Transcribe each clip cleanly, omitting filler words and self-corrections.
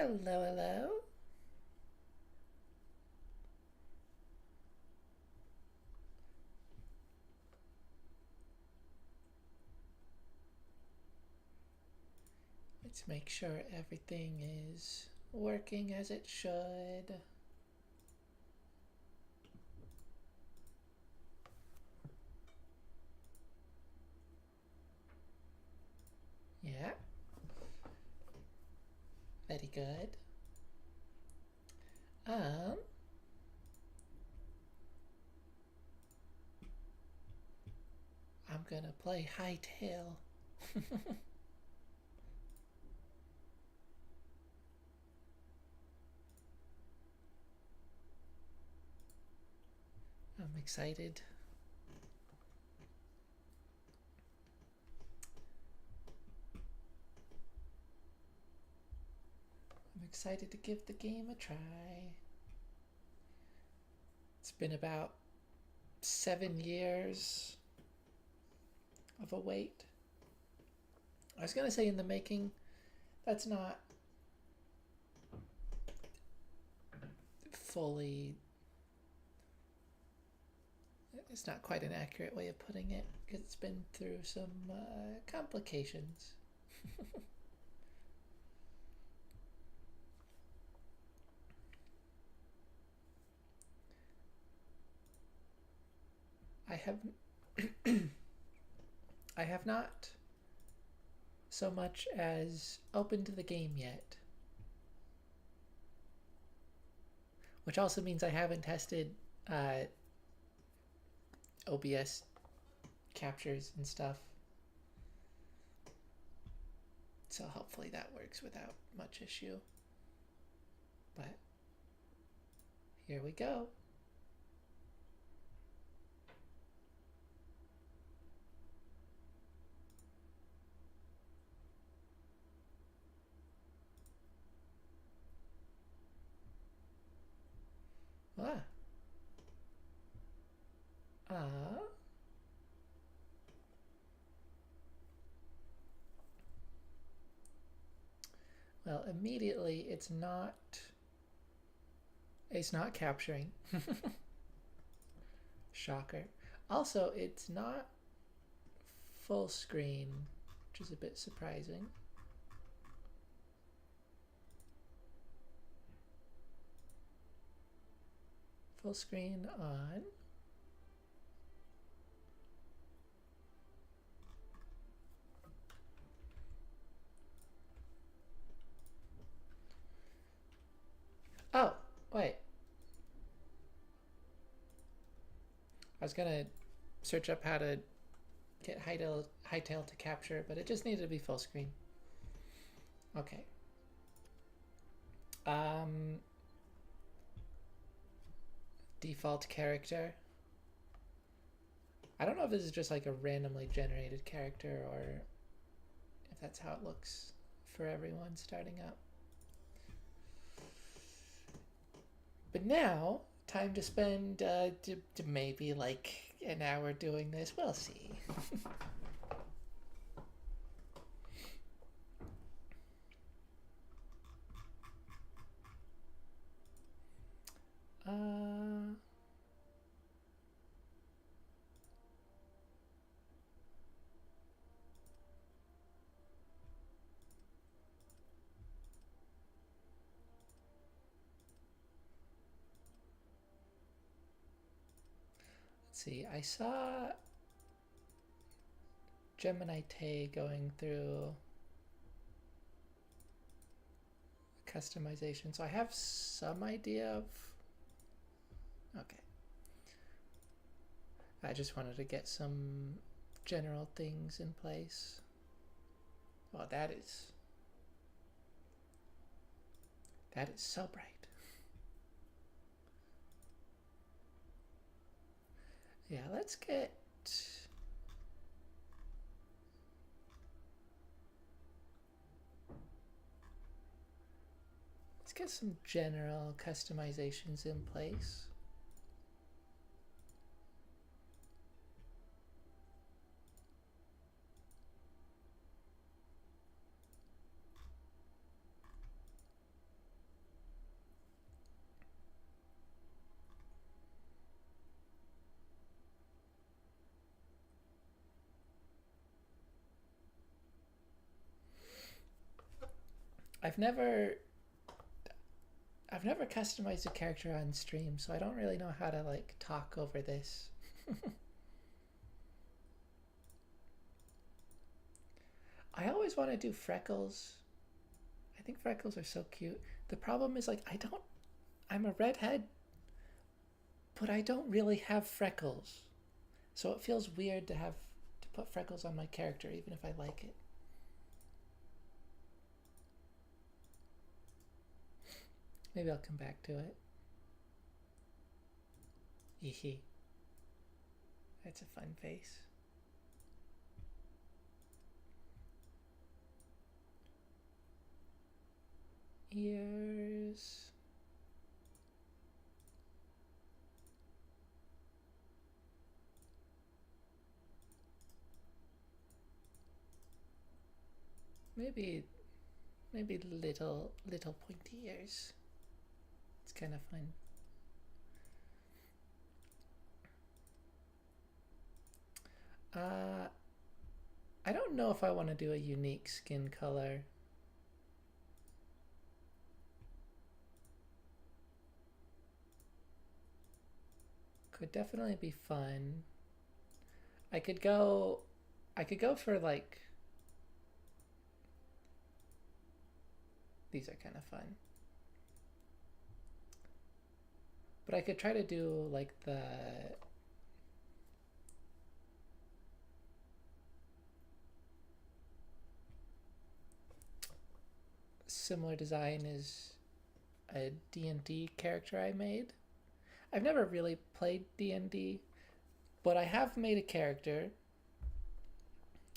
Hello, hello. Let's make sure everything is working as it should. Yeah, very good. Um, I'm gonna play Hytale. I'm excited. I'm excited to give the game a try. It's been about 7 years of a wait. I was gonna say in the making, that's not fully, it's not quite an accurate way of putting it because it's been through some complications. I have I have not so much as opened the game yet, which also means I haven't tested uh, OBS captures and stuff. So hopefully that works without much issue. But here we go. Ah. Ah. Well, immediately it's not capturing. Shocker. Also, it's not full screen, which is a bit surprising. Full screen on. Oh, wait. I was gonna search up how to get Hytale to capture, but it just needed to be full screen. Okay. Default character. I don't know if this is just like a randomly generated character or if that's how it looks for everyone starting up. But now, time to spend to maybe like an hour doing this. We'll see. uh, let's see. I saw Gemini Tay going through customization, so I have some idea of. Okay. I just wanted to get some general things in place. Oh, that is so bright. Yeah, let's get some general customizations in place. I've never I've never customized a character on stream, so I don't really know how to like talk over this. I always want to do freckles. I think freckles are so cute. The problem is like I'm a redhead, but I don't really have freckles. So it feels weird to have to put freckles on my character even if I like it. Maybe I'll come back to it. Eehee. That's a fun face. Ears. Maybe little pointy ears. It's kind of fun. I don't know if I want to do a unique skin color. Could definitely be fun. I could go for like, these are kind of fun. But I could try to do like the similar design as a D&D character I made. I've never really played D&D, but I have made a character.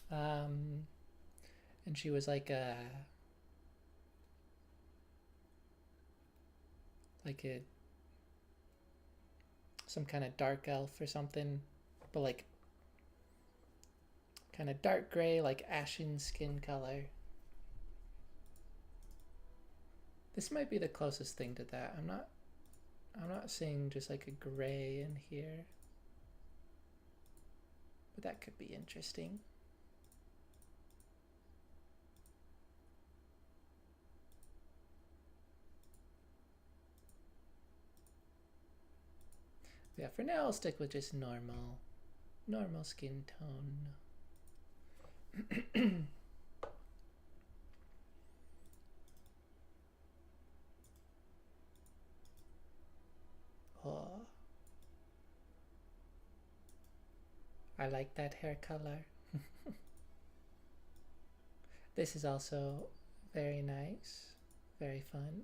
And she was like some kind of dark elf or something, but like kind of dark gray, like ashen skin color. This might be the closest thing to that. I'm not seeing just like a gray in here, but that could be interesting. Yeah, for now I'll stick with just normal skin tone. Oh, I like that hair color. This is also very nice, very fun.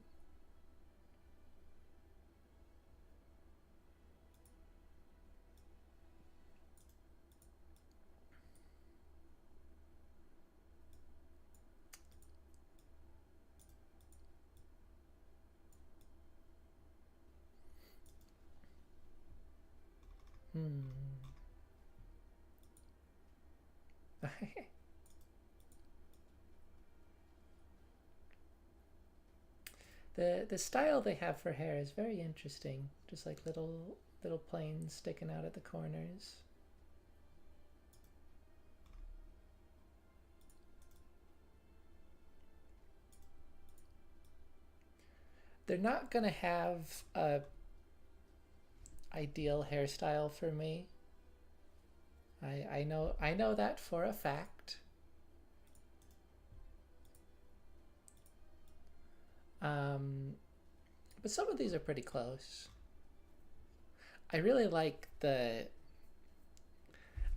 The style they have for hair is very interesting. Just like little planes sticking out at the corners. They're not gonna have a ideal hairstyle for me. I know that for a fact. But some of these are pretty close. I really like the,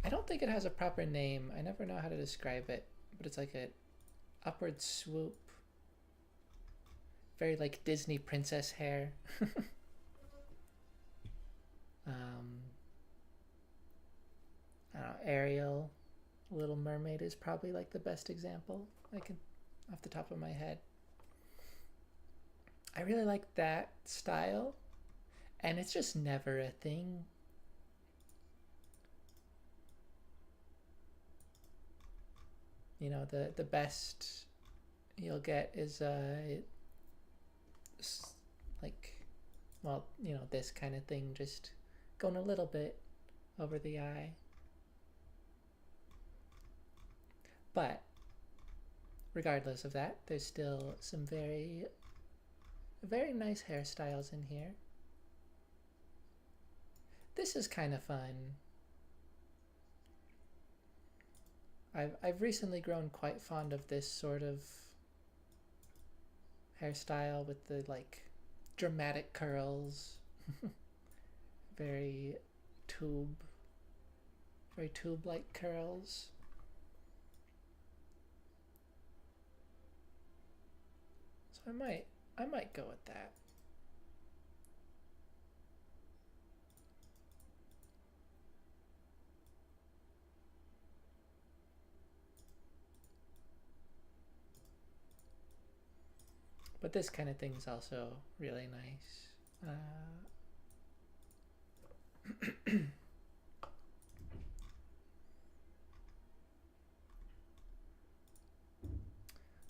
I don't think it has a proper name. I never know how to describe it, but it's like a upward swoop. Very like Disney princess hair. I don't know, Ariel, Little Mermaid is probably like the best example I can off the top of my head. I really like that style, and it's just never a thing. You know, the best you'll get is like, well, you know, this kind of thing, just going a little bit over the eye. But regardless of that, there's still some very nice hairstyles in here. This is kind of fun. I've recently grown quite fond of this sort of hairstyle with the like dramatic curls. very tube very tube-like curls. So I might go with that. But this kind of thing's also really nice.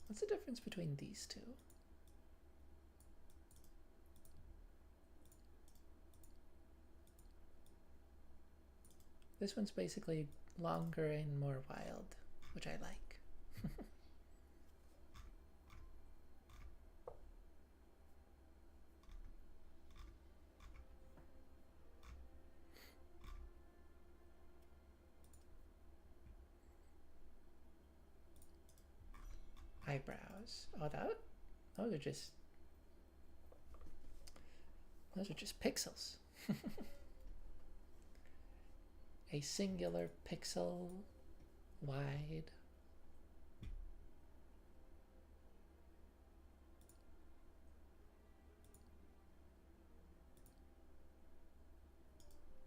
What's the difference between these two? This one's basically longer and more wild, which I like. Eyebrows. Oh, those are just pixels. A singular pixel wide.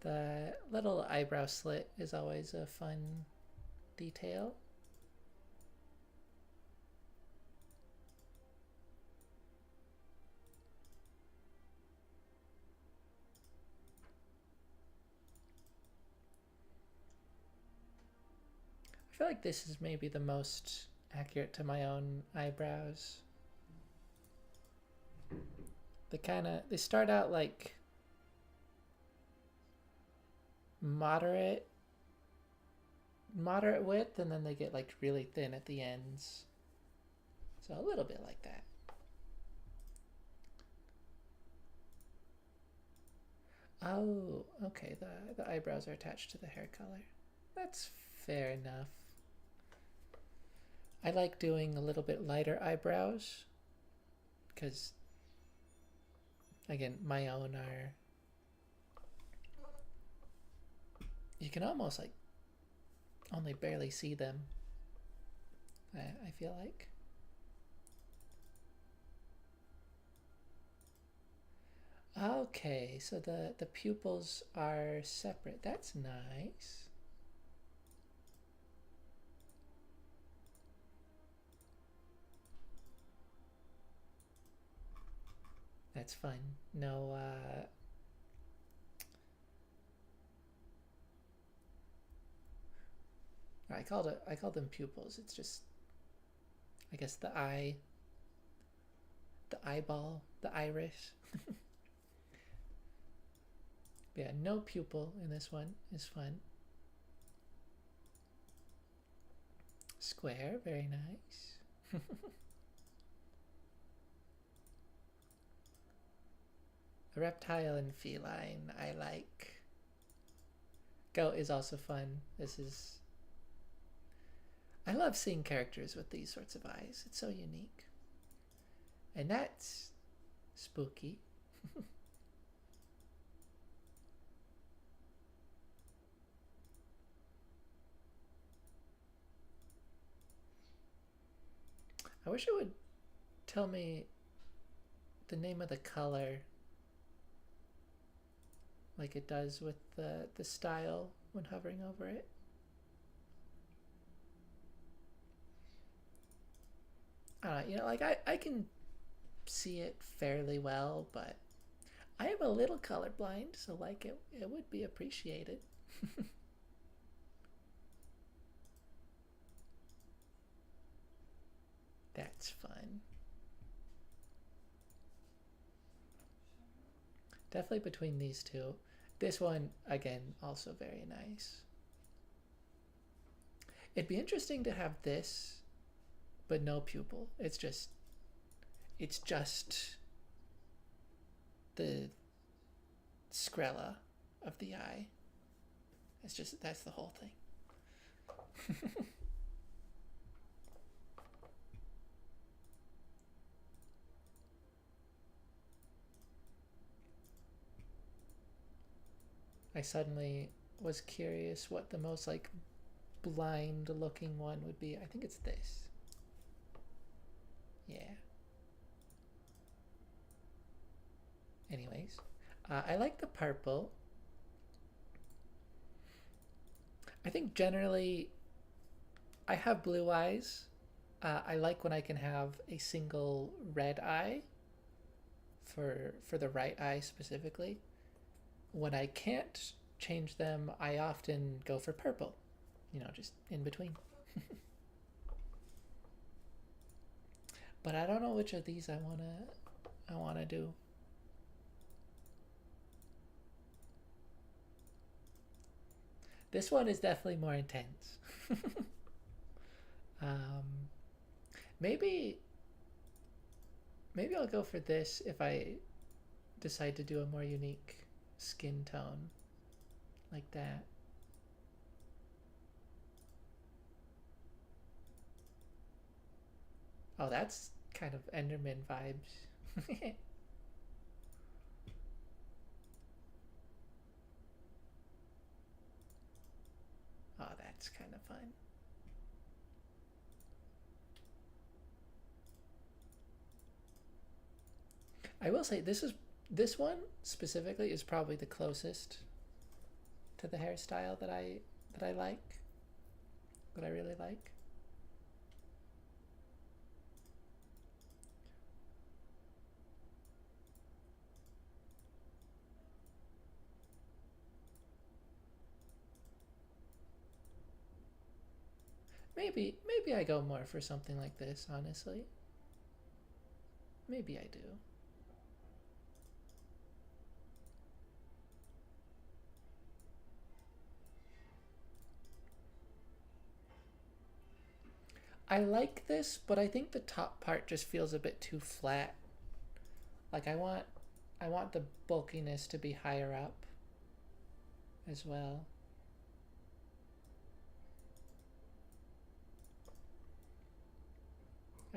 The little eyebrow slit is always a fun detail. I feel like this is maybe the most accurate to my own eyebrows. They start out like moderate width, and then they get like really thin at the ends. So a little bit like that. Oh, okay, the eyebrows are attached to the hair color. That's fair enough. I like doing a little bit lighter eyebrows because, again, my own are, you can almost like only barely see them, I feel like. Okay, so the pupils are separate. That's nice. That's fun. No, I called them pupils. It's just, I guess the eyeball, the iris. Yeah, no pupil in this one is fun. Square, very nice. Reptile and feline, I like. Goat is also fun. I love seeing characters with these sorts of eyes. It's so unique. And that's spooky. I wish it would tell me the name of the color like it does with the style when hovering over it. Like I can see it fairly well, but I am a little colorblind, so like it would be appreciated. That's fun. Definitely between these two. This one, again, also very nice. It'd be interesting to have this but no pupil. It's just the sclera of the eye. That's the whole thing. I suddenly was curious what the most like blind looking one would be. I think it's this. Yeah. Anyways, I like the purple. I think generally I have blue eyes. I like when I can have a single red eye for the right eye specifically. When I can't change them, I often go for purple. You know, just in between. But I don't know which of these I wanna do. This one is definitely more intense. um, maybe maybe I'll go for this if I decide to do a more unique skin tone like that. Oh, that's kind of Enderman vibes. Oh, that's kind of fun. I will say this one specifically is probably the closest to the hairstyle that I like, that I really like. Maybe I go more for something like this, honestly. Maybe I do. I like this, but I think the top part just feels a bit too flat. Like I want the bulkiness to be higher up as well.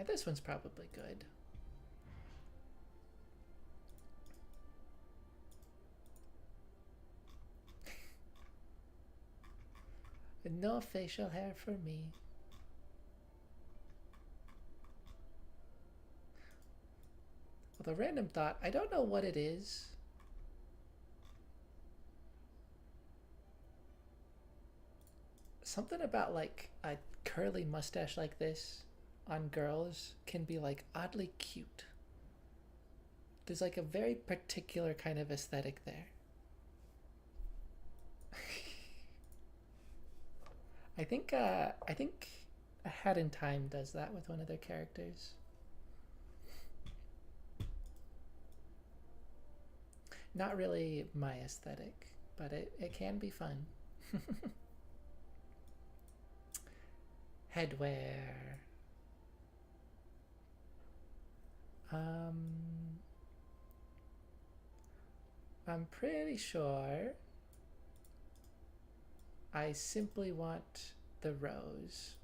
This one's probably good. No facial hair for me. With a random thought, I don't know what it is. Something about like a curly mustache like this on girls can be like oddly cute. There's like a very particular kind of aesthetic there. I think A Hat in Time does that with one of their characters. Not really my aesthetic, but it can be fun. Headwear. Um, I'm pretty sure I simply want the rose.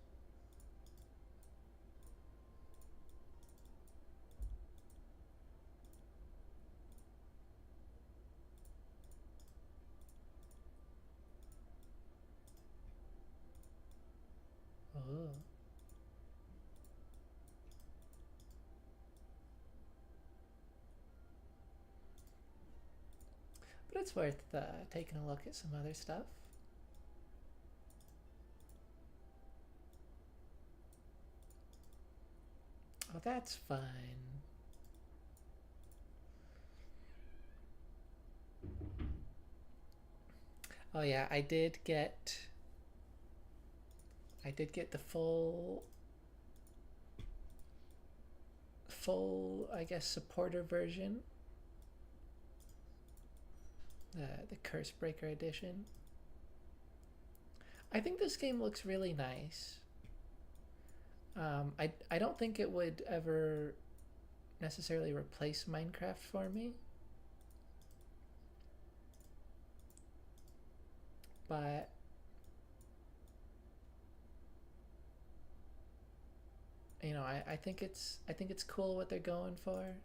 Oh. But it's worth taking a look at some other stuff. Oh, that's fine. Oh yeah, I did get the full I guess supporter version, the Curse Breaker edition. I think this game looks really nice. I don't think it would ever necessarily replace Minecraft for me, but I think it's cool what they're going for.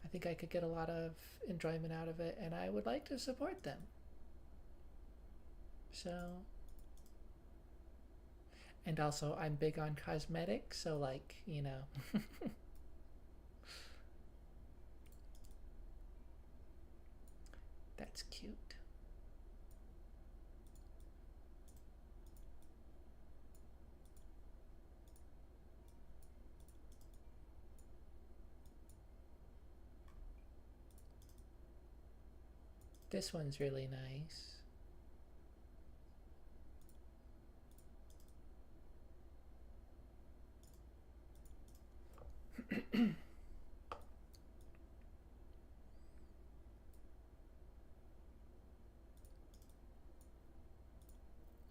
I think I could get a lot of enjoyment out of it, and I would like to support them. So, and also I'm big on cosmetics, so like, that's cute. This one's really nice.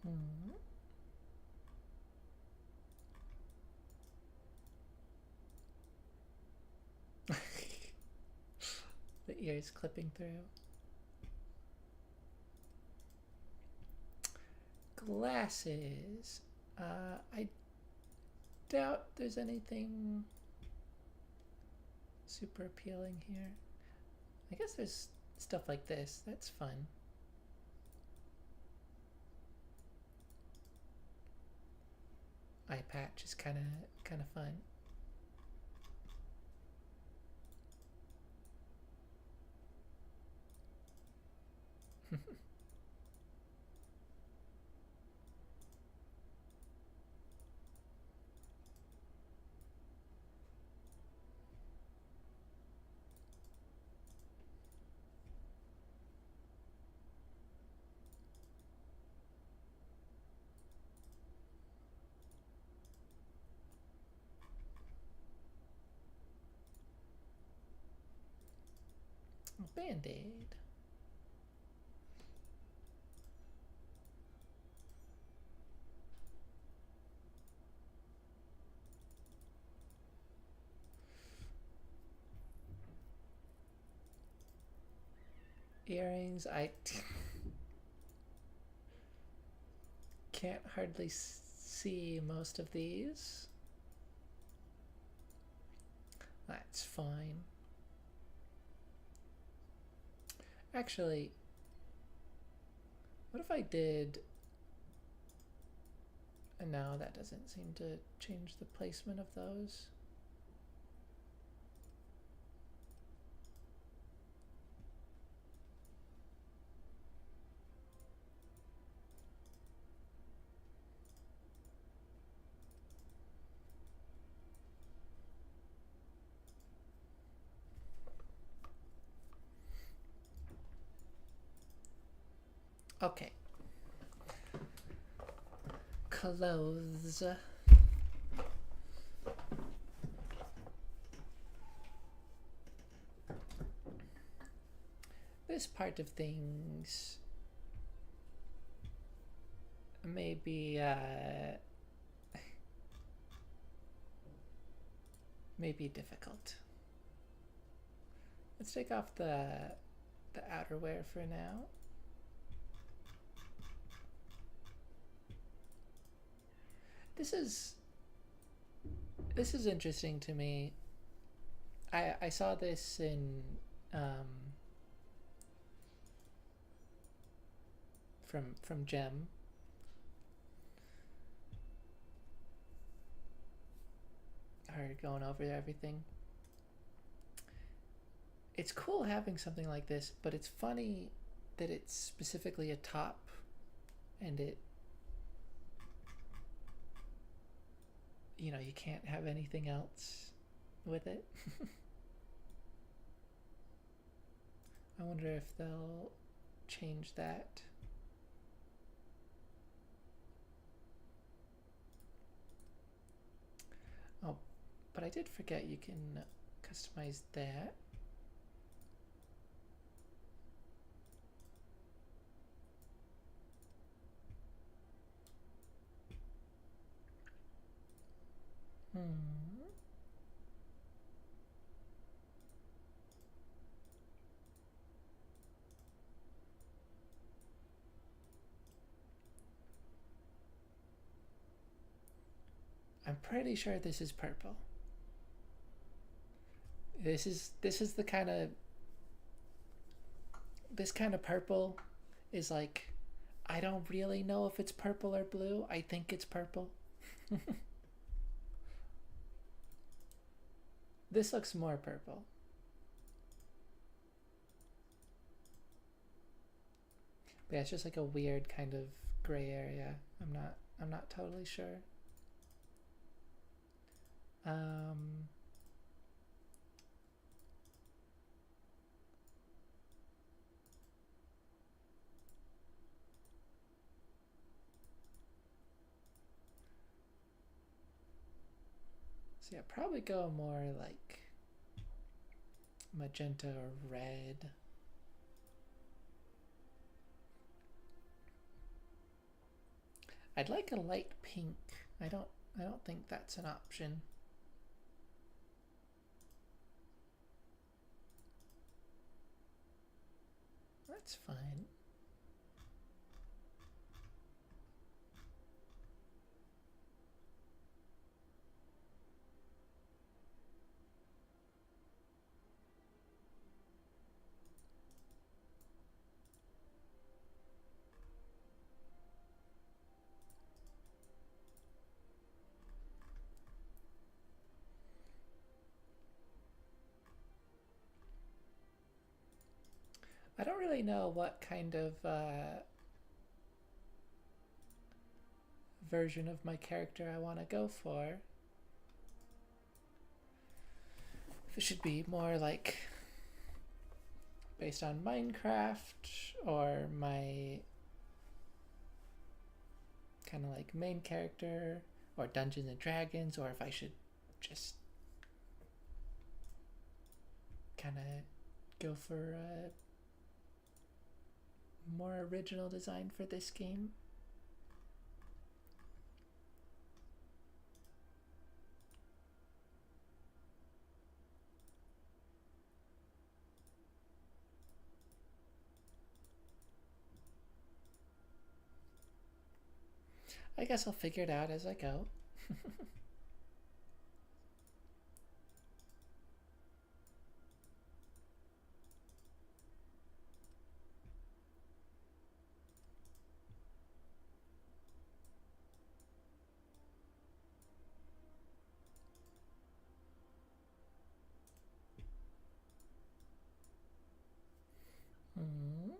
Mm. The ears clipping through. Glasses. I doubt there's anything super appealing here. I guess there's stuff like this. That's fun. Eye patch is kind of fun. Band-aid. Earrings. I can't hardly see most of these. That's fine. Actually, what if I did... No, that doesn't seem to change the placement of those. Okay. Clothes. This part of things may be difficult. Let's take off the outerwear for now. This is interesting to me. I saw this in from Gem. Her going over everything. It's cool having something like this, but it's funny that it's specifically a top and it, you can't have anything else with it. I wonder if they'll change that. Oh, but I did forget you can customize that. Hmm. I'm pretty sure this is purple. This is the kind of this kind of purple is like I don't really know if it's purple or blue. I think it's purple. This looks more purple. But yeah, it's just like a weird kind of gray area. I'm not totally sure. Um so yeah, probably go more like magenta or red. I'd like a light pink. I don't think that's an option. That's fine. I don't really know what kind of version of my character I want to go for. If it should be more like based on Minecraft or my kind of like main character or Dungeons and Dragons, or if I should just kind of go for a more original design for this game. I guess I'll figure it out as I go. Mm.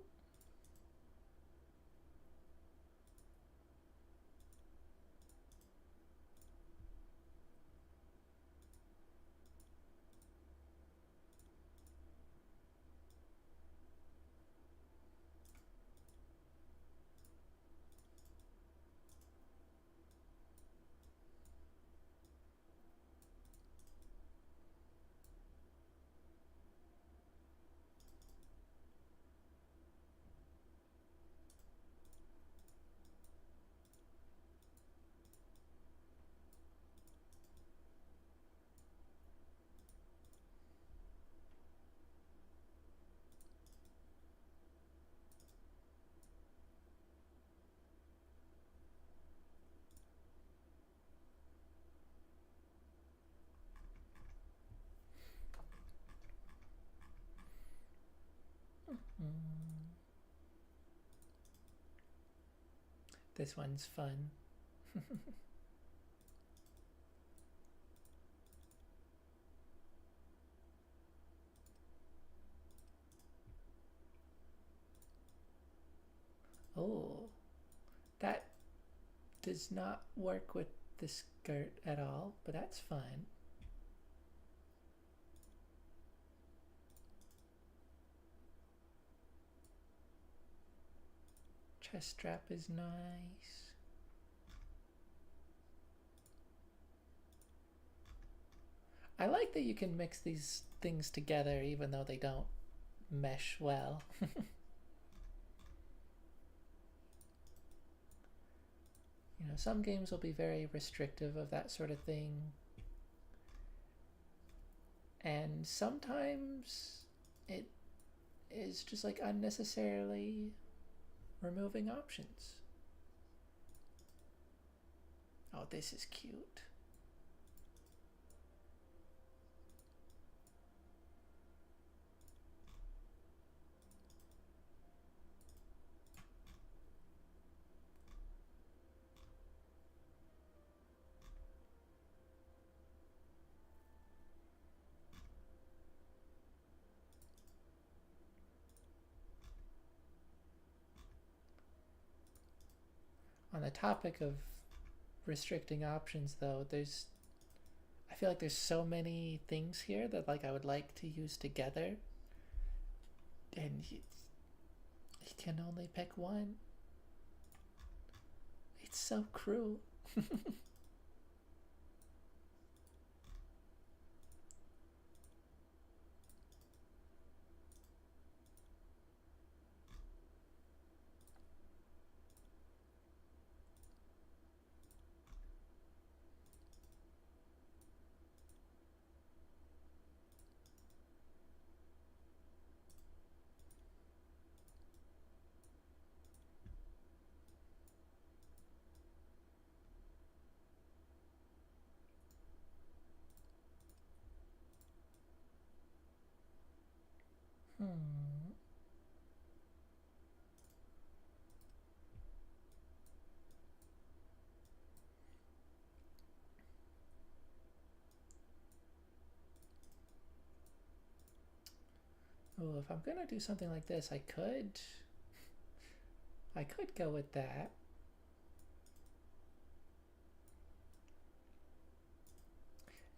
Mm. This one's fun. Oh, that does not work with the skirt at all, but that's fine. Chest strap is nice. I like that you can mix these things together even though they don't mesh well. You know, some games will be very restrictive of that sort of thing. And sometimes it is just like unnecessarily removing options. Oh, this is cute. On the topic of restricting options, though, I feel like there's so many things here that like I would like to use together, and he can only pick one. It's so cruel. Hmm. Oh, if I'm gonna do something like this, I could go with that.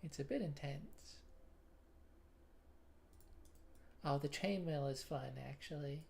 It's a bit intense. Oh, the chainmail is fun, actually.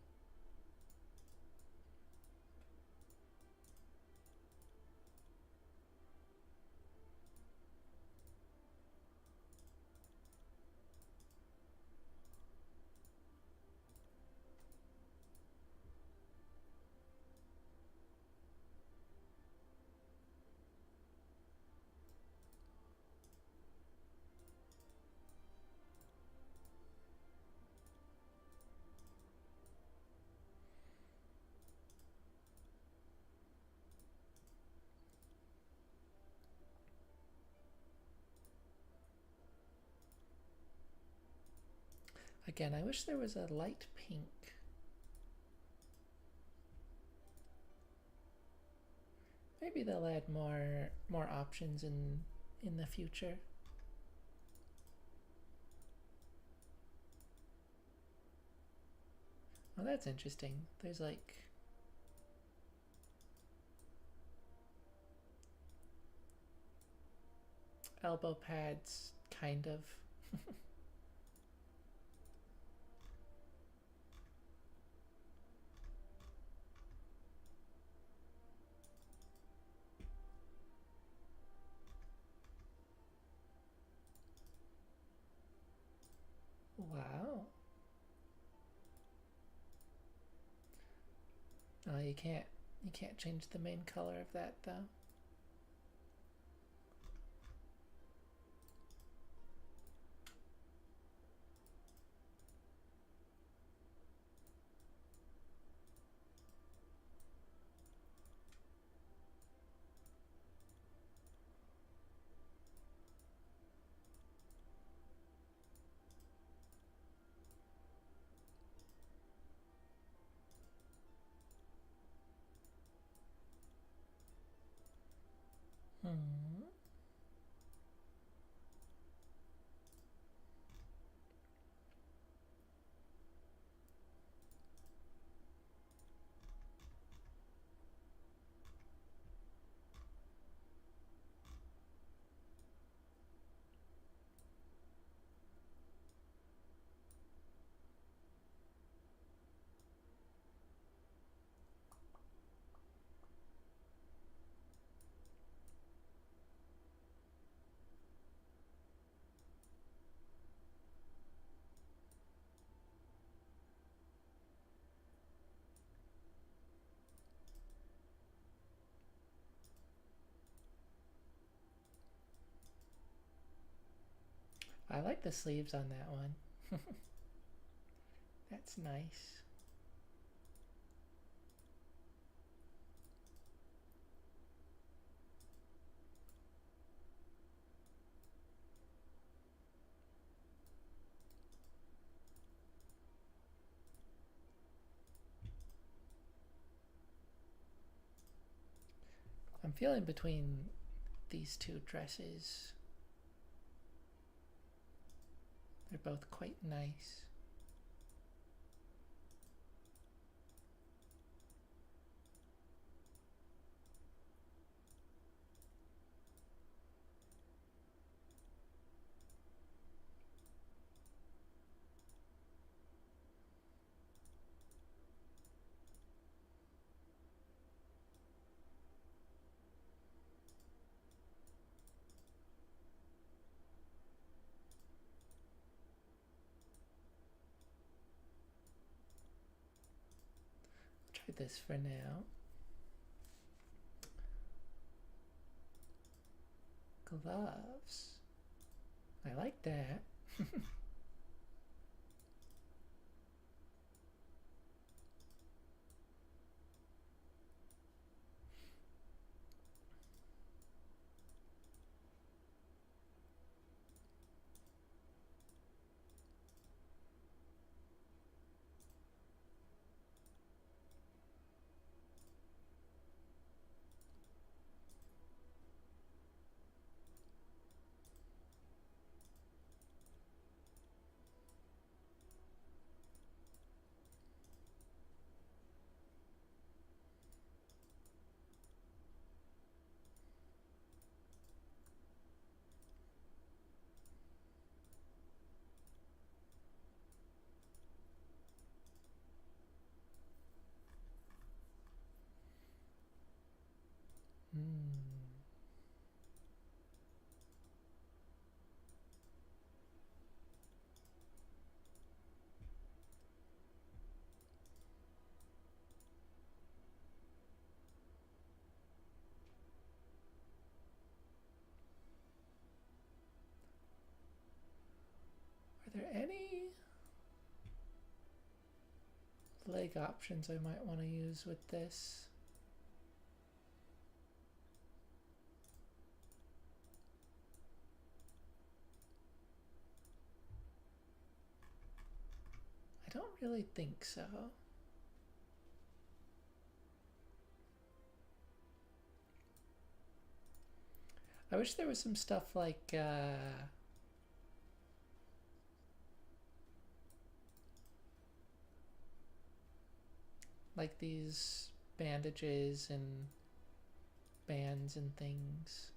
Again, I wish there was a light pink. Maybe they'll add more options in the future. Oh, that's interesting. There's like elbow pads, kind of. Wow. Oh, you can't change the main color of that though. I like the sleeves on that one. That's nice. I'm feeling between these two dresses. They're both quite nice. Try this for now. Gloves. I like that. Are there any leg options I might want to use with this? I don't really think so. I wish there was some stuff like these bandages and bands and things.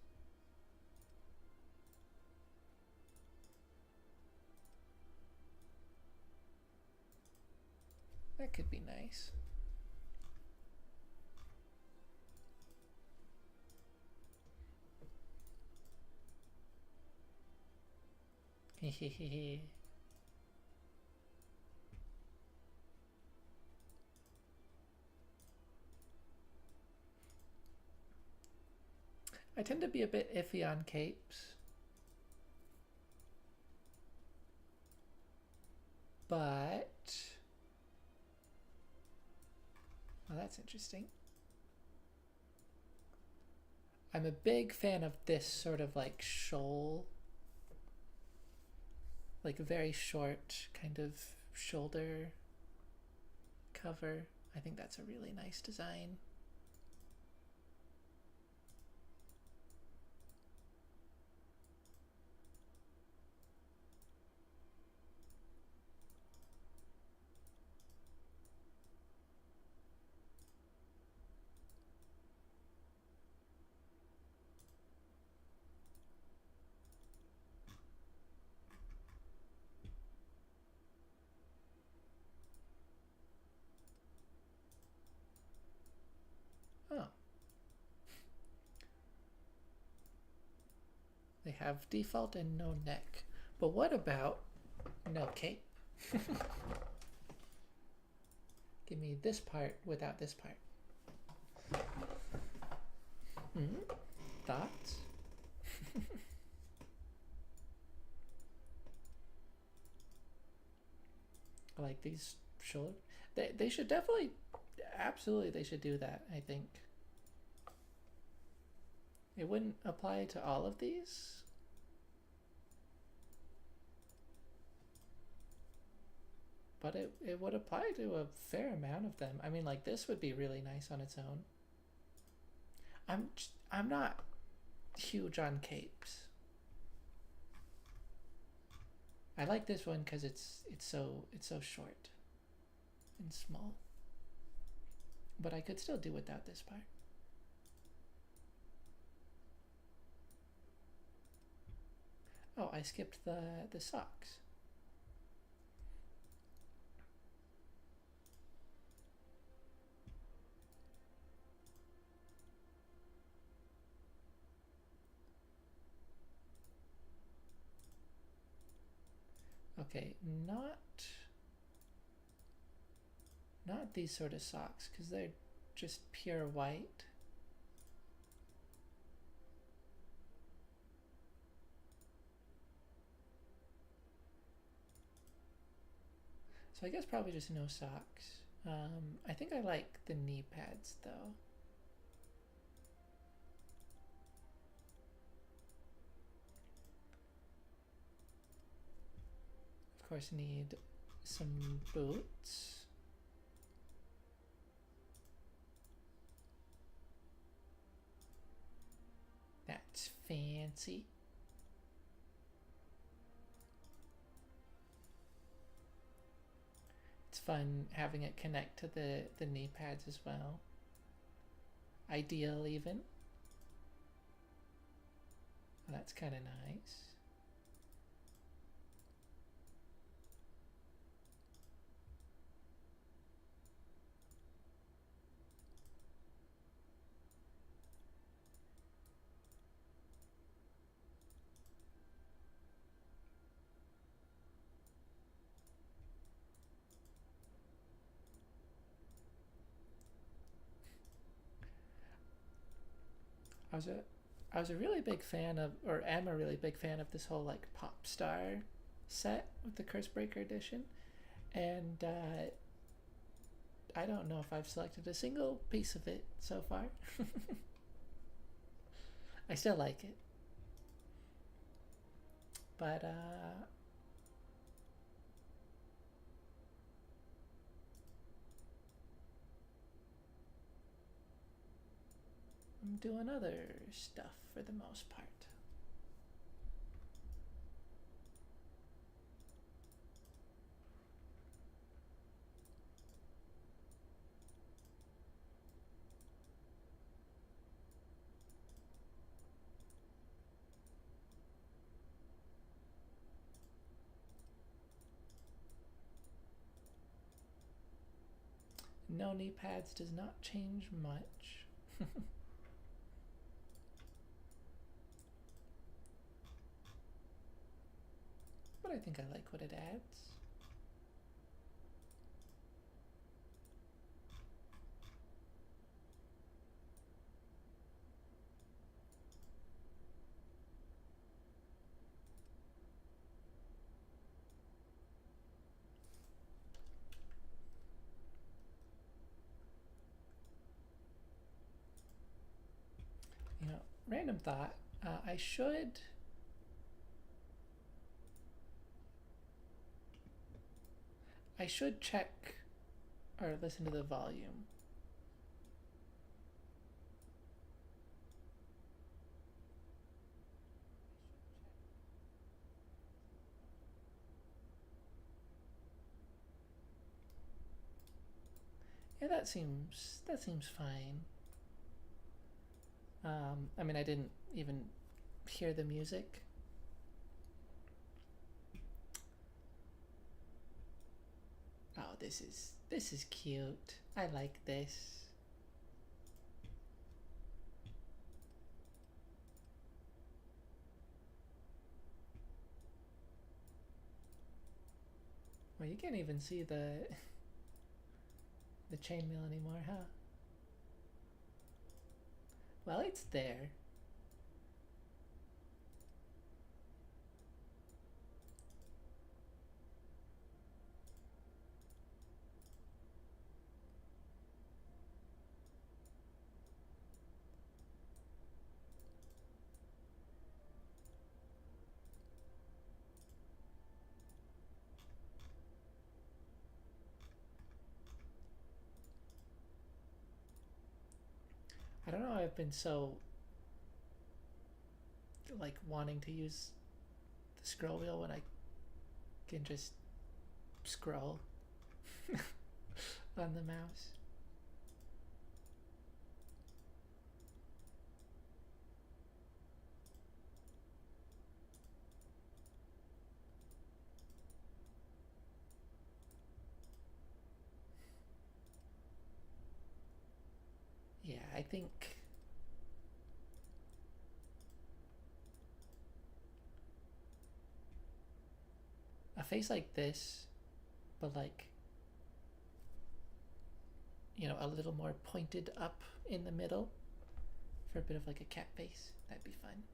That could be nice. Hehehe. I tend to be a bit iffy on capes. But... well, that's interesting. I'm a big fan of this sort of like shoal. Like a very short kind of shoulder cover. I think that's a really nice design. Oh. They have default and no neck. But what about no cape? Give me this part without this part. Thoughts? like these shoulder. They should definitely, absolutely, they should do that. I think it wouldn't apply to all of these, but it would apply to a fair amount of them. I mean, like this would be really nice on its own. I'm not huge on capes. I like this one because it's so short and small. But I could still do without this part. Oh, I skipped the socks. Okay, not these sort of socks because they're just pure white. So I guess probably just no socks. I think I like the knee pads though. Of course, need some boots. That's fancy. It's fun having it connect to the knee pads as well. Ideal even. Well, that's kind of nice. I was a I was a really big fan of, or am a really big fan of this whole like pop star set with the Curse Breaker edition, and I don't know if I've selected a single piece of it so far. I still like it, but I'm doing other stuff for the most part. No knee pads does not change much. But I think I like what it adds. You know, random thought. I should check or listen to the volume. Yeah, that seems fine. I mean, I didn't even hear the music. Oh, this is cute. I like this. Well, you can't even see the chainmail anymore, huh? Well, it's there. I don't know. I've been so like wanting to use the scroll wheel when I can just scroll on the mouse. Yeah, I think a face like this, but like, a little more pointed up in the middle for a bit of like a cat face. That'd be fun.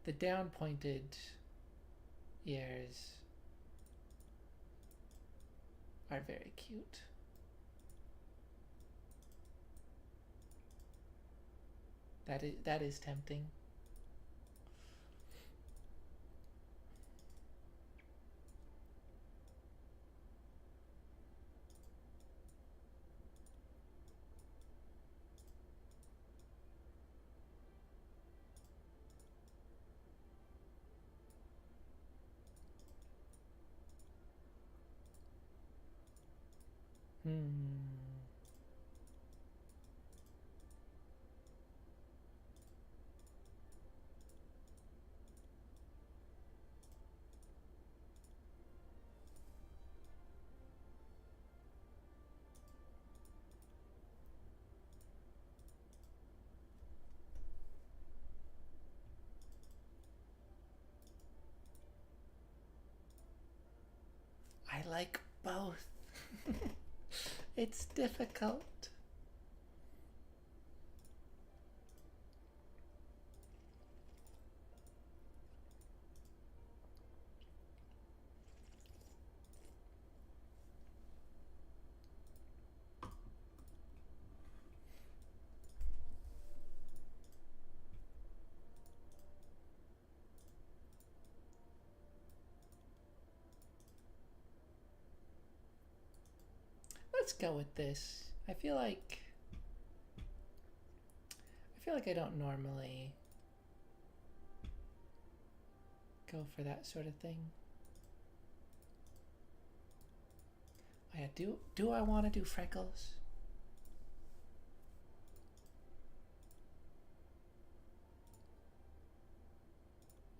The down pointed ears are very cute. That is tempting. Hmm. I like both. It's difficult. Let's go with this. I feel like I don't normally go for that sort of thing. Oh, yeah, do I want to do freckles?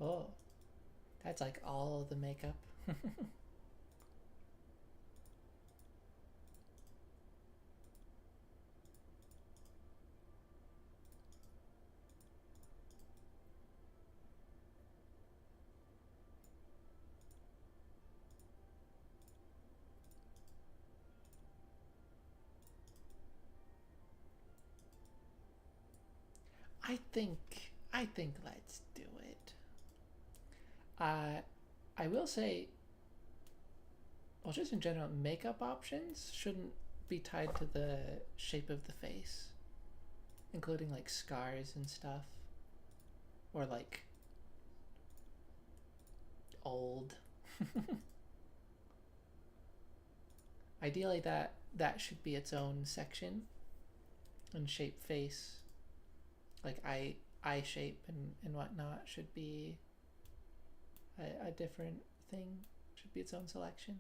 Oh, that's like all of the makeup. I think let's do it. Uh, I will say, well, just in general, makeup options shouldn't be tied to the shape of the face, including like scars and stuff, or like old. Ideally, that should be its own section, and shape face, like eye shape and whatnot, should be a different thing. Should be its own selection.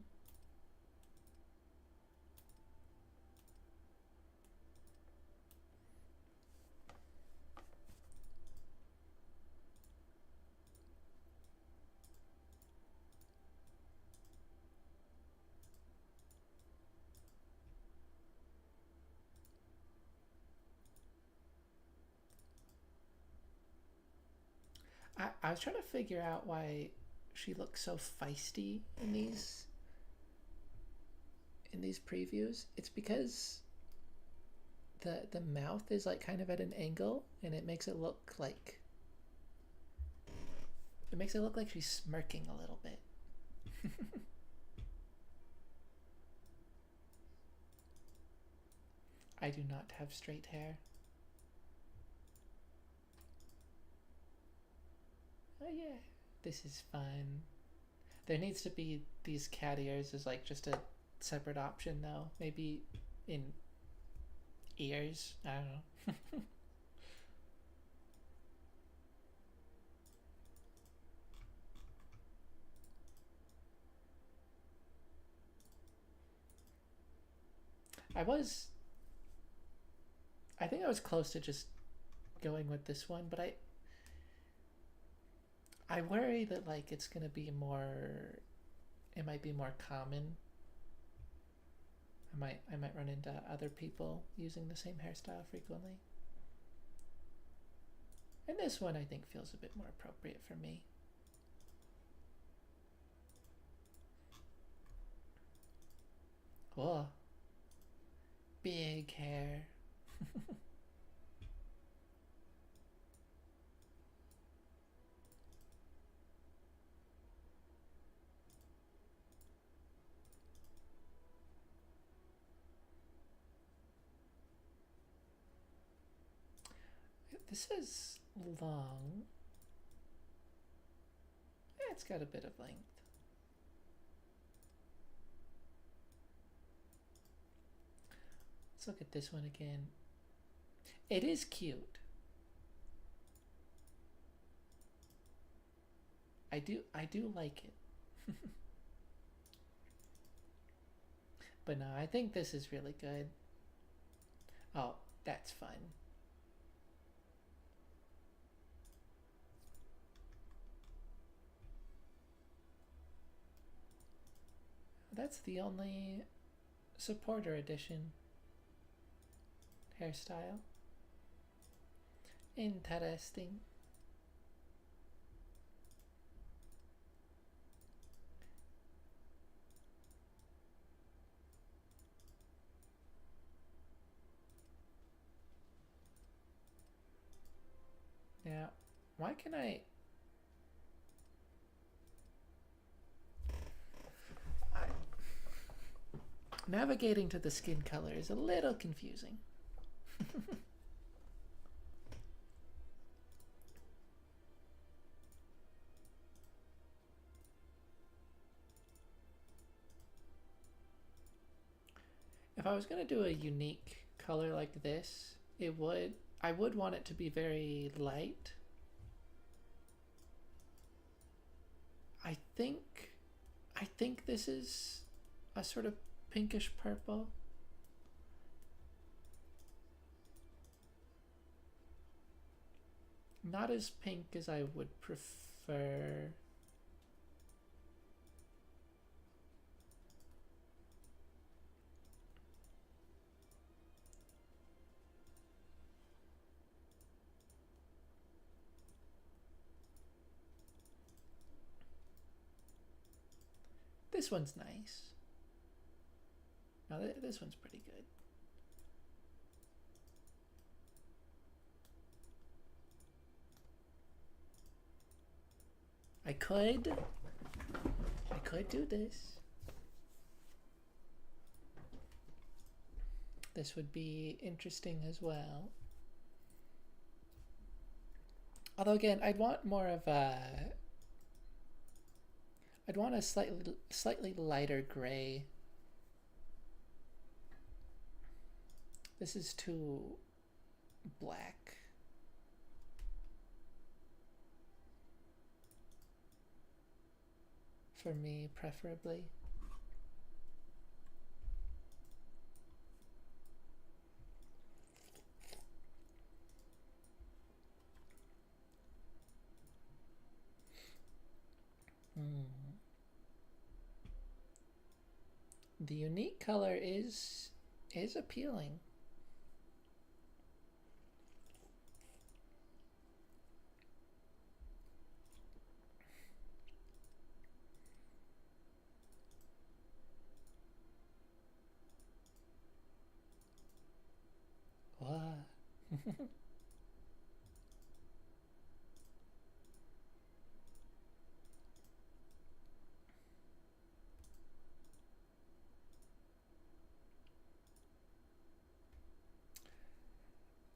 I was trying to figure out why she looks so feisty in these previews. It's because the mouth is like kind of at an angle, and it makes it look like she's smirking a little bit. I do not have straight hair. Oh yeah, this is fun. There needs to be these cat ears as like just a separate option though. Maybe in ears. I don't know. I was. I think I was close to just going with this one, but I worry that like it's gonna be more. It might be more common. I might run into other people using the same hairstyle frequently. And this one I think feels a bit more appropriate for me. Whoa, big hair. This is long. It's got a bit of length. Let's look at this one again. It is cute. I do like it. But no, I think this is really good. Oh, that's fun. That's the only supporter edition hairstyle. Interesting. Now, why can I navigating to the skin color is a little confusing. If I was going to do a unique color like this, I would want it to be very light. I think I think this is a sort of pinkish purple. Not as pink as I would prefer. This one's nice. Now this one's pretty good. I could do this. This would be interesting as well. Although again, I'd want more of a I'd want a slightly lighter gray. This is too black. For me, preferably. The unique color is appealing. Wow.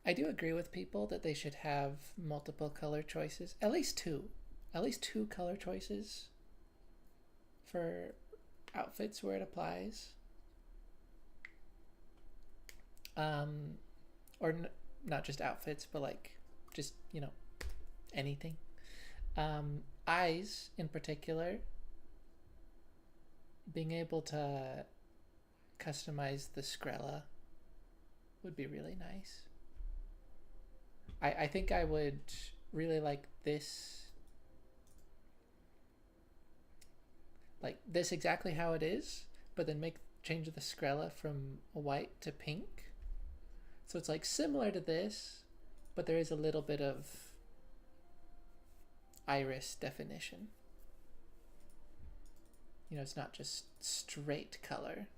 I do agree with people that they should have multiple color choices, at least two. at least two color choices for outfits where it applies. Um, or not just outfits, but like just, anything. Eyes in particular, being able to customize the Skrilla would be really nice. I think I would really like this exactly how it is, but then change the Skrilla from white to pink. So it's like similar to this, but there is a little bit of iris definition. It's not just straight color.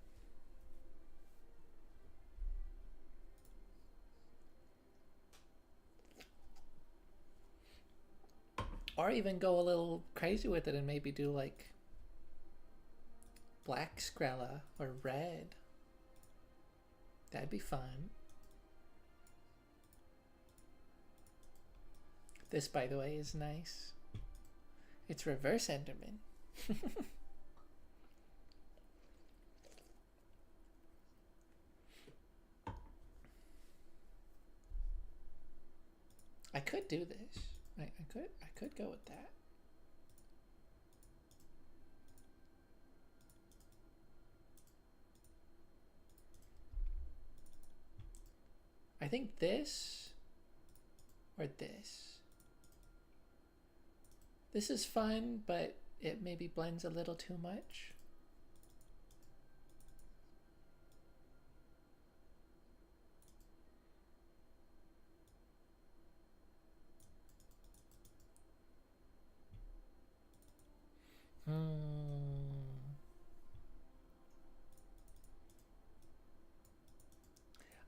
Or even go a little crazy with it and maybe do like black Skrilla or red. That'd be fun. This, by the way, is nice. It's reverse Enderman. I could do this. I could go with that. I think this or this. This is fun, but it maybe blends a little too much.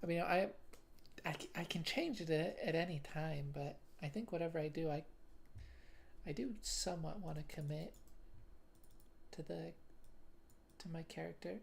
I mean, I can change it at any time, but I think whatever I do, I do somewhat want to commit to my character.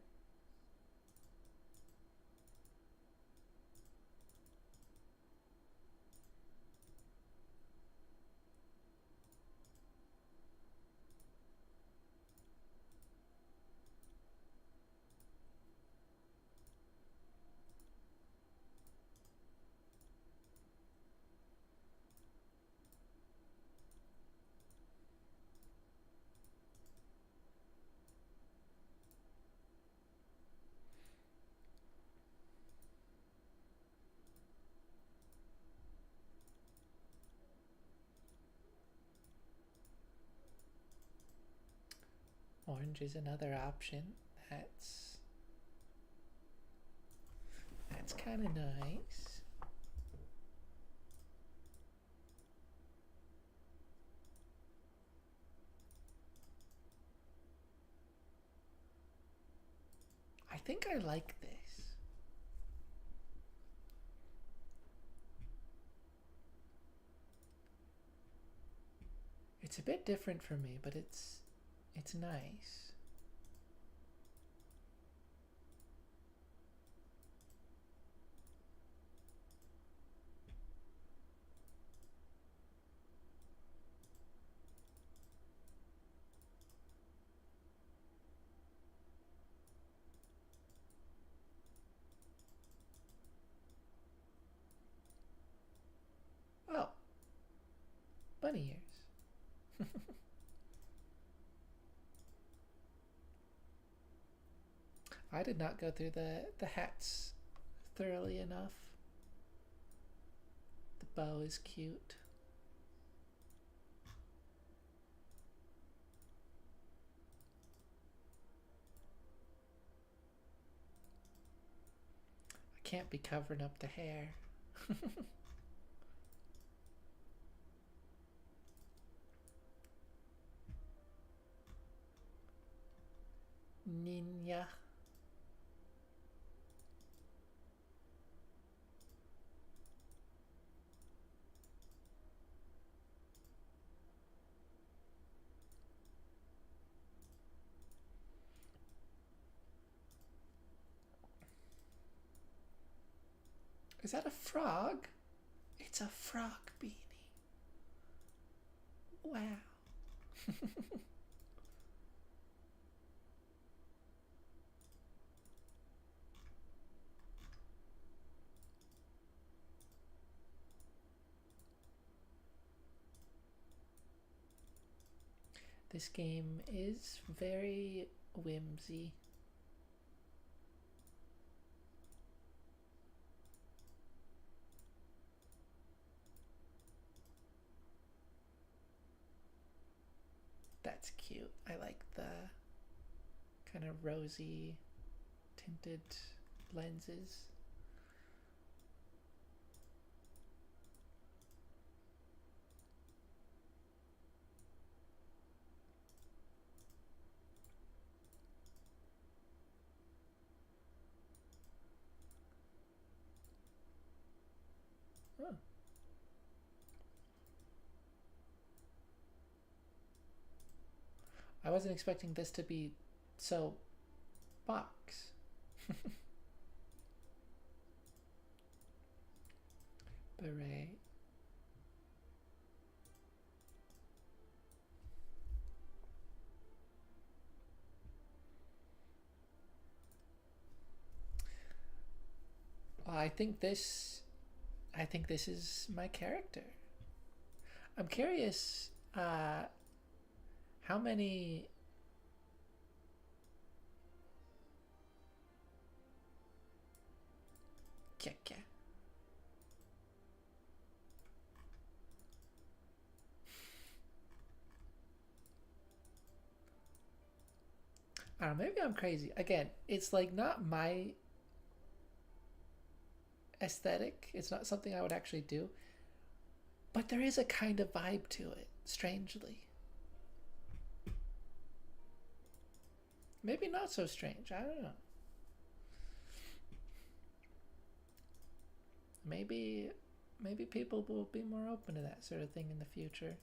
Orange is another option. That's kind of nice. I think I like this. It's a bit different for me, but it's nice. Oh, bunny ears. I did not go through the hats thoroughly enough. The bow is cute. I can't be covering up the hair. Ninja. Is that a frog? It's a frog beanie. Wow. This game is very whimsy. That's cute. I like the kind of rosy tinted lenses. Oh. I wasn't expecting this to be so box. Beret. I think this is my character. I'm curious how many yeah. I don't know, maybe I'm crazy. Again, it's like not my aesthetic. It's not something I would actually do, but there is a kind of vibe to it, strangely. Maybe not so strange. I don't know. Maybe people will be more open to that sort of thing in the future.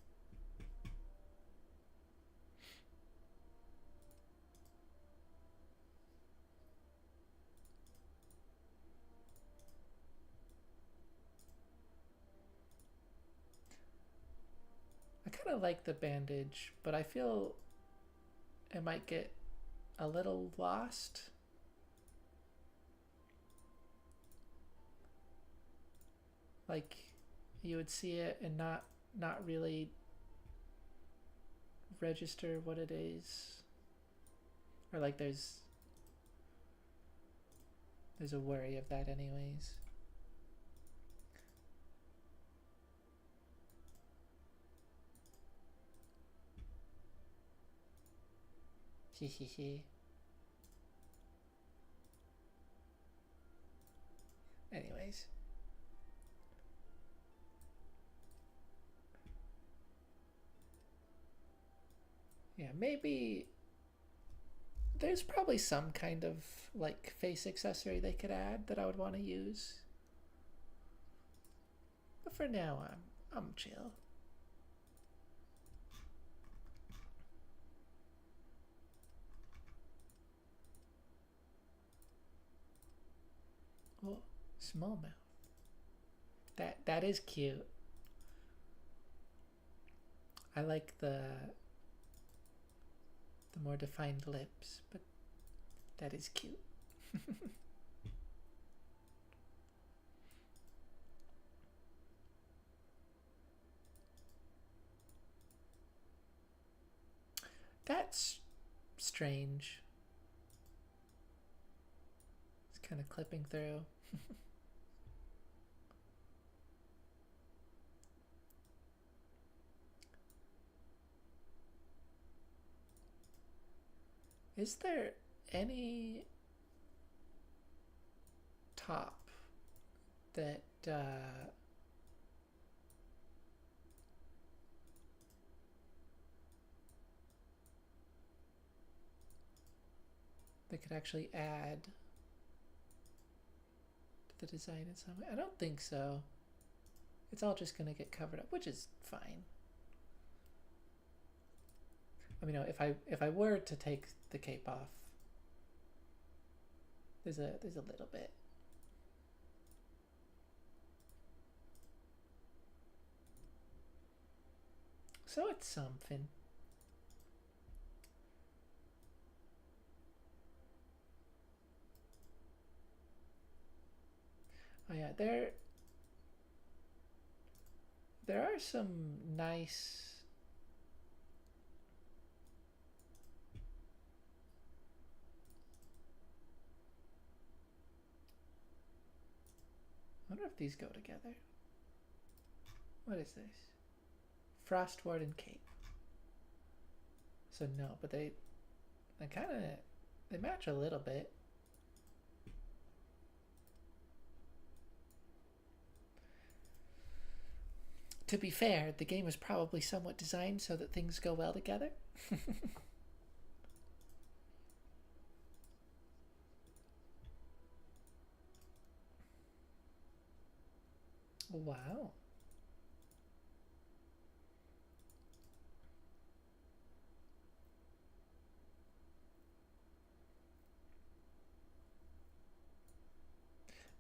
I kind of like the bandage, but I feel it might get a little lost. Like you would see it and not really register what it is, or like there's a worry of that anyways. Hehehe. Anyways, yeah, maybe there's probably some kind of like face accessory they could add that I would want to use. But for now, I'm chill. Oh, smallmouth. That is cute. I like the more defined lips, but that is cute. That's strange. It's kind of clipping through. Is there any top that that could actually add to the design in some way? I don't think so. It's all just gonna get covered up, which is fine. I mean, if I were to take the cape off, there's a little bit. So it's something. yeah, there are some nice. I wonder if these go together. What is this? Frostward and Cape. So no, but they kind of they match a little bit. To be fair, the game is probably somewhat designed so that things go well together. Wow.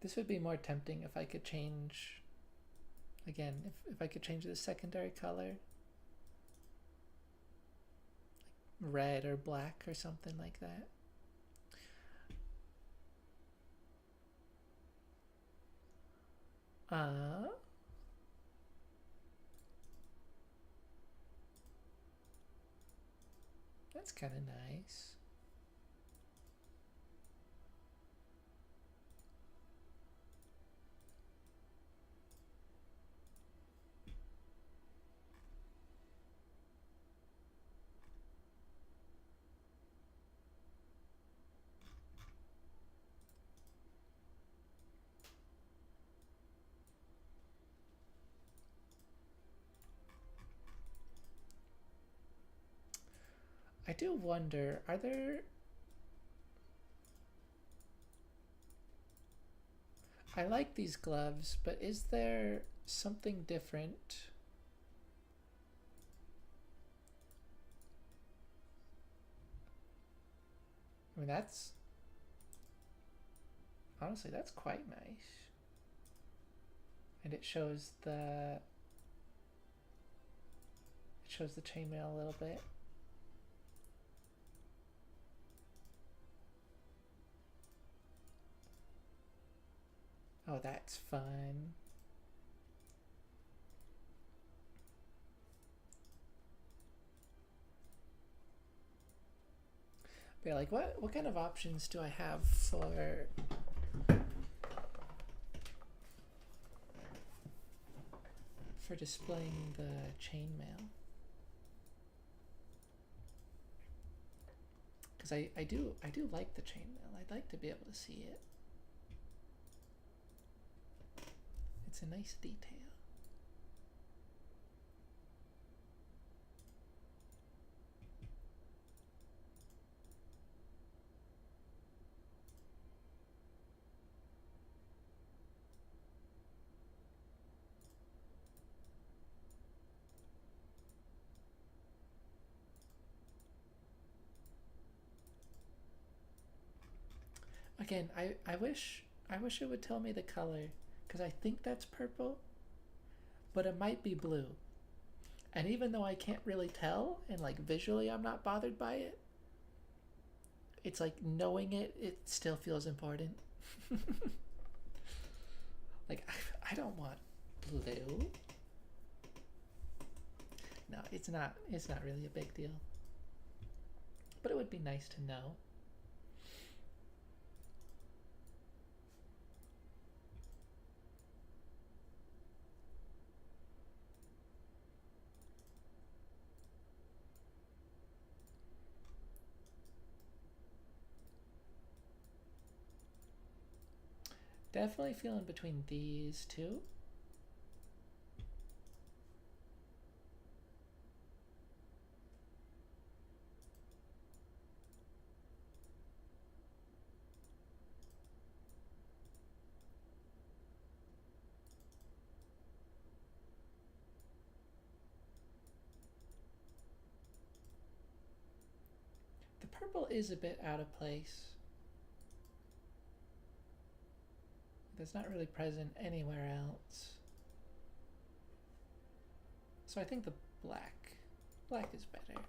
This would be more tempting if I could change, again, if I could change the secondary color, red or black or something like that. Uh, that's kind of nice. I do wonder, are there... I like these gloves, but is there something different? I mean, that's... Honestly, that's quite nice. And it shows the... It shows the chainmail a little bit. Oh, that's fun. But yeah, like what kind of options do I have for displaying the chainmail? Because I do like the chainmail. I'd like to be able to see it. It's a nice detail. Again, I wish it would tell me the color, because I think that's purple, but it might be blue. And even though I can't really tell, and like visually I'm not bothered by it, it's like knowing it still feels important. Like I don't want blue. No, it's not really a big deal. But it would be nice to know. Definitely feeling between these two. The purple is a bit out of place. That's not really present anywhere else. So I think the black is better.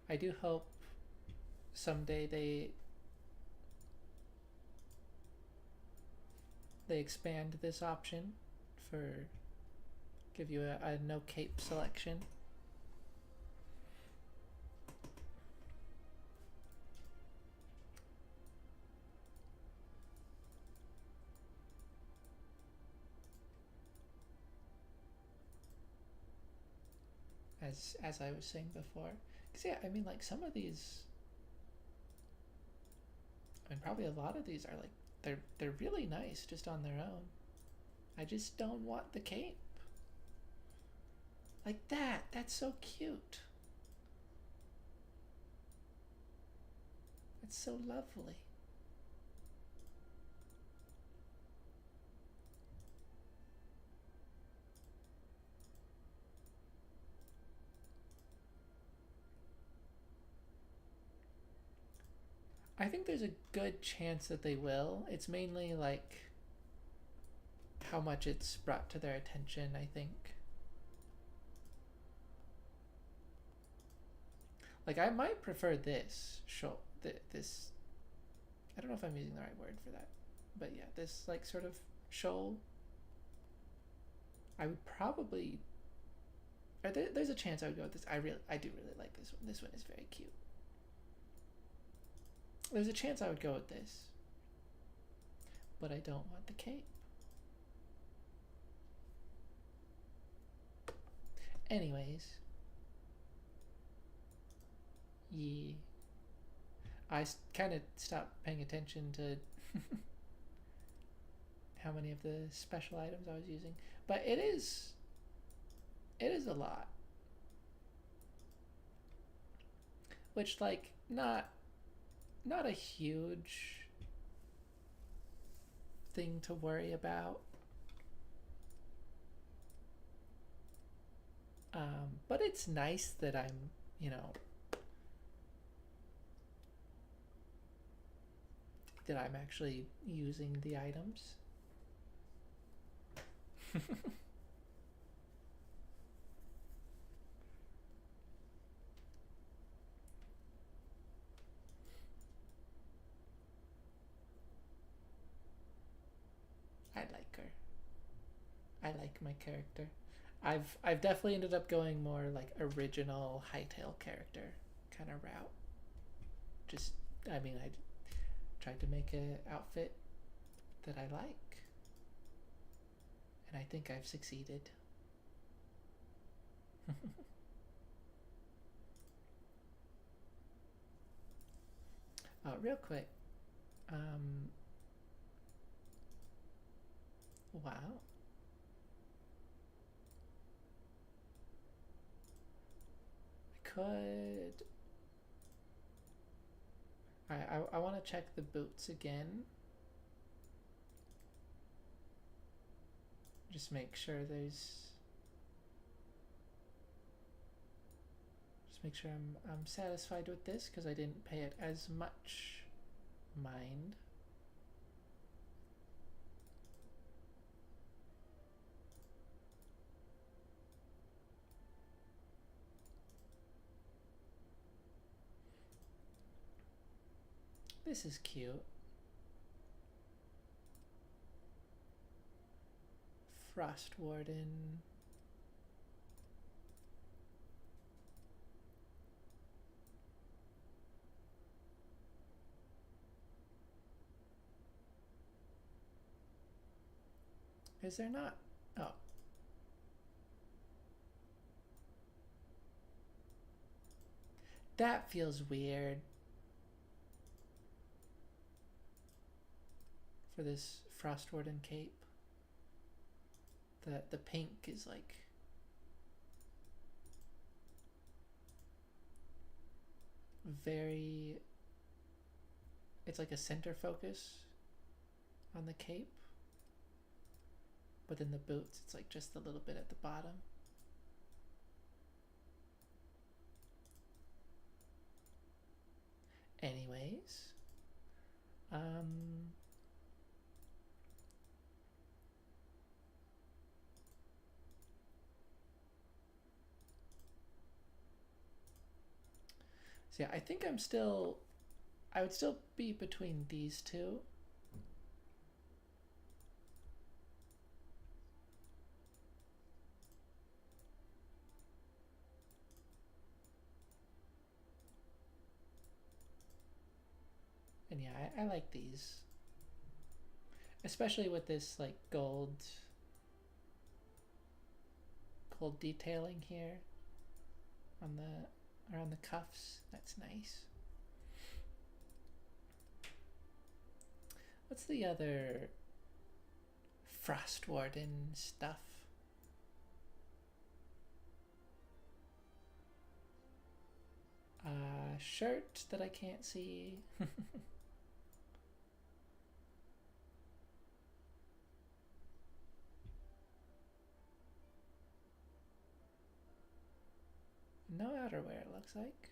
I do hope someday they expand this option for give you a no cape selection. As I was saying before, because yeah, I mean like some of these, I mean probably a lot of these are like they're really nice just on their own. I just don't want the cape. Like that. That's so cute. It's so lovely. I think there's a good chance that they will. It's mainly like how much it's brought to their attention, I think. Like I might prefer this show this I don't know if I'm using the right word for that. But yeah, this like sort of show I would probably there's a chance I would go with this. I do really like this one. This one is very cute. There's a chance I would go with this. But I don't want the cape. Anyways. Yeah. I kind of stopped paying attention to how many of the special items I was using. But it is a lot. Which like not a huge thing to worry about. But it's nice that I'm, that I'm actually using the items. I like her. I like my character. I've definitely ended up going more like original Hytale character kind of route. Just I mean I tried to make an outfit that I like, and I think I've succeeded. Real quick, wow. I could. I want to check the boots again. Just make sure there's. Just make sure I'm satisfied with this because I didn't pay it as much mind. This is cute. Frost Warden. Is there not? Oh. That feels weird. For this Frost Warden cape. The pink is like very, it's like a center focus on the cape, but in the boots it's like just a little bit at the bottom. Anyways, So yeah, I think I would still be between these two. And yeah, I like these. Especially with this like gold detailing here on the around the cuffs. That's nice. What's the other Frost Warden stuff? Shirt that I can't see. No outerwear, it looks like.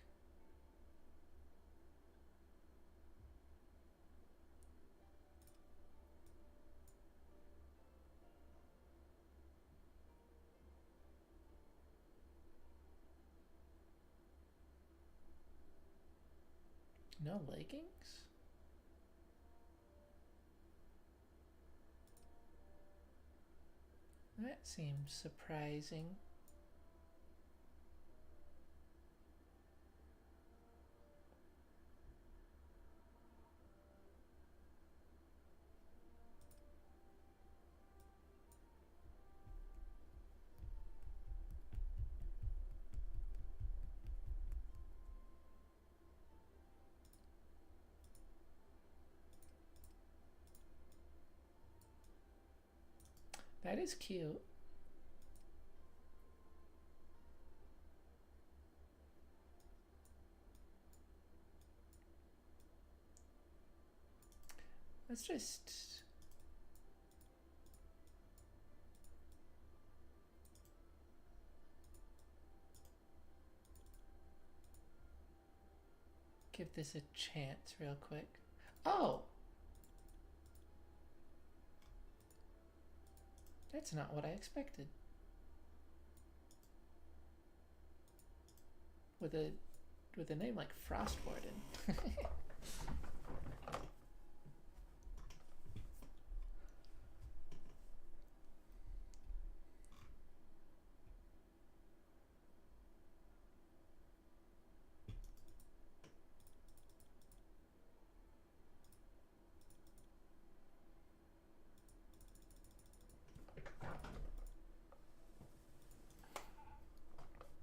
No leggings? That seems surprising. That is cute. Let's just give this a chance real quick. Oh! That's not what I expected. With a name like Frost Warden.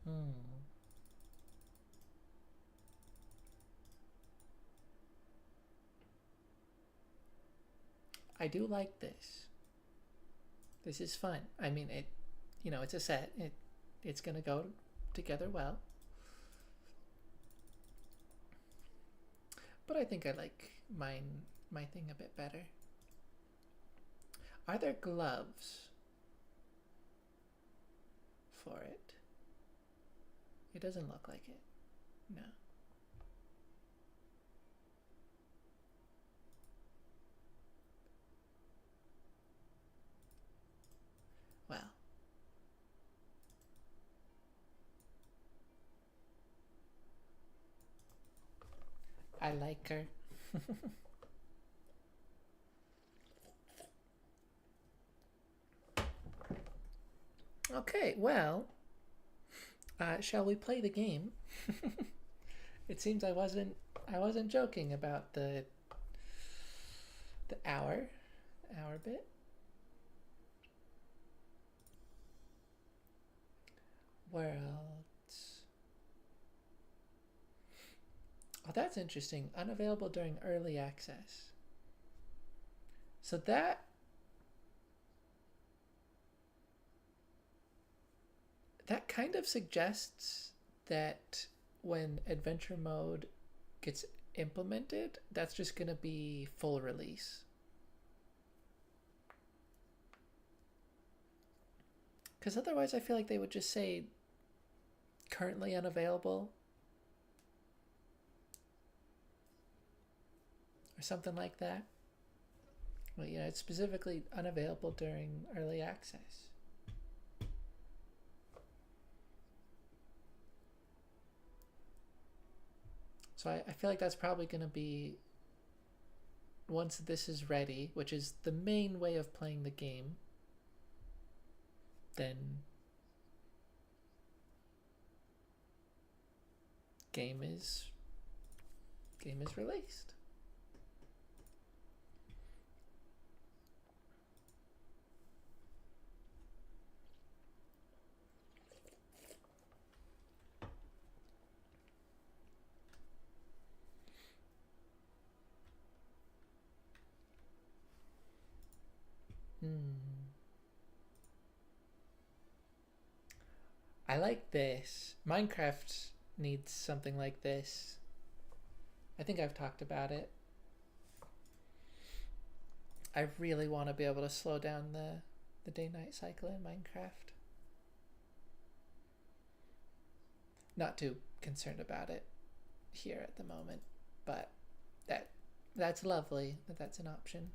Hmm. I do like this. This is fun. I mean, it's a set. It's gonna go together well. But I think I like my thing a bit better. Are there gloves for it? It doesn't look like it. No. Well, I like her. Okay, well, shall we play the game? It seems I wasn't joking about the hour bit. Worlds. Oh, that's interesting. Unavailable during early access. So that kind of suggests that when adventure mode gets implemented, that's just going to be full release. Because otherwise, I feel like they would just say currently unavailable or something like that. Well, it's specifically unavailable during early access. So I feel like that's probably going to be, once this is ready, which is the main way of playing the game, then game is released. I like this. Minecraft needs something like this. I think I've talked about it. I really want to be able to slow down the day-night cycle in Minecraft. Not too concerned about it here at the moment, but that's lovely that that's an option.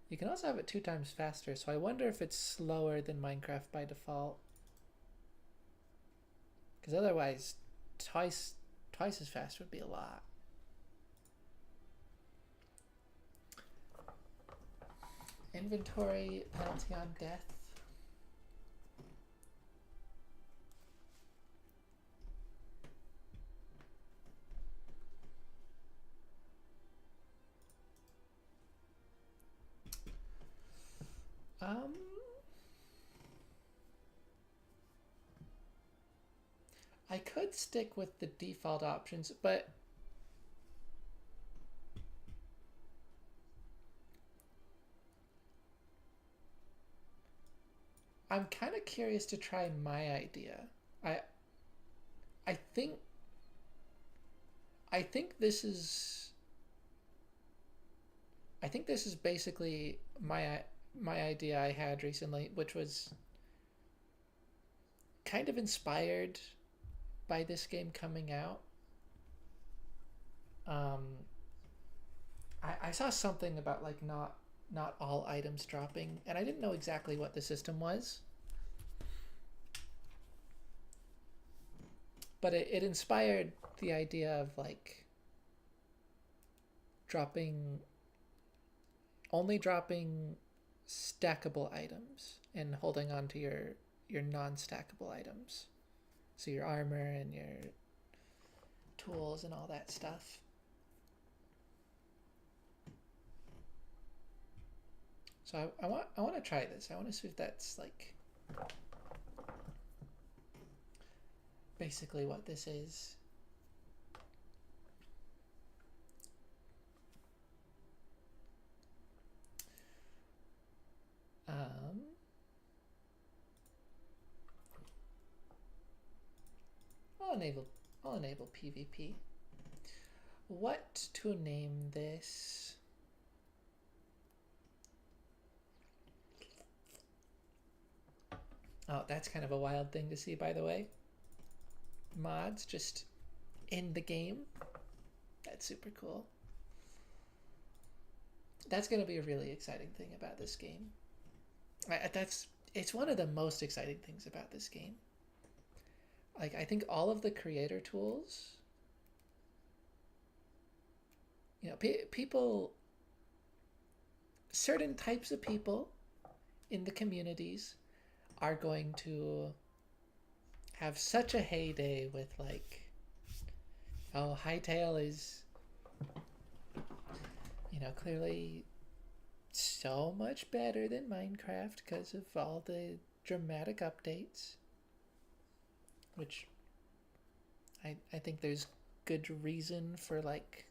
You can also have it 2 times faster, so I wonder if it's slower than Minecraft by default. Because otherwise, twice as fast would be a lot. Inventory penalty on death. I could stick with the default options, but I'm kind of curious to try my idea. I I think I think this is basically my idea I had recently, which was kind of inspired by this game coming out. Um, I saw something about like not all items dropping, and I didn't know exactly what the system was, but it inspired the idea of like dropping only dropping stackable items and holding on to your non-stackable items, so your armor and your tools and all that stuff. So I want to try this. I want to see if that's like basically what this is. I'll enable PvP. What to name this? Oh, that's kind of a wild thing to see, by the way. Mods just in the game. That's super cool. That's going to be a really exciting thing about this game. It's one of the most exciting things about this game. Like, I think all of the creator tools, you know, people, certain types of people in the communities are going to have such a heyday with like, oh, Hytale is, you know, clearly so much better than Minecraft because of all the dramatic updates, which I think there's good reason for like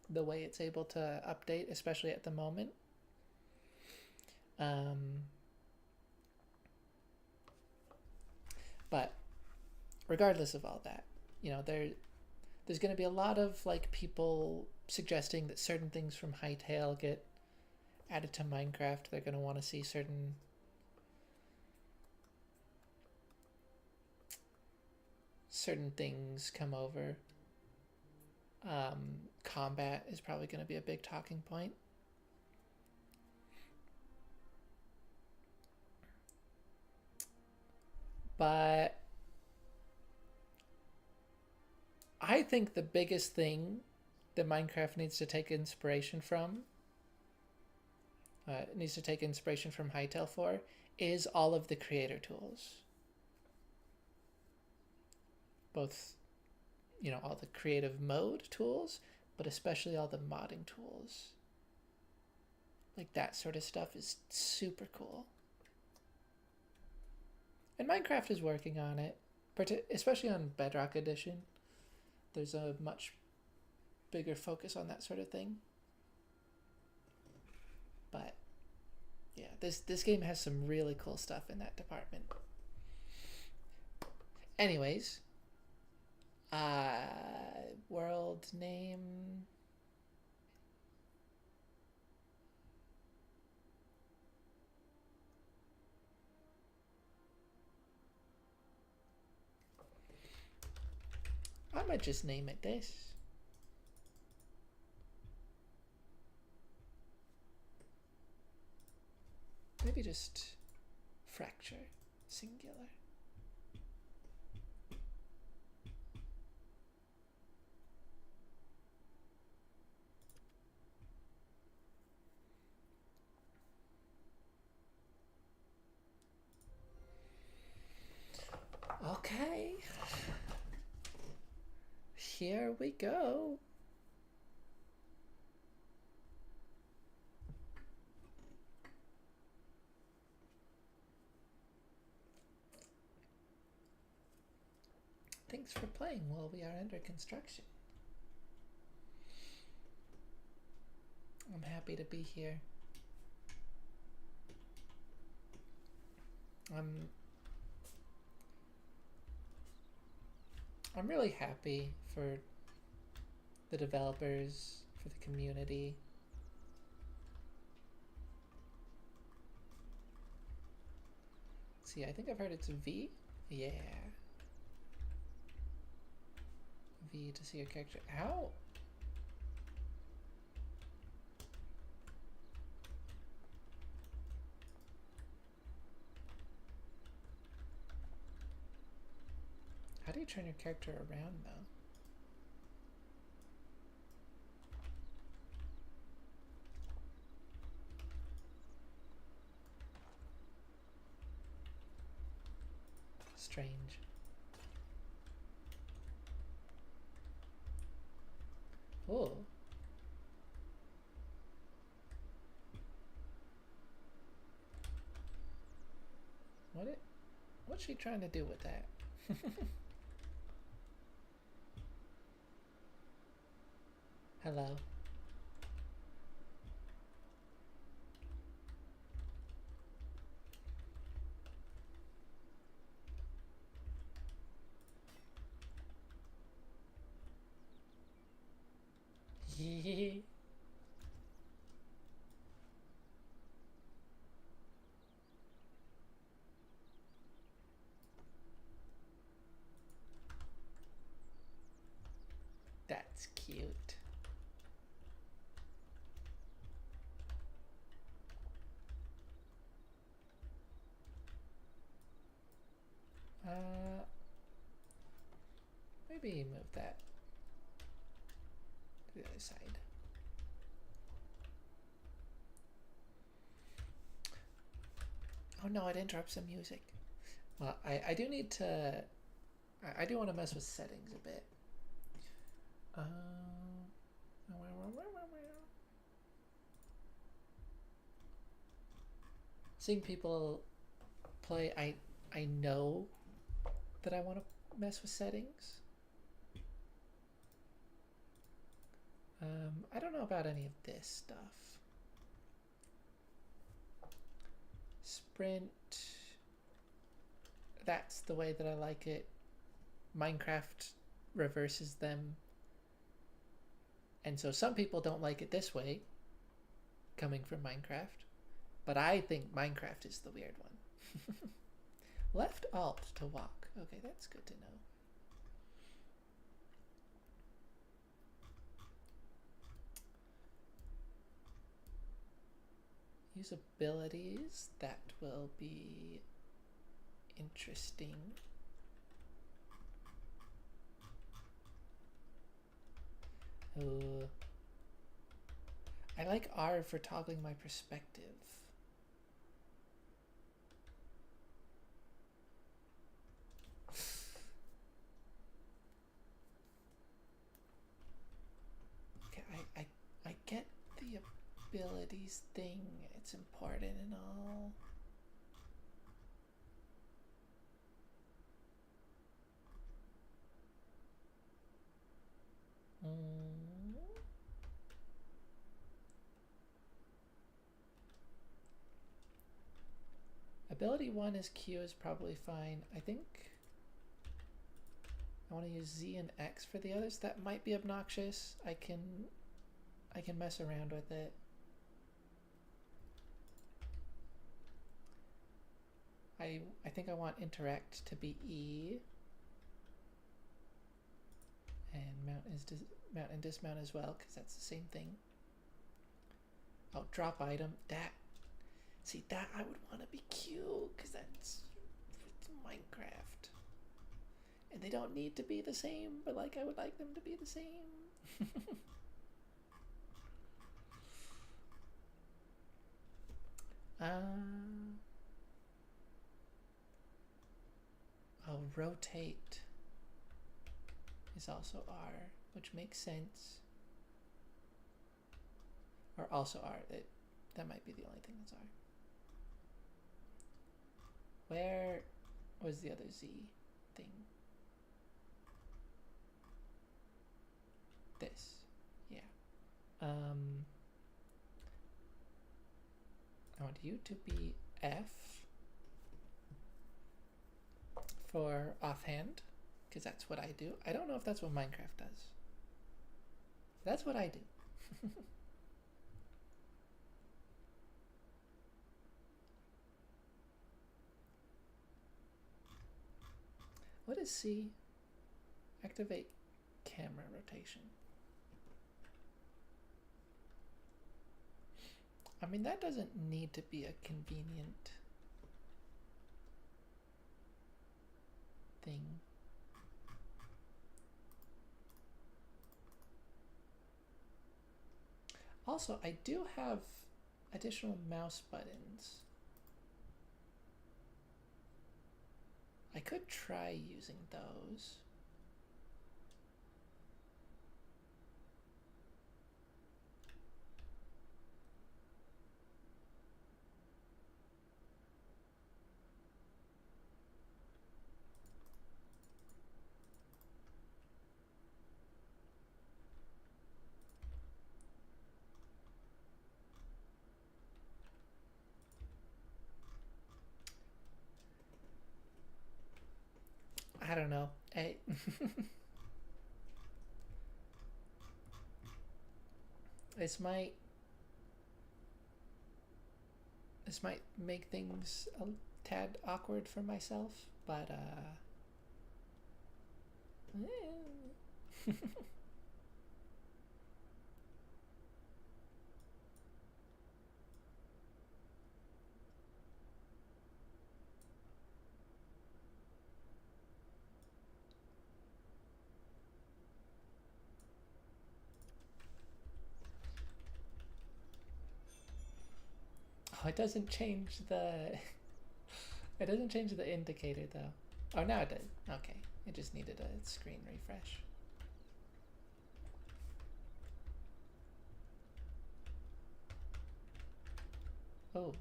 the way it's able to update, especially at the moment. But regardless of all that, you know, there's going to be a lot of like people suggesting that certain things from Hytale get added to Minecraft. They're going to want to see certain things come over. Combat is probably going to be a big talking point. But I think the biggest thing that Minecraft needs to take inspiration from, Hytale for, is all of the creator tools. Both, all the creative mode tools, but especially all the modding tools. Like that sort of stuff is super cool. And Minecraft is working on it, especially on Bedrock Edition. There's a much bigger focus on that sort of thing. But yeah, this game has some really cool stuff in that department. Anyways, world name. I might just name it this. Maybe just fracture, singular. Okay. Here we go. Thanks for playing while we are under construction. I'm happy to be here. I'm really happy for the developers, for the community. Let's see, I think I've heard it's V. Yeah. V to see your character. Ow! How do you turn your character around though? Strange. Oh. What's she trying to do with that? Hello. That's cute. Maybe move that to the other side. Oh no, it interrupts the music. Well, I do need to... I do want to mess with settings a bit. Seeing people play, I know that I want to mess with settings. I don't know about any of this stuff. Sprint. That's the way that I like it. Minecraft reverses them. And so some people don't like it this way, coming from Minecraft. But I think Minecraft is the weird one. Left Alt to walk. Okay, that's good to know. Use abilities. That will be interesting. Ooh. I like R for toggling my perspective. Okay, I get the abilities thing. It's important and all. Ability 1 is Q is probably fine. I think I want to use Z and X for the others. That might be obnoxious. I can mess around with it. I think I want interact to be E. And mount and dismount as well, because that's the same thing. Oh, drop item. See, that I would want to be Q, because it's Minecraft. And they don't need to be the same, but like I would like them to be the same. Oh, rotate is also R, which makes sense. Or also R. That might be the only thing that's R. Where was the other Z thing? This. Yeah. I want you to be F for offhand, because that's what I do. I don't know if that's what Minecraft does. That's what I do. What is C? Activate camera rotation. I mean, that doesn't need to be a convenient thing. Also, I do have additional mouse buttons. I could try using those. I don't know. This might make things a tad awkward for myself, but oh, it doesn't change the indicator though. Oh, now it did. Okay, it just needed a screen refresh. Oh.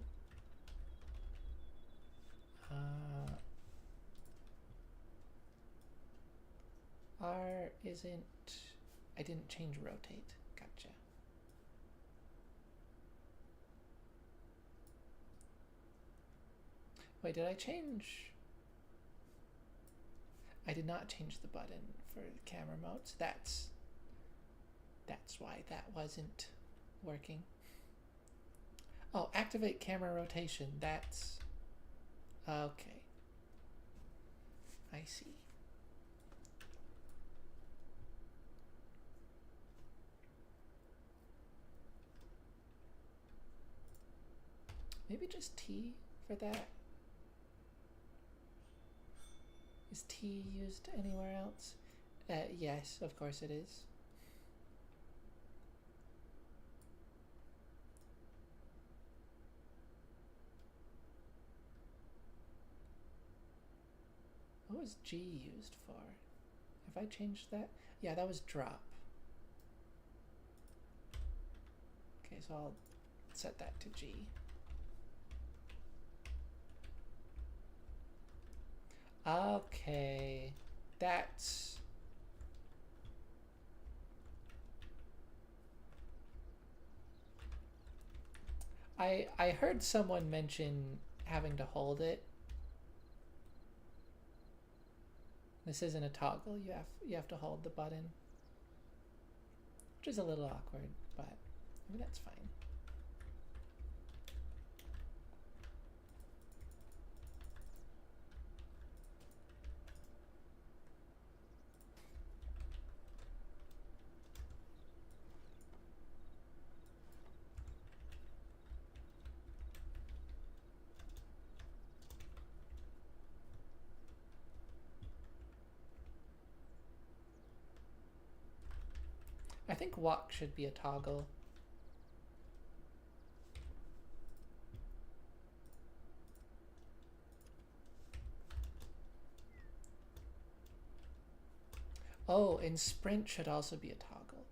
R isn't... I didn't change rotate. Gotcha. Wait, did I change? I did not change the button for camera modes. That's why that wasn't working. Oh, activate camera rotation. That's... okay. I see. Maybe just T for that. Is T used anywhere else? Yes, of course it is. What was G used for? Have I changed that? Yeah, that was drop. Okay, so I'll set that to G. Okay, that's... I heard someone mention having to hold it. This isn't a toggle. You have to hold the button, which is a little awkward, but I mean that's fine. I think walk should be a toggle. Oh, and sprint should also be a toggle.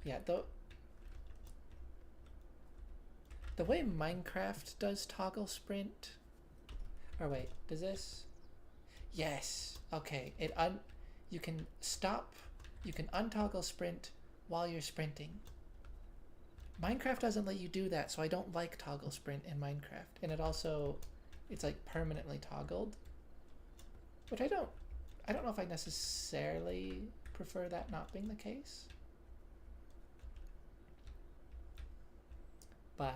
Yeah, the way Minecraft does toggle sprint, or wait, does this? Yes. Okay. You can stop. You can untoggle sprint while you're sprinting. Minecraft doesn't let you do that, so I don't like toggle sprint in Minecraft, and it's like permanently toggled, which I don't know if I necessarily prefer that not being the case, but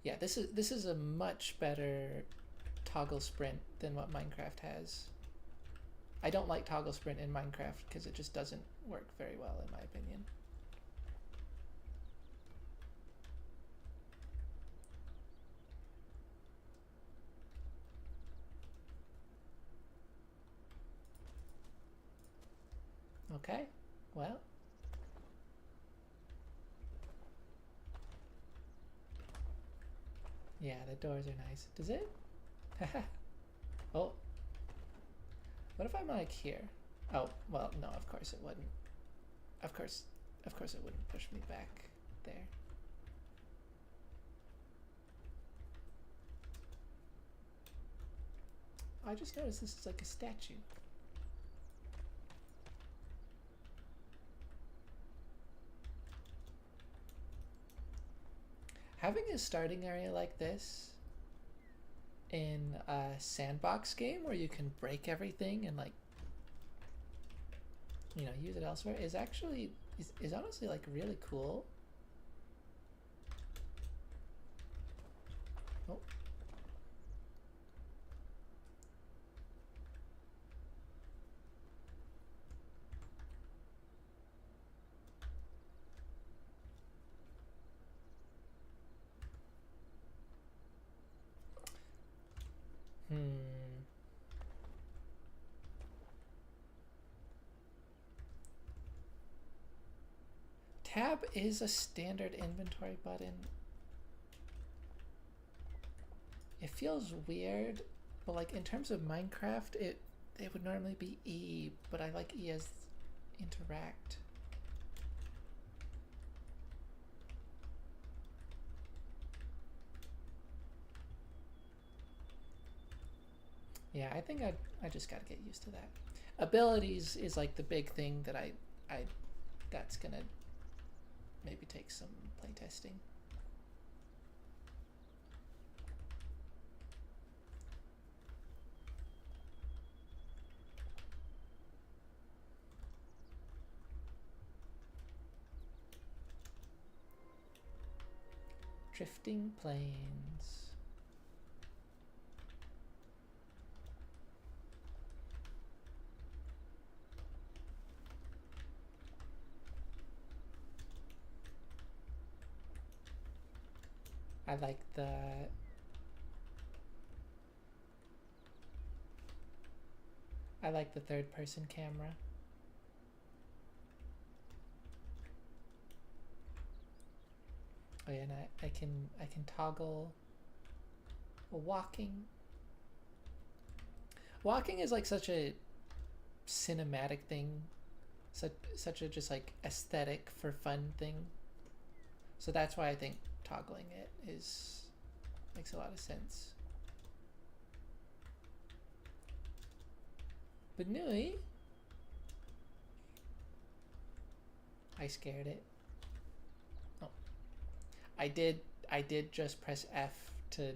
yeah, this is a much better toggle sprint than what Minecraft has. I don't like toggle sprint in Minecraft because it just doesn't work very well in my opinion. Okay, well. Yeah, the doors are nice. Does it? Oh. What if I'm like here? Oh, well, no, of course it wouldn't. Of course it wouldn't push me back there. I just noticed this is like a statue. Having a starting area like this in a sandbox game where you can break everything and like, you know, use it elsewhere is actually is honestly like really cool. Oh. Tab is a standard inventory button. It feels weird, but like in terms of Minecraft, it would normally be E, but I like E as interact. Yeah, I think I just gotta get used to that. Abilities is like the big thing that I that's gonna maybe take some playtesting. Drifting planes. I like the I like the third person camera. Oh yeah, and I can toggle walking. Walking is like such a cinematic thing, such a just like aesthetic for fun thing. So that's why I think toggling it is makes a lot of sense. But Nui, I scared it. Oh, I did. I did just press F to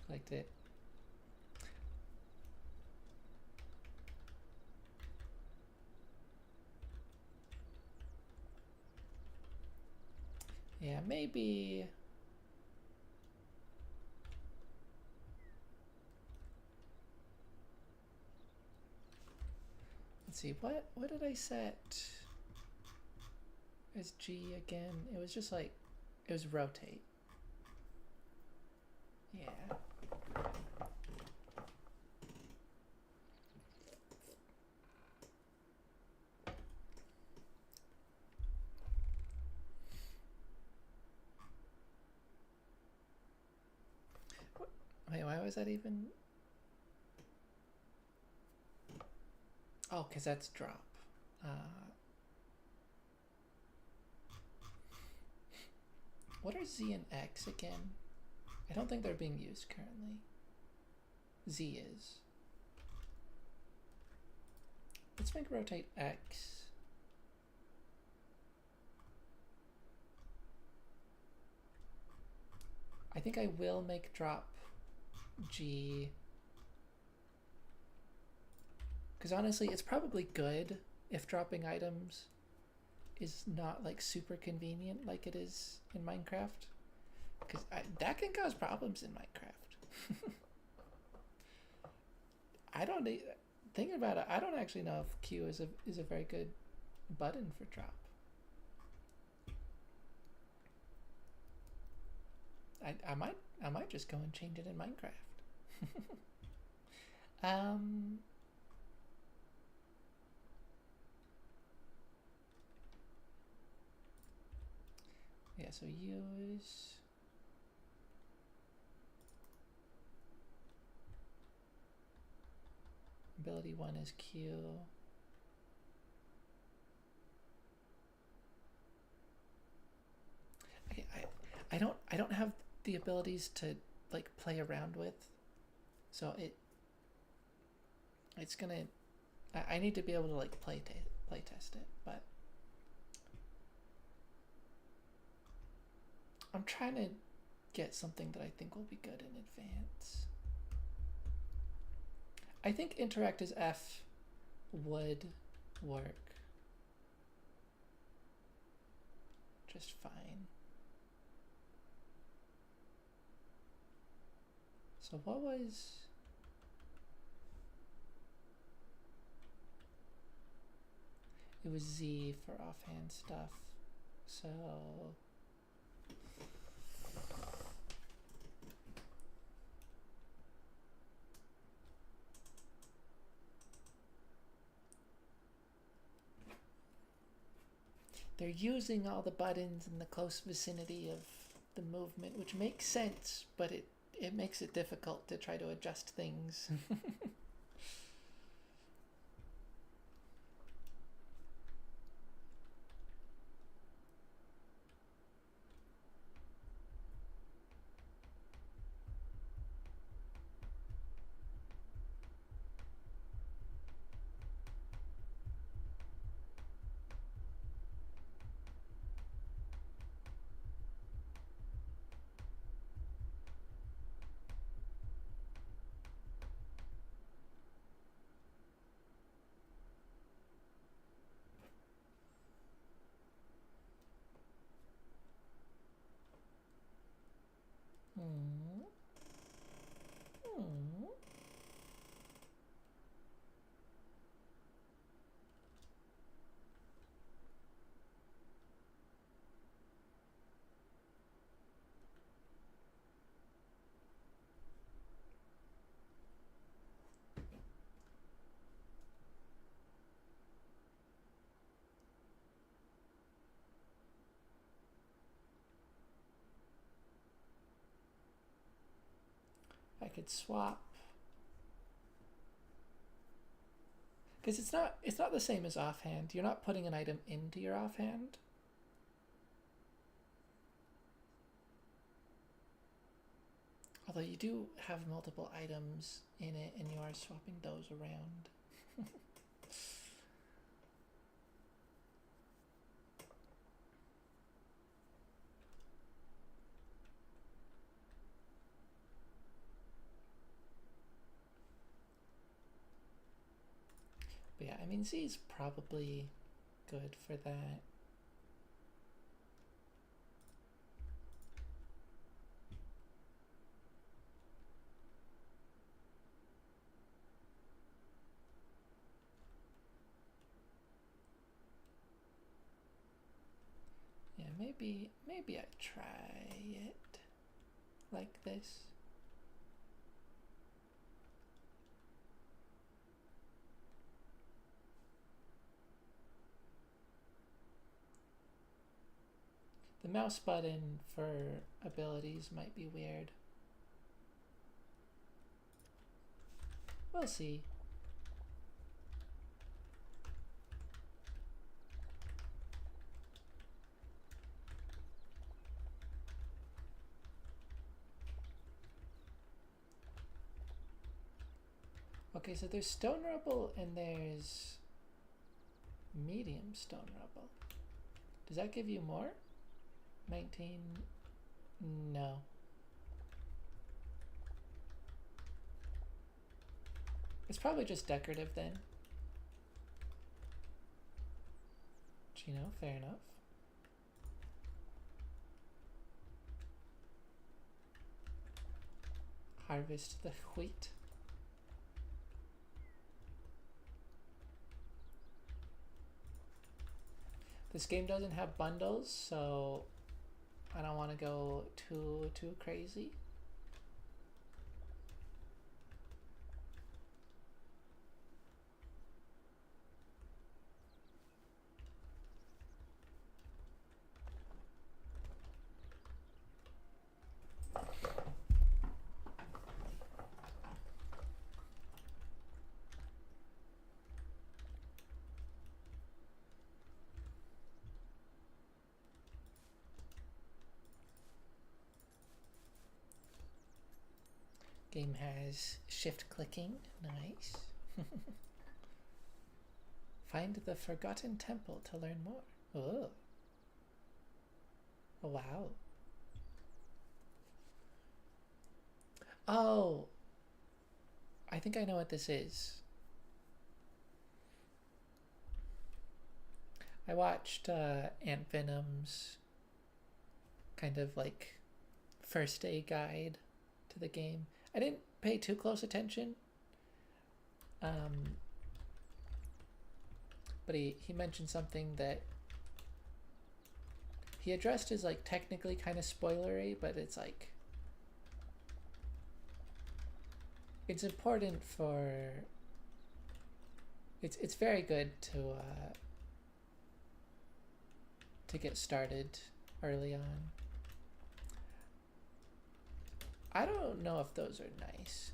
clicked it. Yeah, maybe. Let's see. What did I set as G again? It was just like it was rotate. Yeah. Wait, why was that even? Oh, because that's drop. Uh, what are Z and X again? I don't think they're being used currently. Z is. Let's make rotate X. I think I will make drop G. Because honestly, it's probably good if dropping items is not like super convenient like it is in Minecraft. Because that can cause problems in Minecraft. I don't thinking about it. I don't actually know if Q is a very good button for drop. I might just go and change it in Minecraft. Yeah. So use. Ability 1 is Q. I don't have the abilities to like play around with, so it's gonna. I need to be able to like play test it, but I'm trying to get something that I think will be good in advance. I think interact as F would work just fine. So what was... It was Z for offhand stuff. So... They're using all the buttons in the close vicinity of the movement, which makes sense, but it makes it difficult to try to adjust things. could swap. Because it's not the same as offhand. You're not putting an item into your offhand. Although you do have multiple items in it and you are swapping those around. But yeah, I mean, Z is probably good for that. Yeah, maybe I try it like this. The mouse button for abilities might be weird. We'll see. Okay, so there's stone rubble and there's medium stone rubble. Does that give you more? 19? No. It's probably just decorative then. You know, fair enough. Harvest the wheat. This game doesn't have bundles, so I don't want to go too crazy. Game has shift clicking. Nice. Find the forgotten temple to learn more. Oh. Oh, wow. Oh. I think I know what this is. I watched Ant Venom's kind of like first day guide to the game. I didn't pay too close attention, but he mentioned something that he addressed as like technically kind of spoilery, but it's like it's important for it's very good to get started early on. I don't know if those are nice.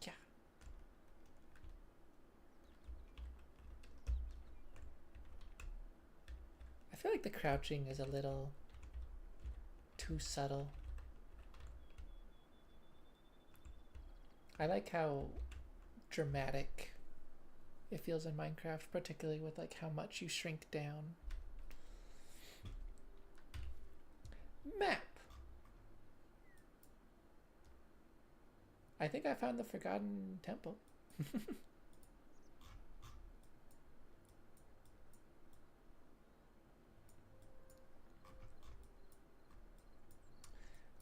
Yeah. I feel like the crouching is a little too subtle. I like how dramatic it feels in Minecraft, particularly with like how much you shrink down. Map. I think I found the forgotten temple.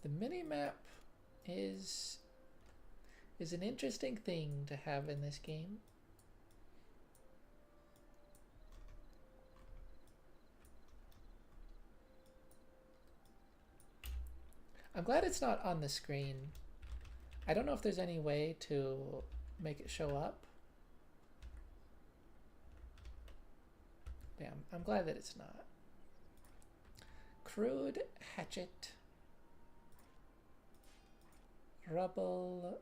The mini-map is an interesting thing to have in this game. I'm glad it's not on the screen. I don't know if there's any way to make it show up. Damn, I'm glad that it's not. Crude hatchet. Rubble,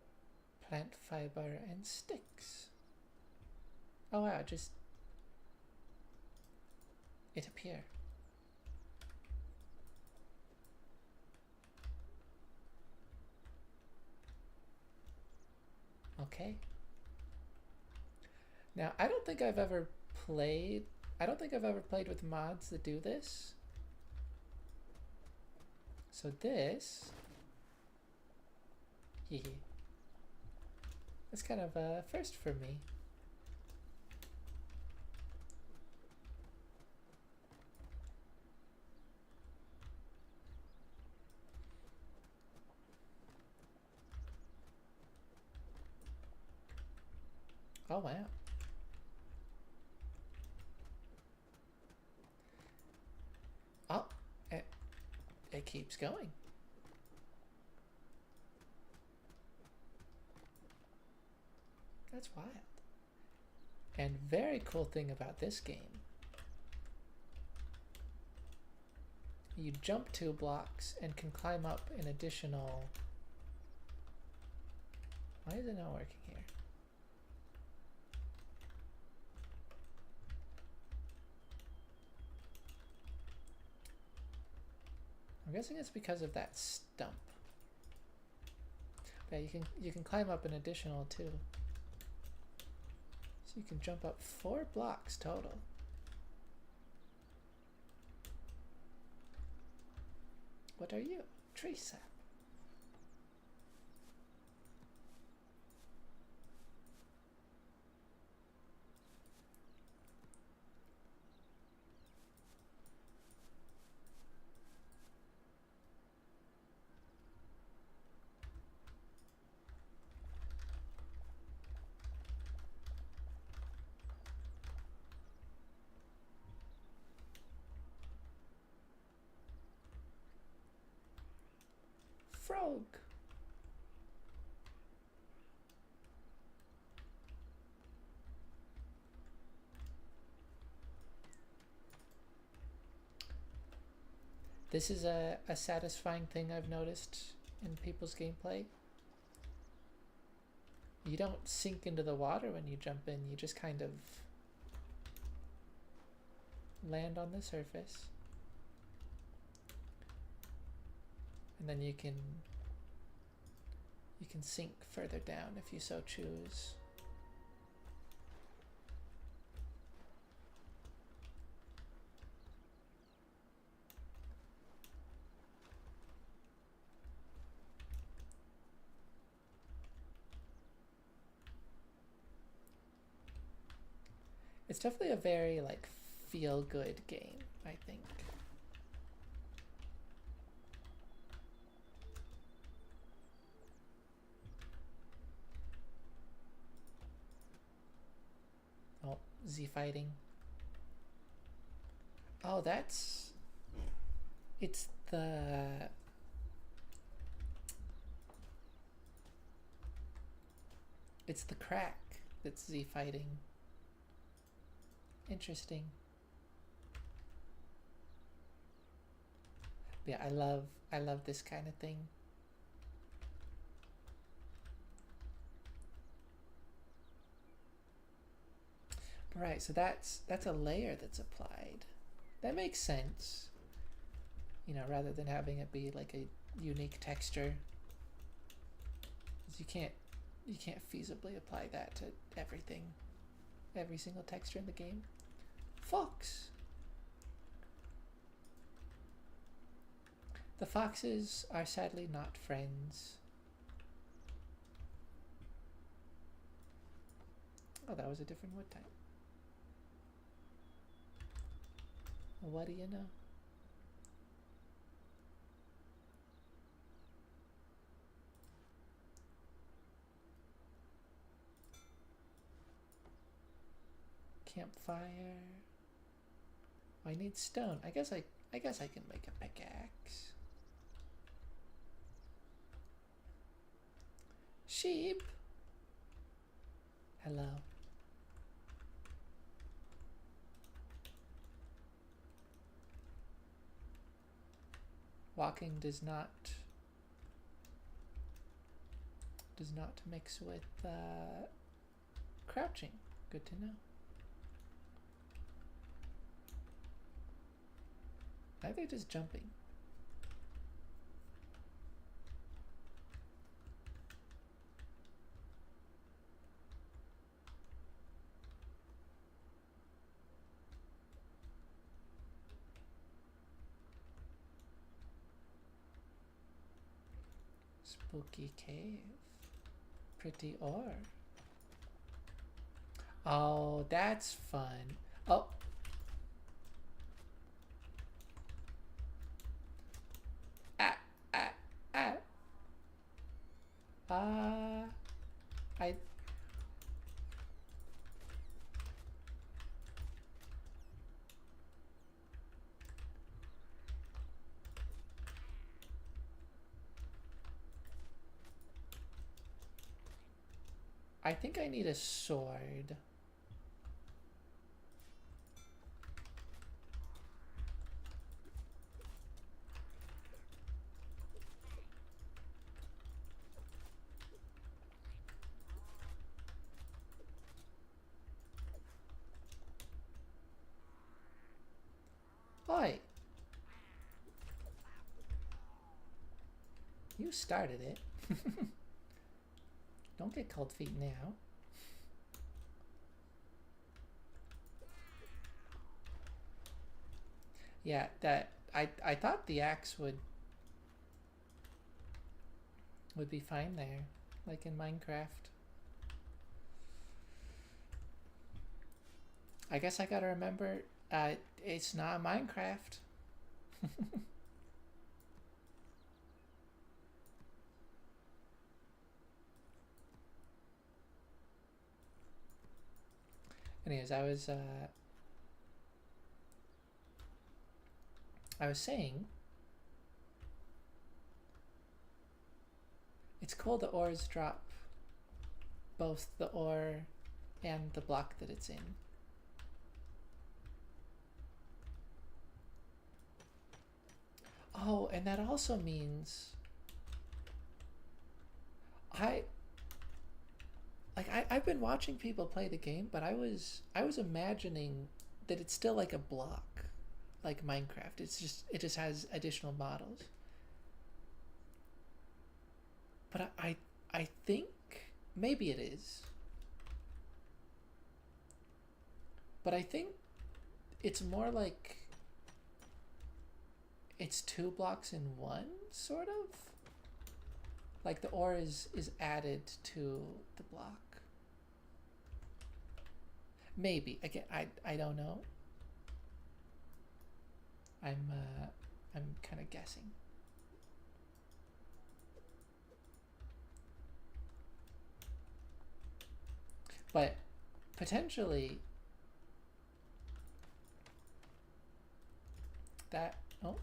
plant fiber, and sticks. Oh wow, just it appear. Okay. Now I don't think I've ever played with mods that do this. So this it's kind of a first for me. Oh wow. Oh, it keeps going. That's wild. And very cool thing about this game, you jump 2 blocks and can climb up an additional... Why is it not working here? I'm guessing it's because of that stump. But you can climb up an additional 2. So you can jump up 4 blocks total. What are you? Tree sap. Frog. This is a satisfying thing I've noticed in people's gameplay. You don't sink into the water when you jump in, you just kind of land on the surface. And then you can sink further down if you so choose. It's definitely a very like feel good game, I think. Oh, Z fighting. Oh, it's the crack that's Z fighting. Interesting. But yeah, I love this kind of thing. Right, so that's a layer that's applied. That makes sense. You know, rather than having it be like a unique texture. 'Cause you can't feasibly apply that to everything. Every single texture in the game. Fox. The foxes are sadly not friends. Oh, that was a different wood type. Well, what do you know? Campfire. I need stone. I guess I can make a pickaxe. Sheep. Hello. Walking does not mix with crouching. Good to know. Neither does jumping. Spooky cave. Pretty ore. Oh, that's fun. Oh. Ah, ah, ah. I think I need a sword. Oi! You started it. Don't get cold feet now. Yeah, that I thought the axe would be fine there, like in Minecraft. I guess I gotta remember, it's not Minecraft. Anyways, I was saying, it's cool the ores drop both the ore and the block that it's in. Oh, and that also means I've been watching people play the game, but I was imagining that it's still like a block, like Minecraft. It just has additional models. But I think maybe it is. But I think it's more like it's 2 blocks in one, sort of. Like the ore is added to the block. Maybe. Again, I don't know. I'm kind of guessing. But potentially that, oh,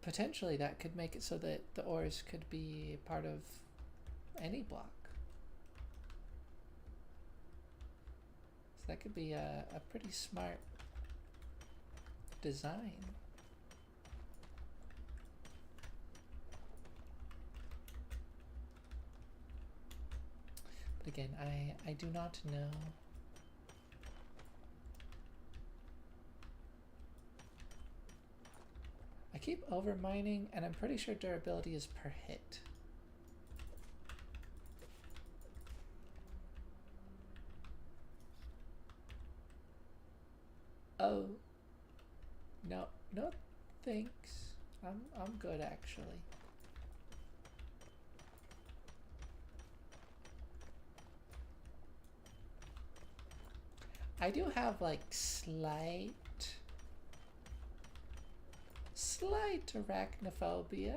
potentially that could make it so that the ores could be part of any block. So that could be a pretty smart design. But again, I do not know. I keep over mining, and I'm pretty sure durability is per hit. Oh. No, no thanks. I'm good actually. I do have like slight arachnophobia.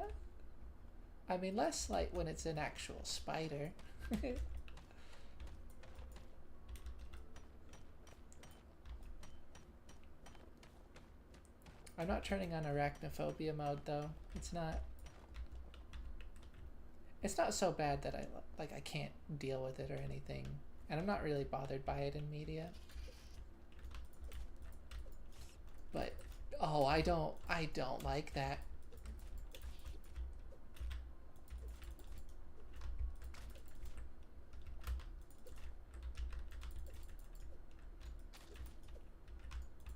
I mean, less slight when it's an actual spider. I'm not turning on arachnophobia mode though. It's not so bad that I can't deal with it or anything. And I'm not really bothered by it in media. But oh, I don't like that.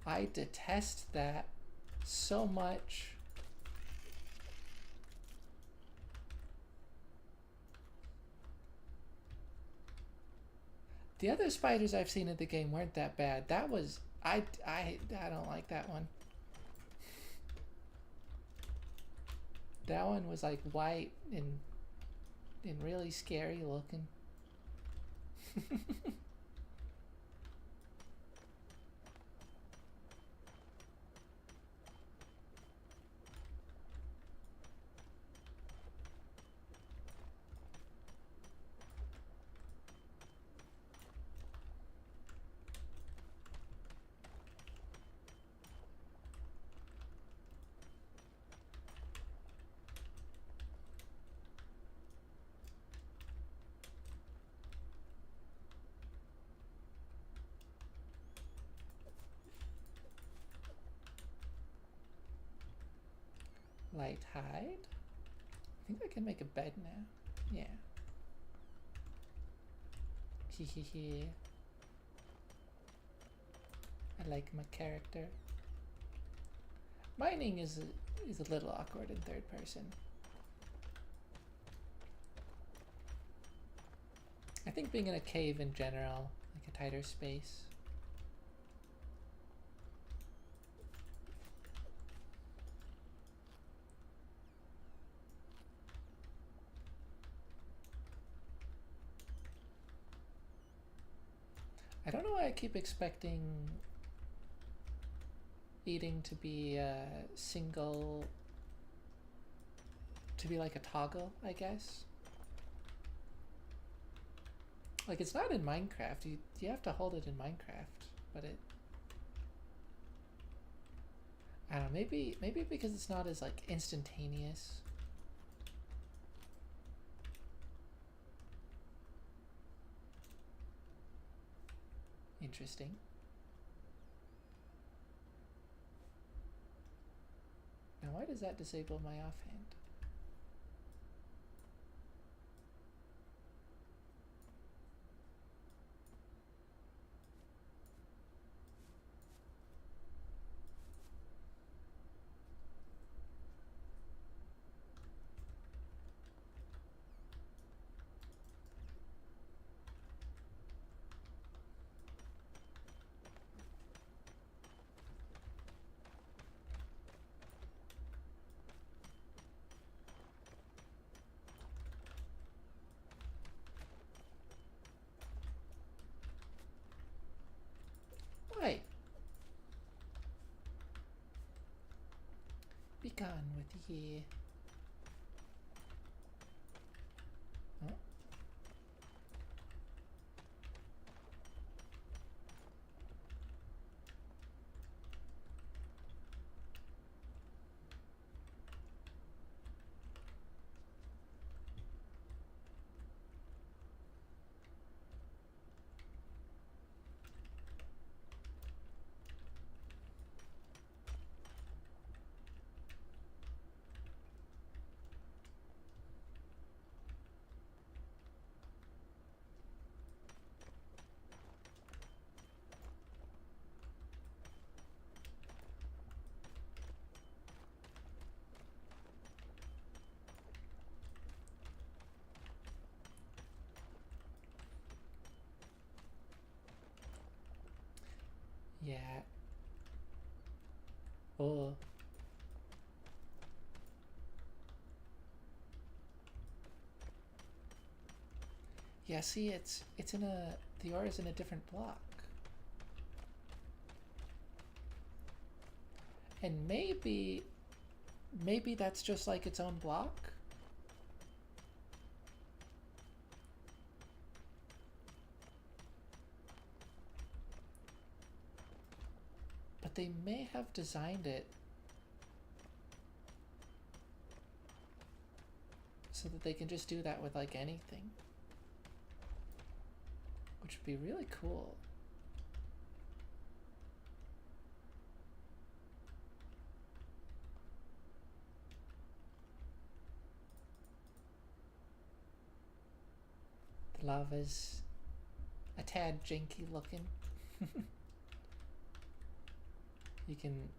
I detest that so much. The other spiders I've seen in the game weren't that bad. That was I don't like that one. That one was like white and really scary looking. Light hide? I think I can make a bed now. Yeah. Hehehe. I like my character. Mining is a little awkward in third person. I think being in a cave in general, like a tighter space. I don't know why I keep expecting eating to be single, to be like a toggle, I guess. Like it's not in Minecraft. You have to hold it in Minecraft, but it. I don't know. Maybe because it's not as like instantaneous. Interesting. Now why does that disable my offhand? Why? Be gone with ye. Oh. Yeah. Oh. Yeah, see it's in the ore is in a different block. And maybe that's just like its own block. But they may have designed it so that they can just do that with like anything, which would be really cool. The lava's a tad janky looking. You can,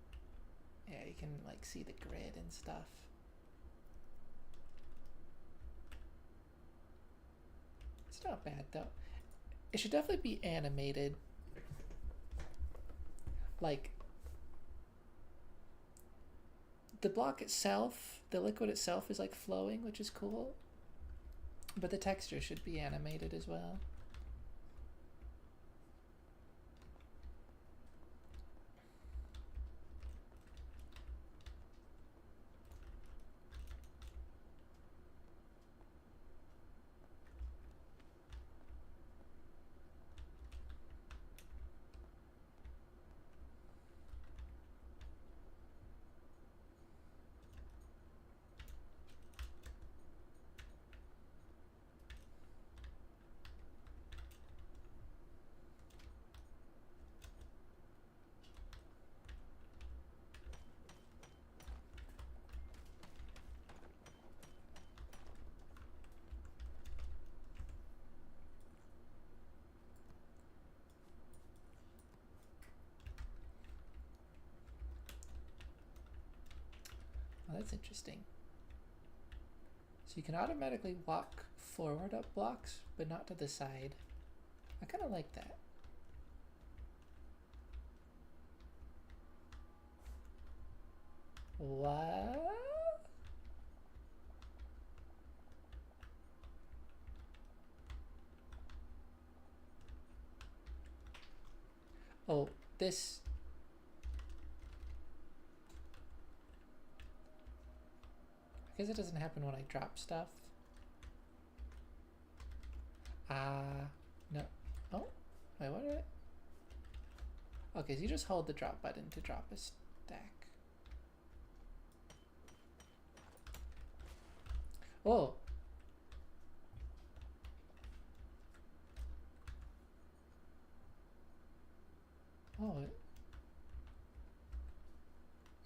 yeah, you can like see the grid and stuff. It's not bad though. It should definitely be animated. Like the block itself, the liquid itself is like flowing, which is cool. But the texture should be animated as well. Oh, that's interesting. So you can automatically walk forward up blocks, but not to the side. I kind of like that. What? Oh, this... I guess it doesn't happen when I drop stuff. No. Oh, wait, what did I... Okay, so you just hold the drop button to drop a stack. Oh! Oh,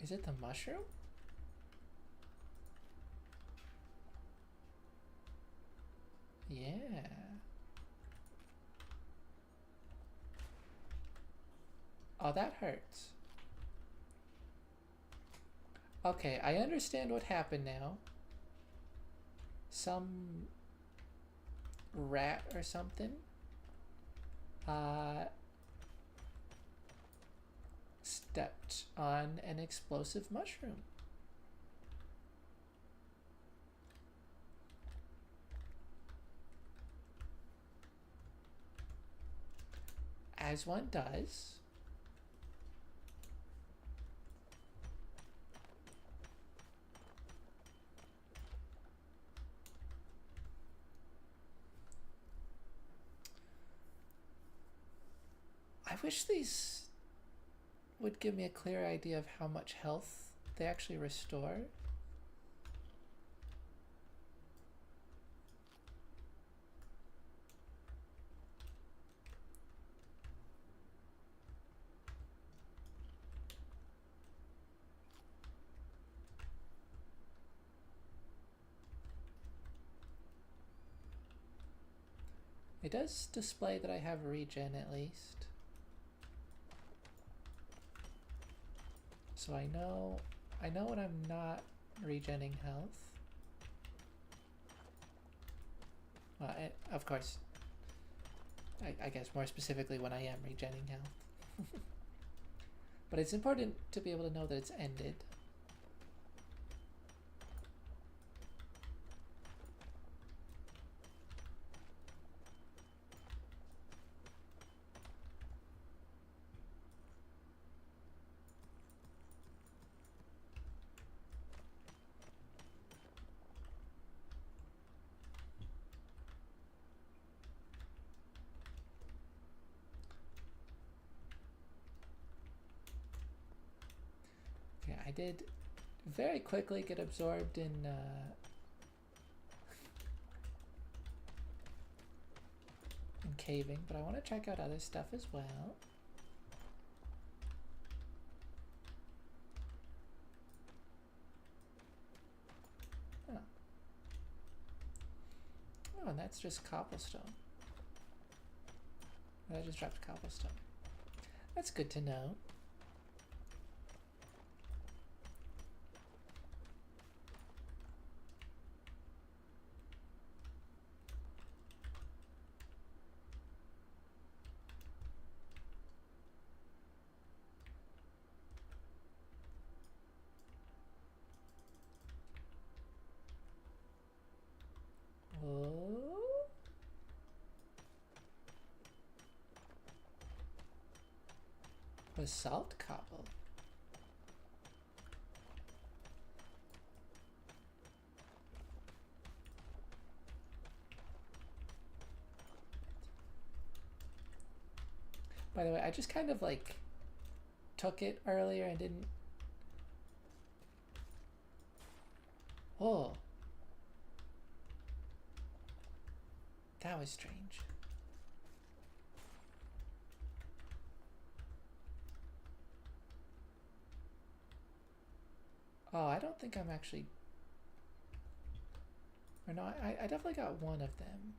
is it the mushroom? Yeah. Oh, that hurts. Okay, I understand what happened now. Some rat or something stepped on an explosive mushroom. As one does. I wish these would give me a clear idea of how much health they actually restore. It does display that I have regen at least. So I know when I'm not regenning health. Well, of course, I guess more specifically when I am regenning health. But it's important to be able to know that it's ended. I did very quickly get absorbed in caving, but I want to check out other stuff as well. Oh, oh, and that's just cobblestone. I just dropped cobblestone. That's good to know. Oh. Basalt cobble. By the way, I just kind of like took it earlier and didn't. Oh. That was strange. Oh, I don't think I'm actually... Or no, I definitely got one of them.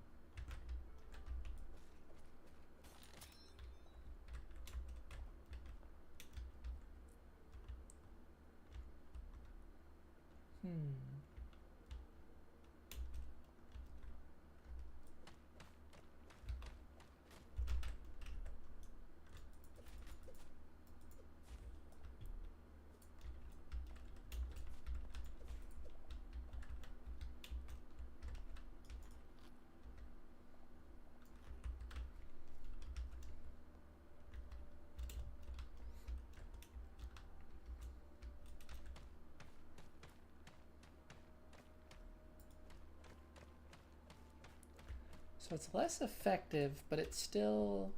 So it's less effective, but it still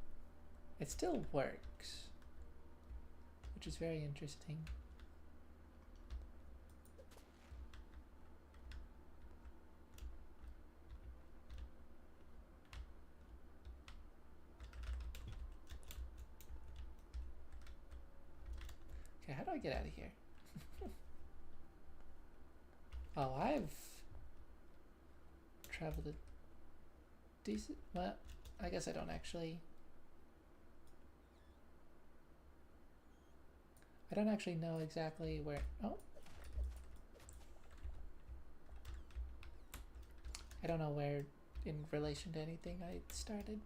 works, which is very interesting. Okay, how do I get out of here? Oh, I've traveled a decent... Well, I guess I don't actually... I don't actually know exactly where... Oh. I don't know where in relation to anything I started.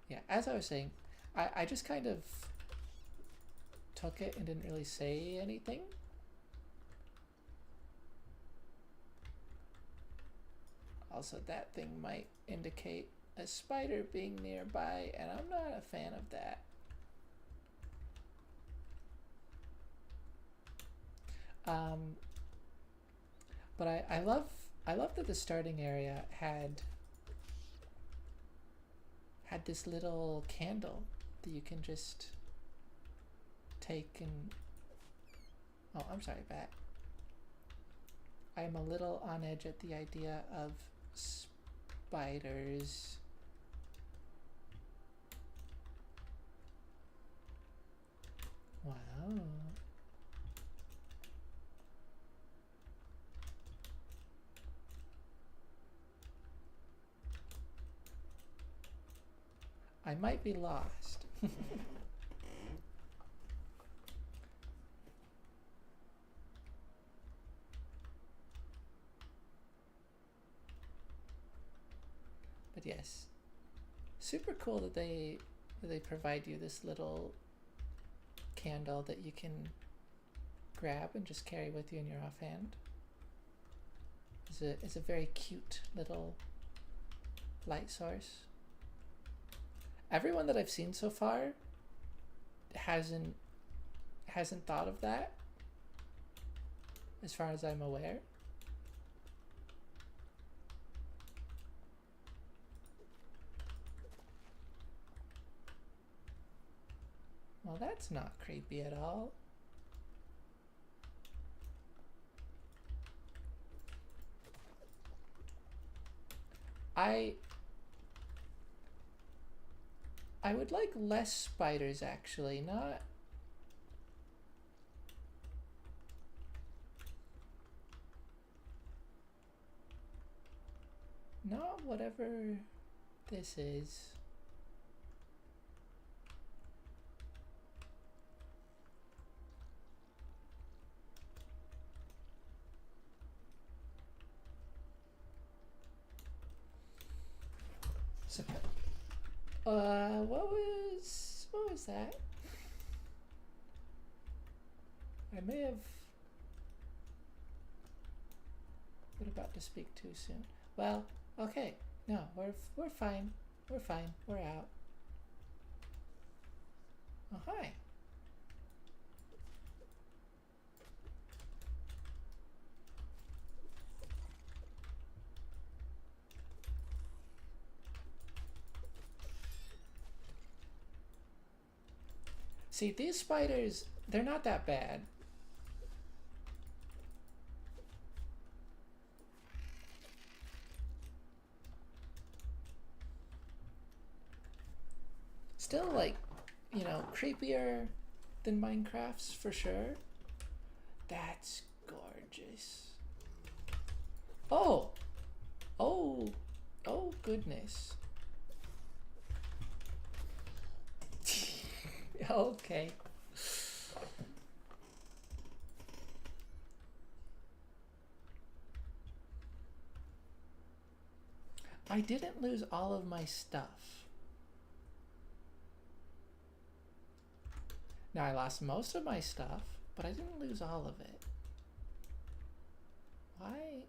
Yeah, as I was saying, I just kind of took it and didn't really say anything. Also, that thing might indicate a spider being nearby, and I'm not a fan of that. But I love that the starting area had this little candle that you can just take and... Oh, I'm sorry, Bat. I'm a little on edge at the idea of spiders. Wow. I might be lost. But yes, super cool that they provide you this little candle that you can grab and just carry with you in your offhand. It's a very cute little light source. Everyone that I've seen so far hasn't thought of that, as far as I'm aware. Well, that's not creepy at all. I would like less spiders actually, not whatever this is. So, what was that? I may have been about to speak too soon. Well, okay. No, we're fine. We're fine. We're out. Oh, hi. See, these spiders, they're not that bad. Still, like, creepier than Minecraft's for sure. That's gorgeous. Oh! Oh! Oh, goodness. Okay. I didn't lose all of my stuff. Now, I lost most of my stuff, but I didn't lose all of it. Why?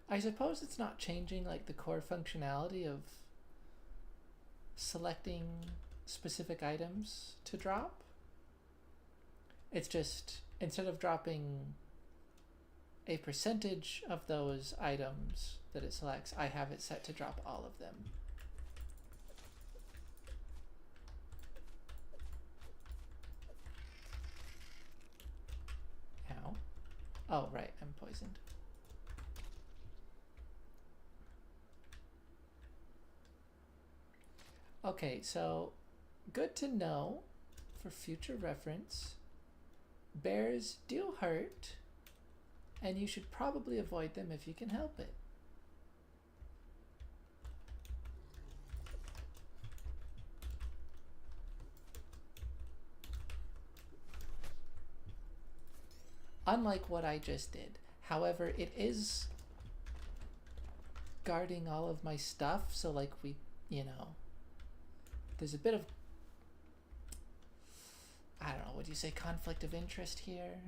I suppose it's not changing like the core functionality of selecting specific items to drop. It's just instead of dropping a percentage of those items that it selects, I have it set to drop all of them. Ow. Oh, right, I'm poisoned. Okay, so good to know for future reference. Bears do hurt, and you should probably avoid them if you can help it. Unlike what I just did. However, it is guarding all of my stuff, so like there's a bit of, I don't know, would you say conflict of interest here?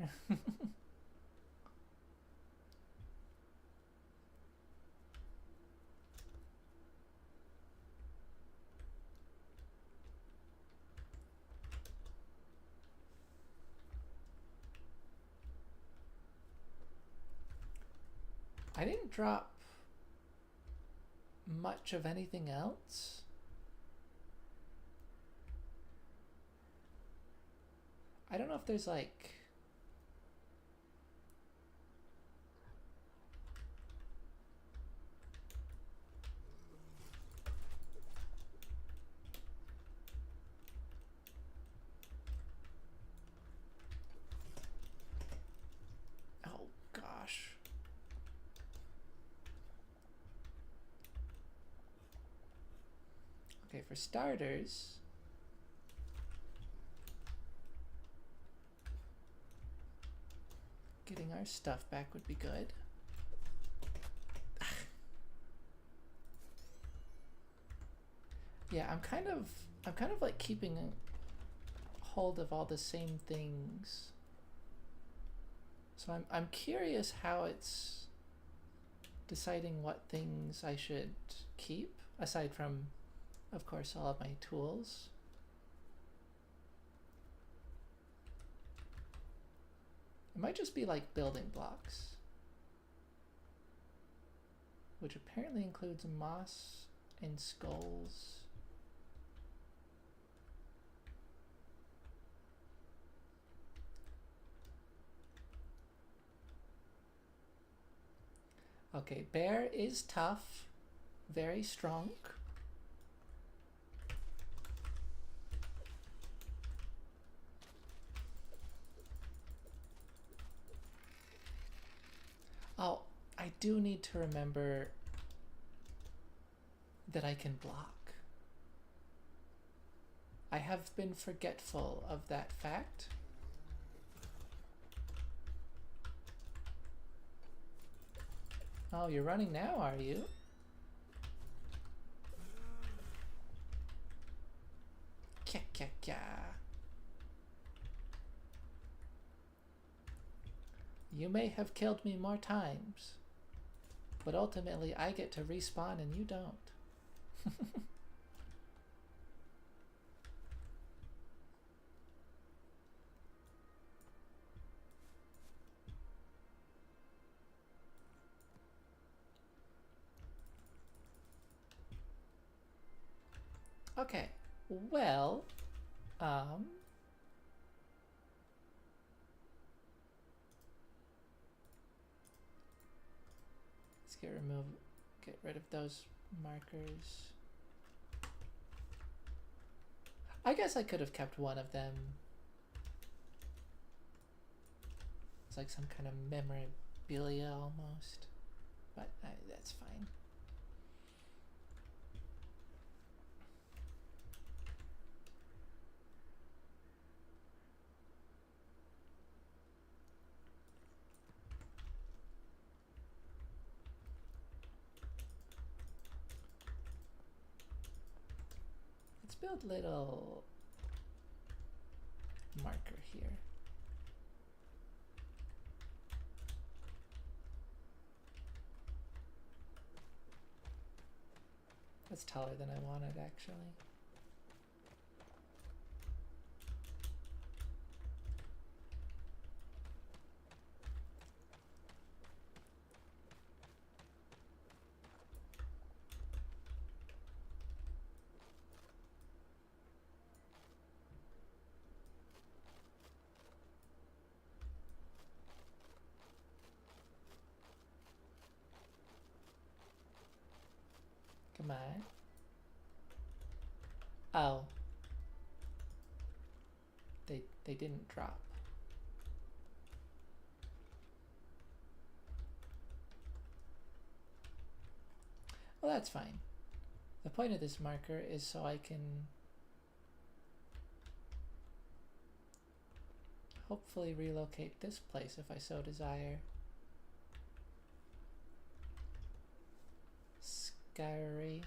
I didn't drop much of anything else. I don't know if there's like oh gosh. Okay, for starters, getting our stuff back would be good. Yeah, I'm kind of like keeping a hold of all the same things. So I'm curious how it's deciding what things I should keep, aside from, of course, all of my tools. It might just be like building blocks, which apparently includes moss and skulls. Okay, bear is tough. Very strong. Oh, I do need to remember that I can block. I have been forgetful of that fact. Oh, you're running now, are you? Kya kya kya. You may have killed me more times, but ultimately I get to respawn and you don't. Okay, well, let's get rid of those markers. I guess I could have kept one of them. It's like some kind of memorabilia almost, but that's fine. Let's build little marker here. That's taller than I wanted, actually. Come on. Oh. They didn't drop. Well, that's fine. The point of this marker is so I can hopefully relocate this place if I so desire. Scary.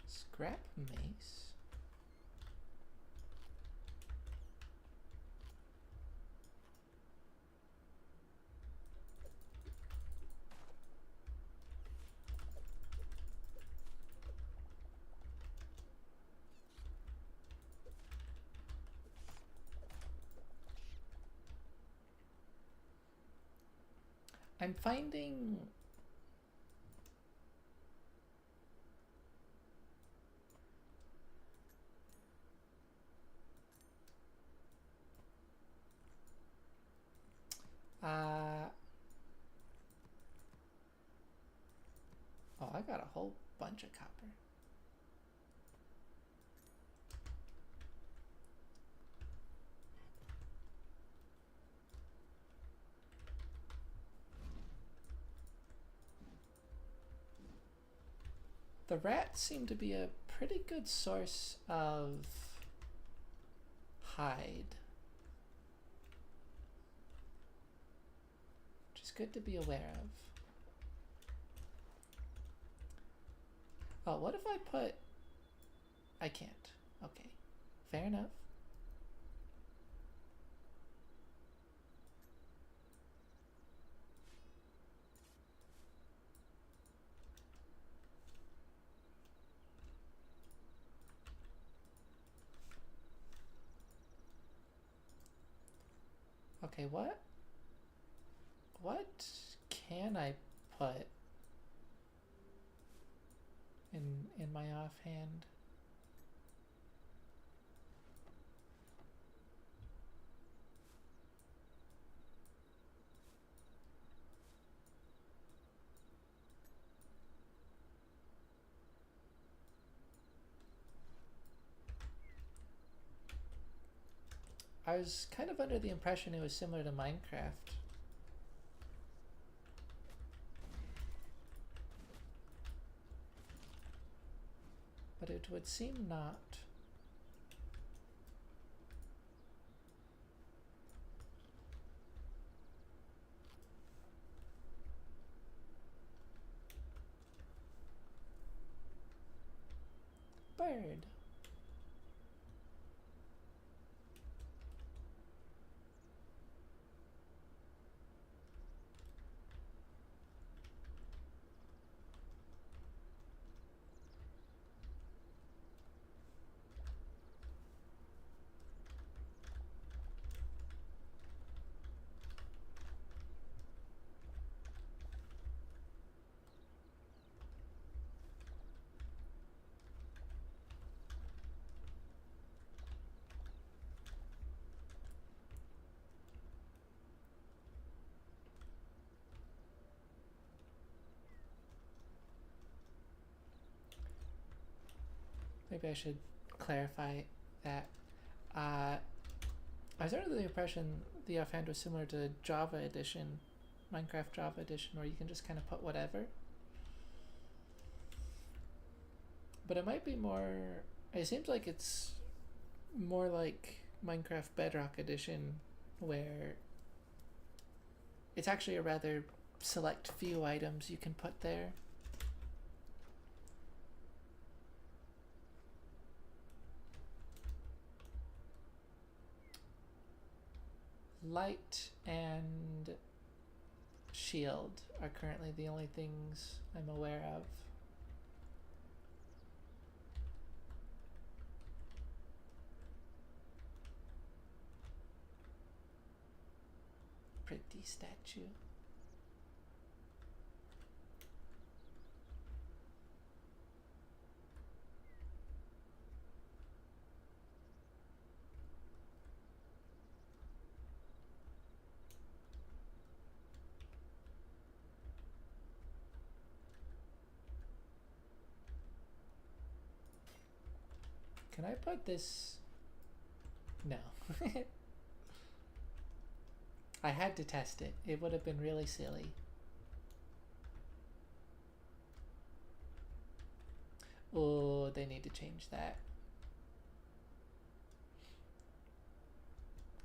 Scrap mace. I'm finding oh, I got a whole bunch of copper. The rats seem to be a pretty good source of hide, which is good to be aware of. Oh, what if I put... I can't. Okay, fair enough. Okay, what? what can I put in my offhand? I was kind of under the impression it was similar to Minecraft. But it would seem not. Bird. Maybe I should clarify that. I was under the impression the offhand was similar to Java Edition, Minecraft Java Edition, where you can just kind of put whatever. But it might be more. It seems like it's more like Minecraft Bedrock Edition, where it's actually a rather select few items you can put there. Light and shield are currently the only things I'm aware of. Pretty statue. Can I put this? No. I had to test it. It would have been really silly. Oh, they need to change that.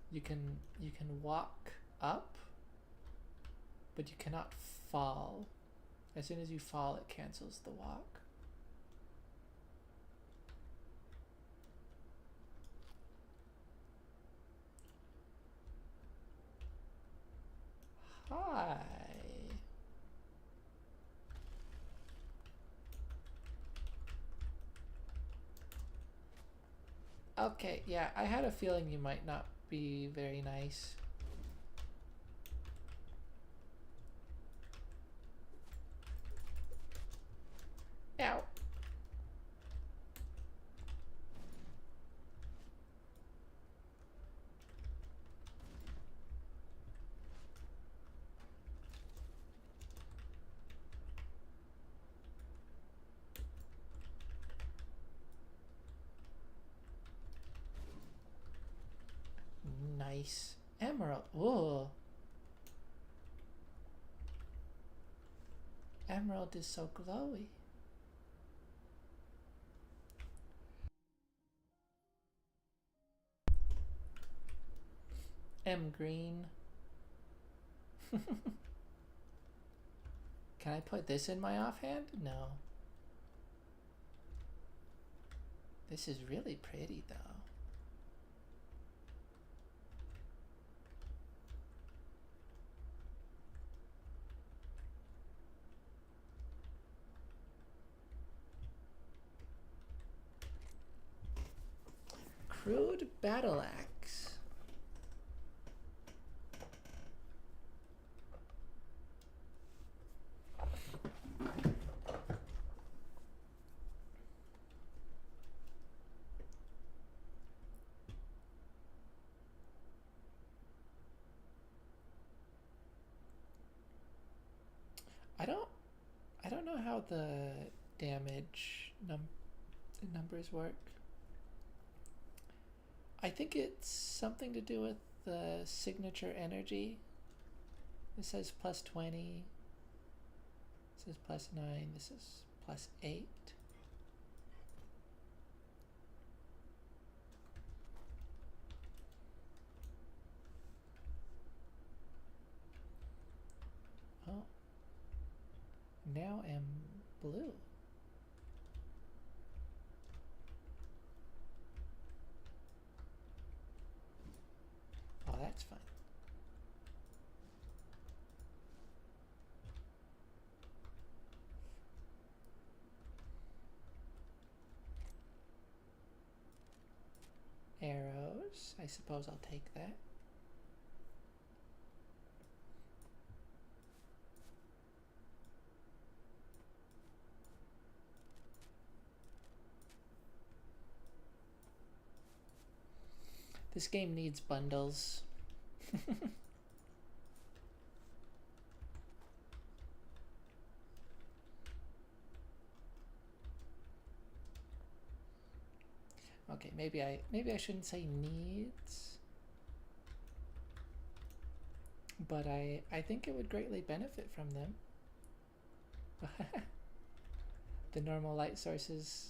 You can walk up, but you cannot fall. As soon as you fall, it cancels the walk. Hi. Okay, yeah, I had a feeling you might not be very nice. Ow. Nice. Emerald. Whoa. Emerald is so glowy. Green. Can I put this in my offhand? No. This is really pretty though. Crude battle axe. I don't I don't know how the damage numbers work. I think it's something to do with the signature energy. This says plus 20. This says plus 9. This is plus 8. Oh. Now I'm blue. Oh, that's fun. Arrows. I suppose I'll take that. This game needs bundles. Okay, maybe I shouldn't say needs, but I think it would greatly benefit from them. The normal light sources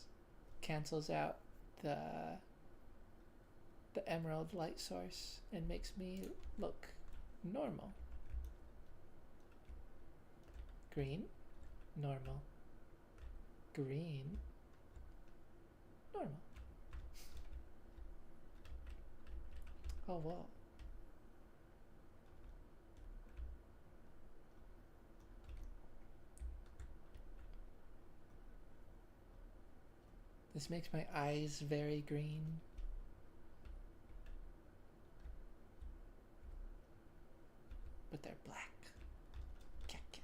cancels out the emerald light source and makes me look normal. Green, normal. Green, normal. Oh, whoa. This makes my eyes very green. But they're black. Kaka.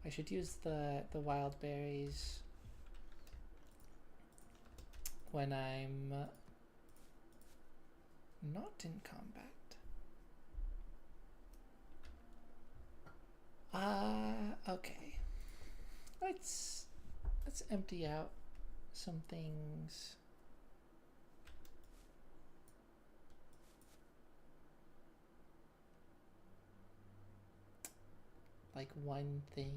I should use the wild berries when I'm not in combat. Okay. Let's empty out some things. Like one thing.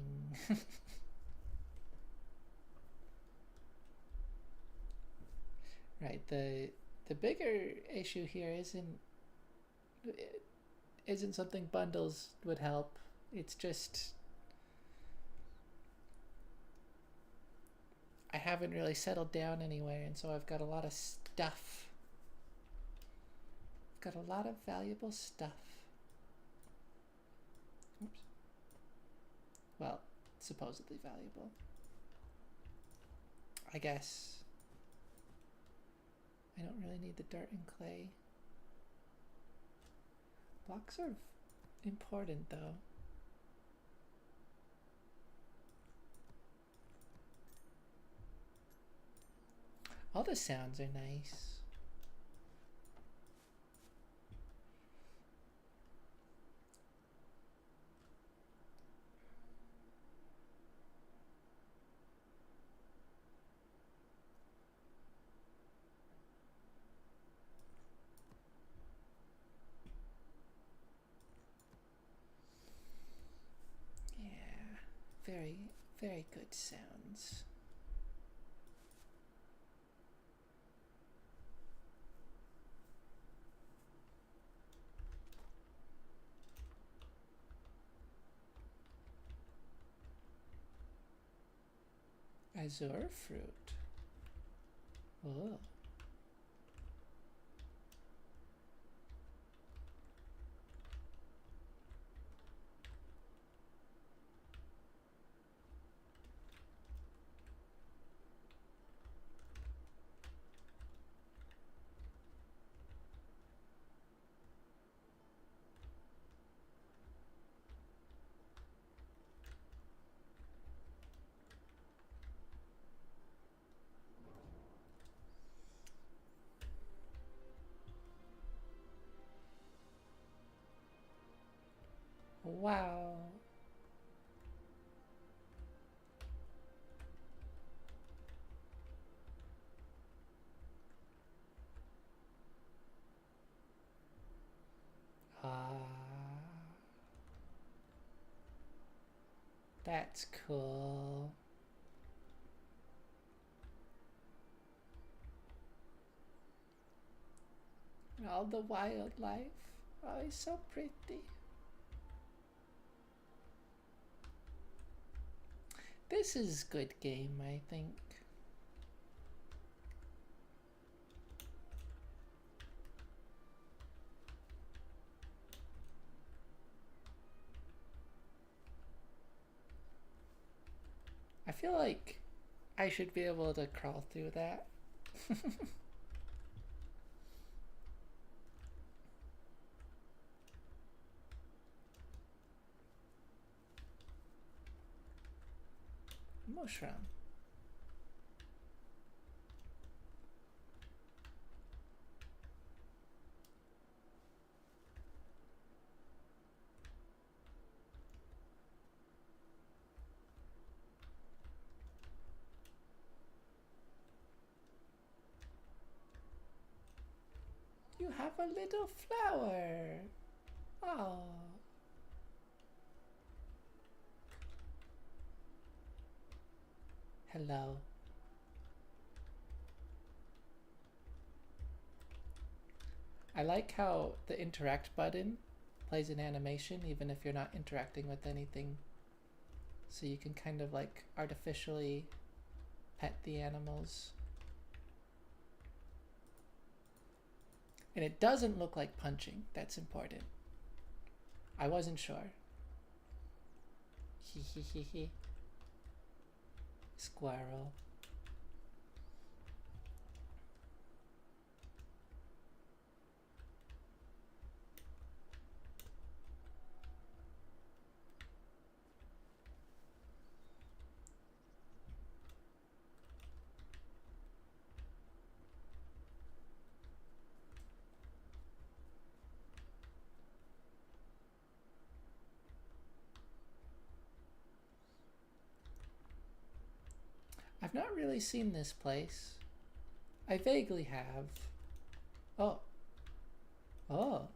Right, the bigger issue here isn't something bundles would help. It's just I haven't really settled down anywhere, and so I've got a lot of stuff. I've got a lot of valuable stuff. Oops. Well, supposedly valuable. I guess I don't really need the dirt and clay. Blocks are important though. All the sounds are nice. Yeah, very good sounds. Azure fruit. Oh. Wow. Ah, that's cool. And all the wildlife. Oh, it's so pretty. This is good game, I think. I feel like I should be able to crawl through that. Mushroom. You have a little flower. Oh. Hello. I like how the interact button plays an animation even if you're not interacting with anything. So you can kind of like artificially pet the animals. And it doesn't look like punching. That's important. I wasn't sure. Hee hee hee hee. Squirrel. I've not really seen this place. I vaguely have. Oh. Oh.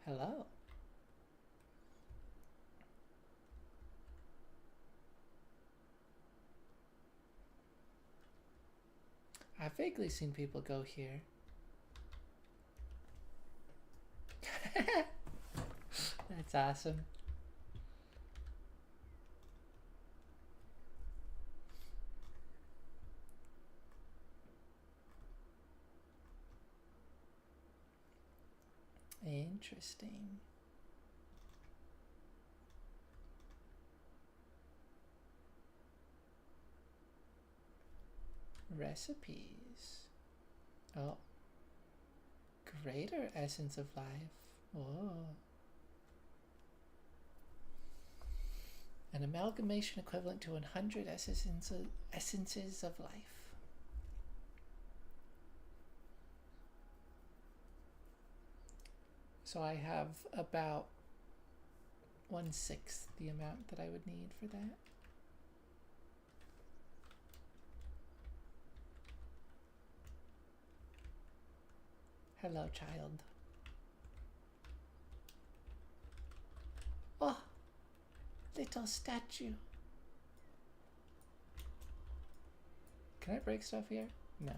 Hello. I've vaguely seen people go here. That's awesome. Interesting. Recipes. Oh. Greater essence of life. Oh. An amalgamation equivalent to 100 essences of life. So I have about 1/6 the amount that I would need for that. Hello, child. Oh, little statue. Can I break stuff here? No,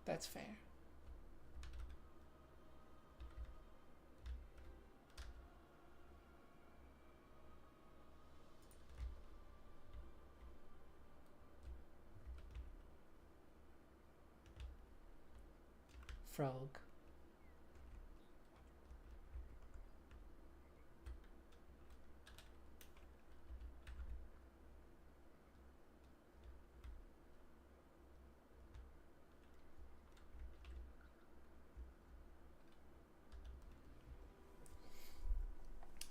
that's fair. Frog.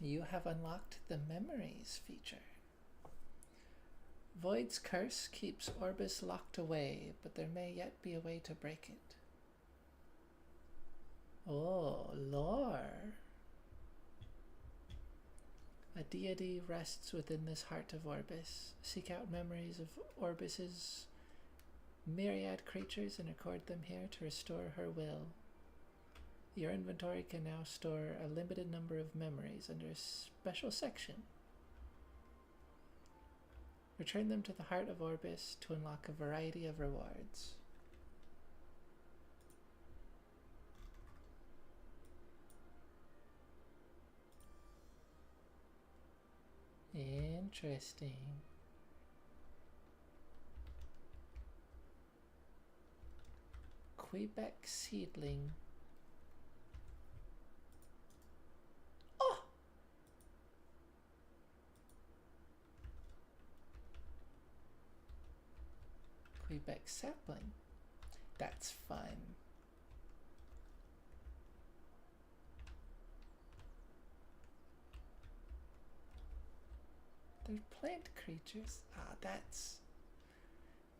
You have unlocked the memories feature. Void's curse keeps Orbis locked away, but there may yet be a way to break it. Oh, lore. A deity rests within this heart of Orbis. Seek out memories of Orbis's myriad creatures and record them here to restore her will. Your inventory can now store a limited number of memories under a special section. Return them to the heart of Orbis to unlock a variety of rewards. Interesting. Quebec seedling. Oh! Quebec sapling. That's fun. They're plant creatures. Ah, that's...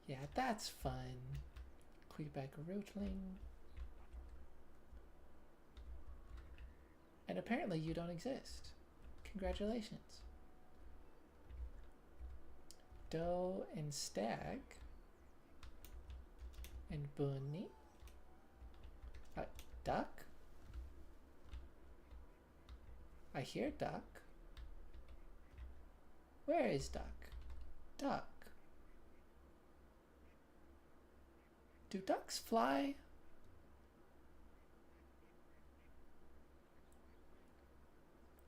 Yeah, that's fun. Quebec rootling. And apparently you don't exist. Congratulations. Doe and stag. And bunny. Duck? I hear duck. Where is duck? Duck. Do ducks fly?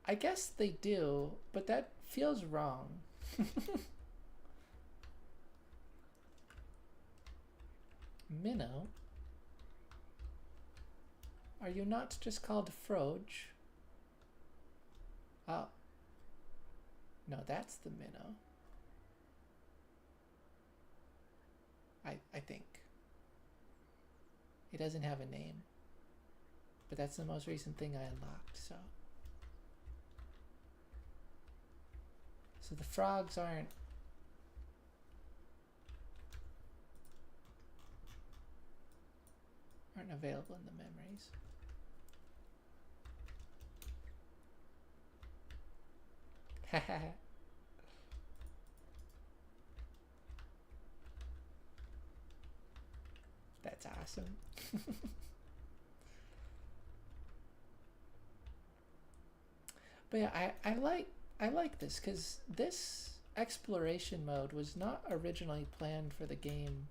I guess they do, but that feels wrong. Minnow? Are you not just called Froge? Oh. No, that's the minnow. I think. It doesn't have a name. But that's the most recent thing I unlocked, so. So the frogs aren't available in the memories. Haha. That's awesome. But yeah, I like this because this exploration mode was not originally planned for the game.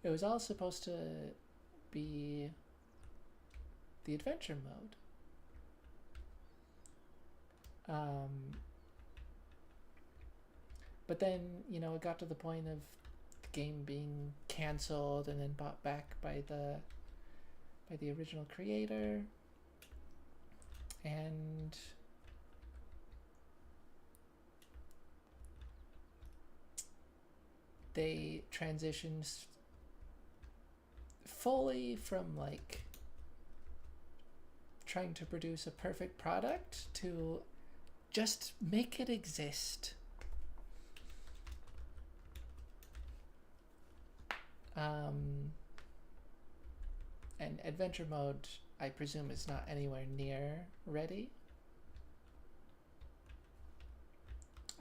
It was all supposed to be the adventure mode. But then, you know, it got to the point of the game being canceled and then bought back by the original creator. And they transitioned fully from like trying to produce a perfect product to just make it exist. And adventure mode, I presume, is not anywhere near ready.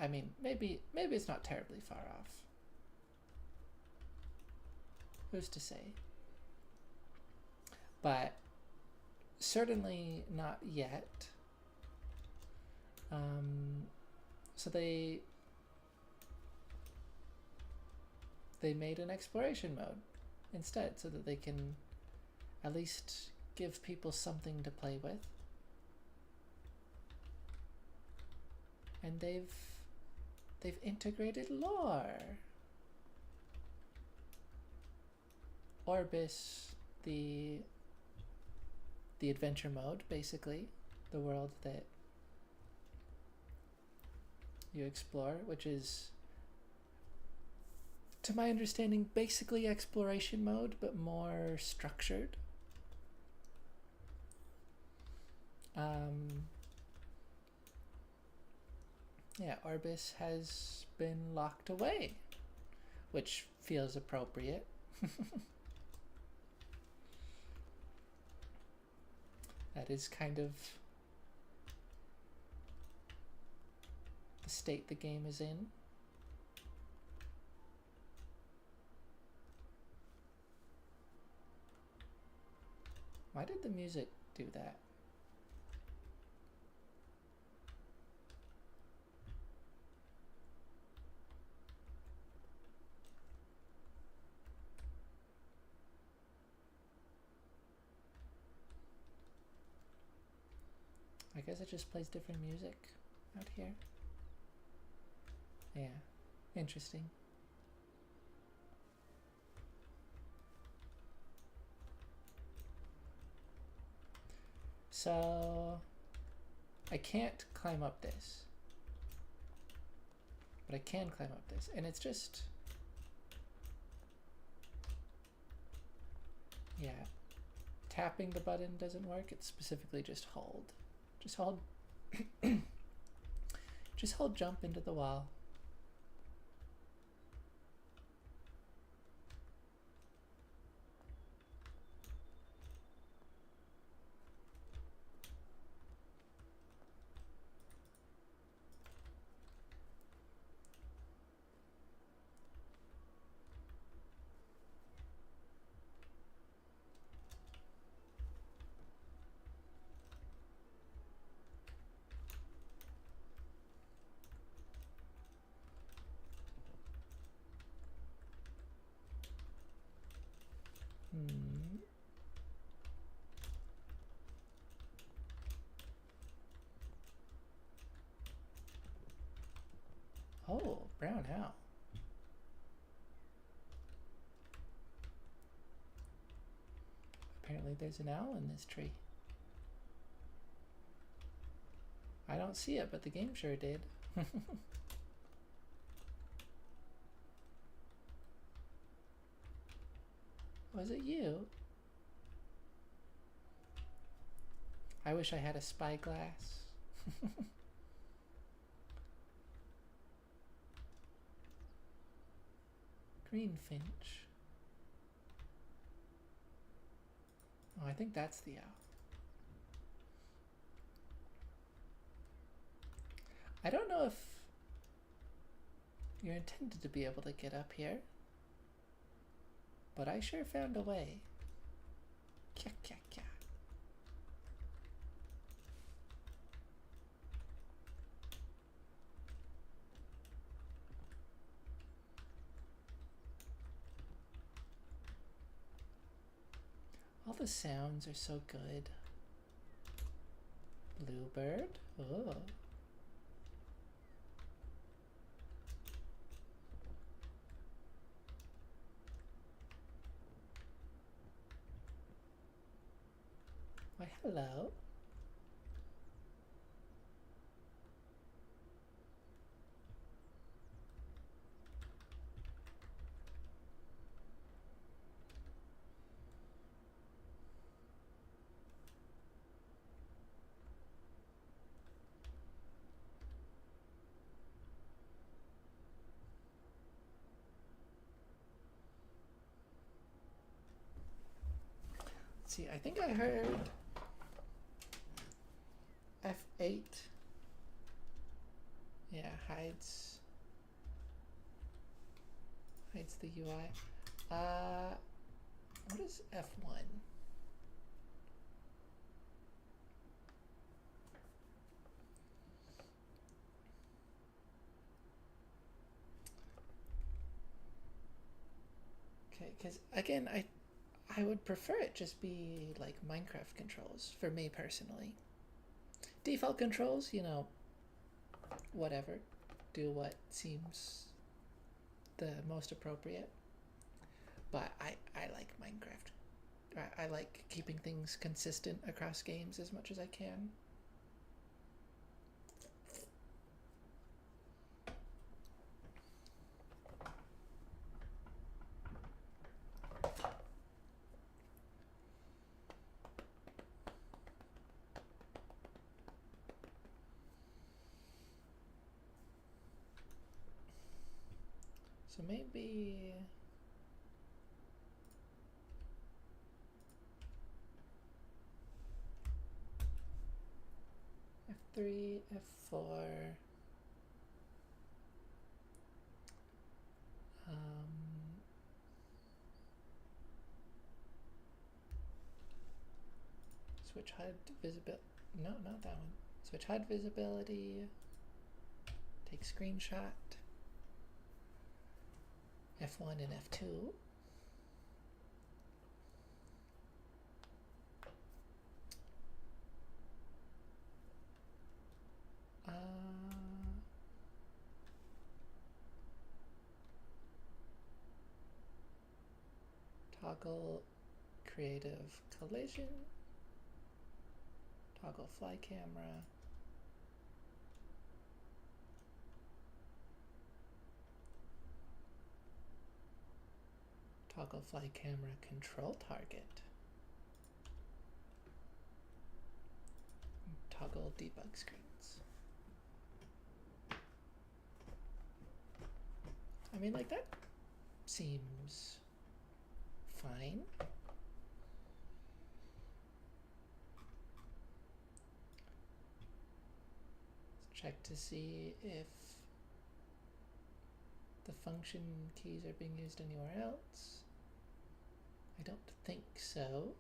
I mean, maybe it's not terribly far off. Who's to say? But certainly not yet. So they made an exploration mode instead so that they can at least give people something to play with. And they've integrated lore. Orbis, the adventure mode, basically, the world that you explore, which is, to my understanding, basically exploration mode, but more structured. Yeah, Orbis has been locked away, which feels appropriate. That is kind of the state the game is in. Why did the music do that? I guess it just plays different music out here. Yeah, interesting. So I can't climb up this, but I can climb up this, and it's just, yeah, tapping the button doesn't work. It's specifically just hold. Just hold. Just hold jump into the wall. Oh, brown owl. Apparently there's an owl in this tree. I don't see it, but the game sure did. Was it you? I wish I had a spyglass. Greenfinch. Oh, I think that's the owl. I don't know if you're intended to be able to get up here, but I sure found a way. Kya kya kya. All the sounds are so good. Bluebird. Oh. Why, hello. Let's see, I think I heard F8. Yeah, hides the UI. What is F1? Okay, because again, I would prefer it just be like Minecraft controls for me personally. Default controls, you know, whatever. Do what seems the most appropriate. But I like Minecraft. I like keeping things consistent across games as much as I can. So maybe F3, F4. Switch HUD visibility. No, not that one. Switch HUD visibility. Take screenshot. F1 and F2. Toggle creative collision. Toggle fly camera. Toggle fly camera control target. Toggle debug screens. I mean, like, that seems fine. Let's check to see if the function keys are being used anywhere else. I don't think so.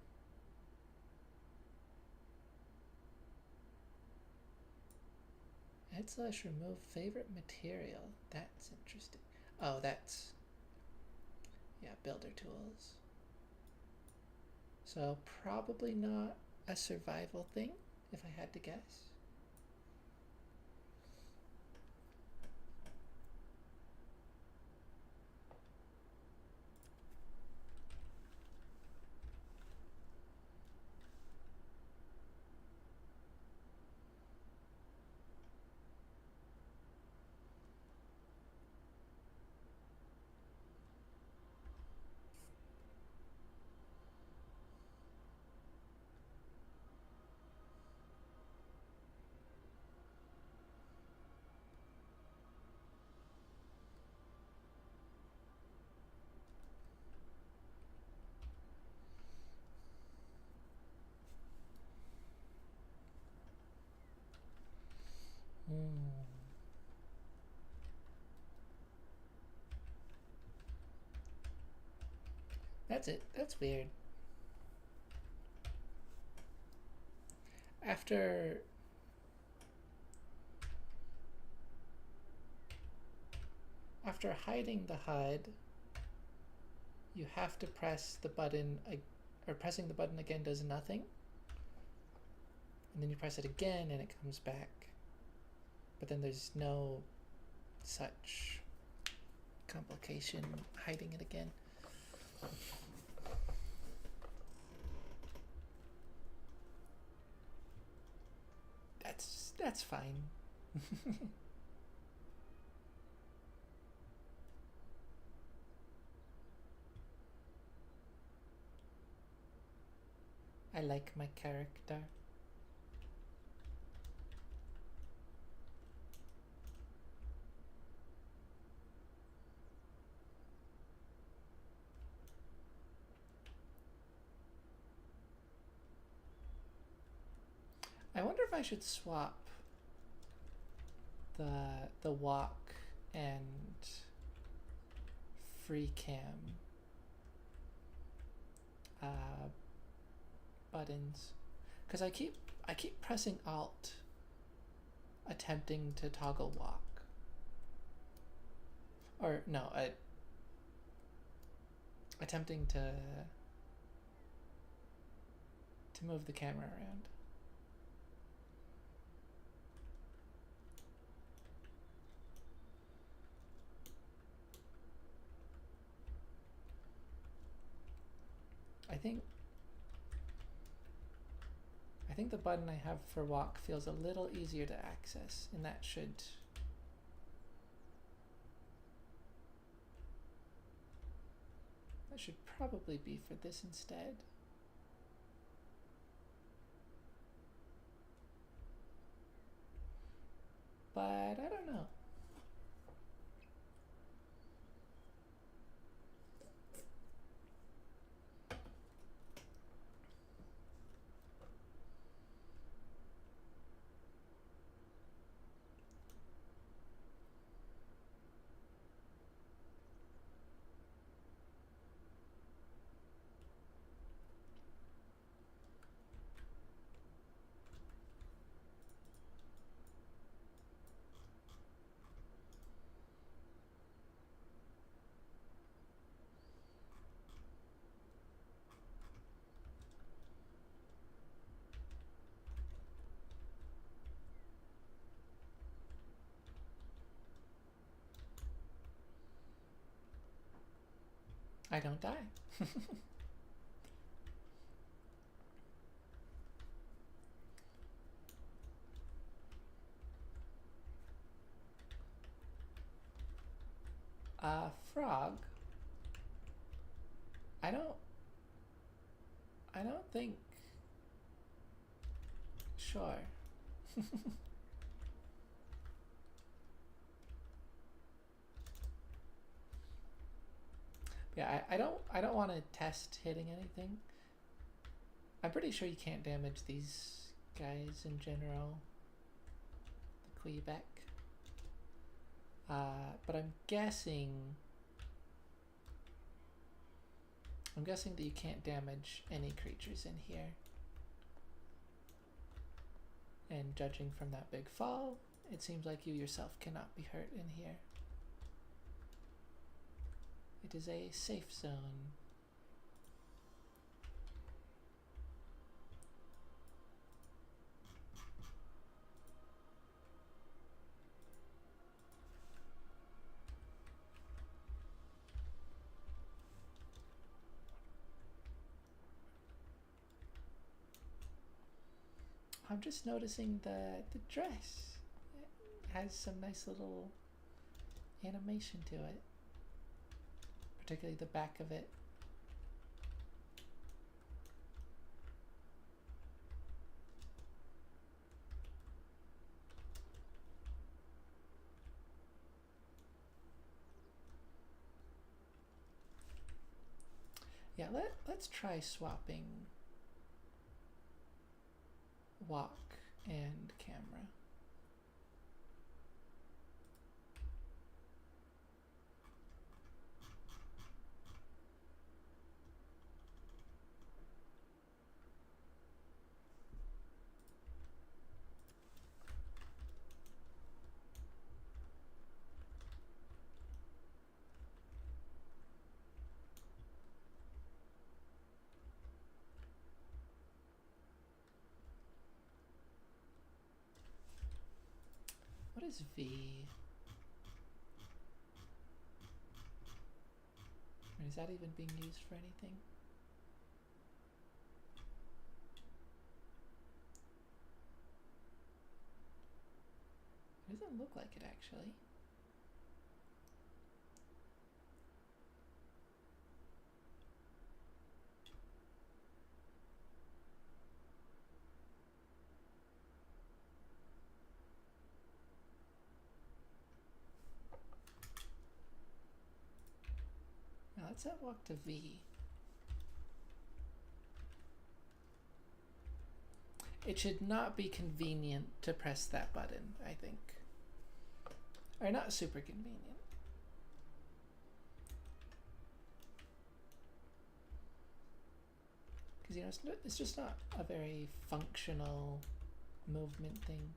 /remove favorite material. That's interesting. Oh, that's, yeah, builder tools. So probably not a survival thing, if I had to guess. That's it. That's weird. After hiding the HUD, you have to press the button, or pressing the button again does nothing. And then you press it again and it comes back. But then there's no such complication hiding it again. That's fine. I like my character. I wonder if I should swap the walk and free cam buttons, because I keep pressing Alt, attempting to toggle walk, or no, attempting to move the camera around. I think the button I have for walk feels a little easier to access, and that should probably be for this instead. But I don't know. I don't die. Frog. I don't. I don't think. Sure. Yeah, I don't. I don't want to test hitting anything. I'm pretty sure you can't damage these guys in general. The Quebec. But I'm guessing. I'm guessing that you can't damage any creatures in here. And judging from that big fall, it seems like you yourself cannot be hurt in here. It is a safe zone. I'm just noticing the dress. It has some nice little animation to it. Particularly the back of it. Yeah, let's try swapping walk and camera. What is V? I mean, is that even being used for anything? It doesn't look like it actually. Now let's set walk to V. It should not be convenient to press that button, I think. Or not super convenient. Because, you know, it's just not a very functional movement thing.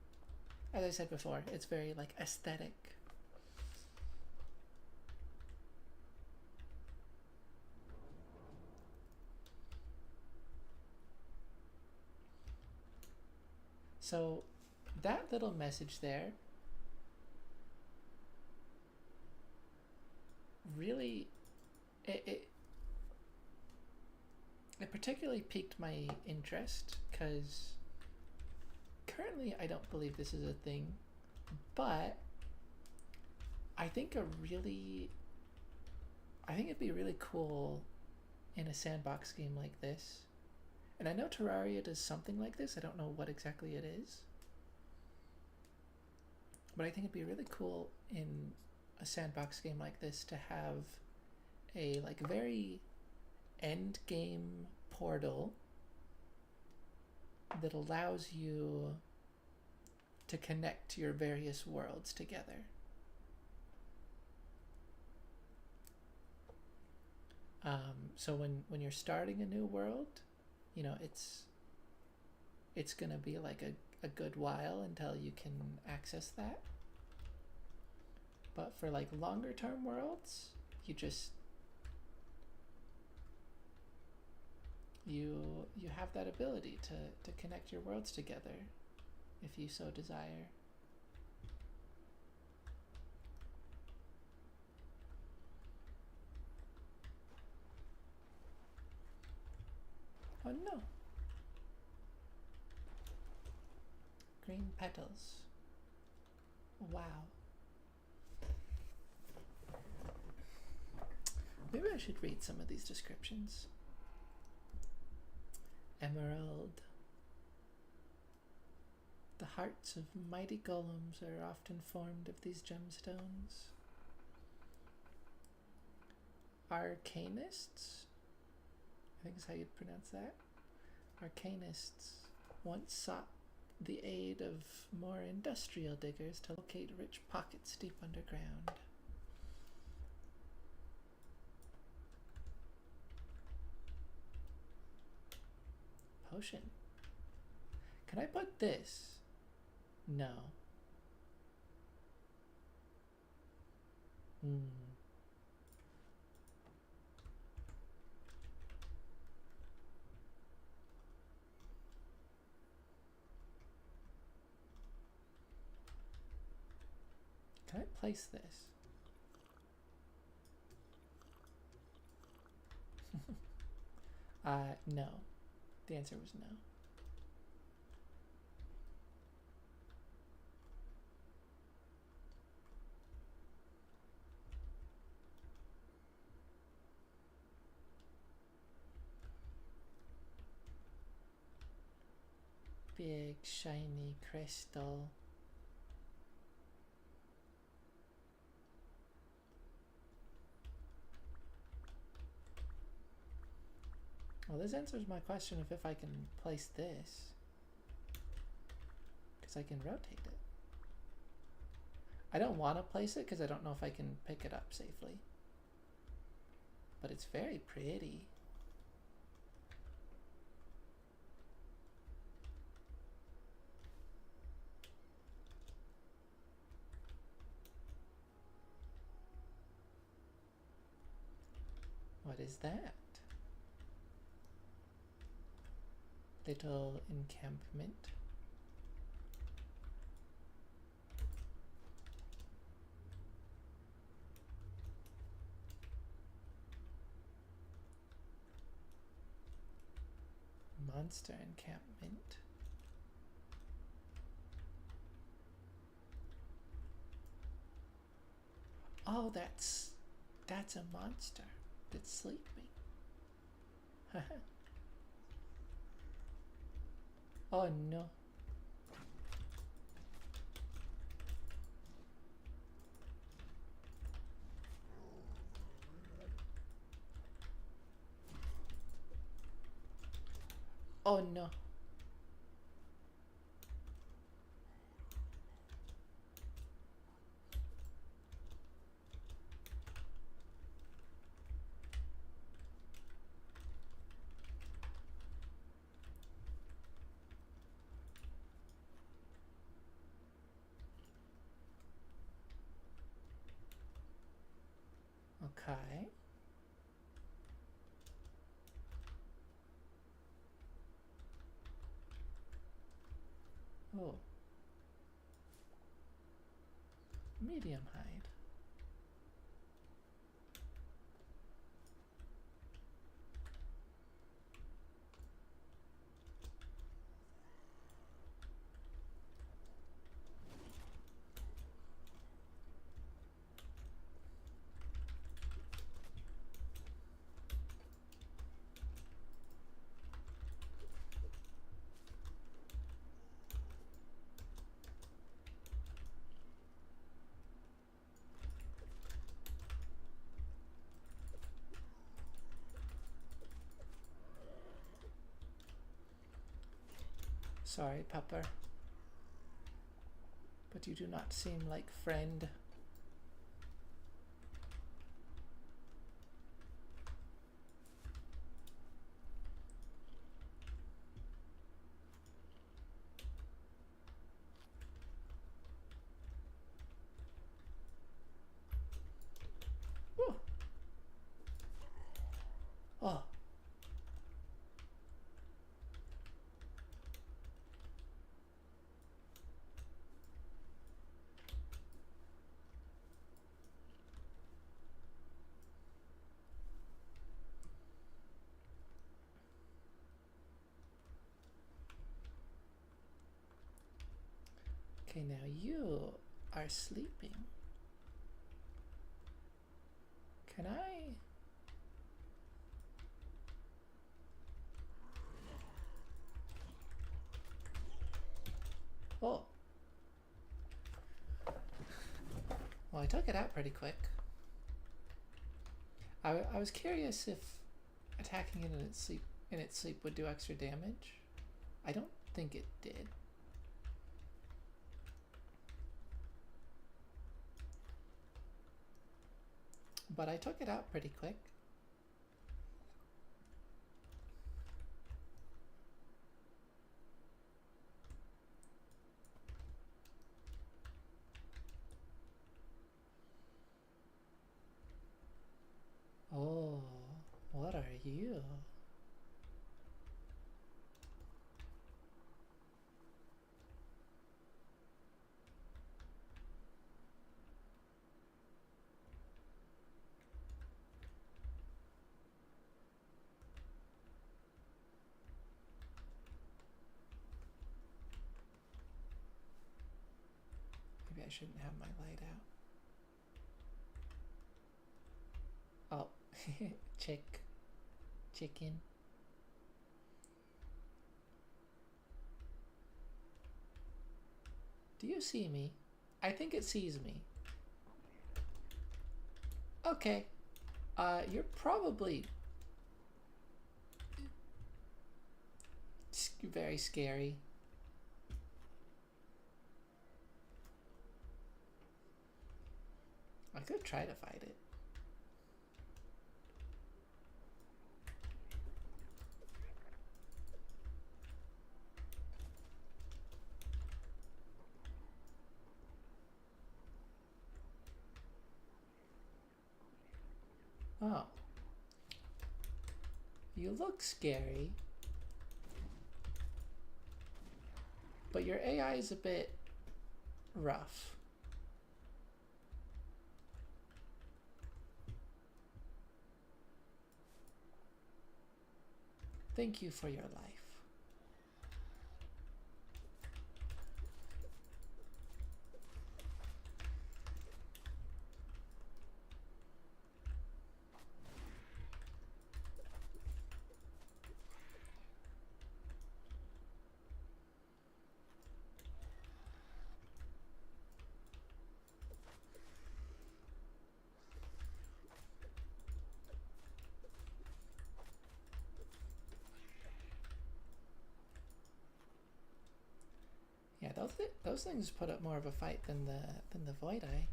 As I said before, it's very, like, aesthetic. So that little message there really, it particularly piqued my interest because currently I don't believe this is a thing, but I think it'd be really cool in a sandbox game like this. And I know Terraria does something like this. I don't know what exactly it is. But I think it'd be really cool in a sandbox game like this to have a like very end game portal that allows you to connect your various worlds together. So when you're starting a new world, you know, it's gonna be like a good while until you can access that. But for like longer term worlds, you just you have that ability to connect your worlds together if you so desire. Oh no. Green petals. Wow. Maybe I should read some of these descriptions. Emerald. The hearts of mighty golems are often formed of these gemstones. Arcanists, I think is how you'd pronounce that. Arcanists once sought the aid of more industrial diggers to locate rich pockets deep underground. Potion. Can I put this? No. Can I place this? No. The answer was no. Big shiny crystal. Well, this answers my question of if I can place this, because I can rotate it. I don't want to place it because I don't know if I can pick it up safely. But it's very pretty. What is that? Little encampment. Monster encampment. Oh, that's a monster that's sleeping. Oh no. Oh no. Okay. Oh. Medium hide. Sorry, Pepper. But you do not seem like friend. Ooh. Oh. Okay, now you are sleeping. Can I? Oh. Well, I took it out pretty quick. I was curious if attacking it in its sleep would do extra damage. I don't think it did. But I took it out pretty quick. Oh, what are you? Maybe I shouldn't have my light out. Oh, chicken. Do you see me? I think it sees me. Okay. You're probably very scary. I could try to fight it. Oh. You look scary. But your AI is a bit rough. Thank you for your life. Yeah, those things put up more of a fight than the Void Eye.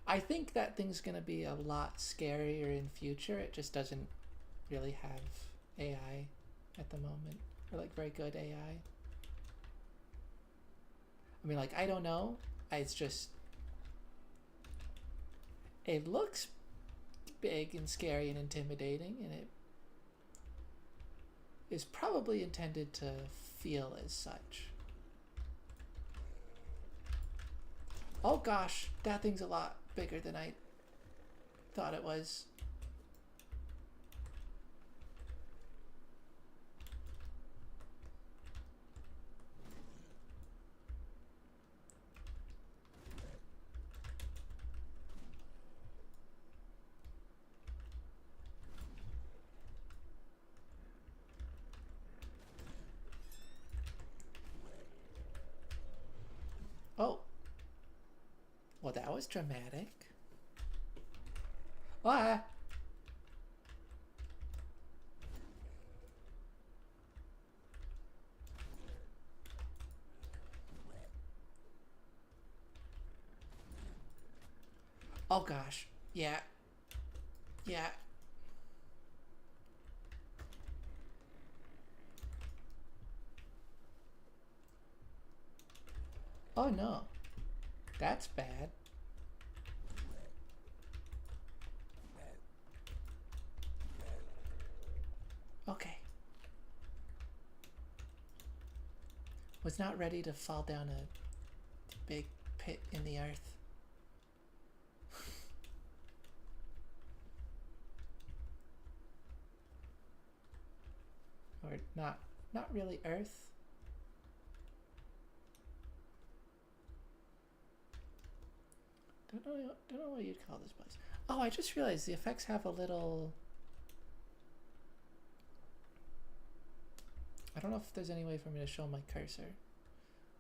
I think that thing's gonna be a lot scarier in future. It just doesn't really have AI at the moment, or like very good AI. I mean, like, I don't know. It's just, it looks big and scary and intimidating, and it is probably intended to feel as such. Oh gosh, that thing's a lot bigger than I thought it was. Oh, well, that was dramatic. Ah! Oh gosh, yeah, yeah. Oh no, that's bad. Okay. Was not ready to fall down a big pit in the earth. Or not really earth. Don't know what you'd call this place. Oh, I just realized the effects have a little. I don't know if there's any way for me to show my cursor,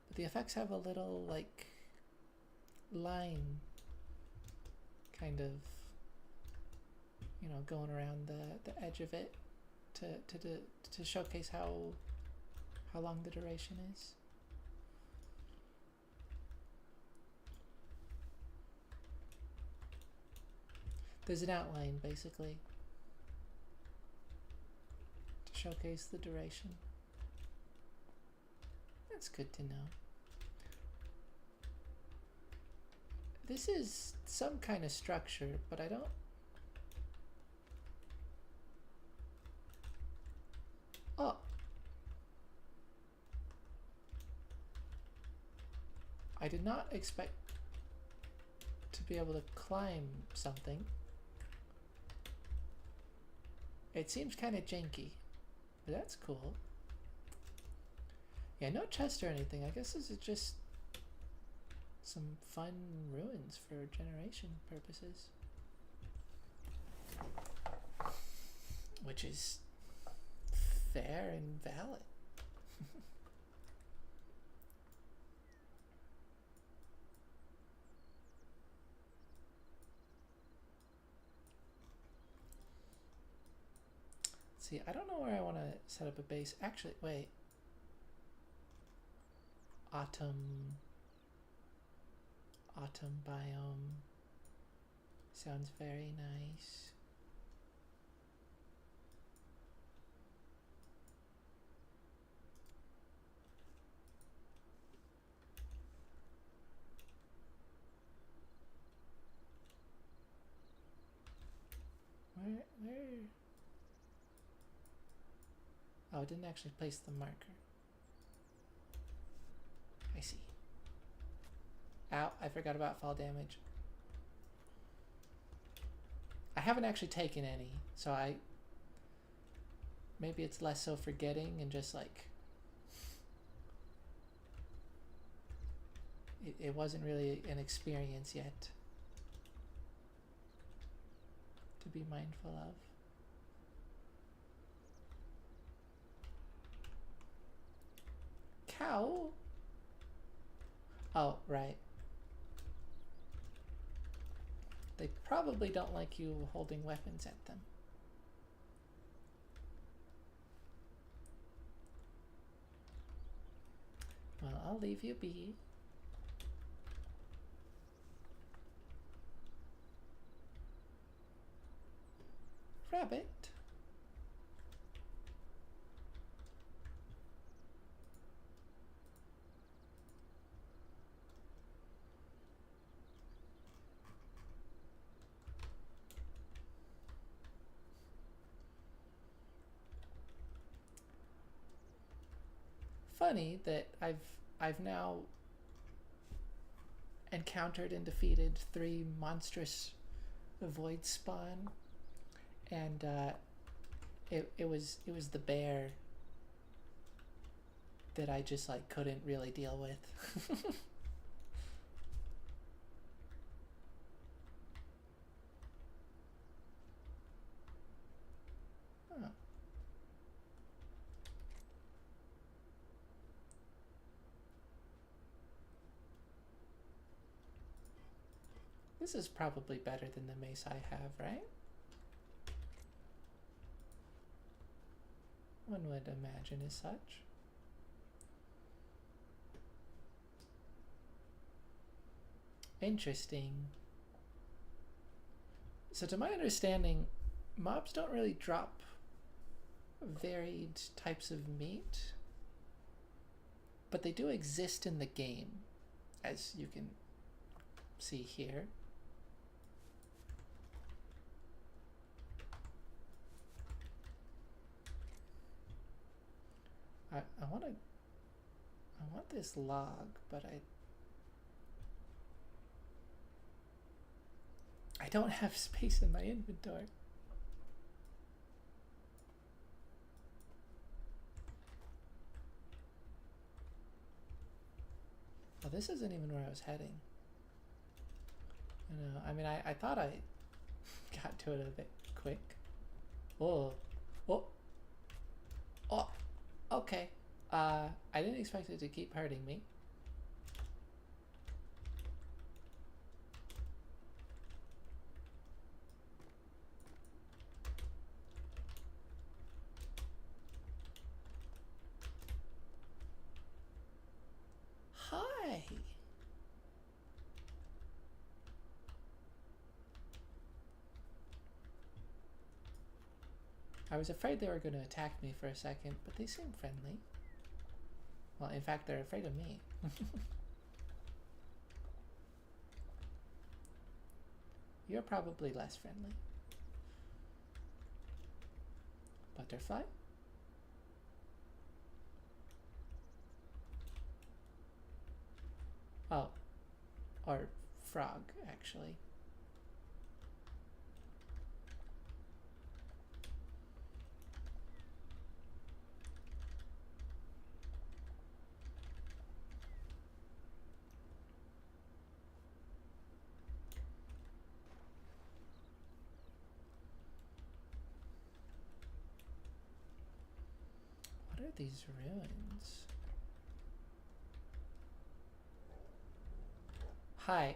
but the effects have a little like line, kind of, you know, going around the edge of it to showcase how long the duration is. There's an outline basically to showcase the duration. That's good to know. This is some kind of structure, but I don't. Oh. I did not expect to be able to climb something. It seems kind of janky, but that's cool. Yeah, no chest or anything. I guess this is just some fun ruins for generation purposes. Which is fair and valid. See, I don't know where I want to set up a base. Actually, wait. Autumn biome. Sounds very nice. Where? Oh, it didn't actually place the marker. I see. Ow, I forgot about fall damage. I haven't actually taken any, so maybe it's less so forgetting and just like it wasn't really an experience yet to be mindful of. Cow? Oh, right. They probably don't like you holding weapons at them. Well, I'll leave you be. Rabbit. Funny that I've now encountered and defeated 3 monstrous void spawn, and it was the bear that I just like couldn't really deal with. Huh. This is probably better than the mace I have, right? One would imagine as such. Interesting. So to my understanding, mobs don't really drop varied types of meat, but they do exist in the game, as you can see here. I want this log, but I don't have space in my inventory. Oh, this isn't even where I was heading. I know. I mean, I thought I got to it a bit quick. Oh, oh, oh. Okay. I didn't expect it to keep hurting me. Hi. I was afraid they were going to attack me for a second, but they seem friendly. Well, in fact, they're afraid of me. You're probably less friendly. Butterfly? Oh, or frog, actually. What are these ruins? Hi.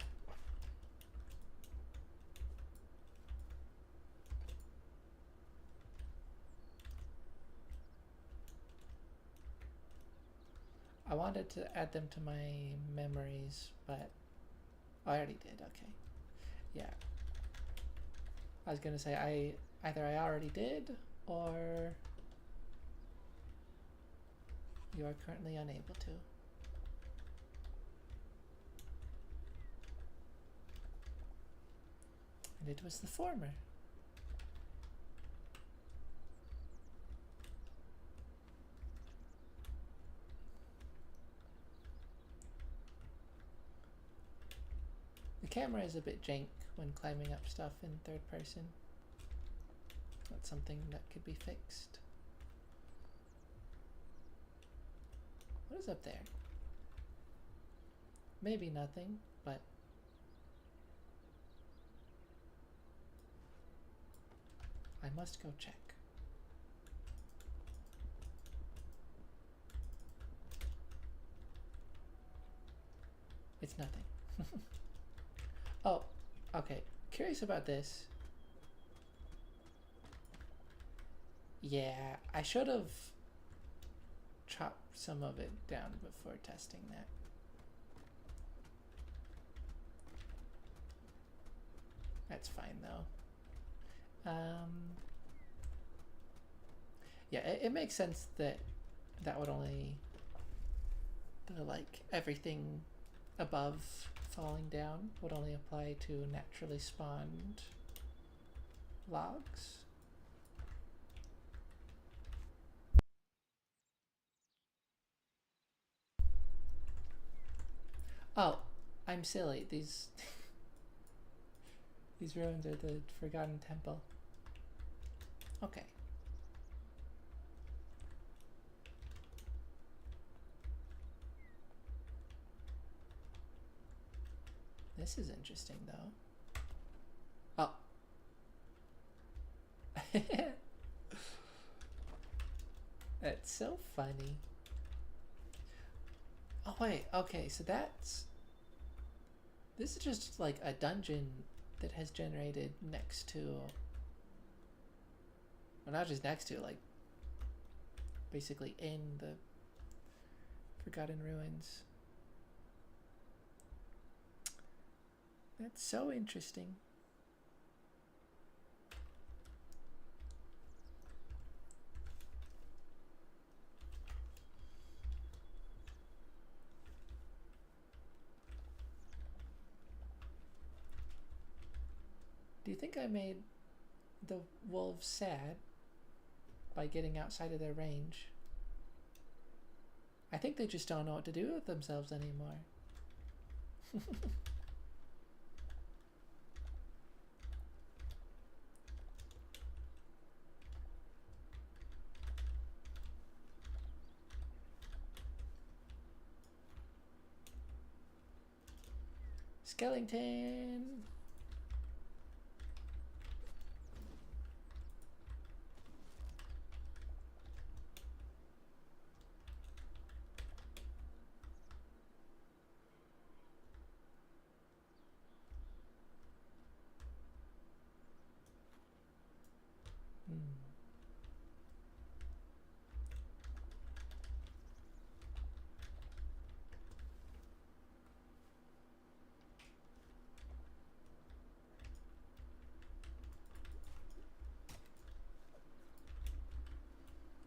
I wanted to add them to my memories, but I already did. Okay. Yeah. I was gonna say either I already did or you are currently unable to. And it was the former. The camera is a bit jank when climbing up stuff in third person. That's something that could be fixed. What is up there? Maybe nothing, but I must go check. It's nothing. Oh, okay. Curious about this. Yeah, I should have chopped some of it down before testing that. That's fine though. Yeah, it makes sense that that would only like everything above falling down would only apply to naturally spawned logs. Oh, I'm silly. These these ruins are the Forgotten Temple. Okay. This is interesting though. Oh. That's so funny. Oh wait, okay, so this is just like a dungeon that has generated next to, well, not just next to, like basically in the Forgotten Ruins. That's so interesting. Do you think I made the wolves sad by getting outside of their range? I think they just don't know what to do with themselves anymore. Skellington!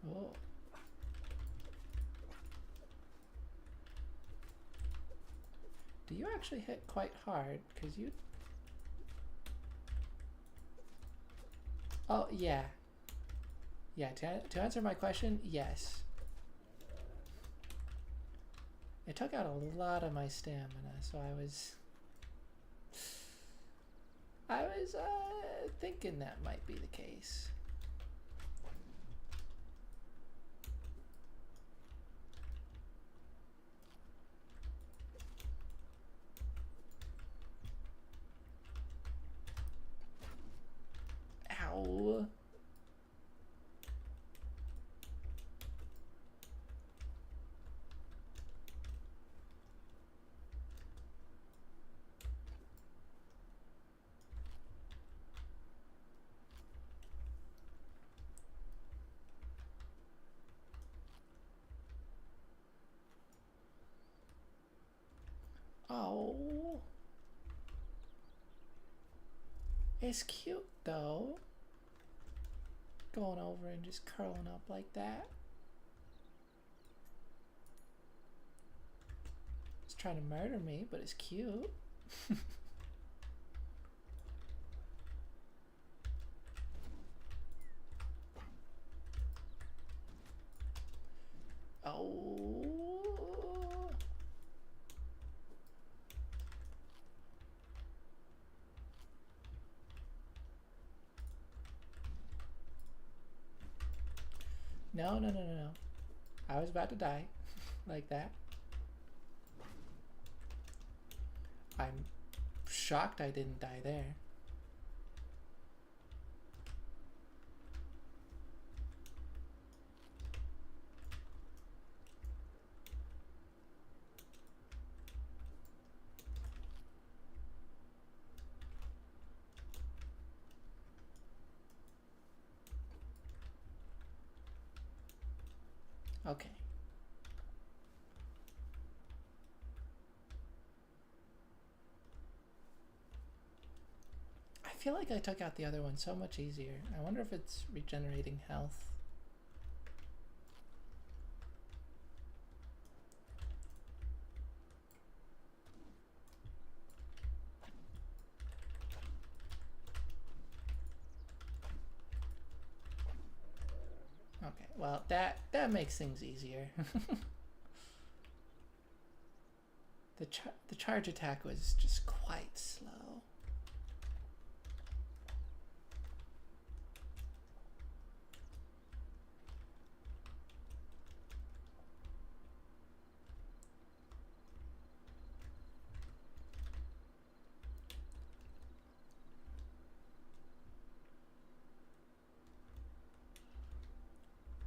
Oh. Do you actually hit quite hard? Because you... Oh, yeah. Yeah, to answer my question, yes. It took out a lot of my stamina, so I was thinking that might be the case. Ow. Oh. It's cute though. Going over and just curling up like that. It's trying to murder me, but it's cute. Oh. No, no, no, no, no. I was about to die. Like that. I'm shocked I didn't die there. Okay. I feel like I took out the other one so much easier. I wonder if it's regenerating health. Okay, well, that makes things easier. The charge attack was just quite slow.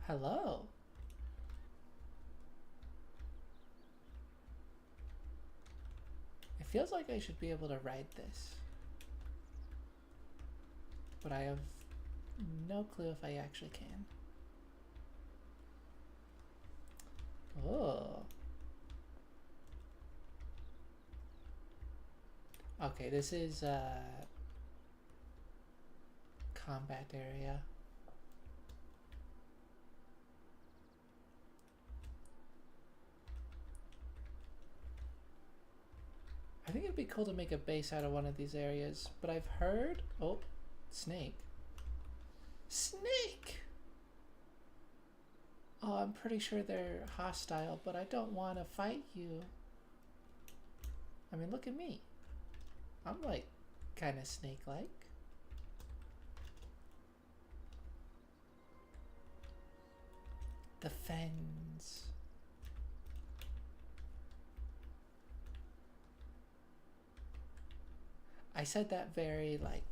Hello. It feels like I should be able to ride this. But I have no clue if I actually can. Oh. Okay, this is combat area. I think it'd be cool to make a base out of one of these areas, but I've heard... Oh, snake. Snake! Oh, I'm pretty sure they're hostile, but I don't want to fight you. I mean, look at me. I'm like kind of snake-like. The fens. I said that very like...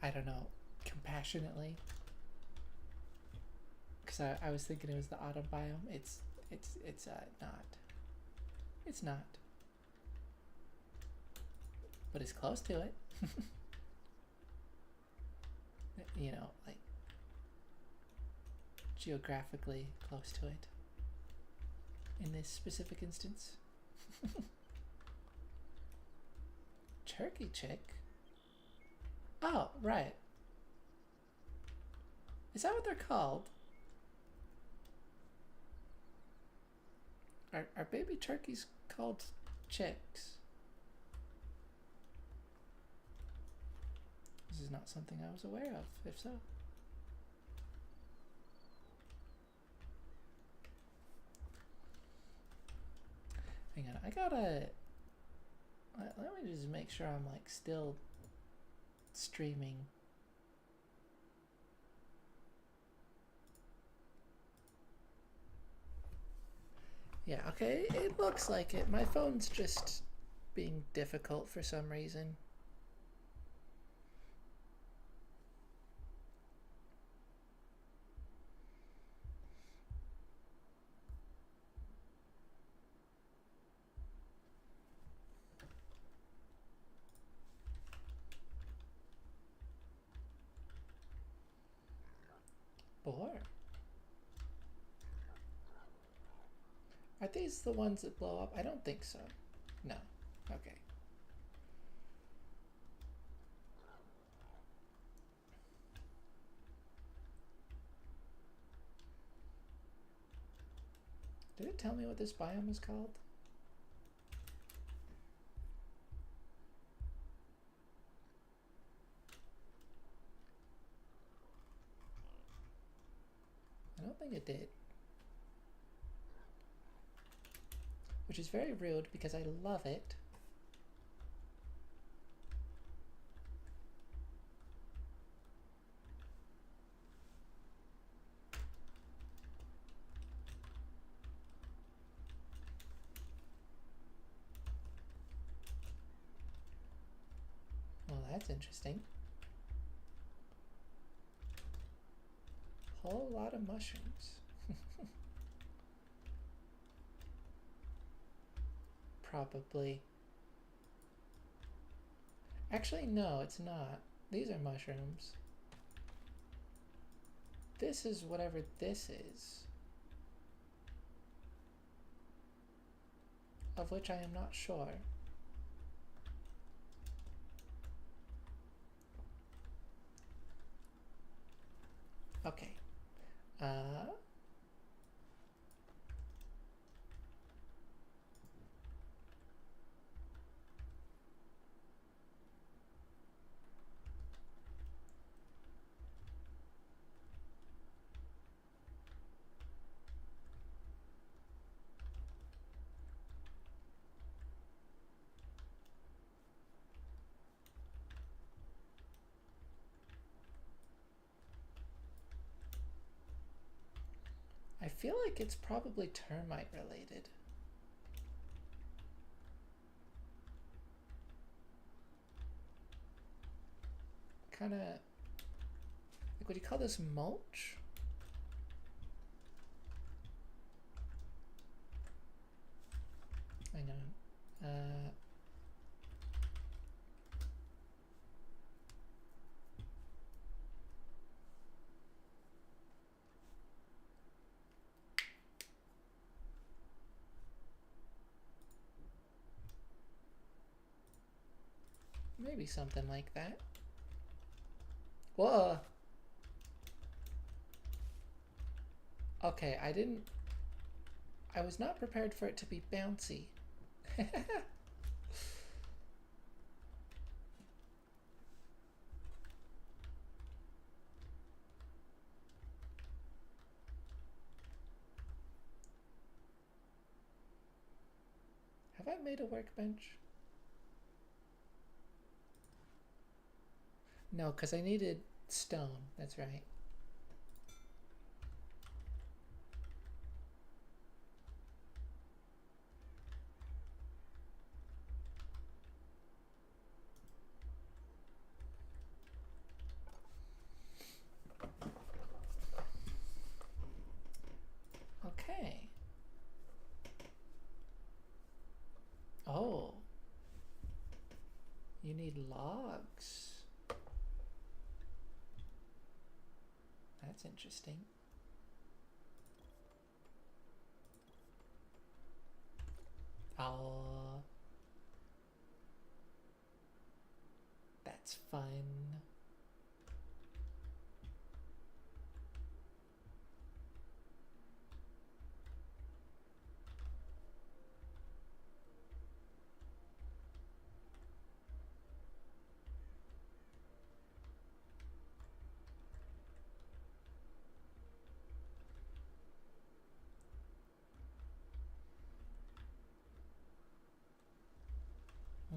I don't know, compassionately. Because So I was thinking it was the autumn biome. It's not. It's not. But it's close to it. You know, like geographically close to it. In this specific instance. Turkey chick? Oh, right. Is that what they're called? Are baby turkeys called chicks? This is not something I was aware of, if so. Hang on, I gotta... Let me just make sure I'm like still streaming. Yeah, okay, it looks like it. My phone's just being difficult for some reason. Boar? Are these the ones that blow up? I don't think so. No. Okay. Did it tell me what this biome is called? I don't think it did. Which is very rude because I love it. Well, that's interesting. Whole lot of mushrooms. Probably. Actually, no, it's not. These are mushrooms. This is whatever this is. Of which I am not sure. Okay. I feel like it's probably termite related. Kind of, like, would you call this mulch? Hang on. Maybe something like that. Whoa! Okay, I was not prepared for it to be bouncy. Have I made a workbench? No, because I needed stone. That's right. That's interesting. Oh, that's fun. Hmm.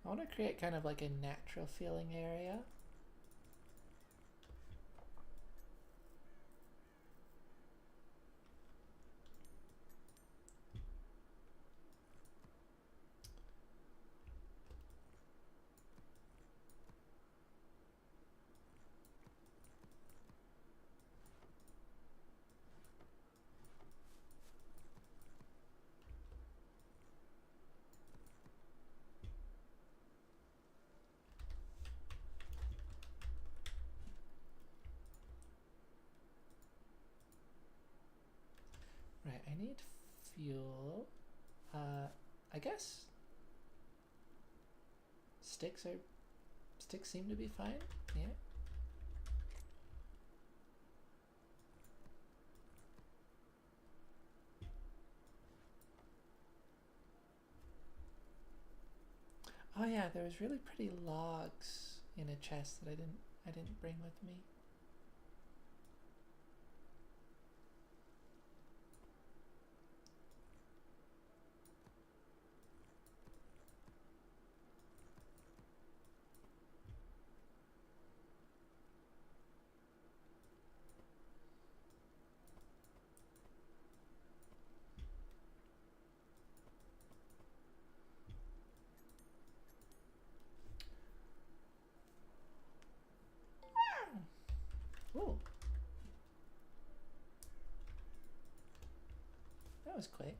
I want to create kind of like a natural feeling area. Right, I need fuel. I guess sticks seem to be fine. Yeah. Oh yeah, there was really pretty logs in a chest that I didn't bring with me. Ooh, that was quick.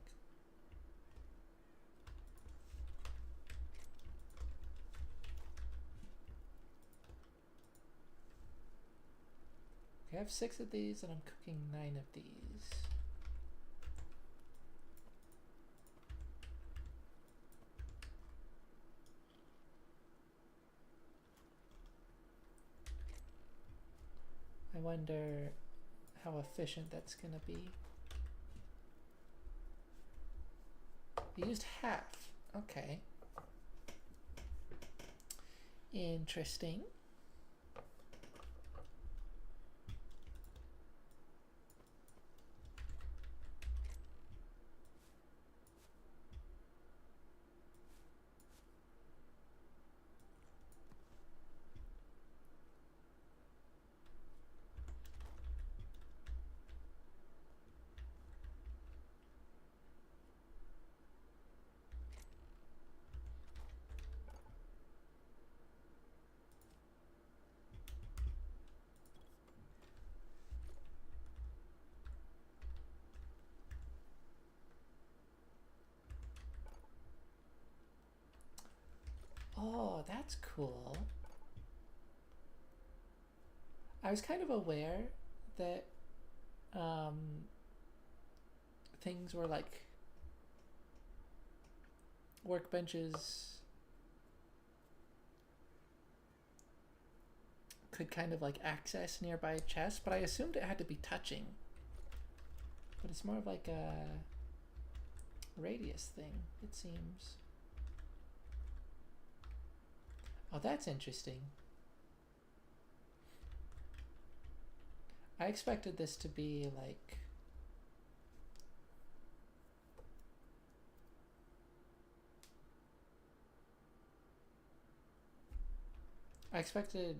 Okay, I have 6 of these and I'm cooking 9 of these. I wonder how efficient that's gonna be. You used half. Okay. Interesting. Oh, that's cool. I was kind of aware that um, things were like workbenches could kind of like access nearby chests, but I assumed it had to be touching. But it's more of like a radius thing, it seems. Oh, that's interesting. I expected this to be like I expected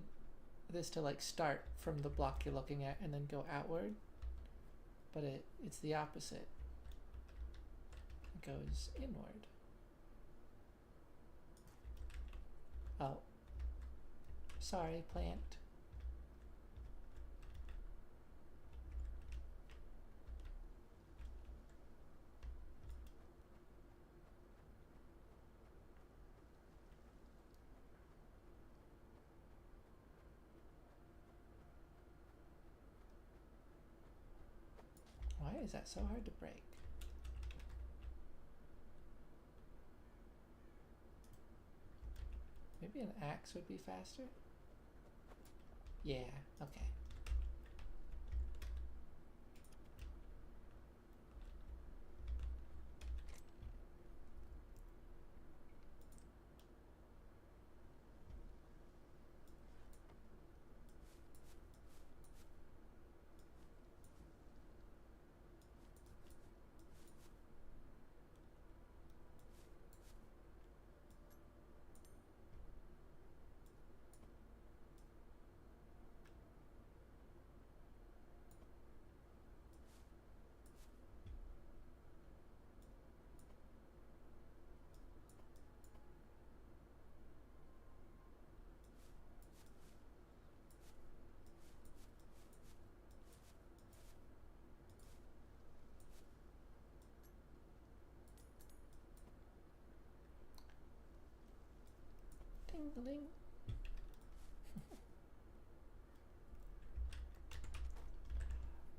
this to like start from the block you're looking at and then go outward, but it's the opposite. It goes inward. Oh, sorry, plant. is that so hard to break? Maybe an axe would be faster? Yeah, okay. Ding-a-ling.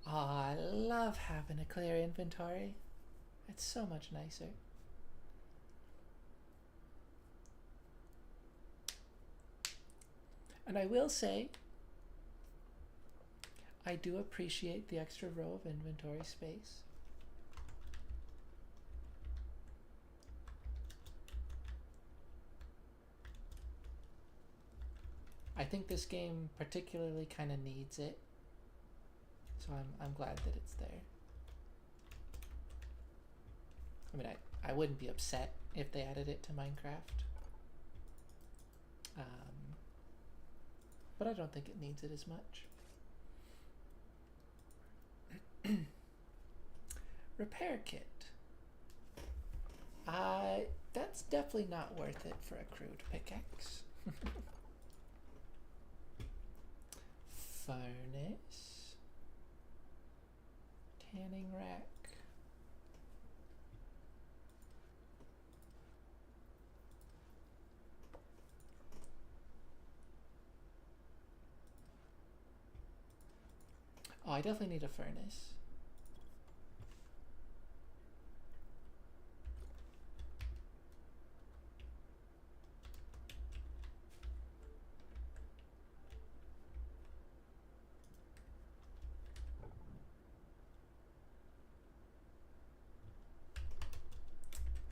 Oh, I love having a clear inventory. It's so much nicer. And I will say, I do appreciate the extra row of inventory space. I think this game particularly kind of needs it. So I'm glad that it's there. I mean, I wouldn't be upset if they added it to Minecraft. But I don't think it needs it as much. Repair kit. That's definitely not worth it for a crude pickaxe. Furnace. Tanning rack. Oh, I definitely need a furnace.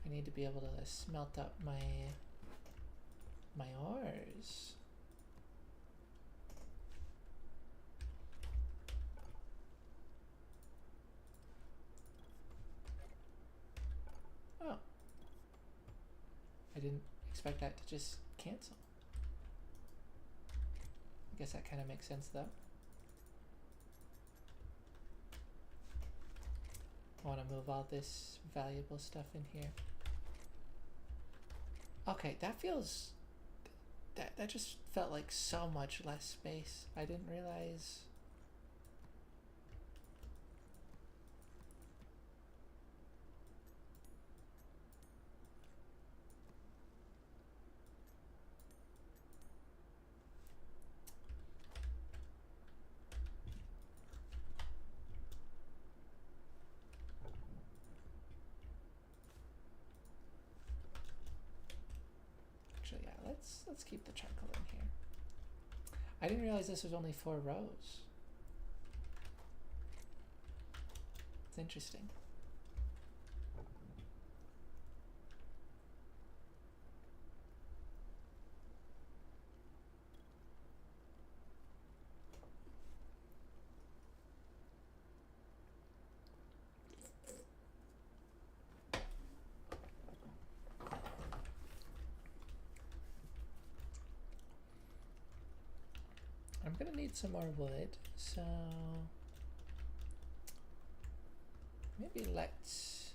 I need to be able to smelt up my ores. Oh. I didn't expect that to just cancel. I guess that kind of makes sense though. I want to move all this valuable stuff in here. Okay, that feels... That just felt like so much less space. I didn't realize... Actually, yeah, let's keep the charcoal in here. I didn't realize this was only 4 rows. It's interesting. I'm gonna need some more wood, so maybe let's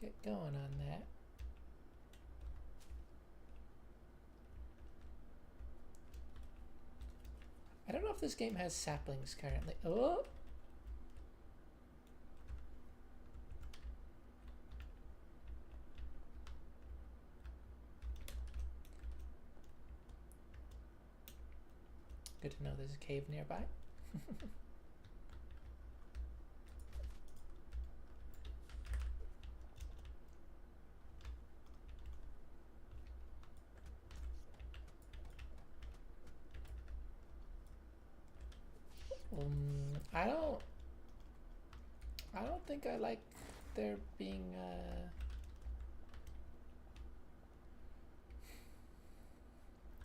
get going on that. I don't know if this game has saplings currently. Oh! Good to know there's a cave nearby. I don't think I like there being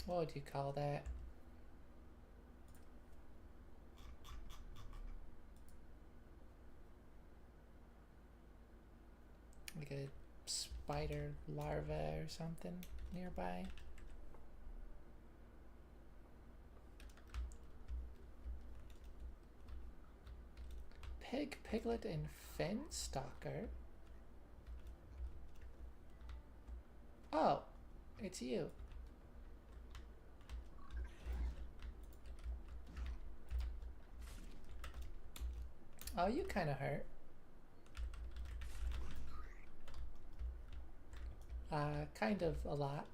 what would you call that? Like a spider larva or something nearby. Pig, piglet, and fen stalker. Oh, it's you. Oh, you kind of hurt. Kind of a lot.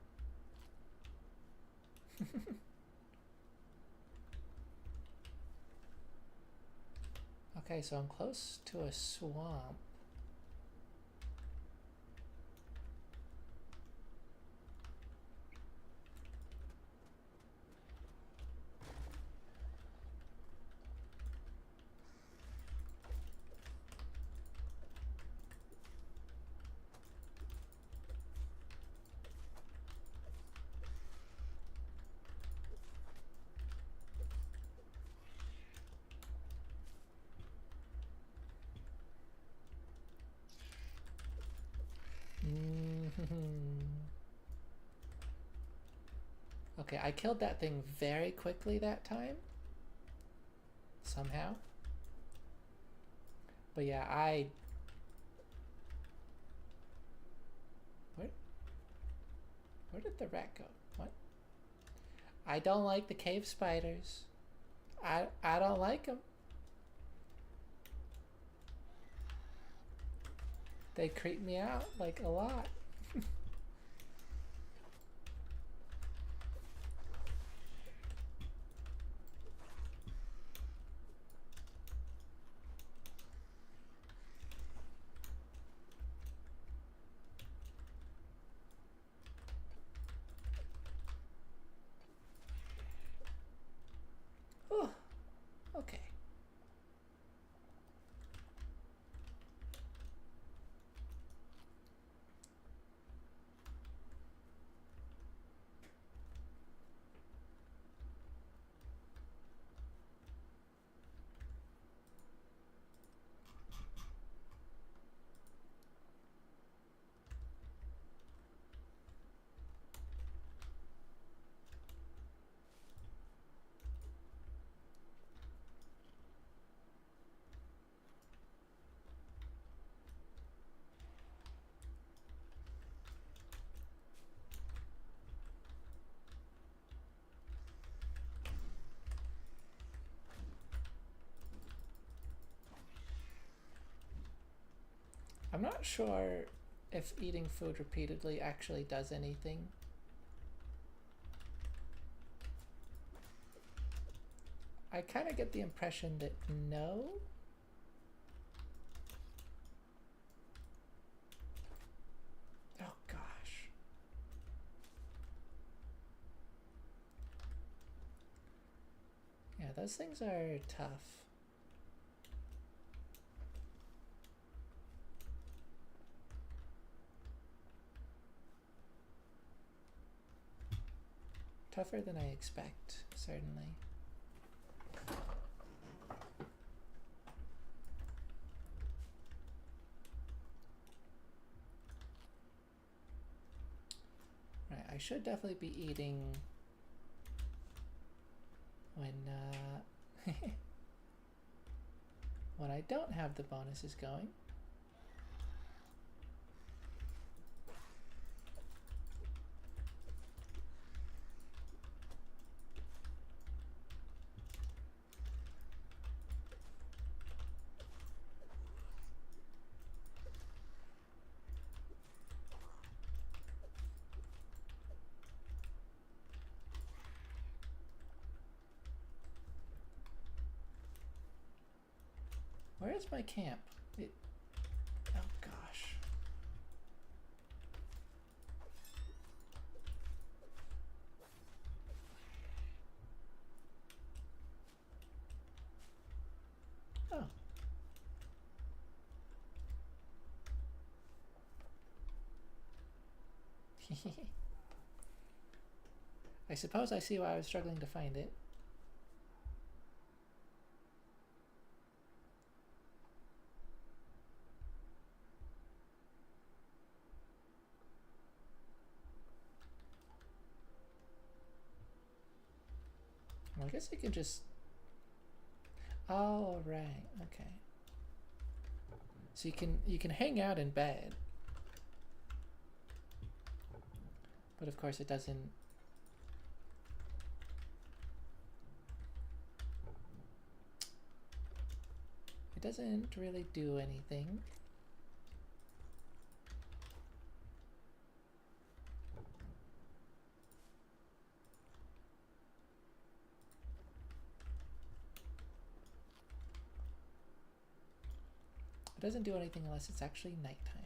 Okay, so I'm close to a swamp. Okay, I killed that thing very quickly that time. Somehow. But yeah, Where did the rat go? What? I don't like the cave spiders. I don't like them. They creep me out like a lot. Oh, okay. I'm not sure if eating food repeatedly actually does anything. I kind of get the impression that no. Oh gosh. Yeah, those things are tough. Tougher than I expect, certainly. Right, I should definitely be eating when when I don't have the bonuses going. Where is my camp? Oh gosh. I suppose I see why I was struggling to find it. Well, I guess I can just... Oh, right. Okay. So you can hang out in bed. But of course it doesn't... It doesn't really do anything. It doesn't do anything unless it's actually nighttime.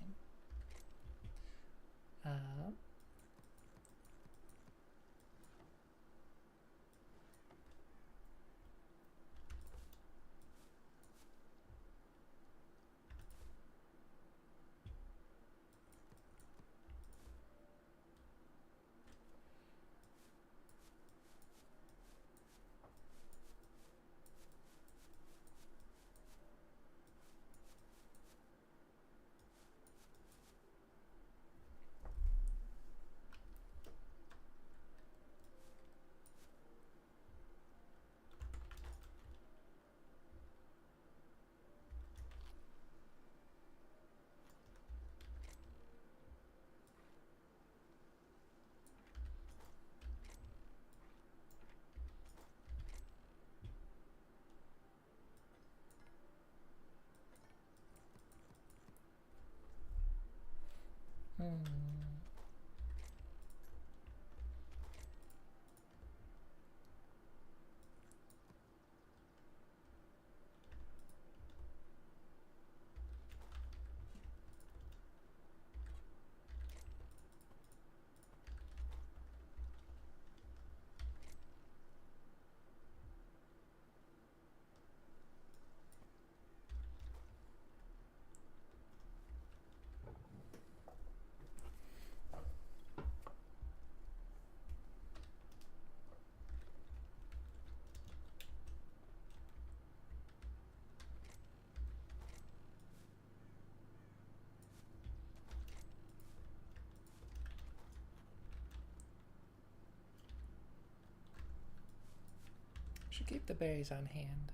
Should keep the berries on hand.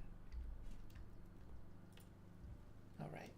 All right.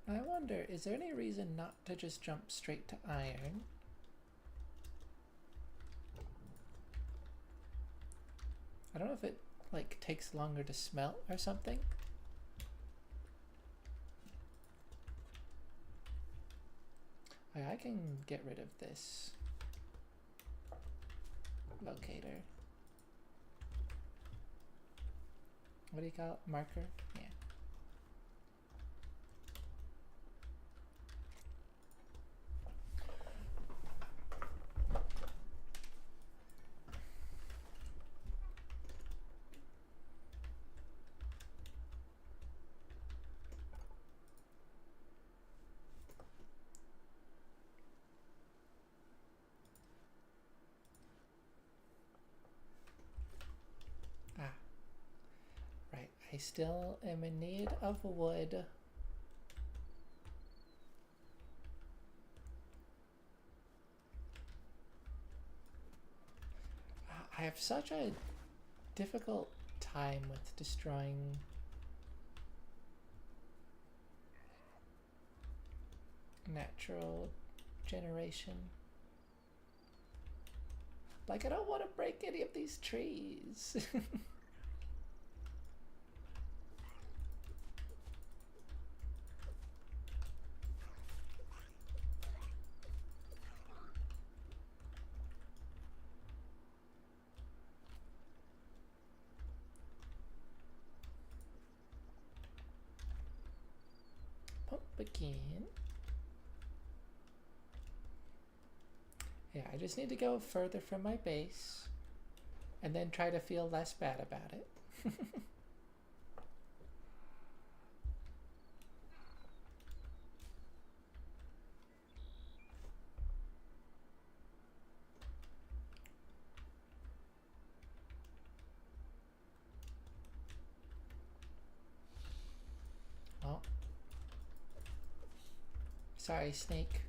I wonder, is there any reason not to just jump straight to iron? I don't know if it like takes longer to smelt or something. I can get rid of this locator. What do you call it? Marker? Yeah. I still am in need of wood. I have such a difficult time with destroying natural generation. Like, I don't want to break any of these trees. Pumpkin. Yeah, I just need to go further from my base and then try to feel less bad about it. Oh. Sorry, snake.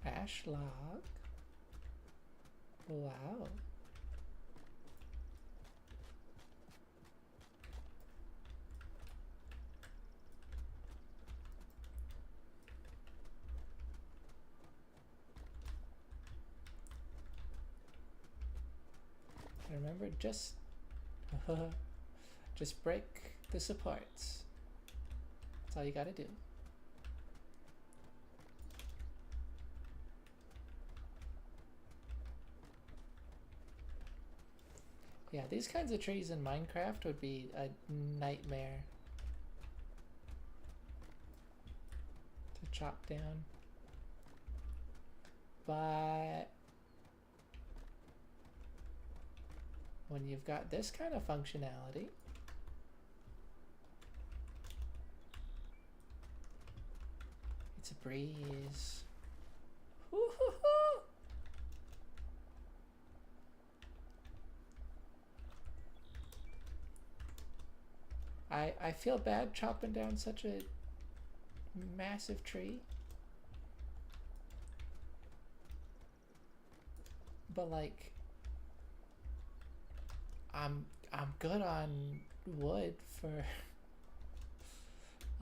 Ash log. Wow. Remember, just just break the supports. That's all you gotta do. Yeah, these kinds of trees in Minecraft would be a nightmare to chop down. But when you've got this kind of functionality, it's a breeze. Woo-hoo-hoo! I feel bad chopping down such a massive tree. But like I'm good on wood for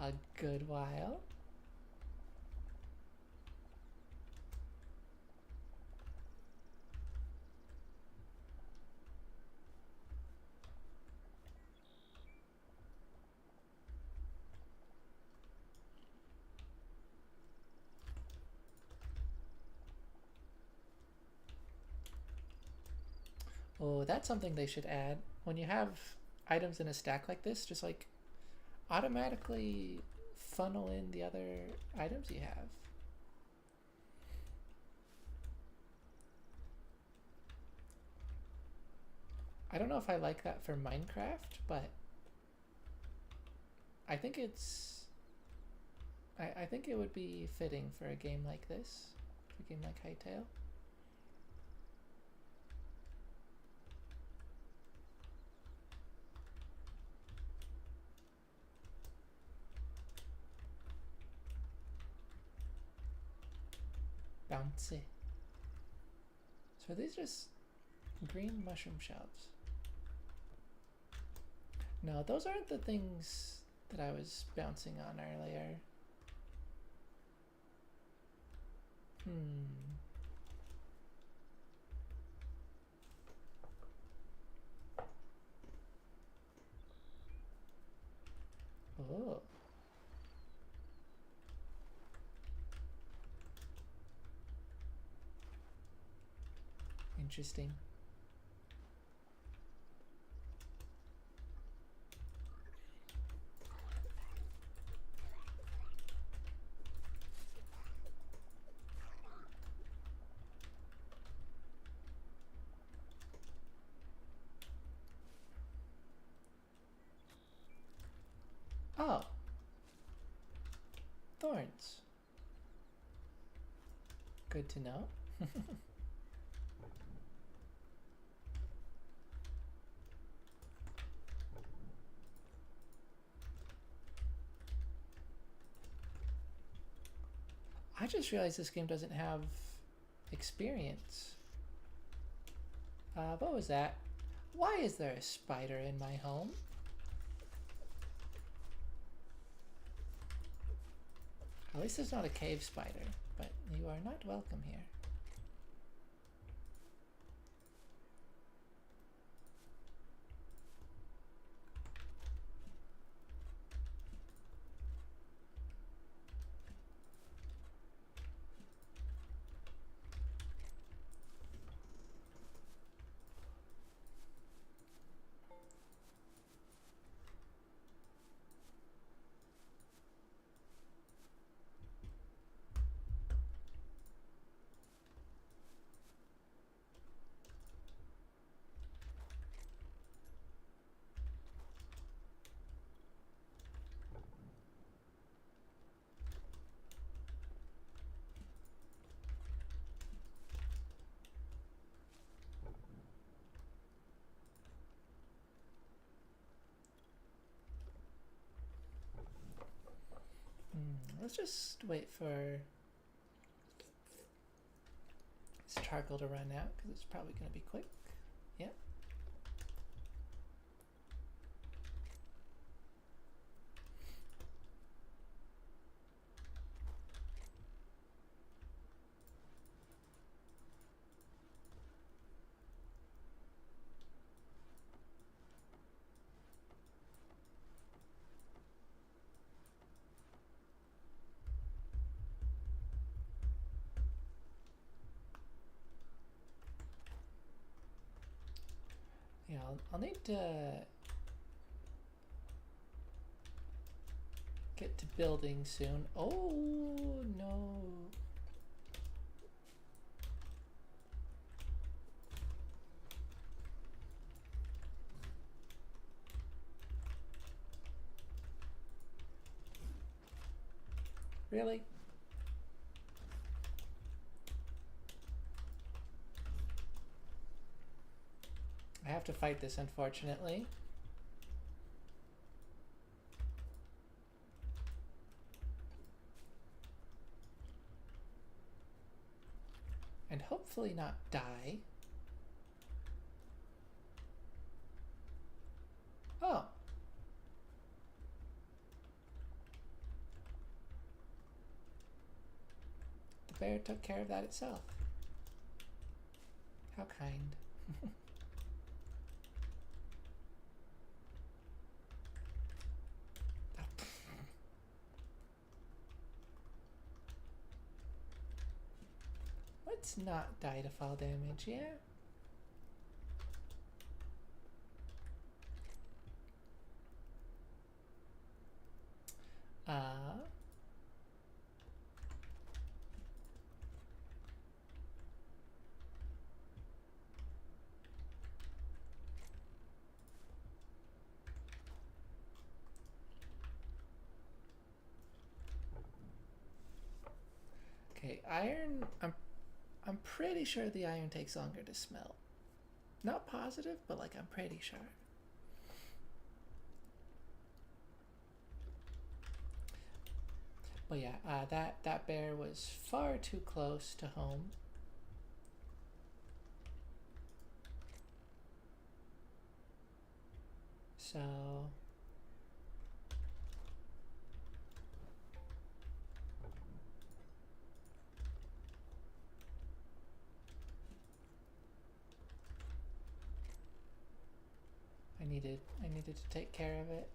a good while. Oh, that's something they should add. When you have items in a stack like this, just like automatically funnel in the other items you have. I don't know if I like that for Minecraft, but I think it's I think it would be fitting for a game like this, for a game like Hytale. Bouncy. So are these just green mushroom shells? No, those aren't the things that I was bouncing on earlier. Oh. Interesting. Oh, Thorns. Good to know. I just realized this game doesn't have experience. What was that? Why is there a spider in my home? At least there's not a cave spider, but you are not welcome here. Let's just wait for this charcoal to run out because it's probably going to be quick. Yep. Yeah, I'll need to get to building soon. Oh no. Really? I have to fight this, unfortunately. And hopefully not die. Oh. The bear took care of that itself. How kind. Let's not die to fall damage, yeah? Okay, iron, I'm pretty sure the iron takes longer to smelt. Not positive, but like I'm pretty sure. But yeah, that bear was far too close to home. So I needed to take care of it.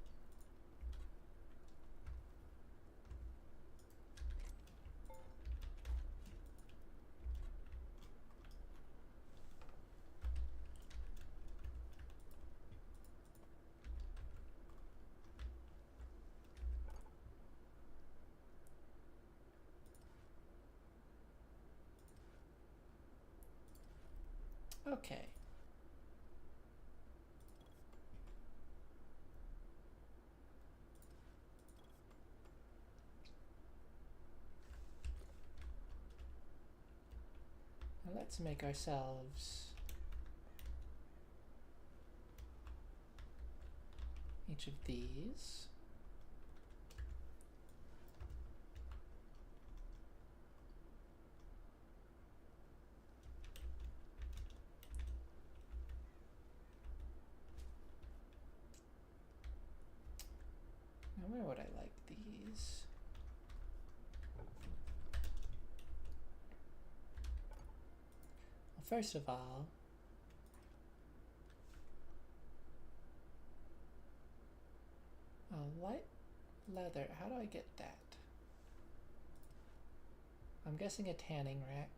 Okay. Let's make ourselves each of these. Now where would I like these? Well, first of all, light leather. How do I get that? I'm guessing a tanning rack.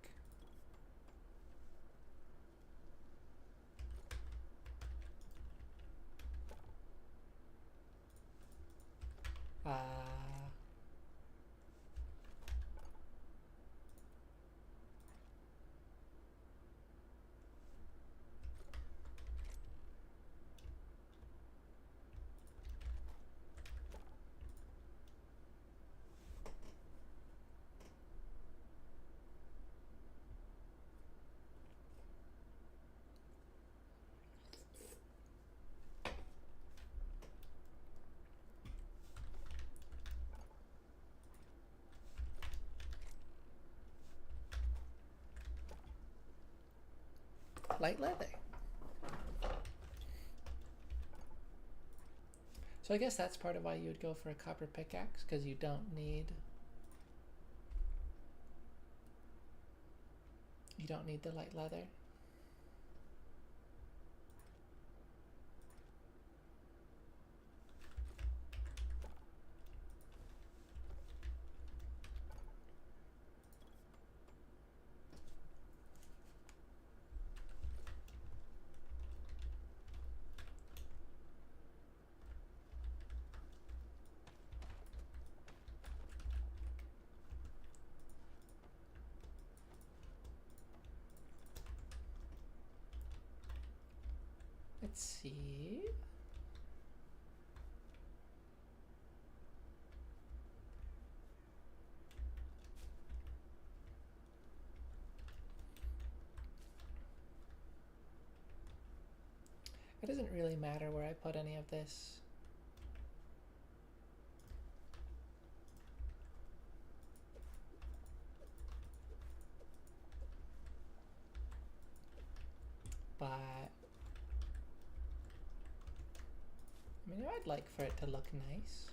Light leather. So I guess that's part of why you would go for a copper pickaxe, because you don't need the light leather. Let's see. It doesn't really matter where I put any of this. But I mean, I'd like for it to look nice.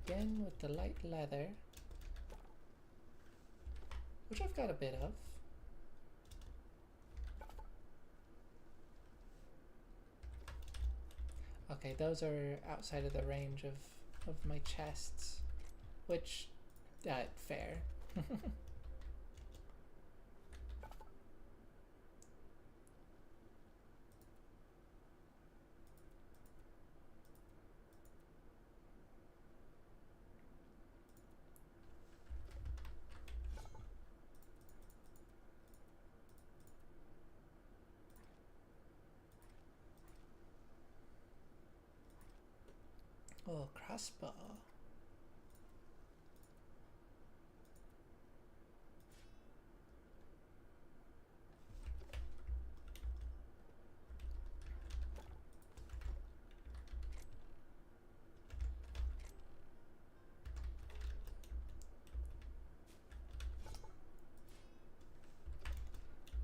Again with the light leather, which I've got a bit of. Okay, those are outside of the range of my chests, which, fair. Oh, crossbow.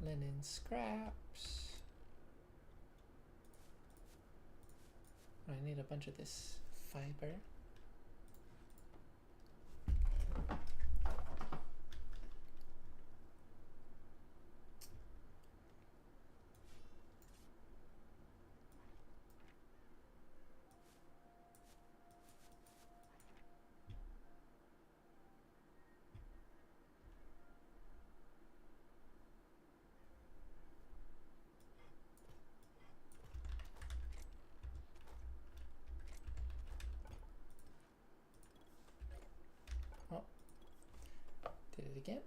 Linen scraps. I need a bunch of this fiber. again.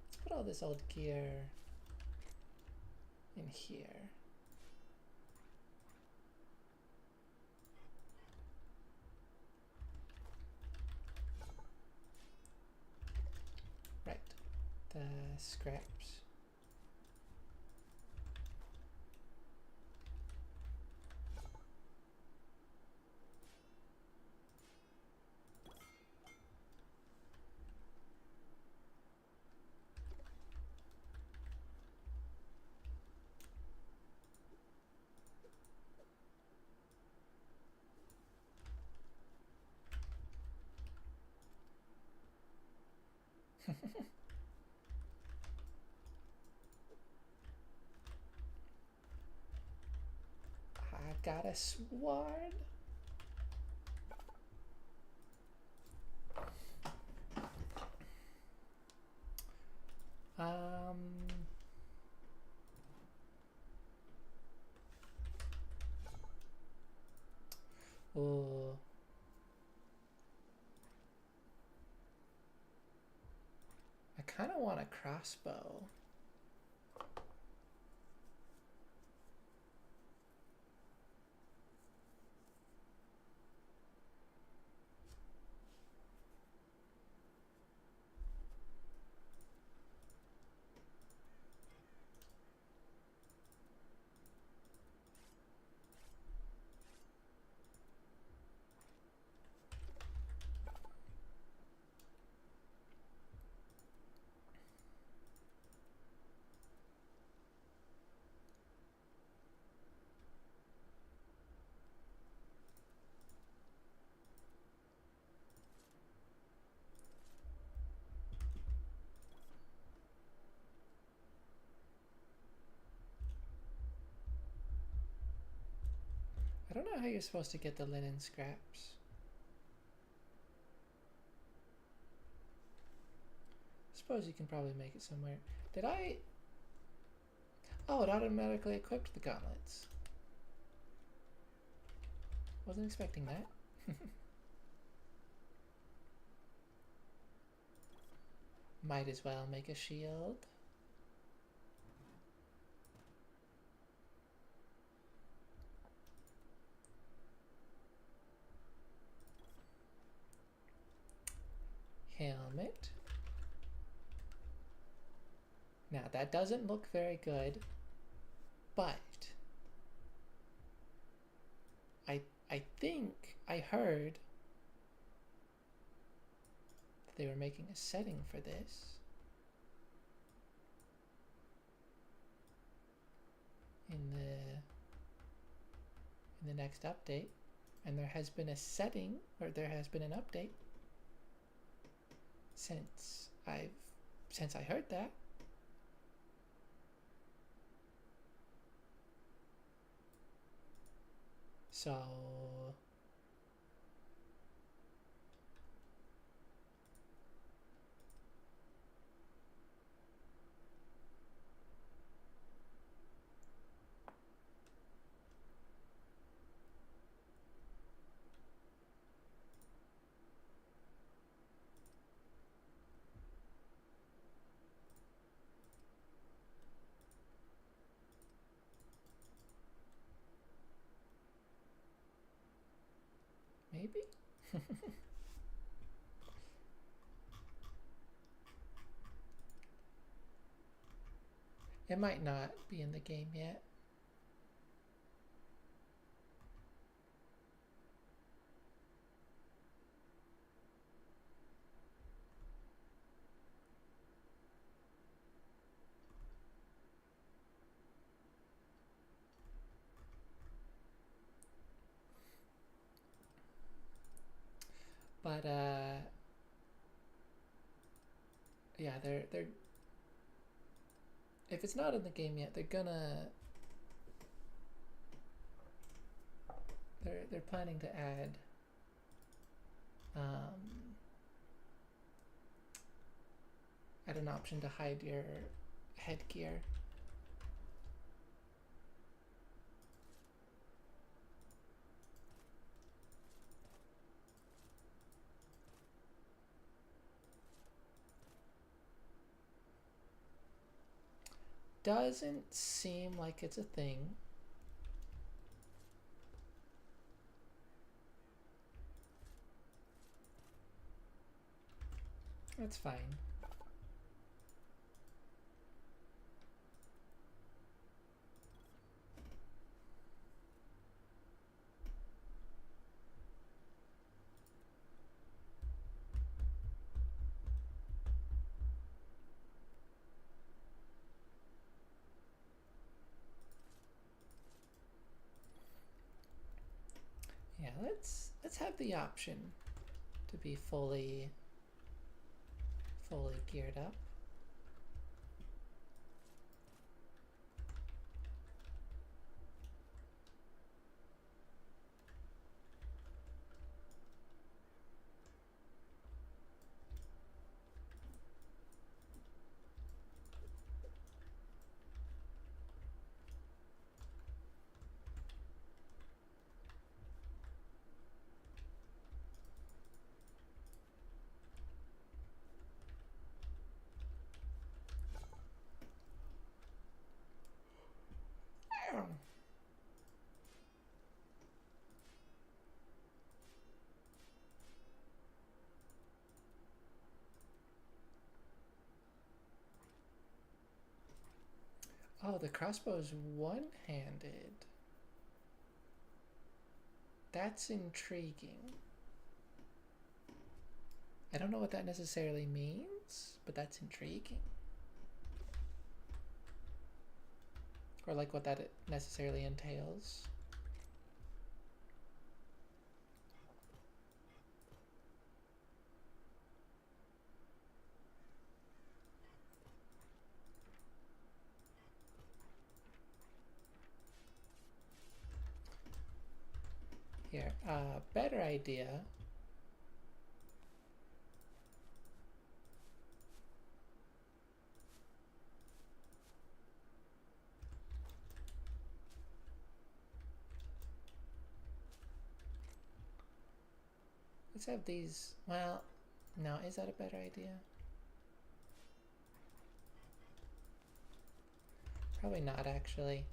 Let's put all this old gear in here. Right, the scraps. I got a sword. Oh, I kind of want a crossbow. I don't know how you're supposed to get the linen scraps. Suppose you can probably make it somewhere. Did I? Oh, it automatically equipped the gauntlets. Wasn't expecting that. Might as well make a shield. Helmet. Now that doesn't look very good, but I think I heard that they were making a setting for this in the next update, and there has been a setting, or there has been an update since I heard that. So maybe? It might not be in the game yet. But yeah, they're if it's not in the game yet, they're planning to add add an option to hide your headgear. doesn't seem like it's a thing. That's fine. Yeah, let's have the option to be fully geared up. Oh, the crossbow's one-handed. That's intriguing. I don't know what that necessarily means, but that's intriguing. Or like what that necessarily entails. Here, better idea. Let's have these, well, no, is that a better idea? Probably not, actually.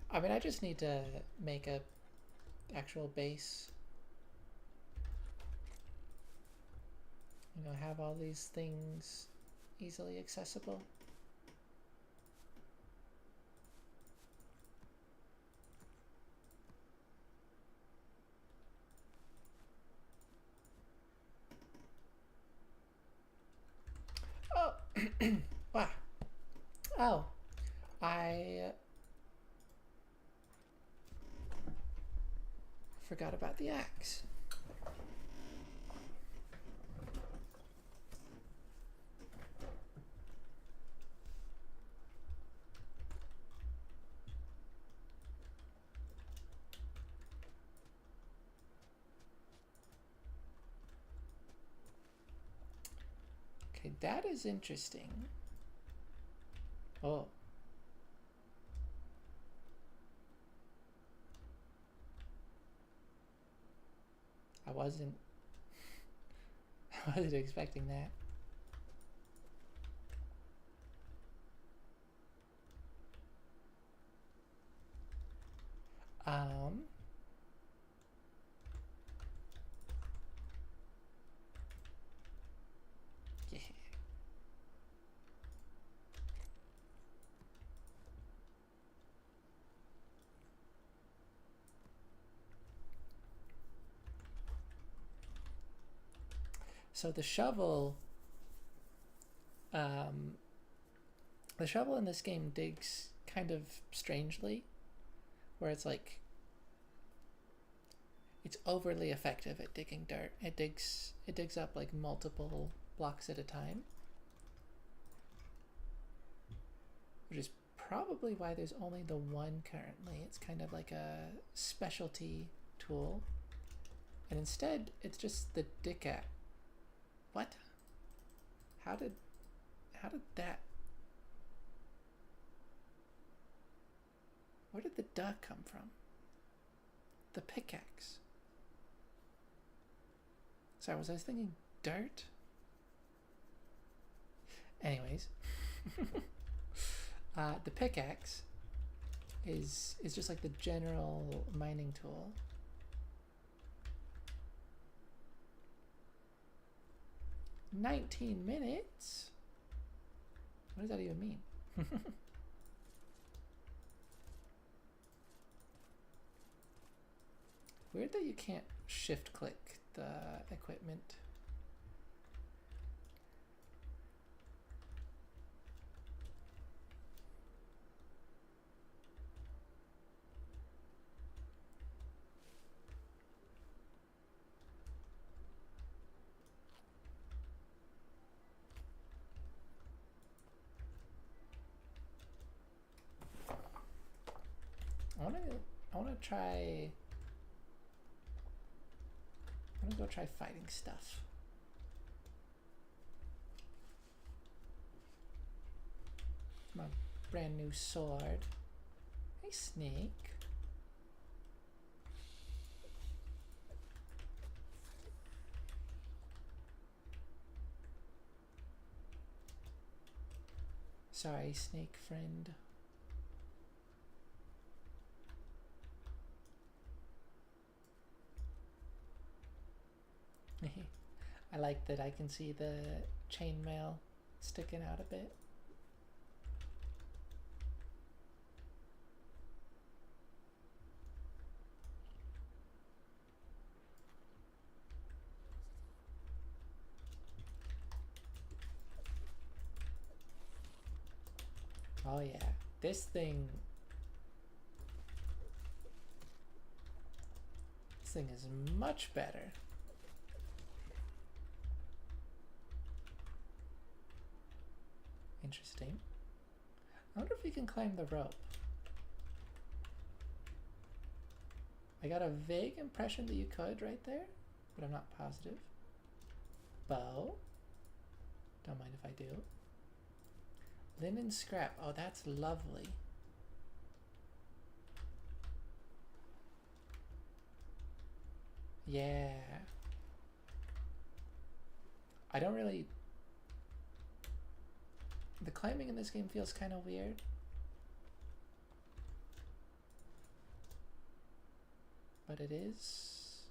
I mean, I just need to make a actual base. You know, have all these things easily accessible. Oh, wow. Oh, I forgot about the axe. Okay, that is interesting. Oh. I wasn't I wasn't expecting that. Um yeah. So um, the shovel in this game digs kind of strangely, where it's like it's overly effective at digging dirt. It digs up like multiple blocks at a time, which is probably why there's only the one currently. It's kind of like a specialty tool, and instead it's just the dick. What? How did that? Where did the duck come from? The pickaxe. Sorry, was I thinking dirt? Anyways, The pickaxe is just like the general mining tool. "19 minutes? What does that even mean?" Weird that you can't shift click the equipment. I wanna try. I'm gonna go try fighting stuff. My brand new sword. Hey, snake. Sorry, snake friend. I like that I can see the chainmail sticking out a bit. Oh yeah, this thing is much better. Interesting. I wonder if you can climb the rope. I got a vague impression that you could right there, but I'm not positive. Bow. Don't mind if I do. Linen scrap. Oh, that's lovely. Yeah. I don't really... The climbing in this game feels kind of weird. But it is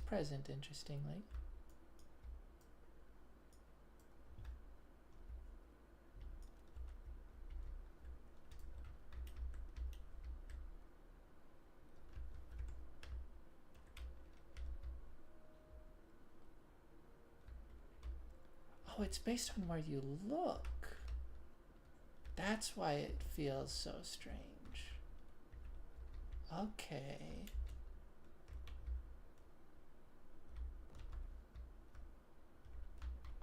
present, interestingly. Oh, it's based on where you look. That's why it feels so strange. Okay.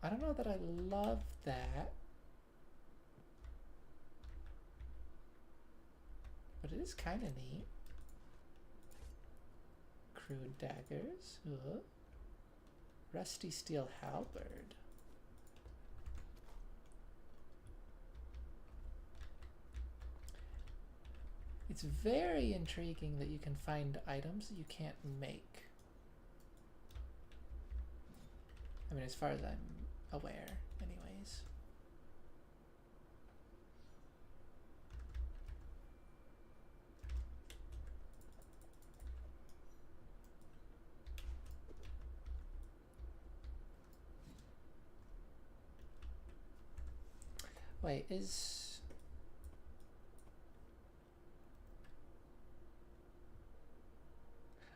I don't know that I love that. But it is kind of neat. Crude daggers. Ugh. Rusty steel halberd. It's very intriguing that you can find items that you can't make. I mean, as far as I'm aware, anyways. Wait, is...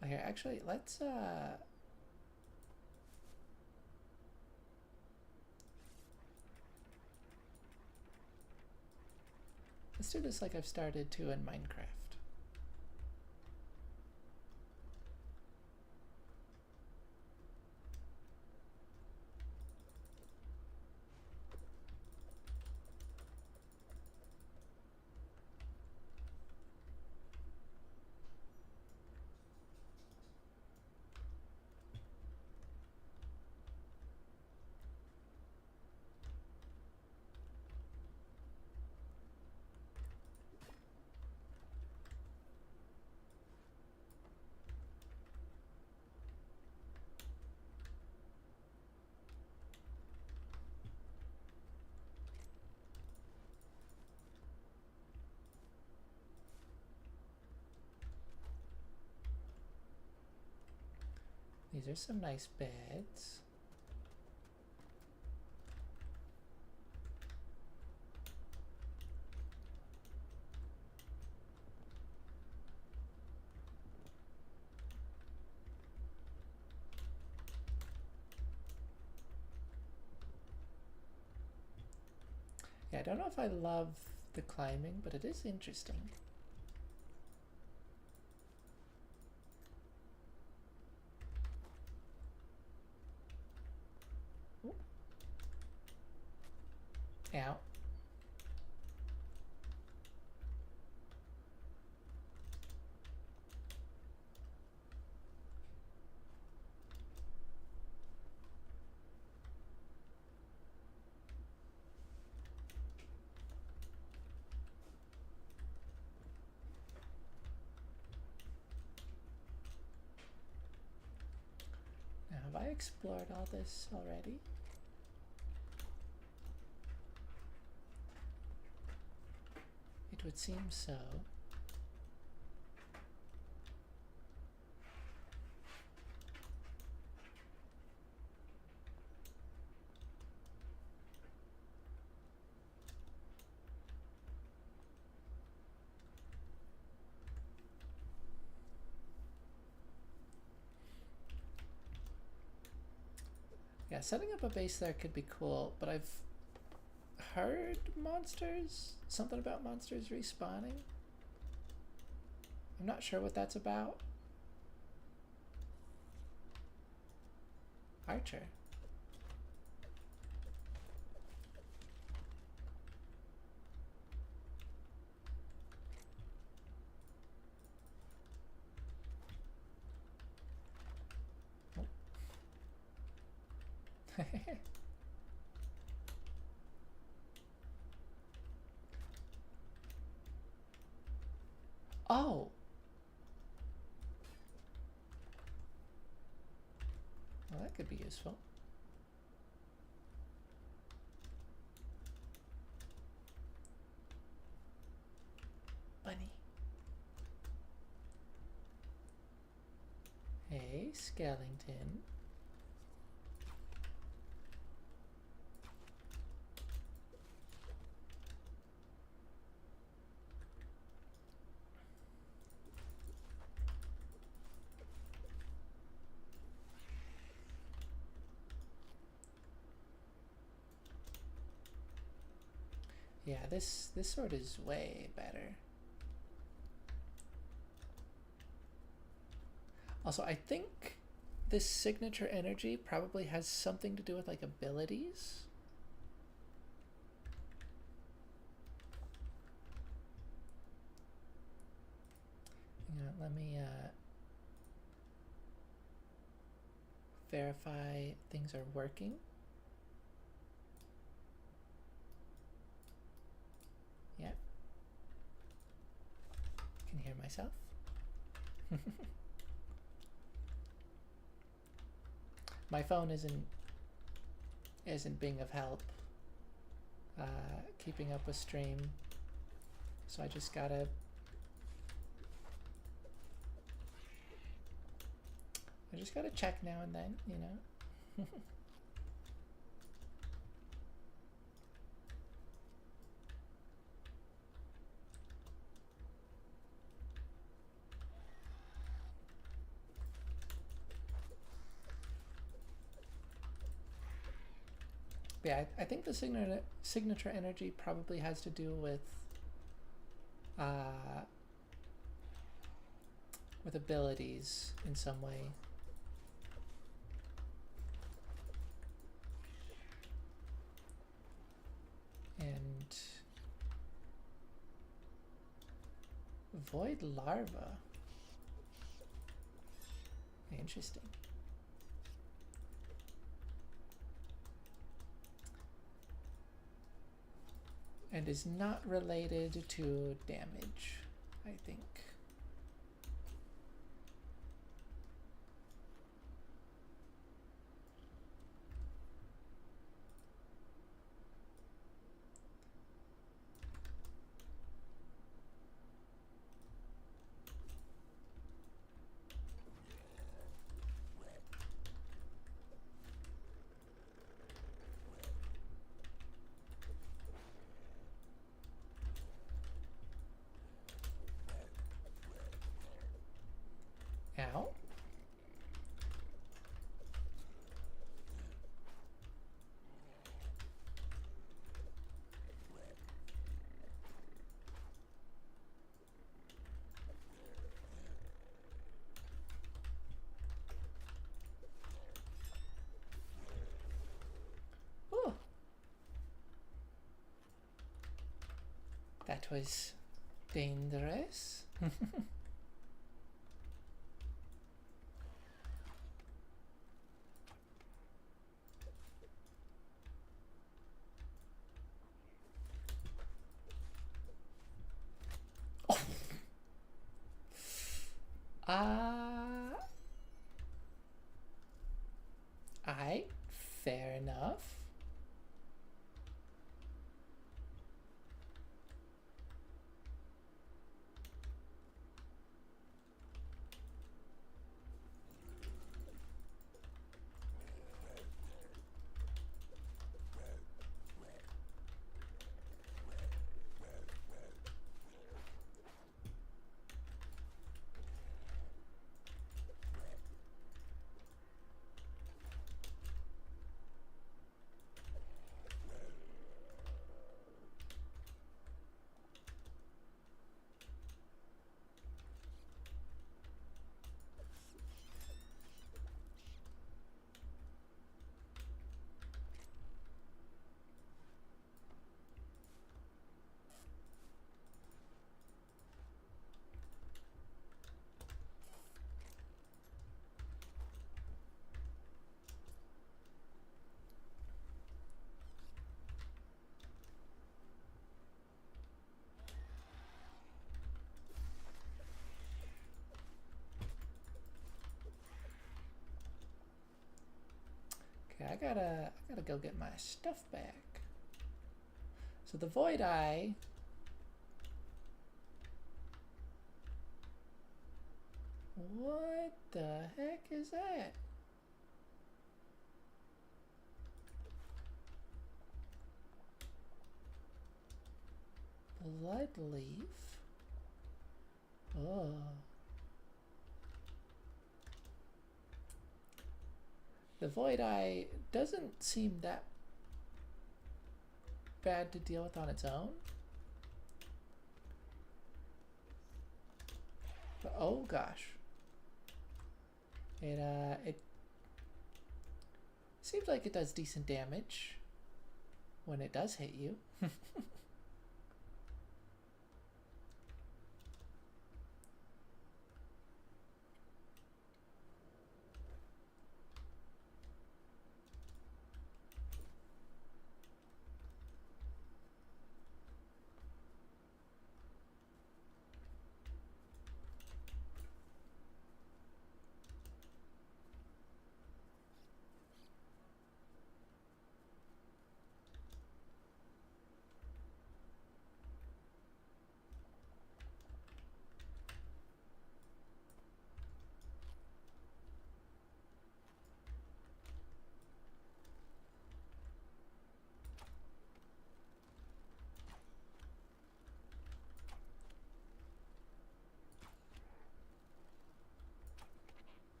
Okay, actually, let's do this like I've started to in Minecraft. These are some nice beds. Yeah, I don't know if I love the climbing, but it is interesting. Ooh. Ow. Now, have I explored all this already? It would seem so. Yeah, setting up a base there could be cool, but I've heard something about monsters respawning. I'm not sure what that's about. Archer. Oh! Well, that could be useful. Bunny. Hey, Skellington. Yeah, this sword is way better. Also, I think this signature energy probably has something to do with like abilities. Yeah, let me verify things are working. Yeah. Can hear myself. My phone isn't being of help keeping up with stream, so I just gotta check now and then, you know. But yeah, I think the signature energy probably has to do with abilities in some way. And void larva. Interesting. And is not related to damage, I think. That was dangerous. Uh, fair enough. Okay, I gotta go get my stuff back. So the Void Eye. What the heck is that? Blood leaf. Oh. The Void Eye doesn't seem that bad to deal with on its own. But oh gosh. It seems like it does decent damage when it does hit you.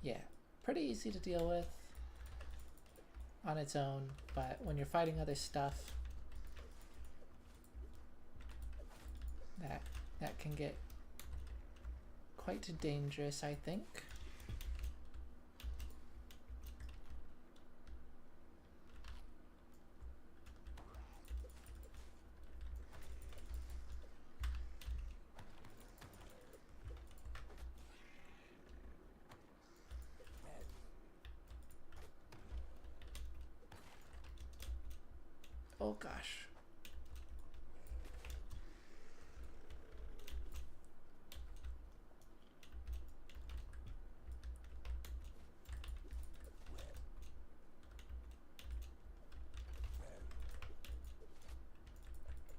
Yeah, pretty easy to deal with on its own, but when you're fighting other stuff, that can get quite dangerous, I think. Oh gosh.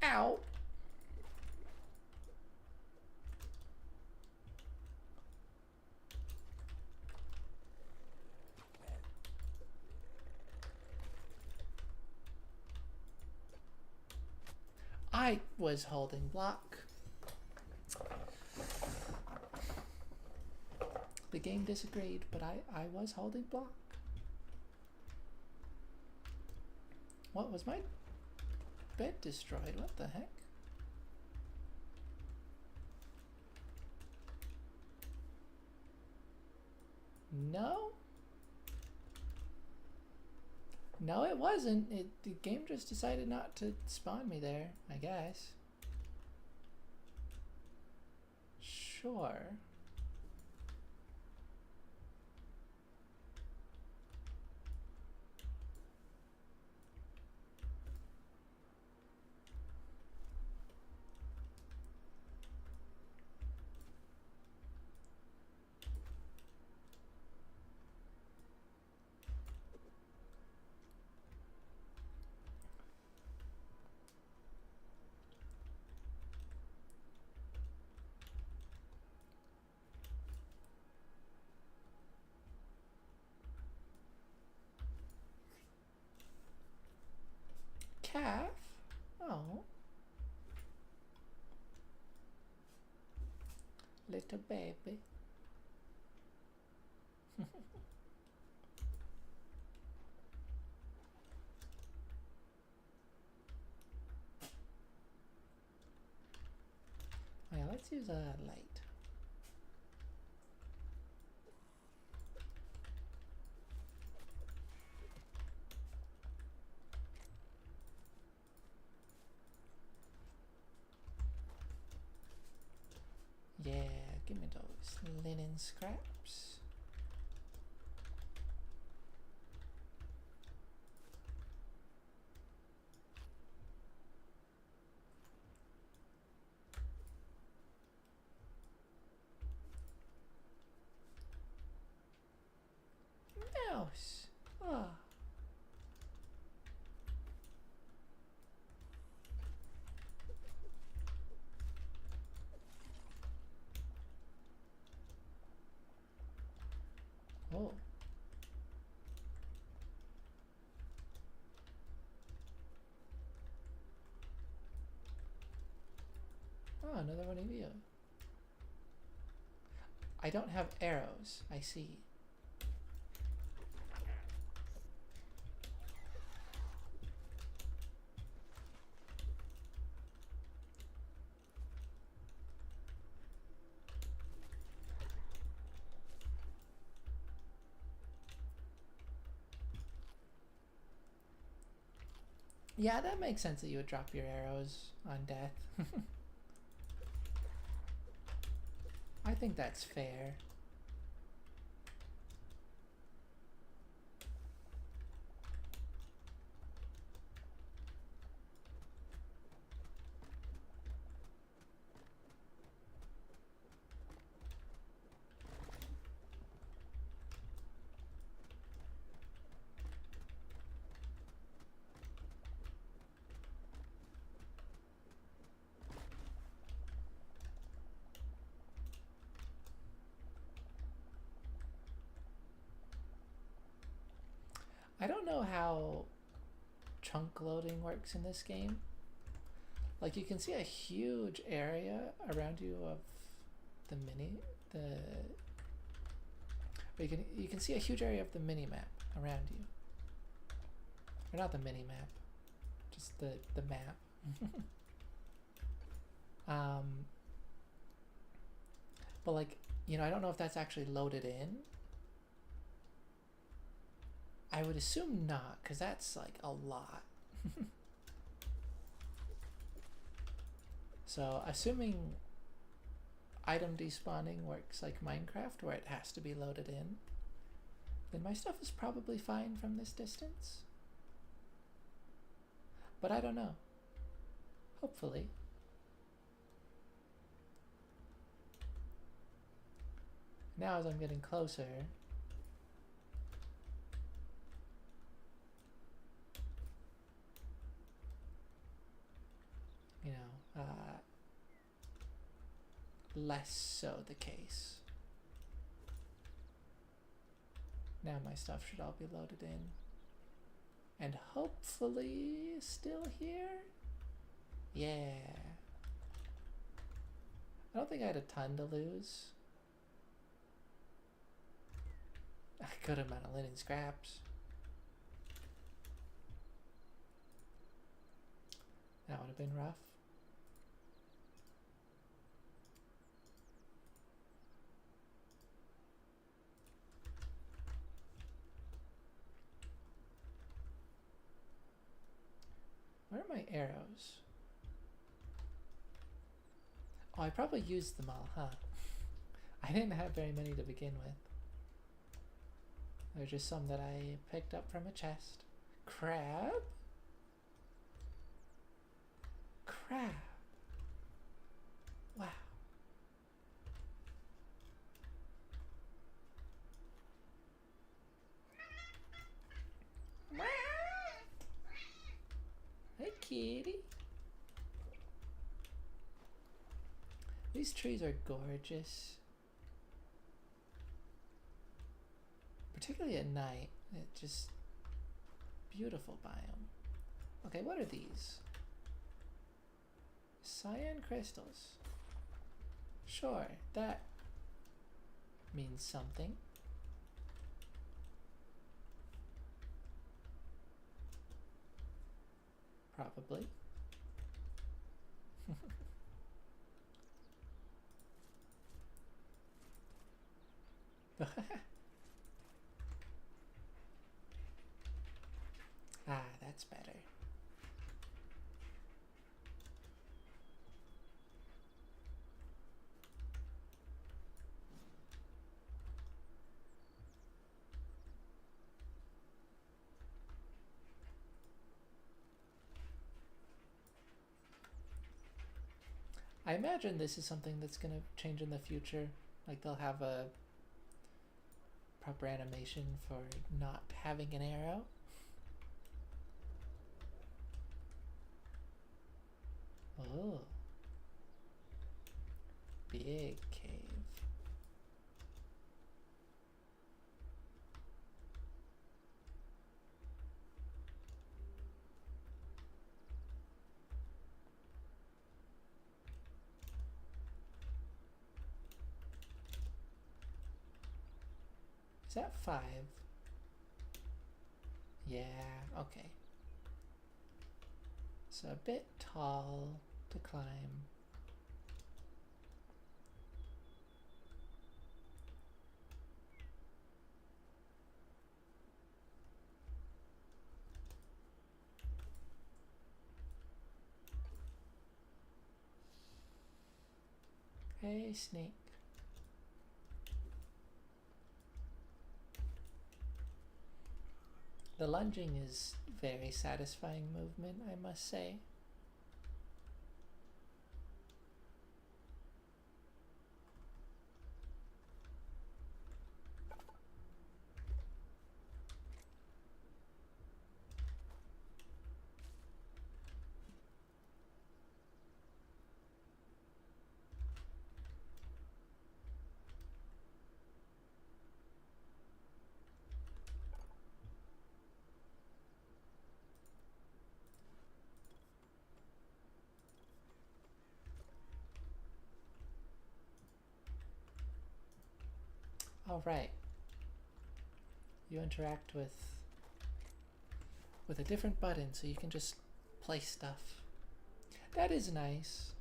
Ow. I was holding block. The game disagreed, but I was holding block. What was my bed destroyed? What the heck? No? No, it wasn't. The game just decided not to spawn me there, I guess. Sure. Calf? Oh. Little baby. Oh, yeah, let's use a light. Yeah, give me those linen scraps. Mouse. Oh. Oh. Oh, another one of you. I don't have arrows. I see. Yeah, that makes sense that you would drop your arrows on death. I think that's fair. I don't know how chunk loading works in this game. Like, you can see a huge area around you of the you can see a huge area of the mini map around you. Or not the mini map, just the map. But like, you know, I don't know if that's actually loaded in. I would assume not, because that's like a lot. So assuming item despawning works like Minecraft, where it has to be loaded in, then my stuff is probably fine from this distance. But I don't know. Hopefully. Now as I'm getting closer, you know, less so the case. Now my stuff should all be loaded in. And hopefully still here? Yeah. I don't think I had a ton to lose. A good amount of linen scraps. That would have been rough. my arrows? Oh, I probably used them all, huh? I didn't have very many to begin with. There's just some that I picked up from a chest. Crab? Crab. Wow. Hey, kitty. These trees are gorgeous. Particularly at night. It's just beautiful biome. Okay, what are these? Cyan crystals. Sure, that means something. Probably. Ah, that's better. I imagine this is something that's gonna change in the future. Like they'll have a proper animation for not having an arrow. Oh. Big cave. Is that 5? Yeah, okay. So a bit tall to climb. Hey, snake. The lunging is very satisfying movement, I must say. All right. You interact with a different button, so you can just place stuff. That is nice.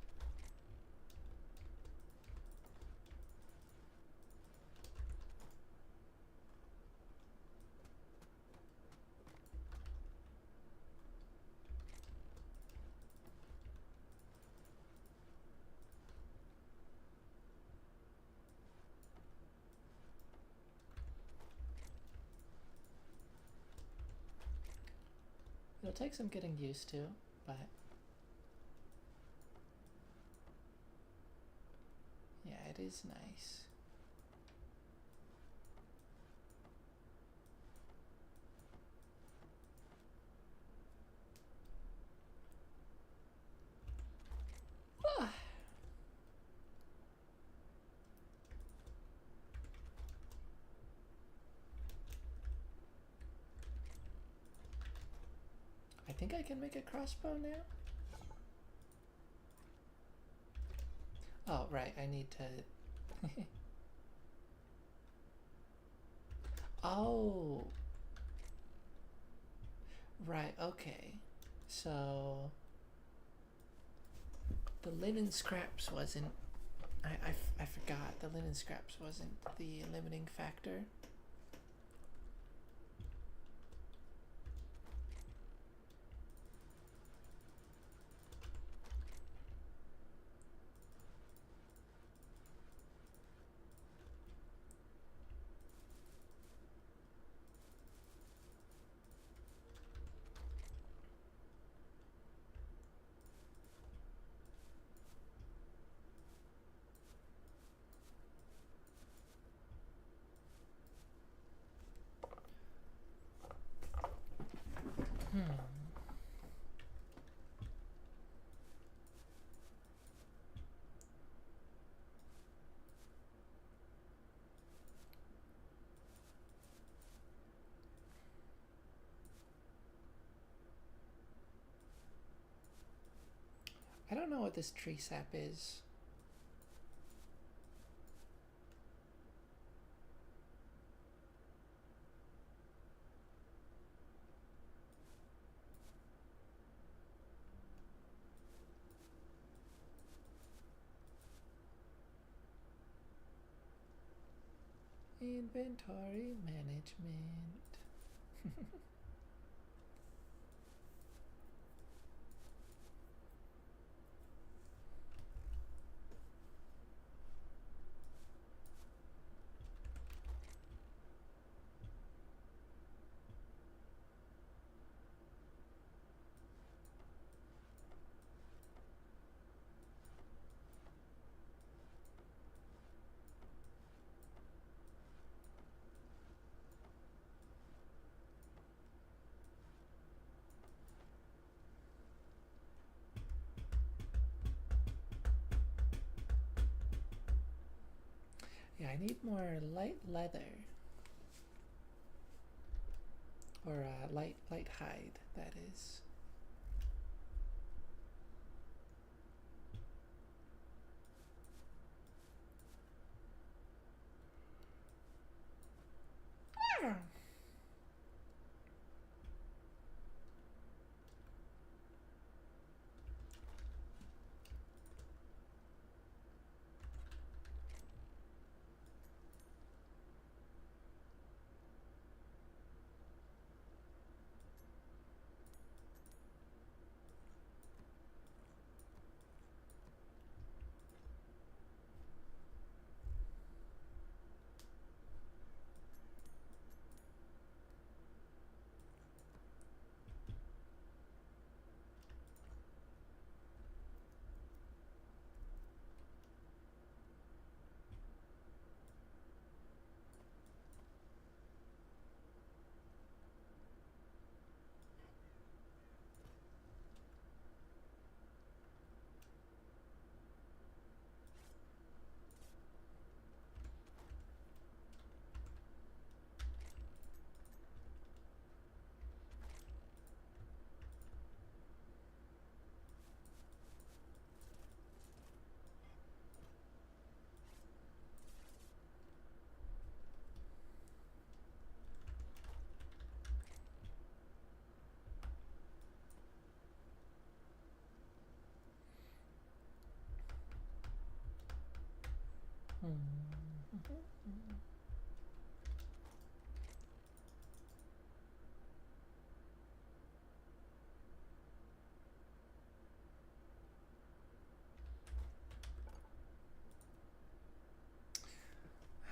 It'll take some getting used to, but yeah, it is nice. Ah. I think I can make a crossbow now? Oh, right, I need to... Oh! Right, okay. So... The linen scraps wasn't... I forgot. The linen scraps wasn't the limiting factor. I don't know what this tree sap is. Inventory management. Yeah, I need more light leather. Or light hide, that is.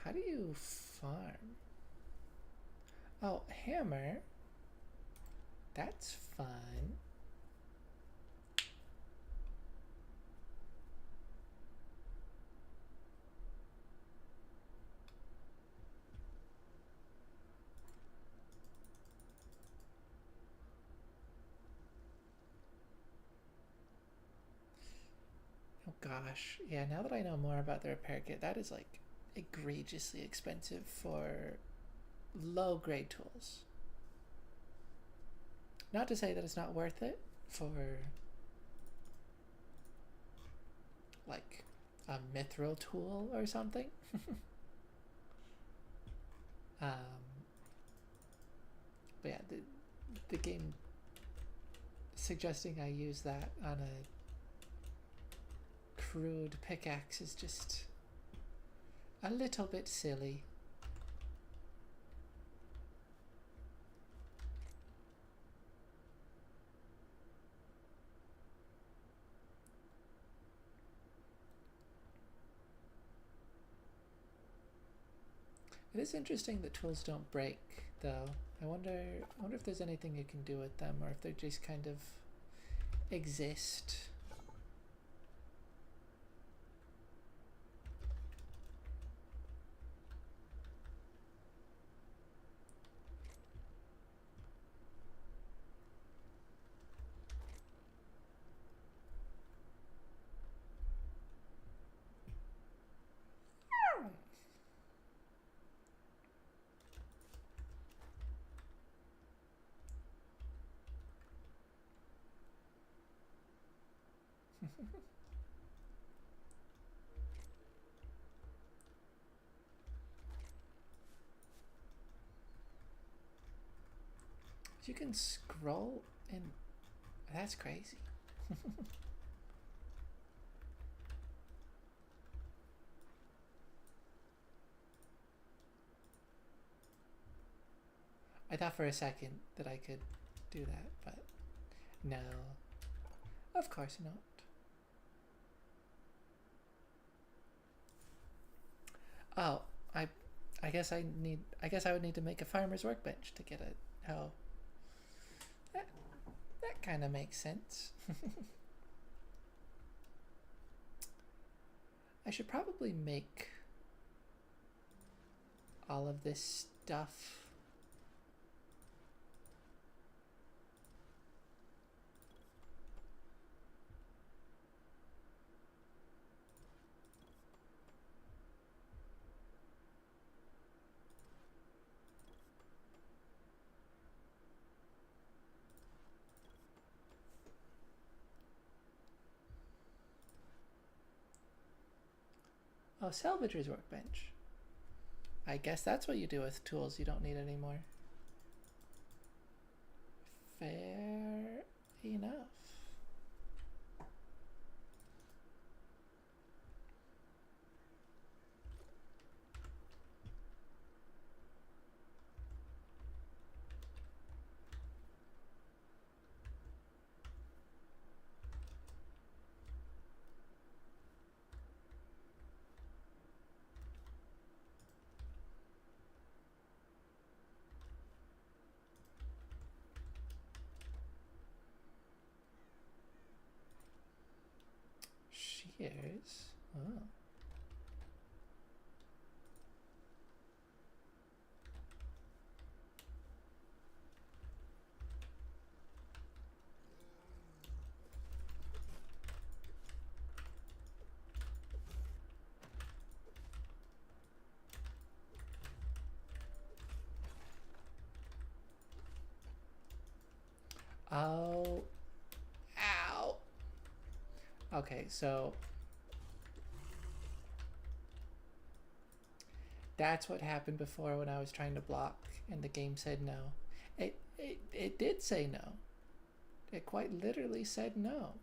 How do you farm? Oh, hammer. That's fun. Oh gosh. Yeah, now that I know more about the repair kit, that is like egregiously expensive for low grade tools. Not to say that it's not worth it for like a mithril tool or something. um, but yeah, the game suggesting I use that on a crude pickaxe is just a little bit silly. It is interesting that tools don't break, though. I wonder if there's anything you can do with them, or if they just kind of exist. You can scroll and that's crazy. I thought for a second that I could do that, but no. Of course not. Oh, I I guess I would need to make a farmer's workbench to get it. Oh. That that kind of makes sense. I should probably make all of this stuff. Oh, salvager's workbench. I guess that's what you do with tools you don't need anymore. Fair enough. Shears. Oh. Oh. Ow. Okay, so that's what happened before when I was trying to block and the game said no. It did say no. It quite literally said no.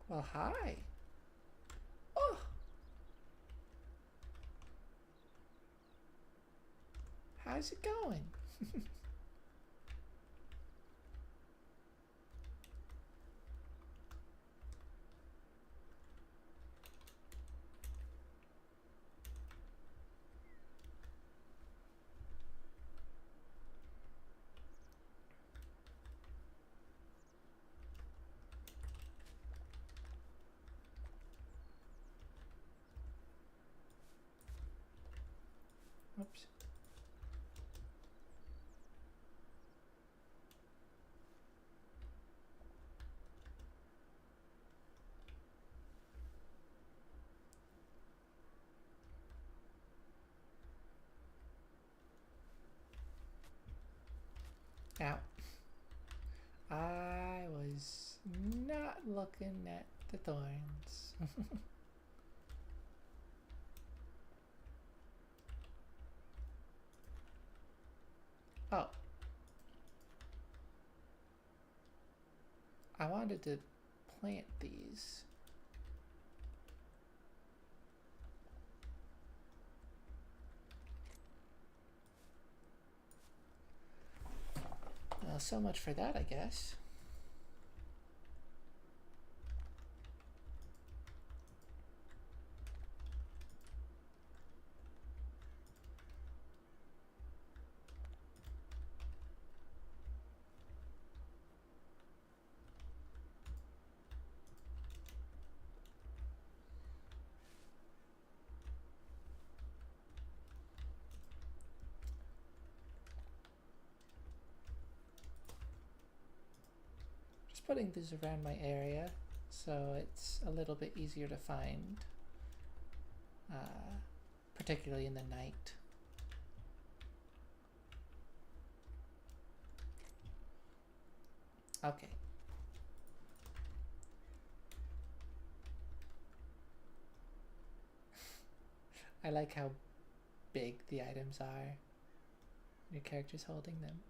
Well, hi. Oh. How's it going? Oops. Now, I was not looking at the thorns. Oh. I wanted to plant these. Well, so much for that, I guess. Just putting these around my area. so it's a little bit easier to find, particularly in the night. Okay. I like how big the items are. Your character's holding them.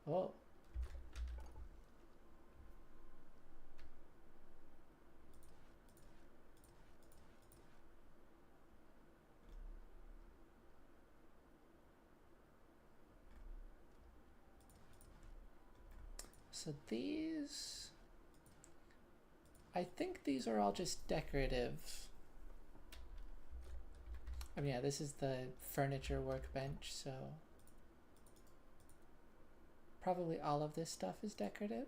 Oh. So these... I think these are all just decorative. I mean, yeah, this is the furniture workbench, so... Probably all of this stuff is decorative.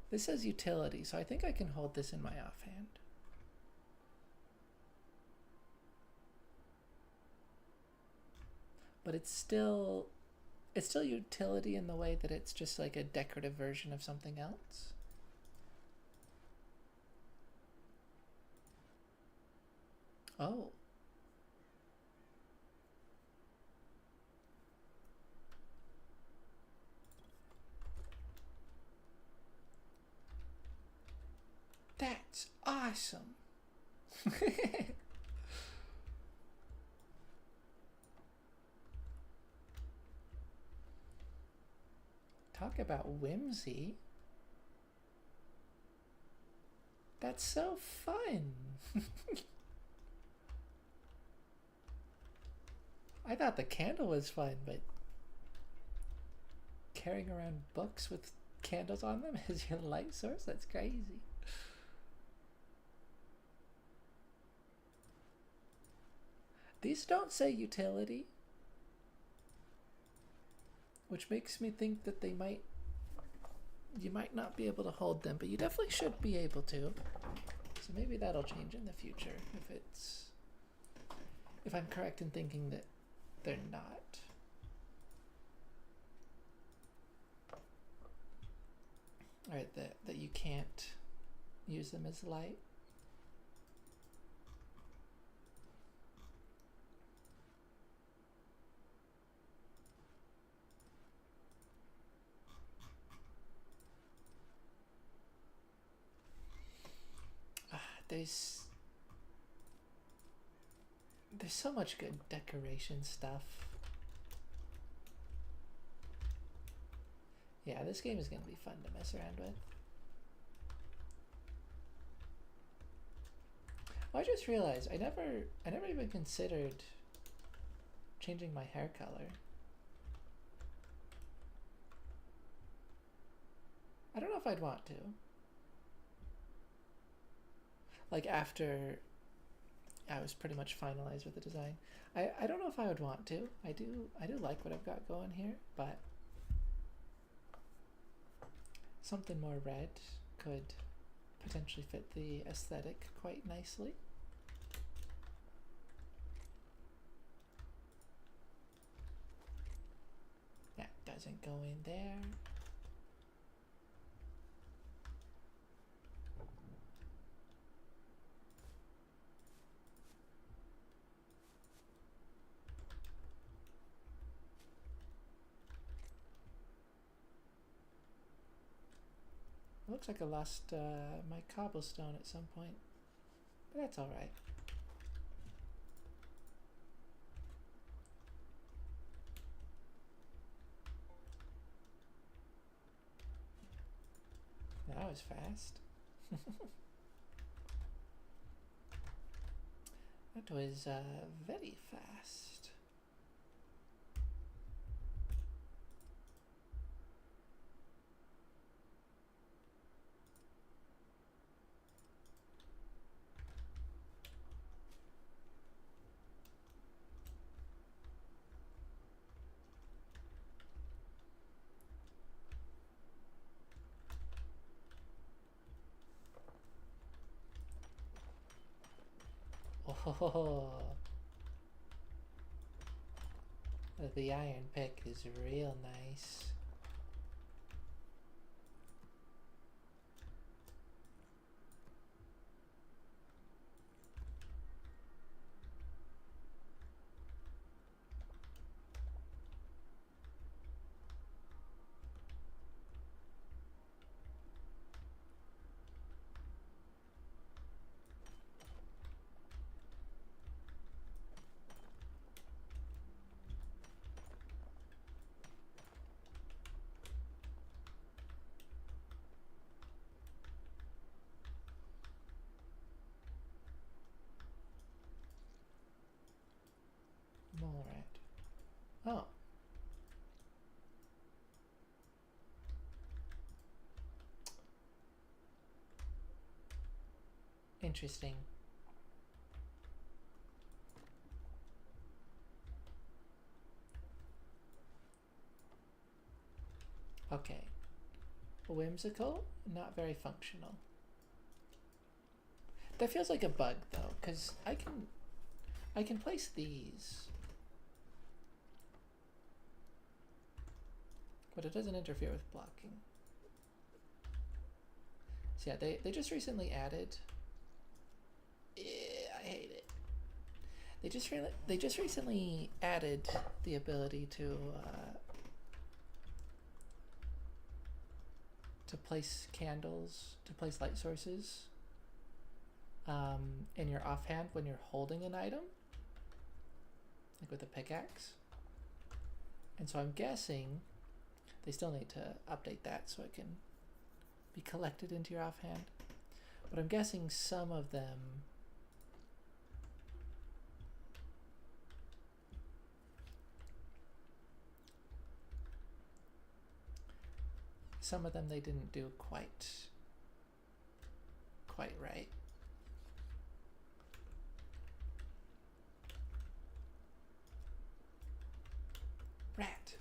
This says utility, so I think I can hold this in my offhand. But it's still utility in the way that it's just like a decorative version of something else. Oh. That's awesome. Talk about whimsy. That's so fun. I thought the candle was fun, but carrying around books with candles on them as your light source? That's crazy. These don't say utility, which makes me think that you might not be able to hold them, but you definitely should be able to. So maybe that'll change in the future if I'm correct in thinking that they're not. Alright, that you can't use them as light. There's so much good decoration stuff. Yeah, this game is going to be fun to mess around with. Oh, I just realized I never even considered changing my hair color. I don't know if I'd want to. Like after I was pretty much finalized with the design. I don't know if I would want to. I do like what I've got going here, but something more red could potentially fit the aesthetic quite nicely. That doesn't go in there. It looks like I lost my cobblestone at some point, but that's all right. That was fast. That was very fast. Oh, the iron pick is real nice. Mole rat. Oh. Interesting. Okay. Whimsical, not very functional. That feels like a bug though, because I can place these, but it doesn't interfere with blocking. So yeah, they just recently added. I hate it. They just recently added the ability to place candles, to place light sources in your offhand when you're holding an item, like with a pickaxe. And so I'm guessing they still need to update that so it can be collected into your offhand. But I'm guessing some of them they didn't do quite right. Rat.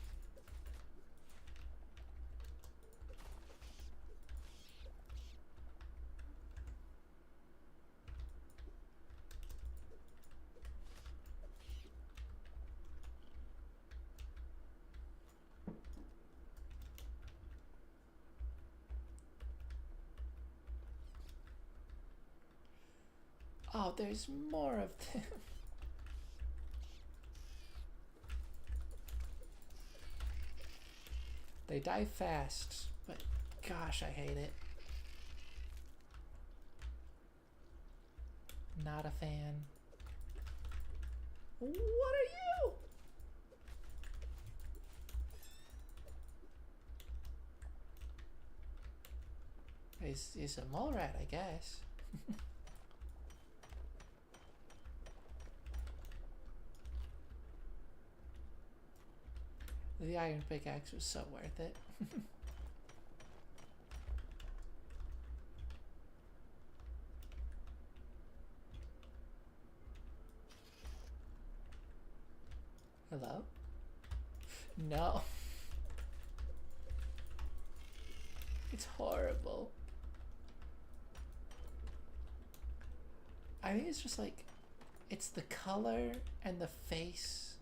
Oh, there's more of them. They die fast, but gosh, I hate it. Not a fan. What are you? He's a mole rat, I guess. The iron pickaxe was so worth it. Hello? No. It's horrible. I think it's just like, it's the color and the face.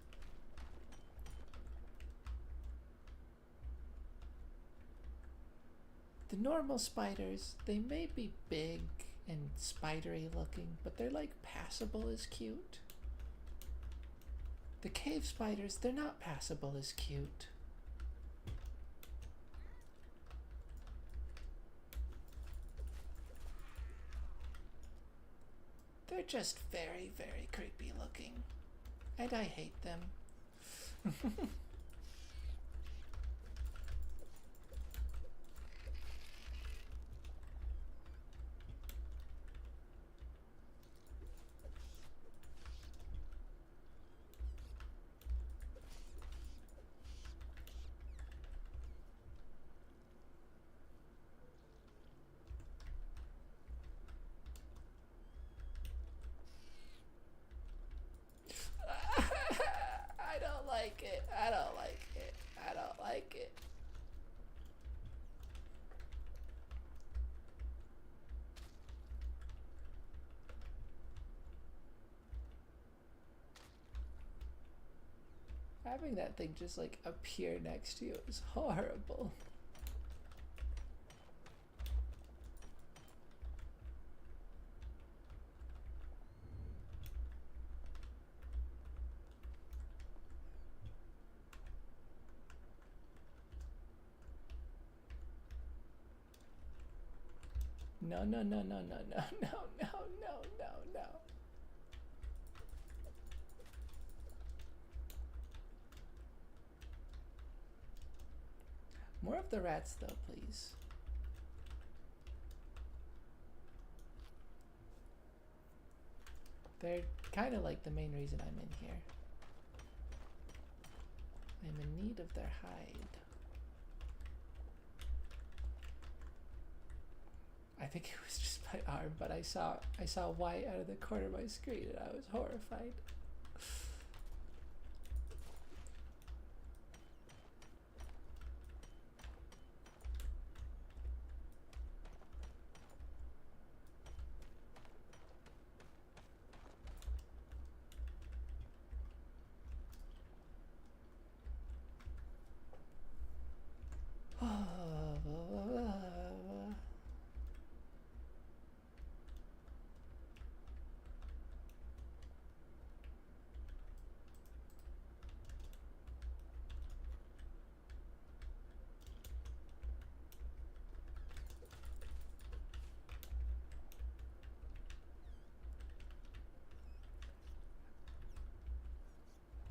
The normal spiders, they may be big and spidery looking, but they're like passable as cute. The cave spiders, they're not passable as cute. They're just very, very creepy looking. And I hate them. having that thing just like appear next to you is horrible. No, no, no, no, no, no, no, no, no, no, no. More of the rats though, please. They're kind of like the main reason I'm in here. I'm in need of their hide. I think it was just my arm, but I saw white out of the corner of my screen and I was horrified.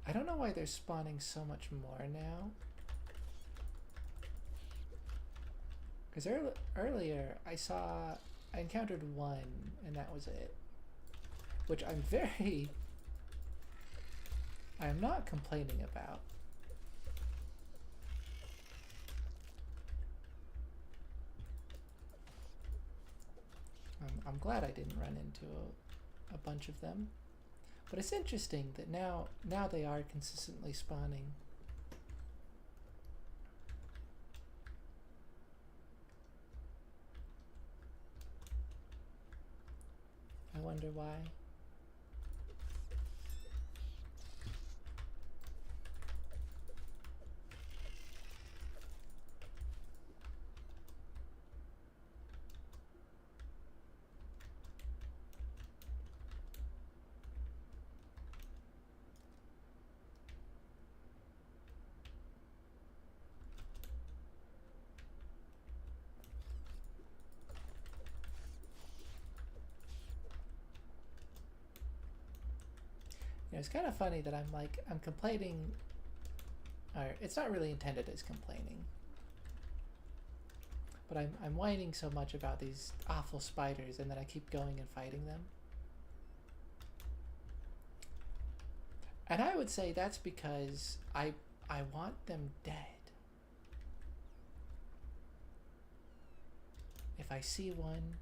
I don't know why they're spawning so much more now. Because earlier I encountered one and that was it. Which I am not complaining about. I'm glad I didn't run into a bunch of them. But it's interesting that now they are consistently spawning. I wonder why. You know, it's kind of funny that I'm complaining, or it's not really intended as complaining, but I'm whining so much about these awful spiders and then I keep going and fighting them. And I would say that's because I want them dead. If I see one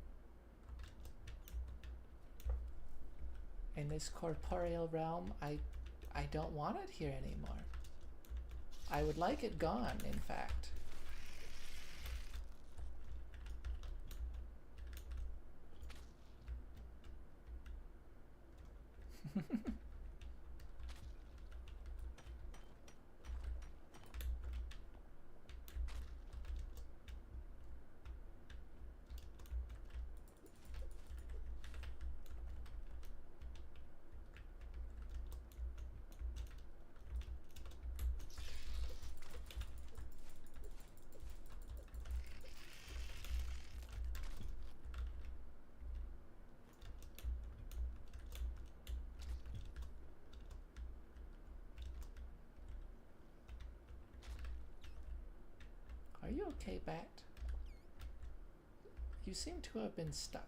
in this corporeal realm, I don't want it here anymore. I would like it gone, in fact. Are you okay, Bat? You seem to have been stuck.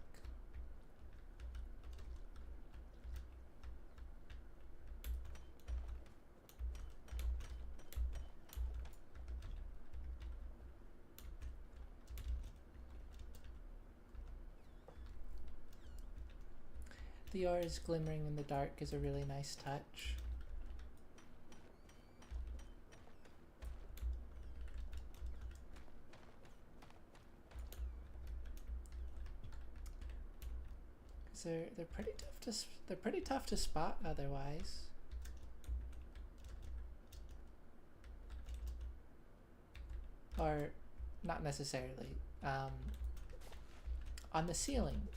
The oars glimmering in the dark is a really nice touch. They're pretty tough to spot otherwise. or not necessarily. On the ceiling.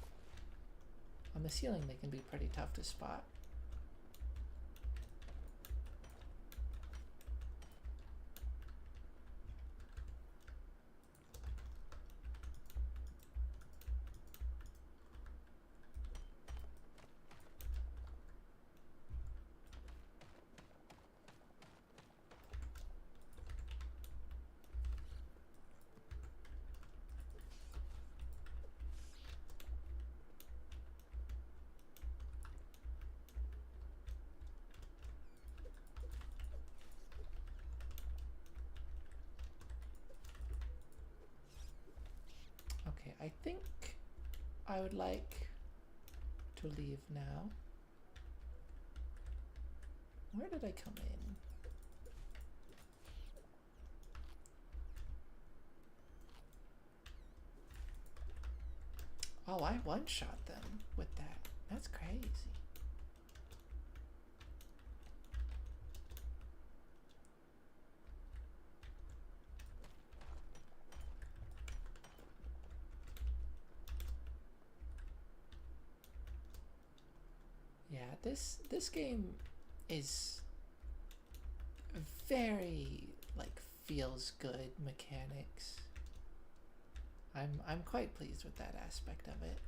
On the ceiling they can be pretty tough to spot. Okay, I think I would like to leave now. Where did I come in? Oh, I one-shot them with that. That's crazy. Yeah, this game is very like feels good mechanics. I'm quite pleased with that aspect of it.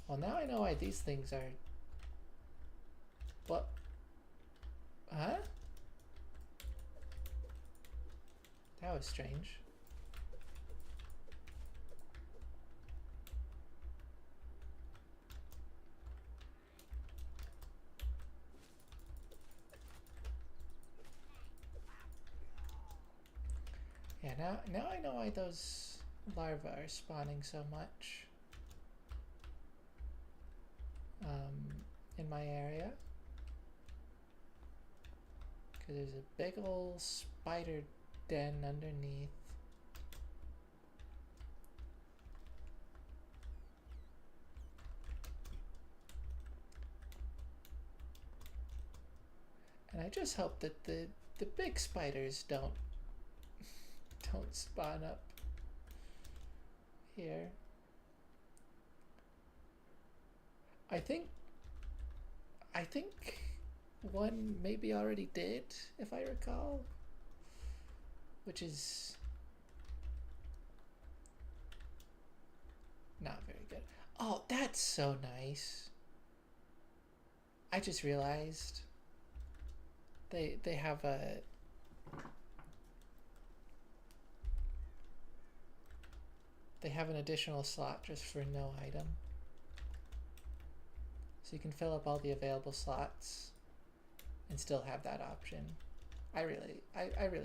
Well, now I know why these things are. What? Huh? That was strange. Yeah, now I know why those larvae are spawning so much in my area. Because there's a big old spider den underneath. And I just hope that the big spiders don't spawn up here. I think one maybe already did, if I recall, which is not very good. Oh, that's so nice. I just realized they have a an additional slot just for no item. So you can fill up all the available slots and still have that option. I really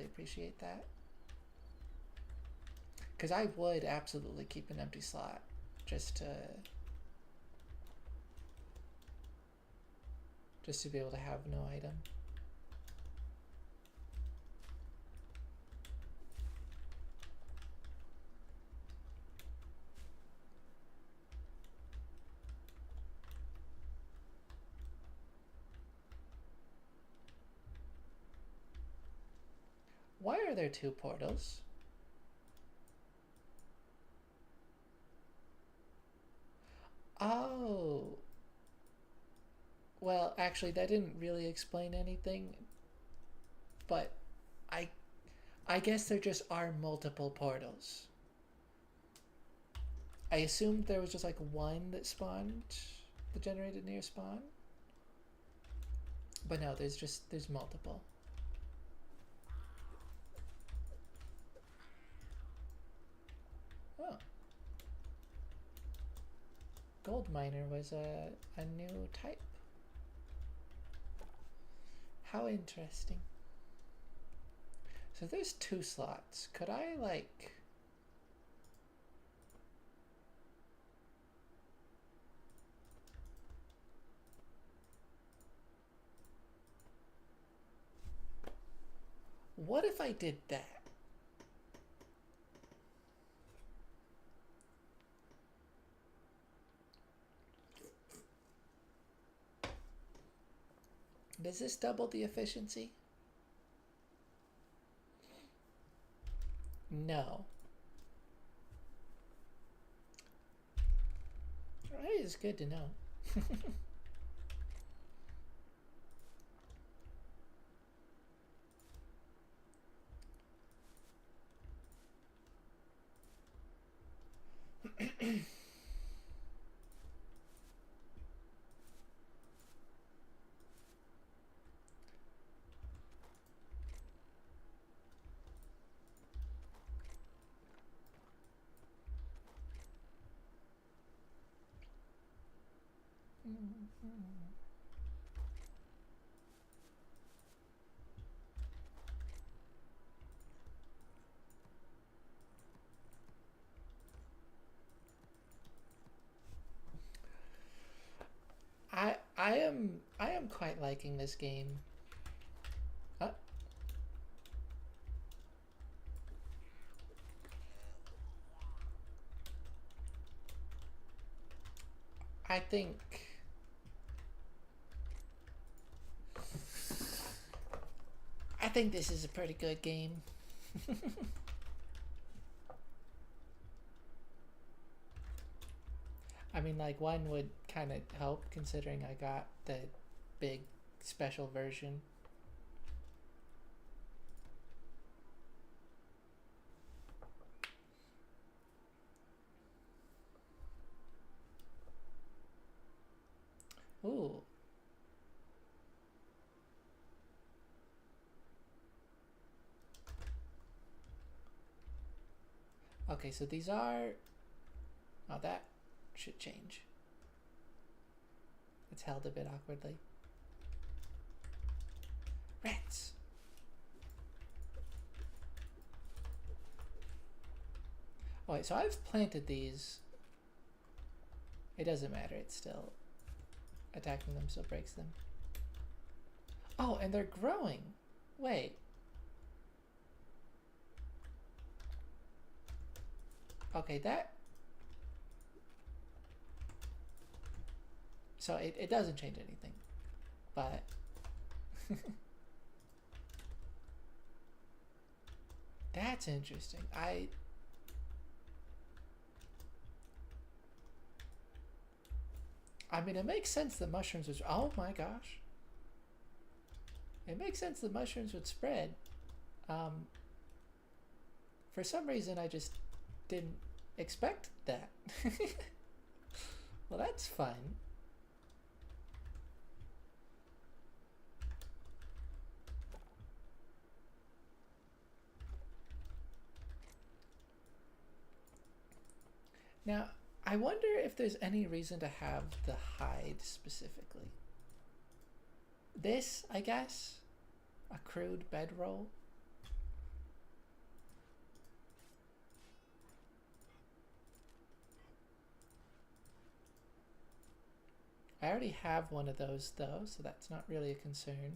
appreciate that. Because I would absolutely keep an empty slot just to be able to have no item. Why are there two portals? Oh. Well, actually, that didn't really explain anything, but I guess there just are multiple portals. I assumed there was just like one that spawned, that generated near spawn. But no, there's multiple. Oh. Gold miner was a new type. How interesting. So there's two slots. Could I like... What if I did that? Does this double the efficiency? No. That is good to know. I am quite liking this game. Uh, I think I think this is a pretty good game. I mean, like, one would kind of help considering I got the big special version. Ooh. Okay, so these are... Oh, that should change. It's held a bit awkwardly. Rats! Oh, wait, so I've planted these. It doesn't matter, it's still... Attacking them still breaks them. Oh, and they're growing! Wait. Okay, that... So it doesn't change anything. But... That's interesting. I mean, it makes sense that mushrooms would... Oh my gosh. It makes sense that mushrooms would spread. For some reason, I just didn't expect that. Well, that's fun. Now, I wonder if there's any reason to have the hide specifically. This, I guess, a crude bedroll. I already have one of those though, so that's not really a concern.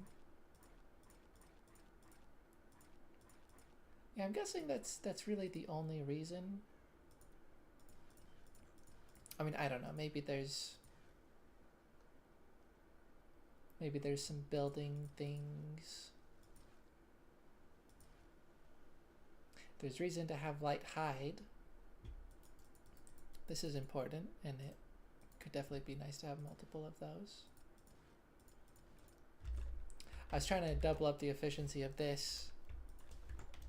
Yeah, I'm guessing that's really the only reason. I mean, I don't know, maybe there's some building things. There's reason to have light hide. This is important, and it could definitely be nice to have multiple of those. I was trying to double up the efficiency of this,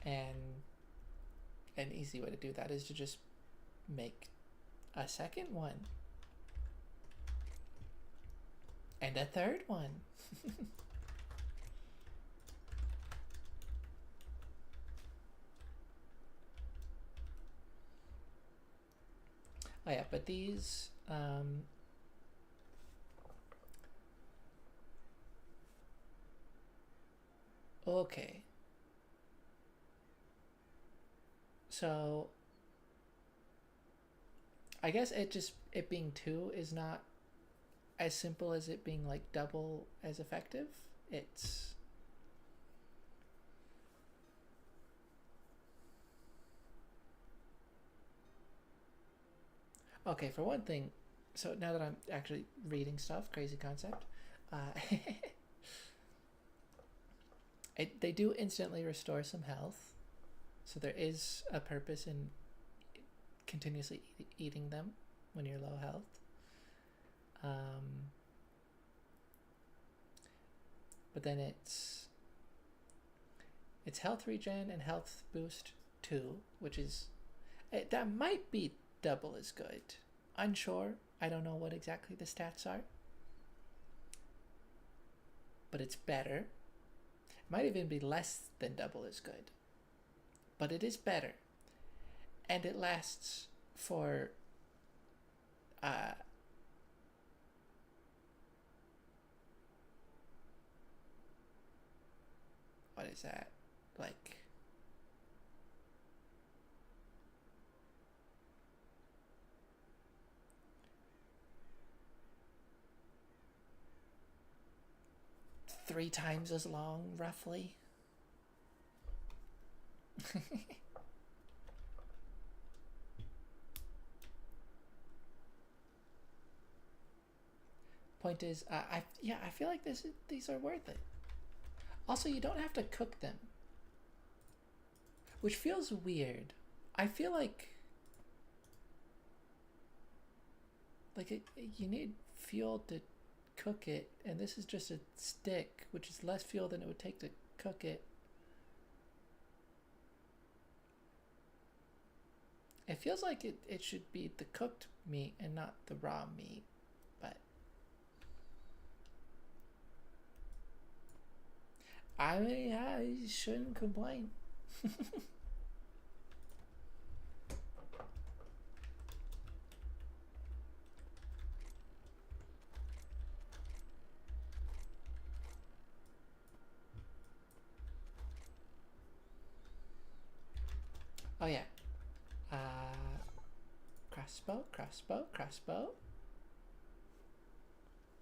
and an easy way to do that is to just make a second one. And a third one. Oh yeah, but these, okay. So, I guess it being 2 is not as simple as it being like double as effective. It's... Okay, for one thing, so now that I'm actually reading stuff, crazy concept, They do instantly restore some health, so there is a purpose in continuously eating them when you're low health. But then it's health regen and health boost too, which is that might be double as good. Unsure. I don't know what exactly the stats are, but it's better. It might even be less than double as good, but it is better, and it lasts for what is that, like 3 times as long, roughly. Point is, I feel like these are worth it. Also, you don't have to cook them, which feels weird. I feel like you need fuel to cook it, and this is just a stick, which is less fuel than it would take to cook it. It feels like it should be the cooked meat and not the raw meat, but I mean, I shouldn't complain. Oh yeah. Crossbow, crossbow, crossbow.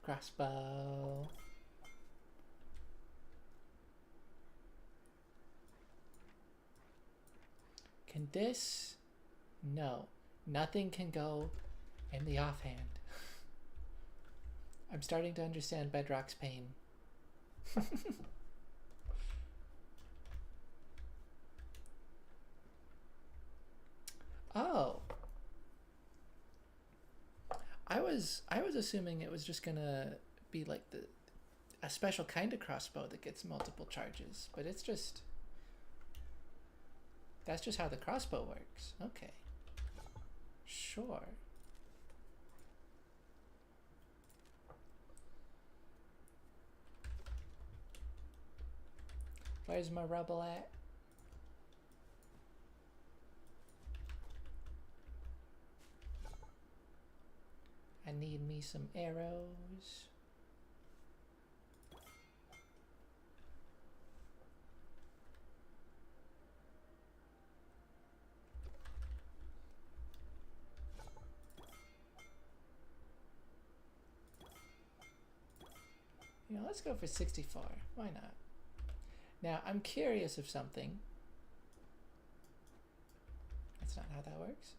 Crossbow. Can this? No. Nothing can go in the offhand. I'm starting to understand Bedrock's pain. Oh. I was assuming it was just gonna be like a special kind of crossbow that gets multiple charges, but it's just that's just how the crossbow works. Okay. Sure. Where's my rubble at? I need me some arrows. You know, let's go for 64. Why not? Now, I'm curious of something. That's not how that works.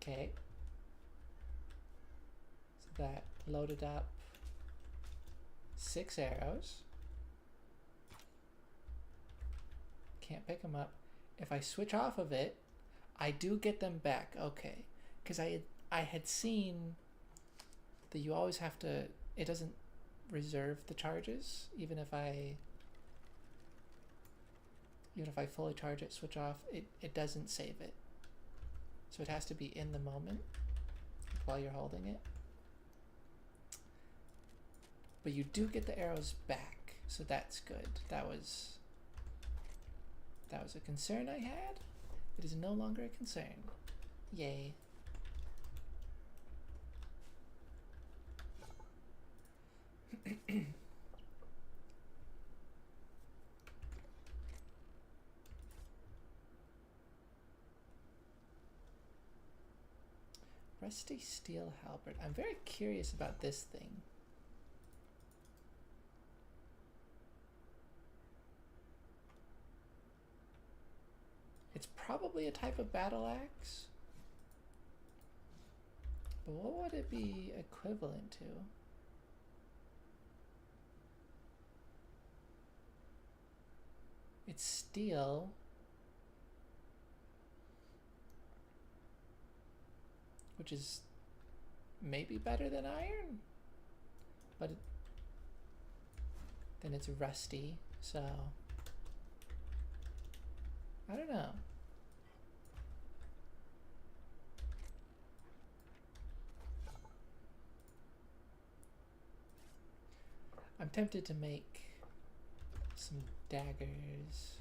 Okay. So that loaded up 6 arrows. Can't pick them up. If I switch off of it, I do get them back. Okay. Because I had seen that you always have to, it doesn't reserve the charges, even if I fully charge it, switch off, it doesn't save it. So it has to be in the moment while you're holding it. But you do get the arrows back, so that's good. That was a concern I had. It is no longer a concern. Yay. Rusty steel halberd. I'm very curious about this thing. It's probably a type of battle axe. But what would it be equivalent to? It's steel, which is maybe better than iron, but then it's rusty, so I don't know. I'm tempted to make some daggers.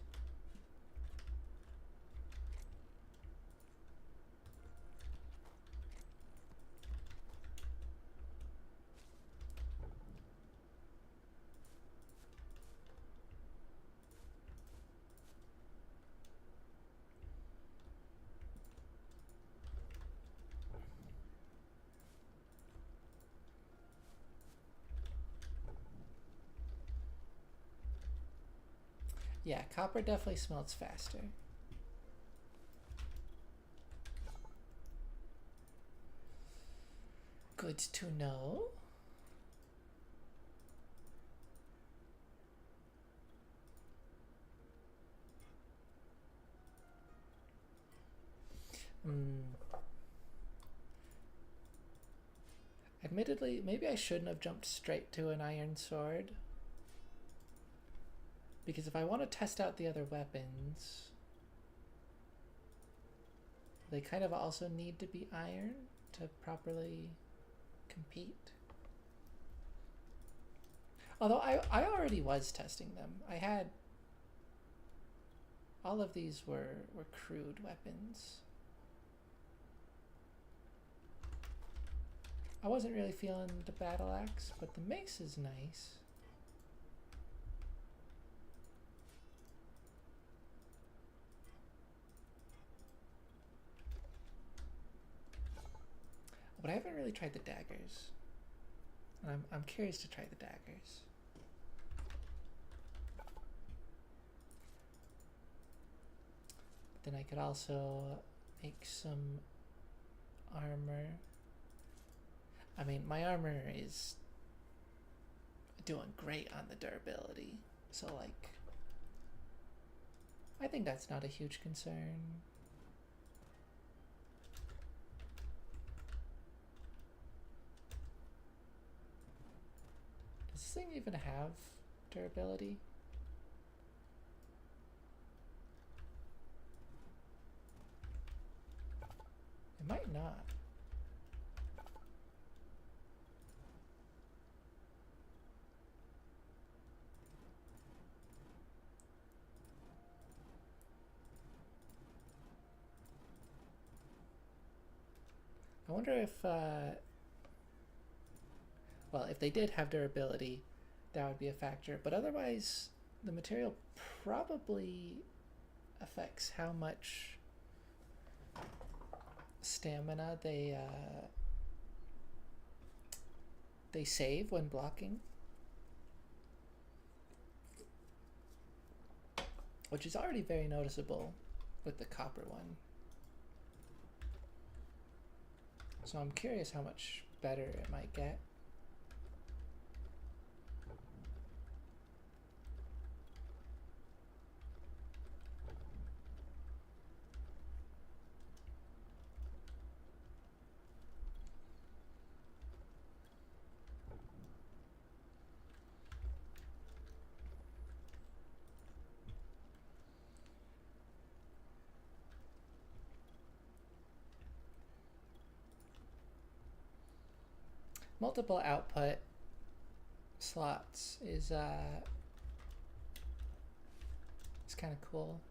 Yeah, copper definitely smelts faster. Good to know. Admittedly, maybe I shouldn't have jumped straight to an iron sword. Because if I want to test out the other weapons, they kind of also need to be iron to properly compete. Although I already was testing them. I had... all of these were crude weapons. I wasn't really feeling the battle axe, but the mace is nice. But I haven't really tried the daggers. And I'm curious to try the daggers. Then I could also make some armor. I mean, my armor is doing great on the durability. So, like, I think that's not a huge concern. Does this thing even have durability? It might not. I wonder if, well, if they did have durability, that would be a factor. But otherwise, the material probably affects how much stamina they save when blocking, which is already very noticeable with the copper one. So I'm curious how much better it might get. Multiple output slots is it's kind of cool.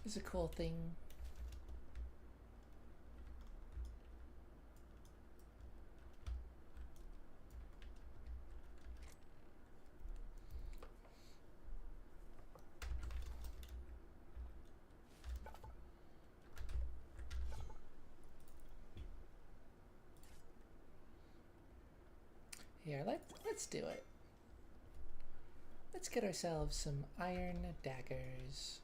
It's a cool thing. Here, let's do it. Let's get ourselves some iron daggers.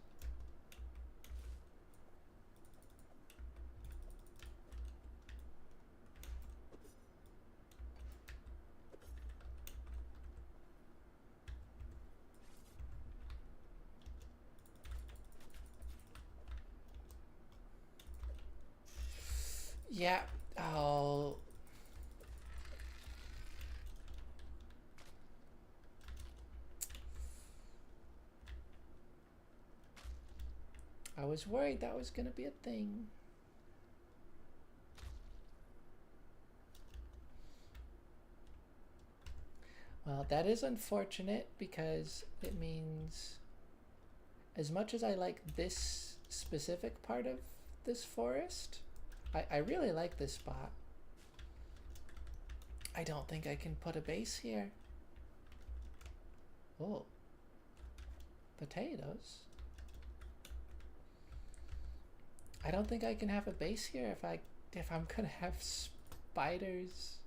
Yeah. Oh. I was worried that was gonna be a thing. Well, that is unfortunate because it means as much as I like this specific part of this forest, I really like this spot. I don't think I can put a base here. Oh, potatoes. I don't think I can have a base here if I'm gonna have spiders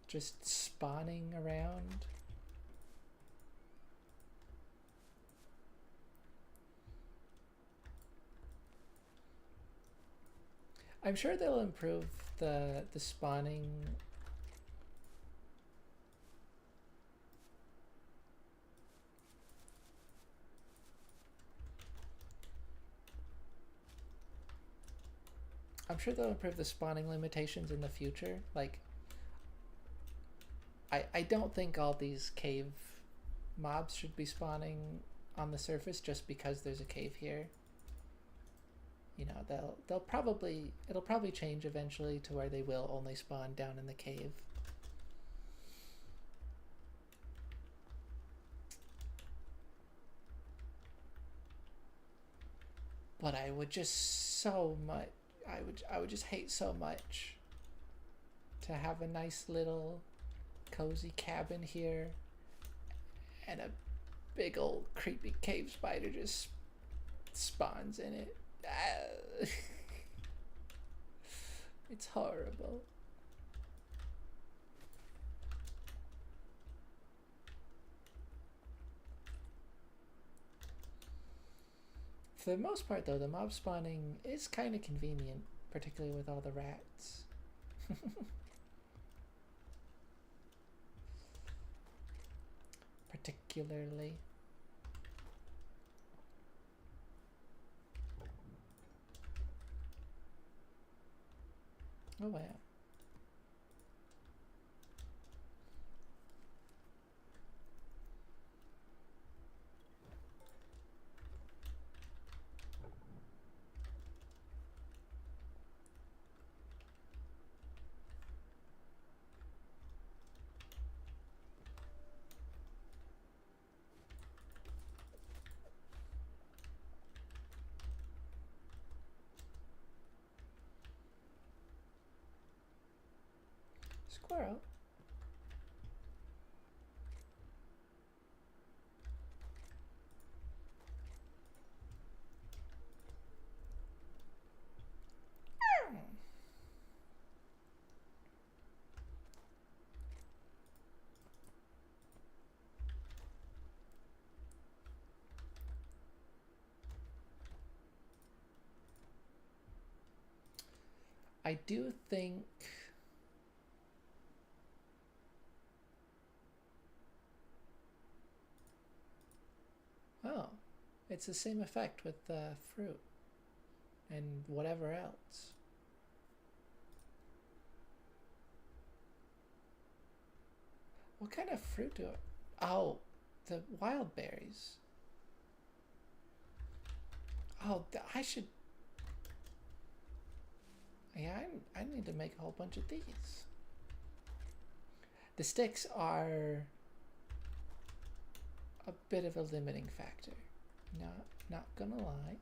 just spawning around. I'm sure they'll improve the spawning. I'm sure they'll improve the spawning limitations in the future. Like, I don't think all these cave mobs should be spawning on the surface just because there's a cave here. You know, it'll probably change eventually to where they will only spawn down in the cave. But I would just so much I would just hate so much to have a nice little cozy cabin here and a big old creepy cave spider just spawns in it. It's horrible. For the most part, though, the mob spawning is kind of convenient, particularly with all the rats. Particularly. Oh, wow. Squirrel. I do think oh, it's the same effect with the fruit and whatever else. What kind of fruit do I... Oh, the wild berries. Oh, I should... Yeah, I need to make a whole bunch of these. The sticks are a bit of a limiting factor. Not gonna lie.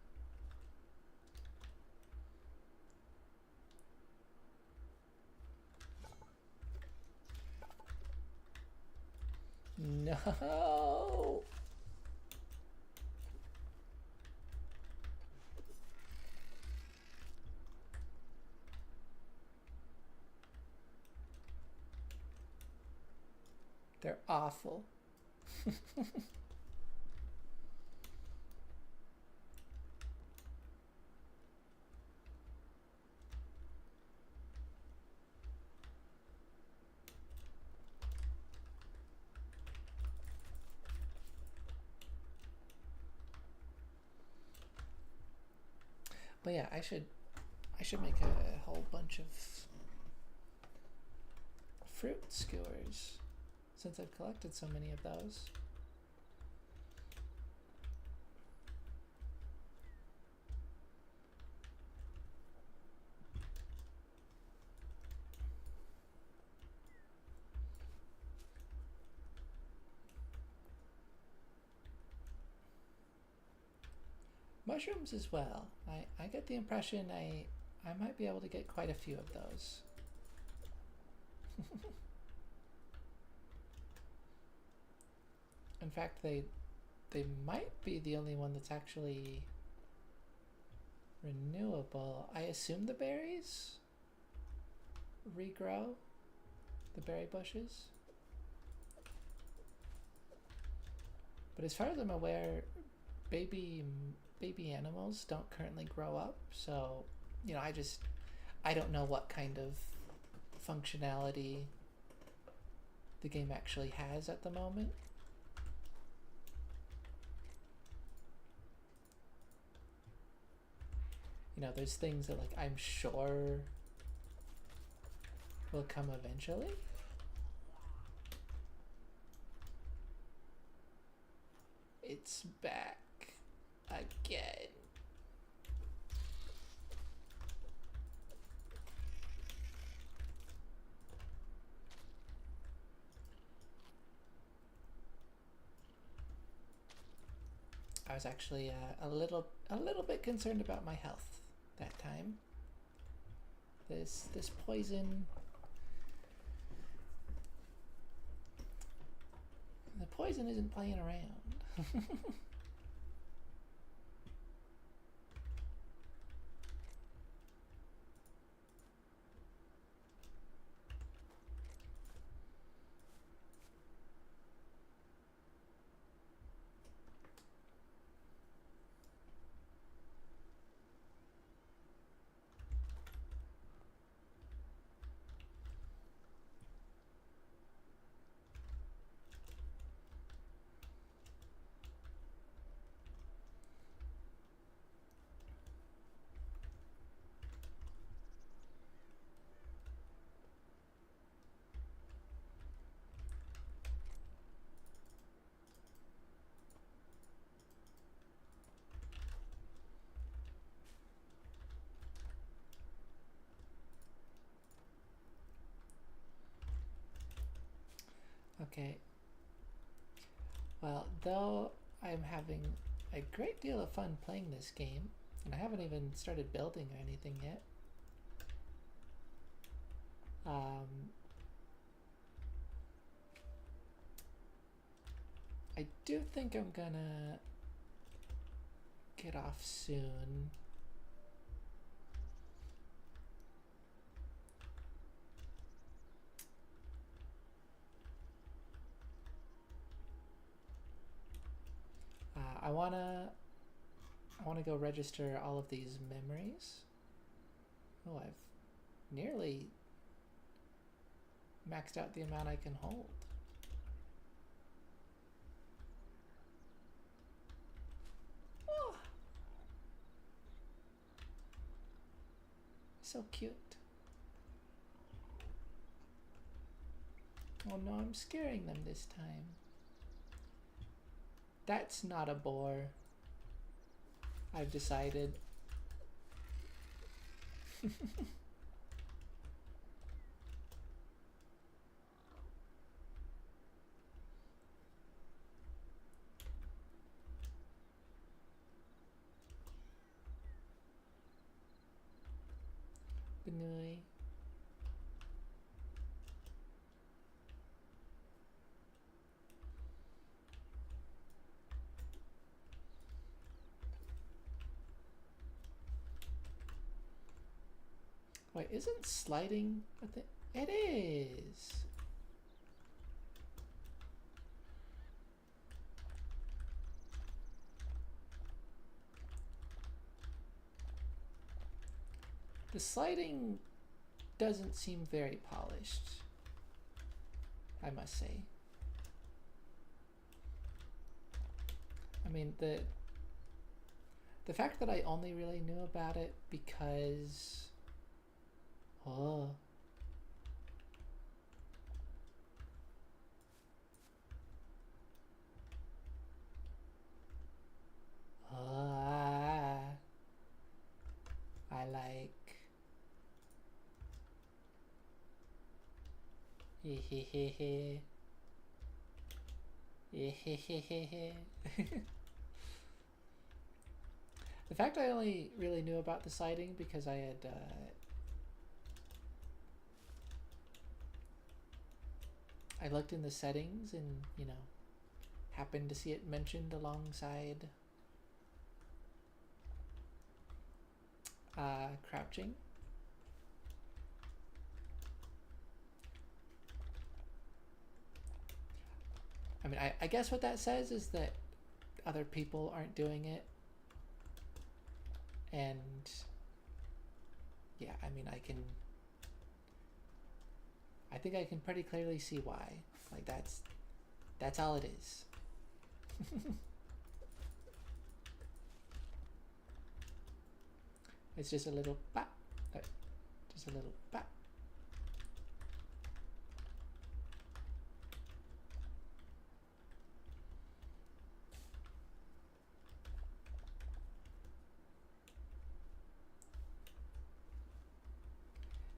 No. They're awful. But yeah, I should I should make a whole bunch of fruit skewers since I've collected so many of those. Mushrooms as well. I get the impression I might be able to get quite a few of those. In fact, they might be the only one that's actually renewable. I assume the berries regrow, the berry bushes. But as far as I'm aware, baby animals don't currently grow up, so you know, I don't know what kind of functionality the game actually has at the moment. You know, there's things that like I'm sure will come eventually. It's back again. I was actually a little bit concerned about my health that time. This poison, the poison isn't playing around. Okay. Well, though I'm having a great deal of fun playing this game, and I haven't even started building or anything yet. I do think I'm gonna get off soon. I wanna go register all of these memories. Oh, I've nearly maxed out the amount I can hold. Oh, so cute. Oh no, I'm scaring them this time. That's not a boar. I've decided. Benui. Wait, isn't sliding a thing? It is. The sliding doesn't seem very polished, I must say. I mean, the fact that I only really knew about it because Oh. Ah. I like. Hehehehe. Hehehehe. The fact I only really knew about the sighting because I had I looked in the settings and, you know, happened to see it mentioned alongside crouching. I mean, I guess what that says is that other people aren't doing it. And yeah, I mean, I think I can pretty clearly see why. Like that's all it is. It's just a little bop. Just a little bop.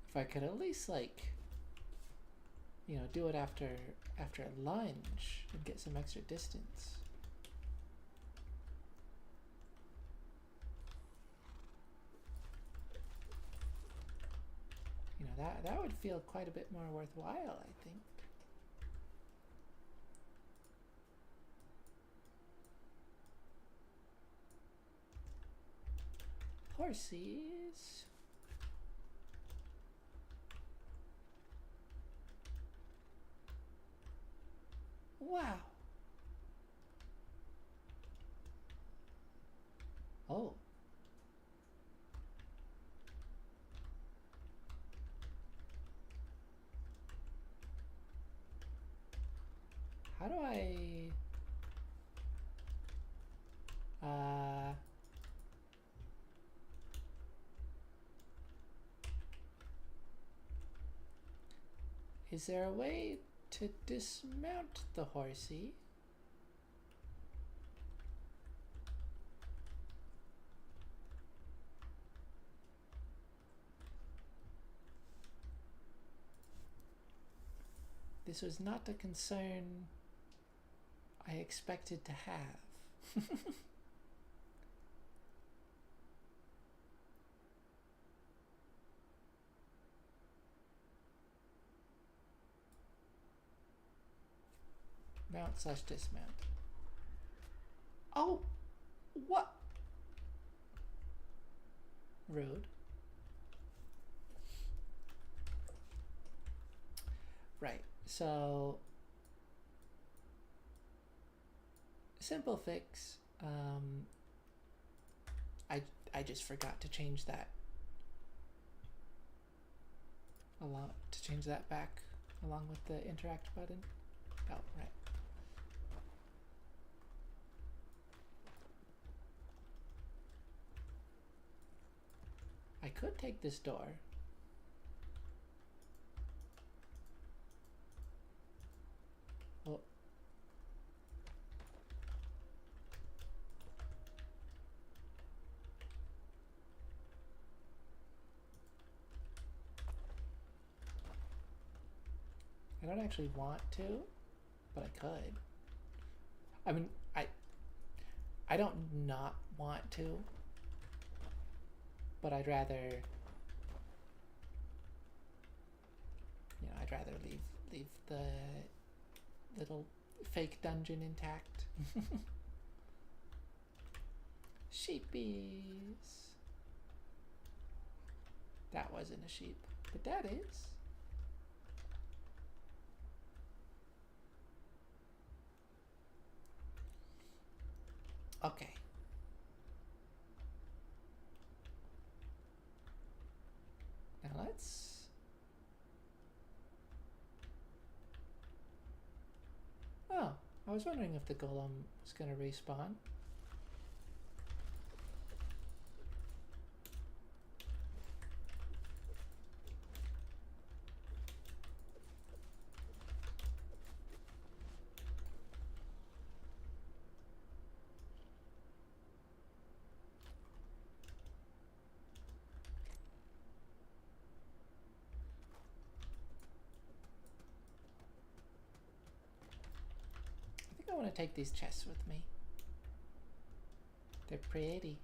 If I could at least, like, you know, do it after a lunge and get some extra distance. You know, that would feel quite a bit more worthwhile, I think. Horses. Wow. Oh. How do I... Is there a way to dismount the horsey? This was not the concern I expected to have. Mount/dismount. Oh! What? Rude. Right, so... Simple fix. I just forgot to change that. To change that back along with the interact button. Oh, right. I could take this door. Oh. I don't actually want to, but I could. I mean, I don't not want to, but I'd rather, you know, I'd rather leave the little fake dungeon intact. Sheepies. That wasn't a sheep, but that is. Okay. Now let's... Oh, I was wondering if the golem was going to respawn. I want to take these chests with me. They're pretty.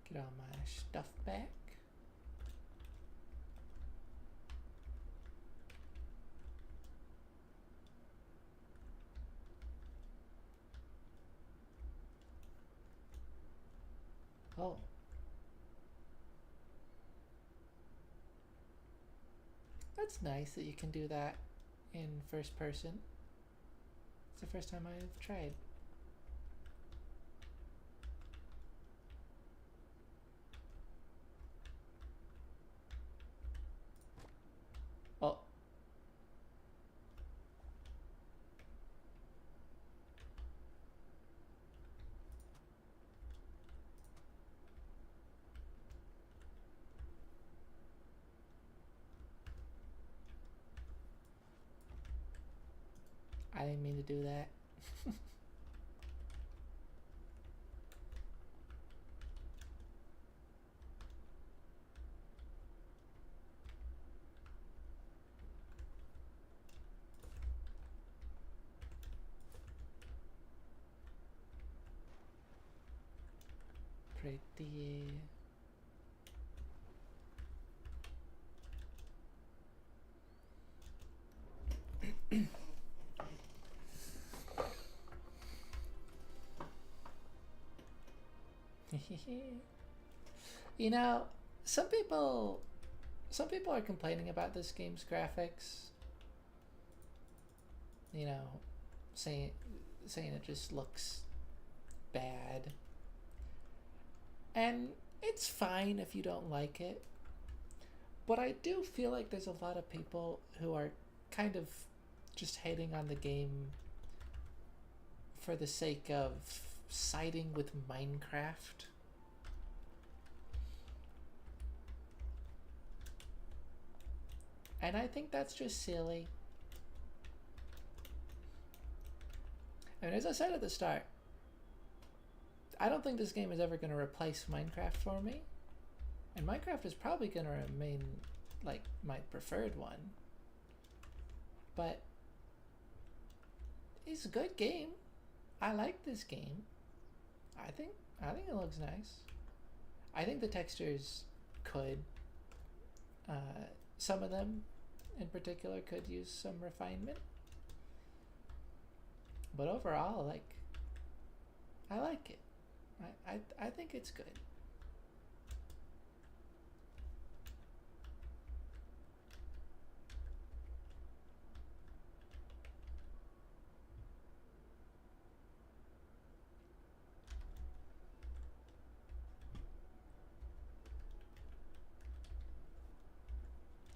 Get all my stuff back. Oh. That's nice that you can do that in first person. It's the first time I've tried. Oh. I didn't mean to do that. Pretty. You know, some people are complaining about this game's graphics. You know, saying it just looks bad. And it's fine if you don't like it. But I do feel like there's a lot of people who are kind of just hating on the game for the sake of siding with Minecraft. And I think that's just silly. And as I said at the start, I don't think this game is ever going to replace Minecraft for me. And Minecraft is probably going to remain like my preferred one. But it's a good game. I like this game. I think it looks nice. I think the textures could, some of them in particular could use some refinement. But overall, like, I like it. I think it's good.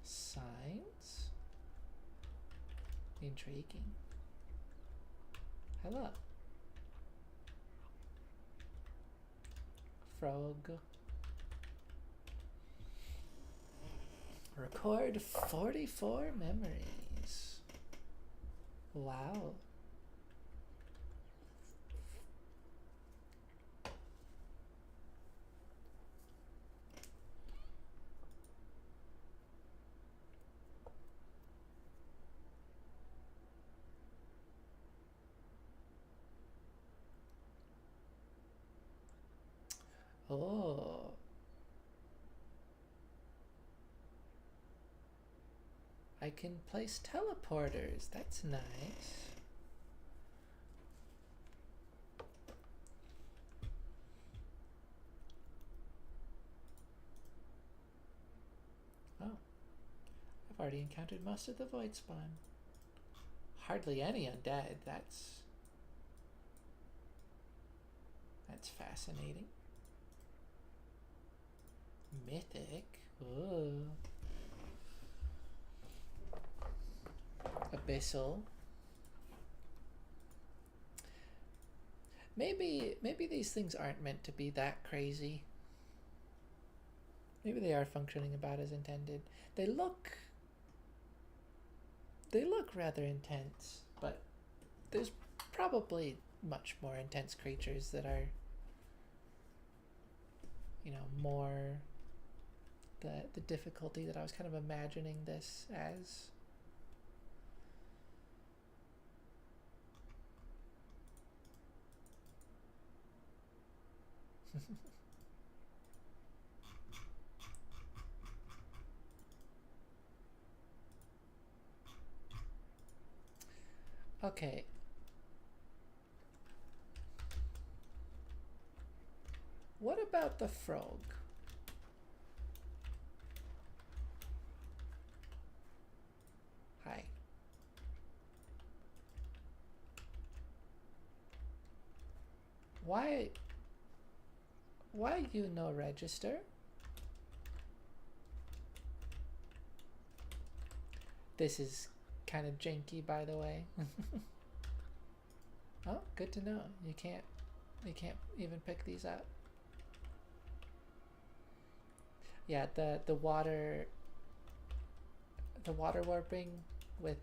Signs? Intriguing. Hello. Frog. Record 44 memories. Wow. Oh. I can place teleporters. That's nice. Oh. I've already encountered most of the void spawn. Hardly any undead. That's fascinating. Mythic. Ooh. Abyssal. Maybe these things aren't meant to be that crazy. Maybe they are functioning about as intended. They look rather intense, but there's probably much more intense creatures that are, you know, more the difficulty that I was kind of imagining this as. Okay. What about the frog? Hi. Why you no register? This is kind of janky, by the way. Oh, good to know. You can't even pick these up. Yeah, the water warping with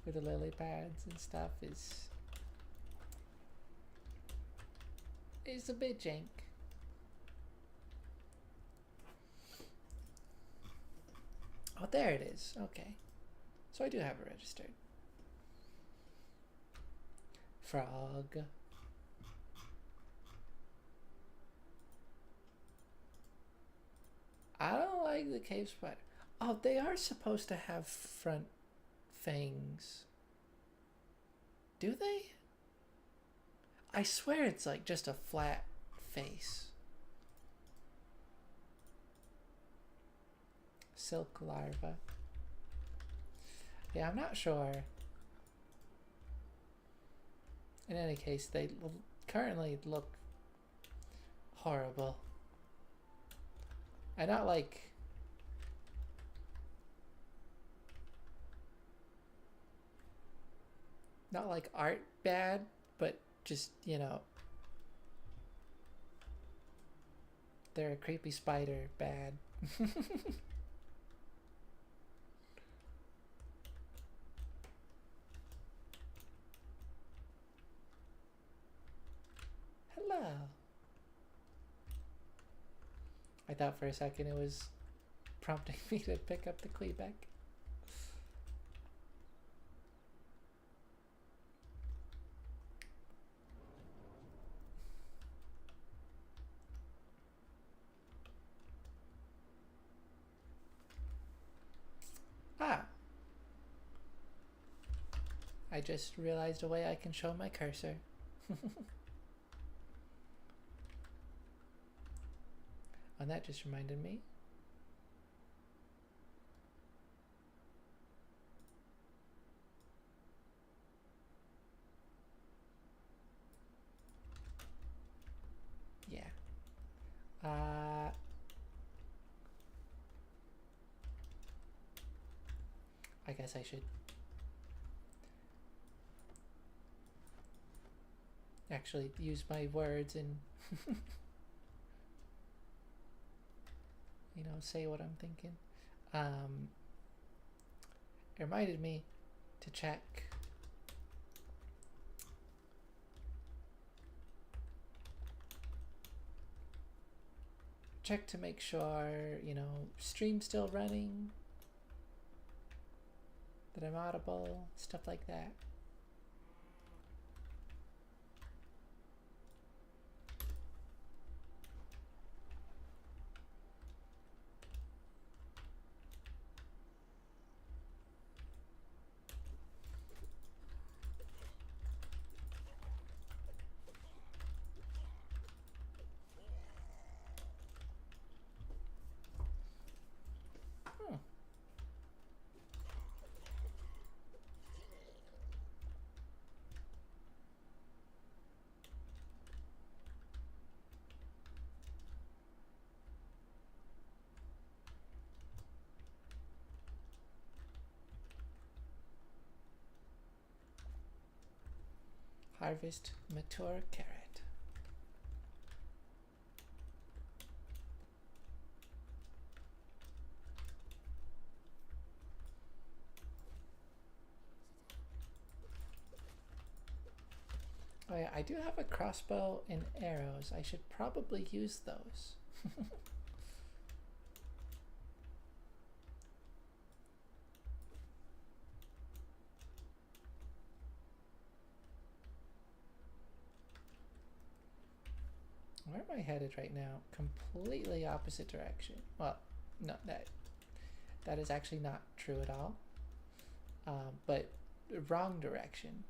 with the lily pads and stuff is a bit jank. Oh, there it is. Okay. So I do have it registered. Frog. I don't like the cave spider. Oh, they are supposed to have front fangs. Do they? I swear it's like just a flat face. Silk larva. Yeah, I'm not sure. In any case, they currently look horrible. And not like art bad, but just, you know, they're a creepy spider bad. Hello. I thought for a second it was prompting me to pick up the Quebec. Ah. I just realized a way I can show my cursor. And that just reminded me. Yeah. I guess I should actually use my words and you know, say what I'm thinking. It reminded me to check to make sure, you know, stream's still running, that I'm audible, stuff like that. Harvest mature carrot. Oh yeah, I do have a crossbow and arrows. I should probably use those. Where am I headed right now? Completely opposite direction. Well, no, that is actually not true at all. But wrong direction.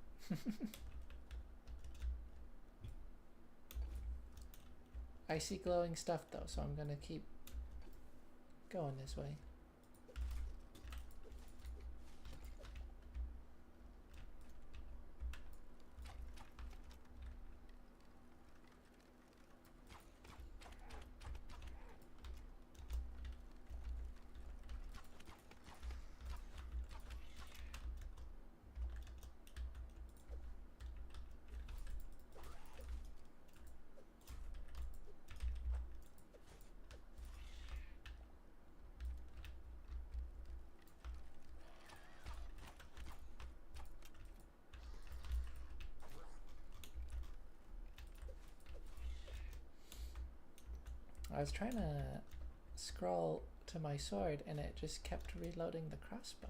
I see glowing stuff though, so I'm gonna keep going this way. I was trying to scroll to my sword and it just kept reloading the crossbow.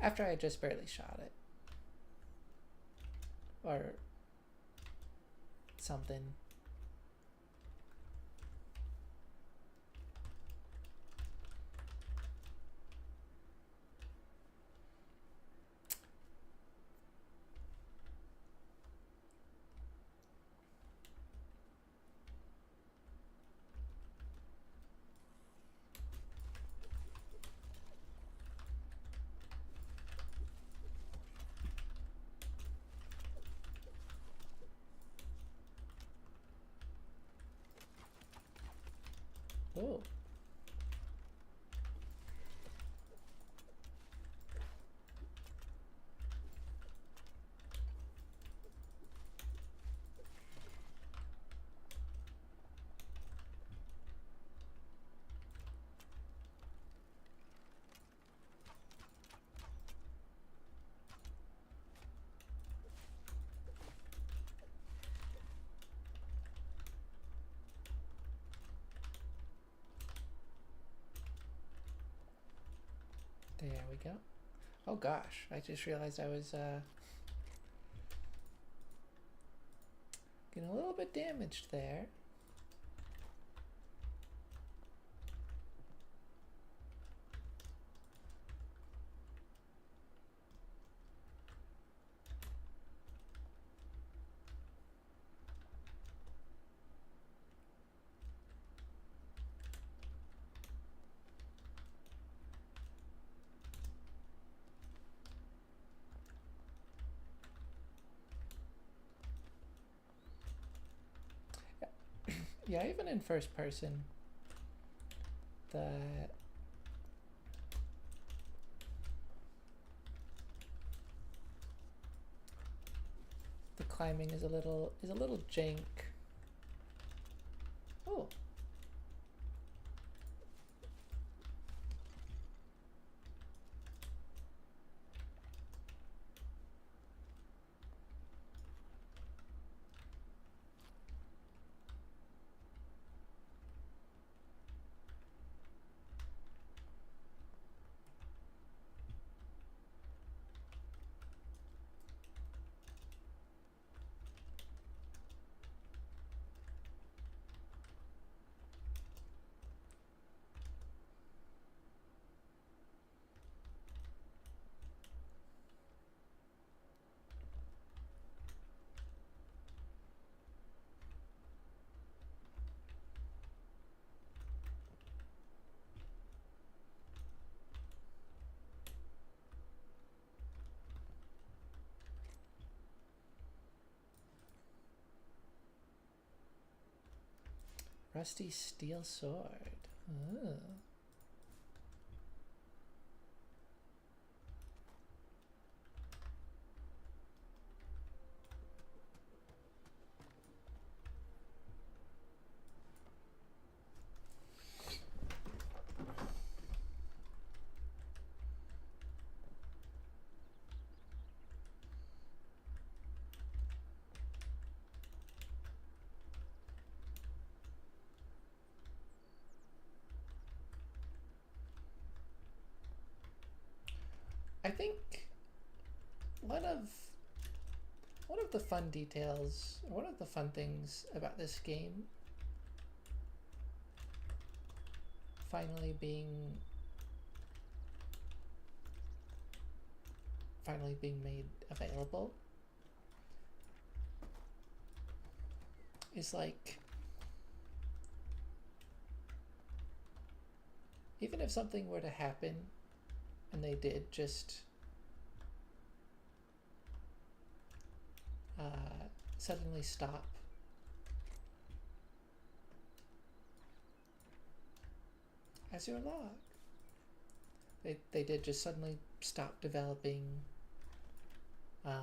After I just barely shot it. Or something. Oh. There we go. Oh gosh, I just realized I was getting a little bit damaged there. Yeah, even in first person, the climbing is a little jank. Oh. Rusty steel sword. Oh. I think one of of the fun details, or one of the fun things about this game finally being made available is like, even if something were to happen, and they did just suddenly stop, as your log. They did just suddenly stop developing and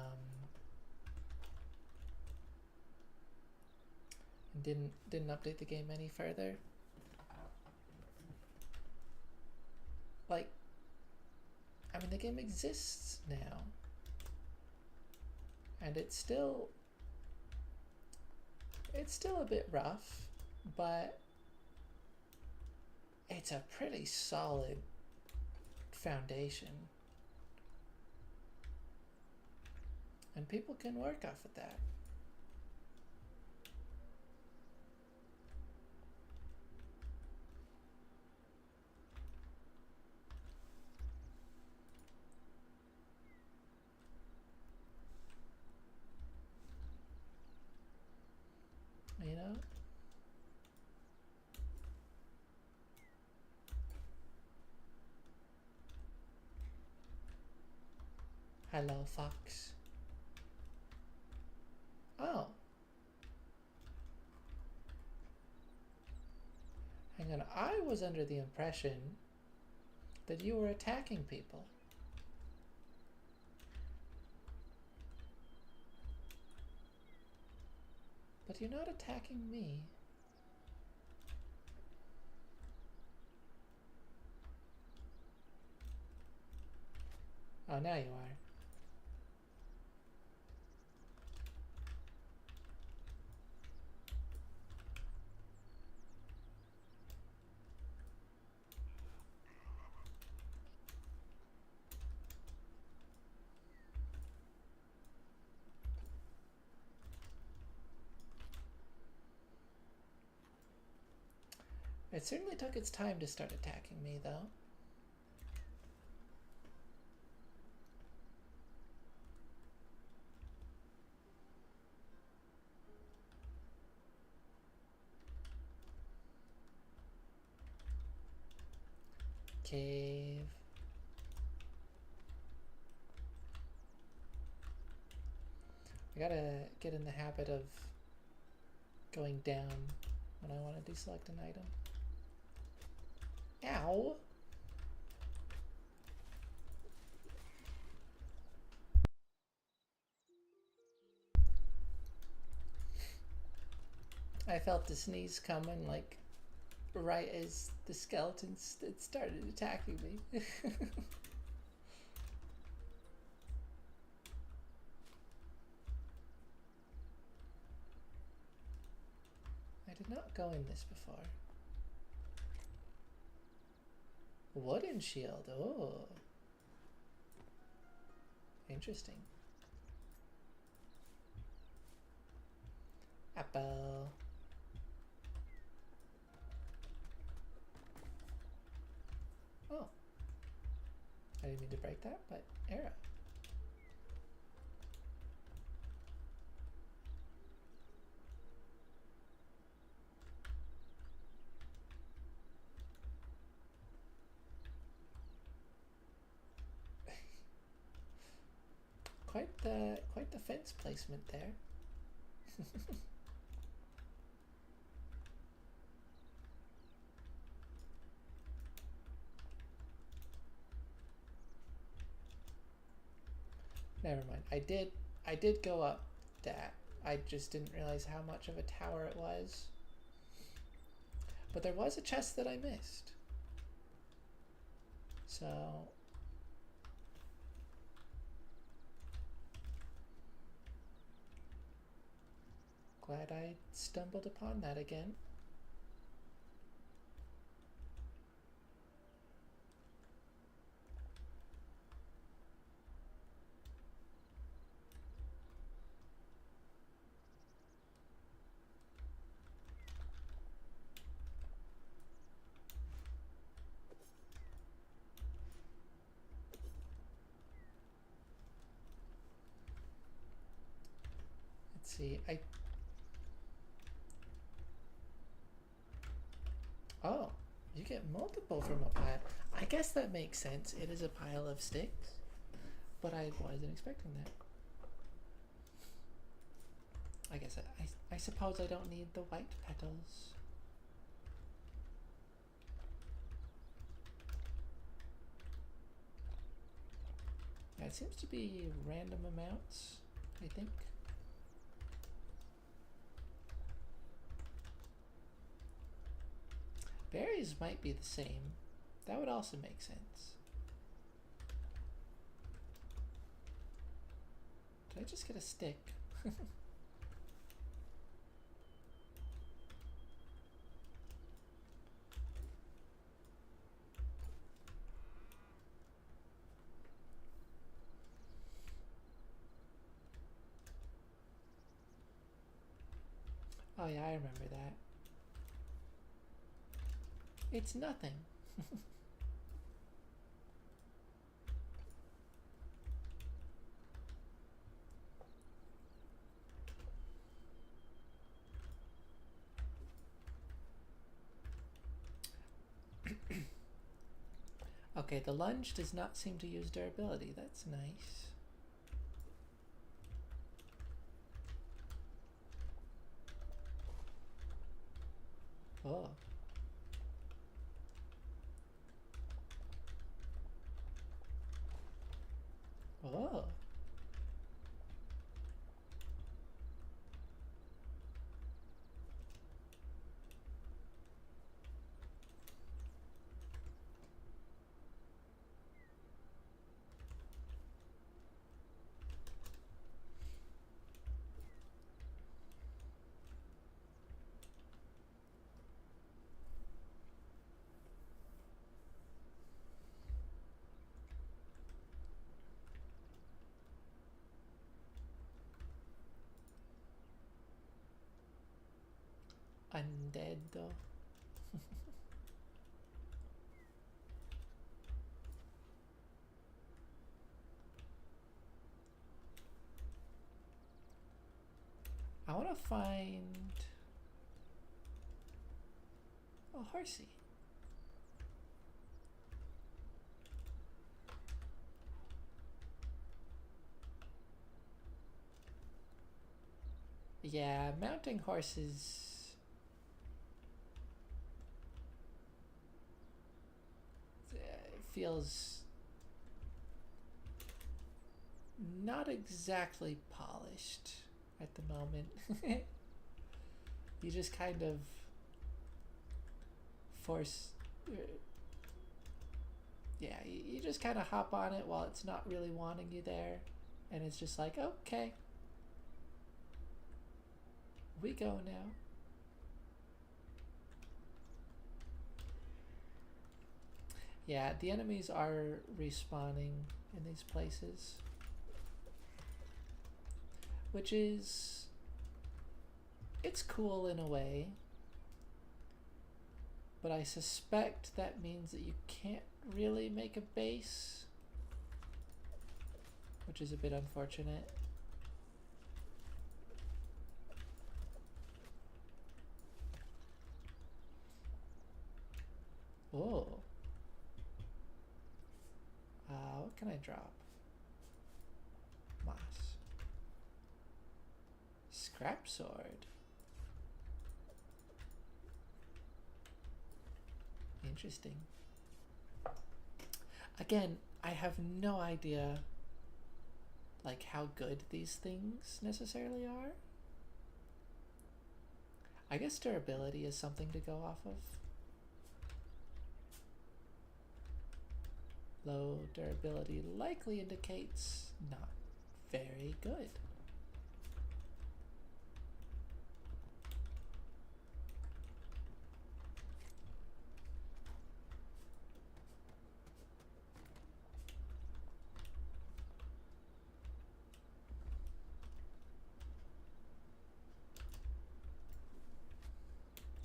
didn't update the game any further. Like, I mean, the game exists now, and it's still a bit rough, but it's a pretty solid foundation, and people can work off of that. You know? Hello, Fox. Oh. Hang on, I was under the impression that you were attacking people. But you're not attacking me. Oh, now you are. It certainly took its time to start attacking me, though. Cave. I gotta get in the habit of going down when I want to deselect an item. Ow! I felt the sneeze coming, like, right as the skeletons started attacking me. I did not go in this before. Wooden shield, oh. Interesting. Apple. Oh. I didn't mean to break that, but arrow. Quite the fence placement there. Never mind. I did go up that. I just didn't realize how much of a tower it was. But there was a chest that I missed. So glad I stumbled upon that again. see. Oh, you get multiple from a pile. I guess that makes sense. It is a pile of sticks, but I wasn't expecting that. I guess I suppose I don't need the white petals. Yeah, it seems to be random amounts, I think. Berries might be the same. That would also make sense. Did I just get a stick? Oh yeah, I remember that. It's nothing. Okay, the lunge does not seem to use durability. That's nice. Oh. Oh. Undead though. I want to find a horsey. Yeah, mounting horses feels not exactly polished at the moment. You just kind of force. Yeah, you just kind of hop on it while it's not really wanting you there. And it's just like, okay, we go now. Yeah, the enemies are respawning in these places, which is, it's cool in a way, but I suspect that means that you can't really make a base, which is a bit unfortunate. Oh. What can I drop? Moss. Scrap sword. Interesting. Again, I have no idea like how good these things necessarily are. I guess durability is something to go off of. Low durability likely indicates not very good.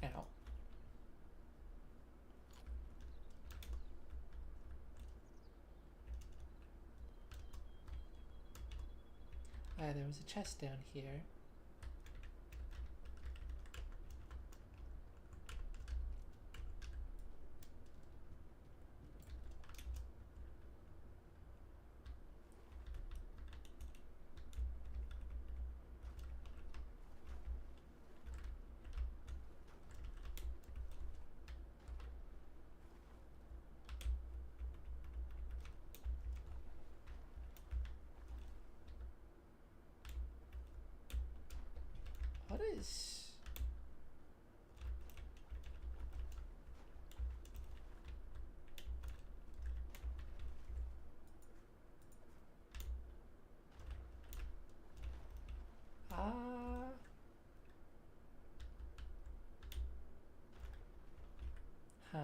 Ow. There was a chest down here. is... Ah... Huh.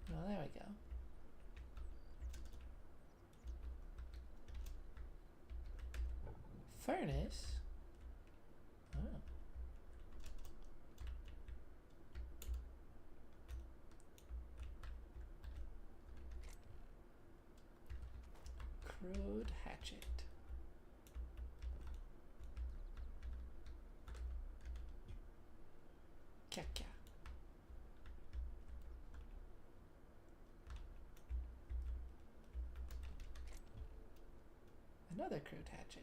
Well, there we go. Furnace? Oh. Crude hatchet. Kya. Another crude hatchet.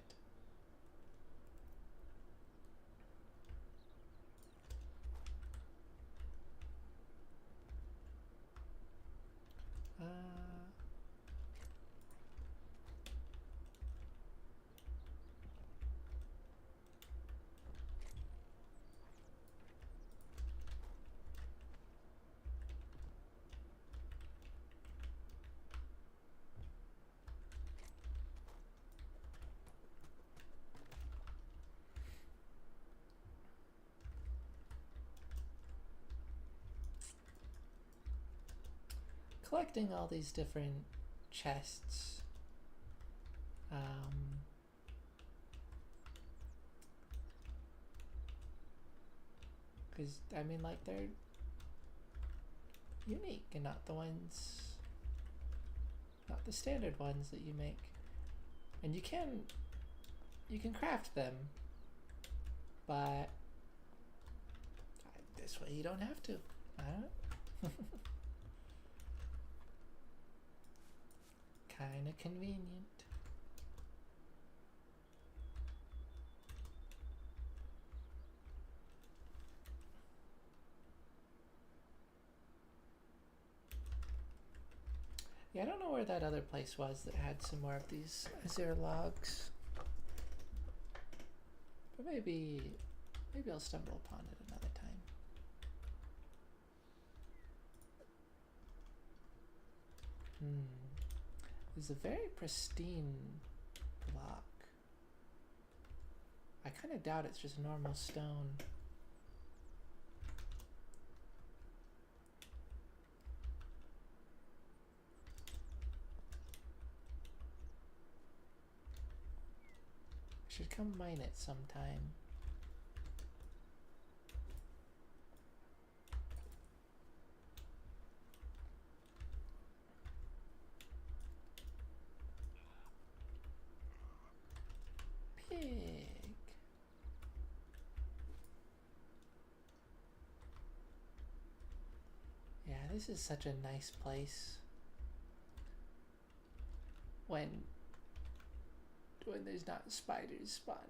Collecting all these different chests. Because, I mean, like, they're unique and not the ones, not the standard ones that you make. And you can craft them, but this way you don't have to. I don't know. Kind of convenient. Yeah, I don't know where that other place was that had some more of these azure logs. But maybe I'll stumble upon it another time. It's a very pristine block. I kind of doubt it's just normal stone. Should come mine it sometime. Pig. Yeah, this is such a nice place. When there's not spiders spawning.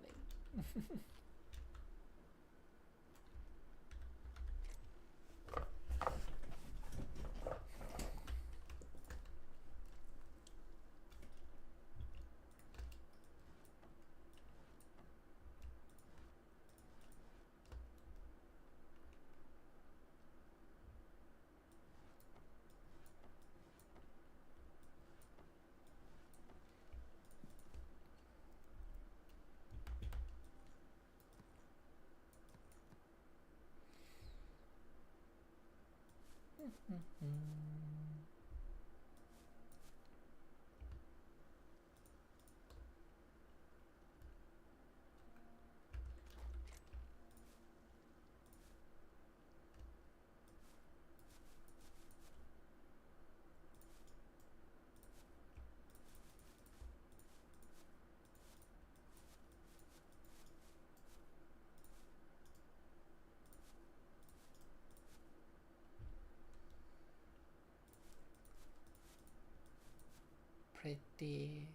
Pretty.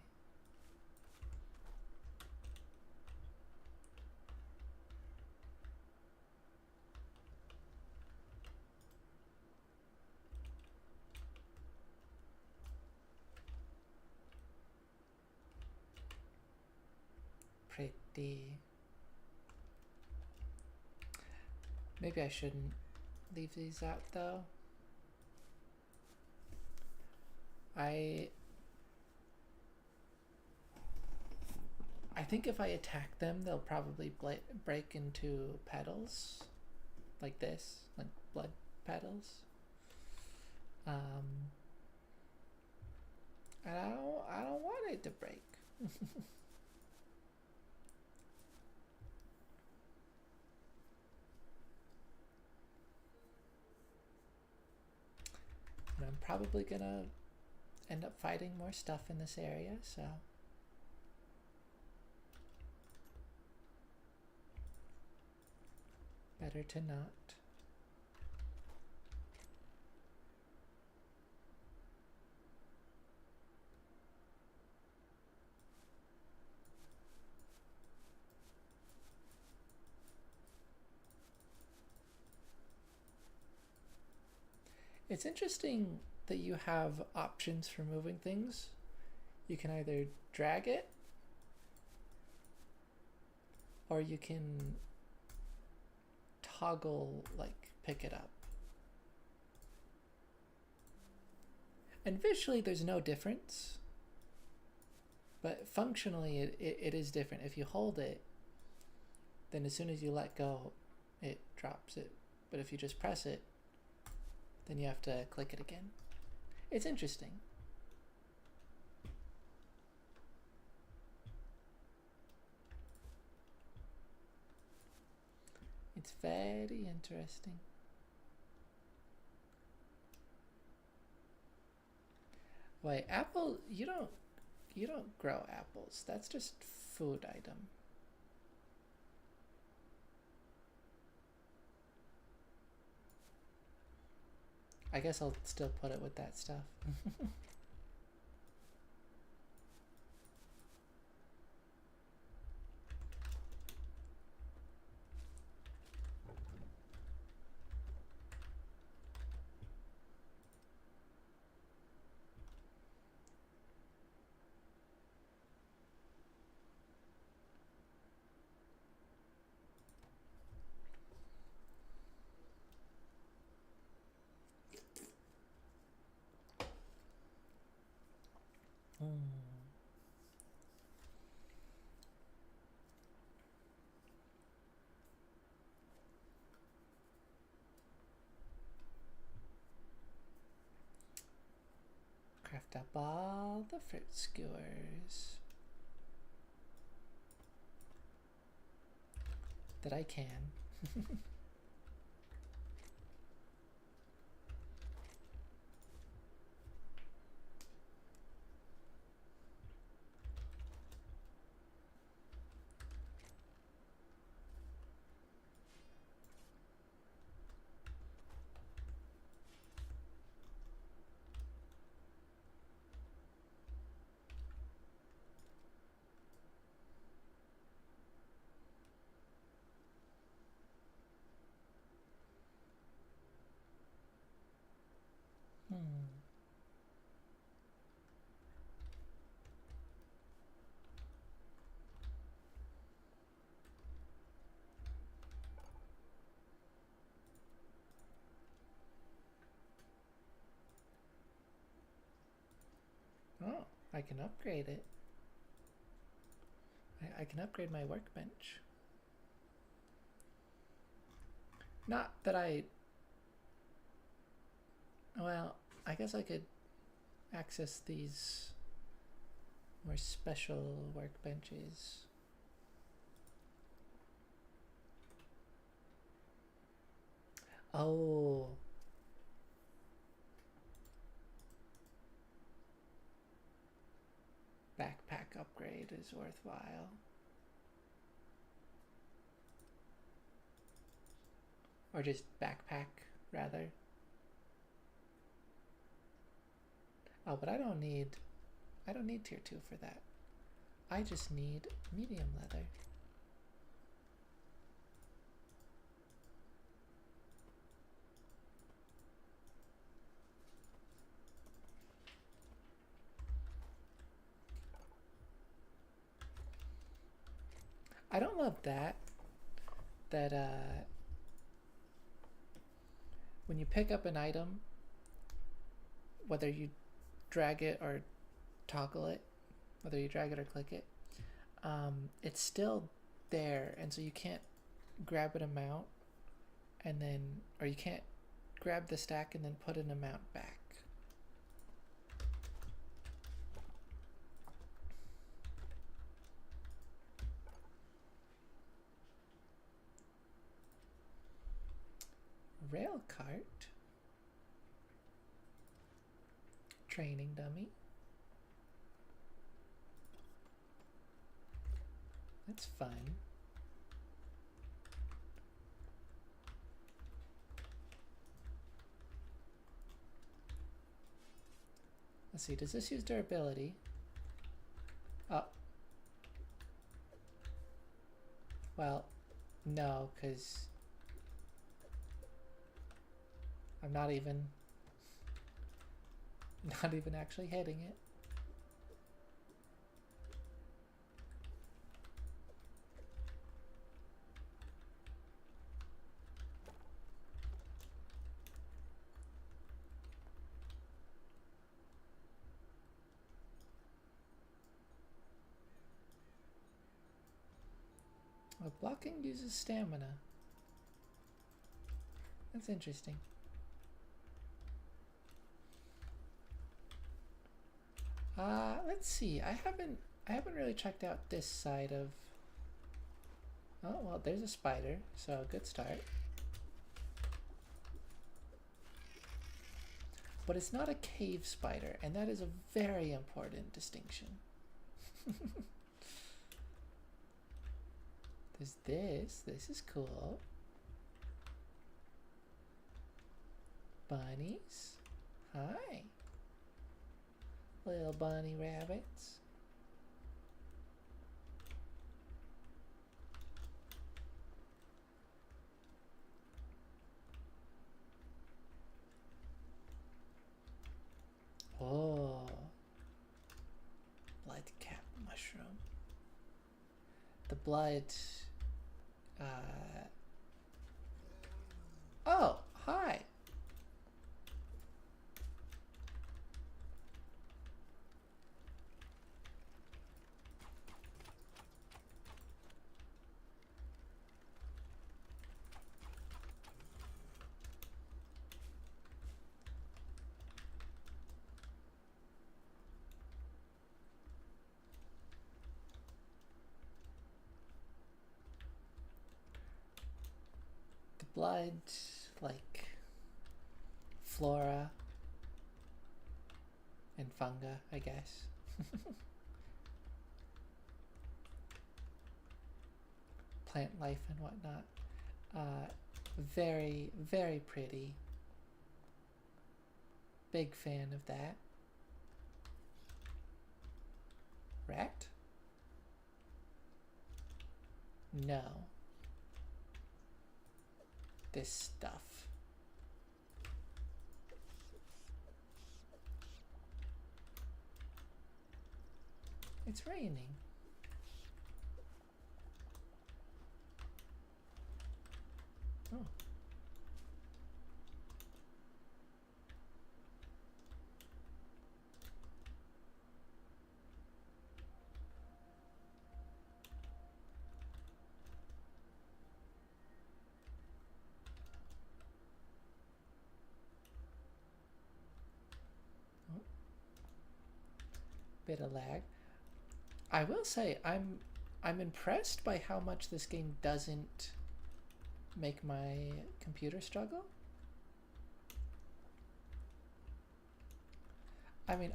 the... Maybe I shouldn't leave these out though. I think if I attack them, they'll probably break into petals, like this, like blood petals. And I don't want it to break. And I'm probably gonna end up fighting more stuff in this area, so better to not. It's interesting that you have options for moving things. You can either drag it, or you can toggle, like, pick it up. And visually there's no difference, but functionally it is different. If you hold it, then as soon as you let go, it drops it. But if you just press it, then you have to click it again. It's interesting. It's very interesting. Wait, apple, you don't grow apples. That's just food item. I guess I'll still put it with that stuff. Craft up all the fruit skewers that I can. Oh, I can upgrade it. I can upgrade my workbench. Not that well, I guess I could access these more special workbenches. Oh. Backpack upgrade is worthwhile. Or just backpack, rather. Oh, but I don't need tier 2 for that. I just need medium leather. I don't love that. That when you pick up an item, whether you drag it or toggle it, whether you drag it or click it, it's still there, and so you can't grab an amount and then, or you can't grab the stack and then put an amount back. Rail cart. Training dummy. That's fun. Let's see, does this use durability? Oh. Well, no, because I'm not even actually hitting it. Well, blocking uses stamina. That's interesting. Let's see. I haven't really checked out this side of. Oh, well, there's a spider, so good start. But it's not a cave spider, and that is a very important distinction. There's this. This is cool. Bunnies. Hi. Little bunny rabbits. Oh. Blood cap mushroom. The blood. Oh, hi. The blood, like flora and funga, I guess. Plant life and whatnot. Very, very pretty. Big fan of that. Rat? No. This stuff. It's raining. Oh. Oh. Bit of lag. I will say I'm impressed by how much this game doesn't make my computer struggle. I mean,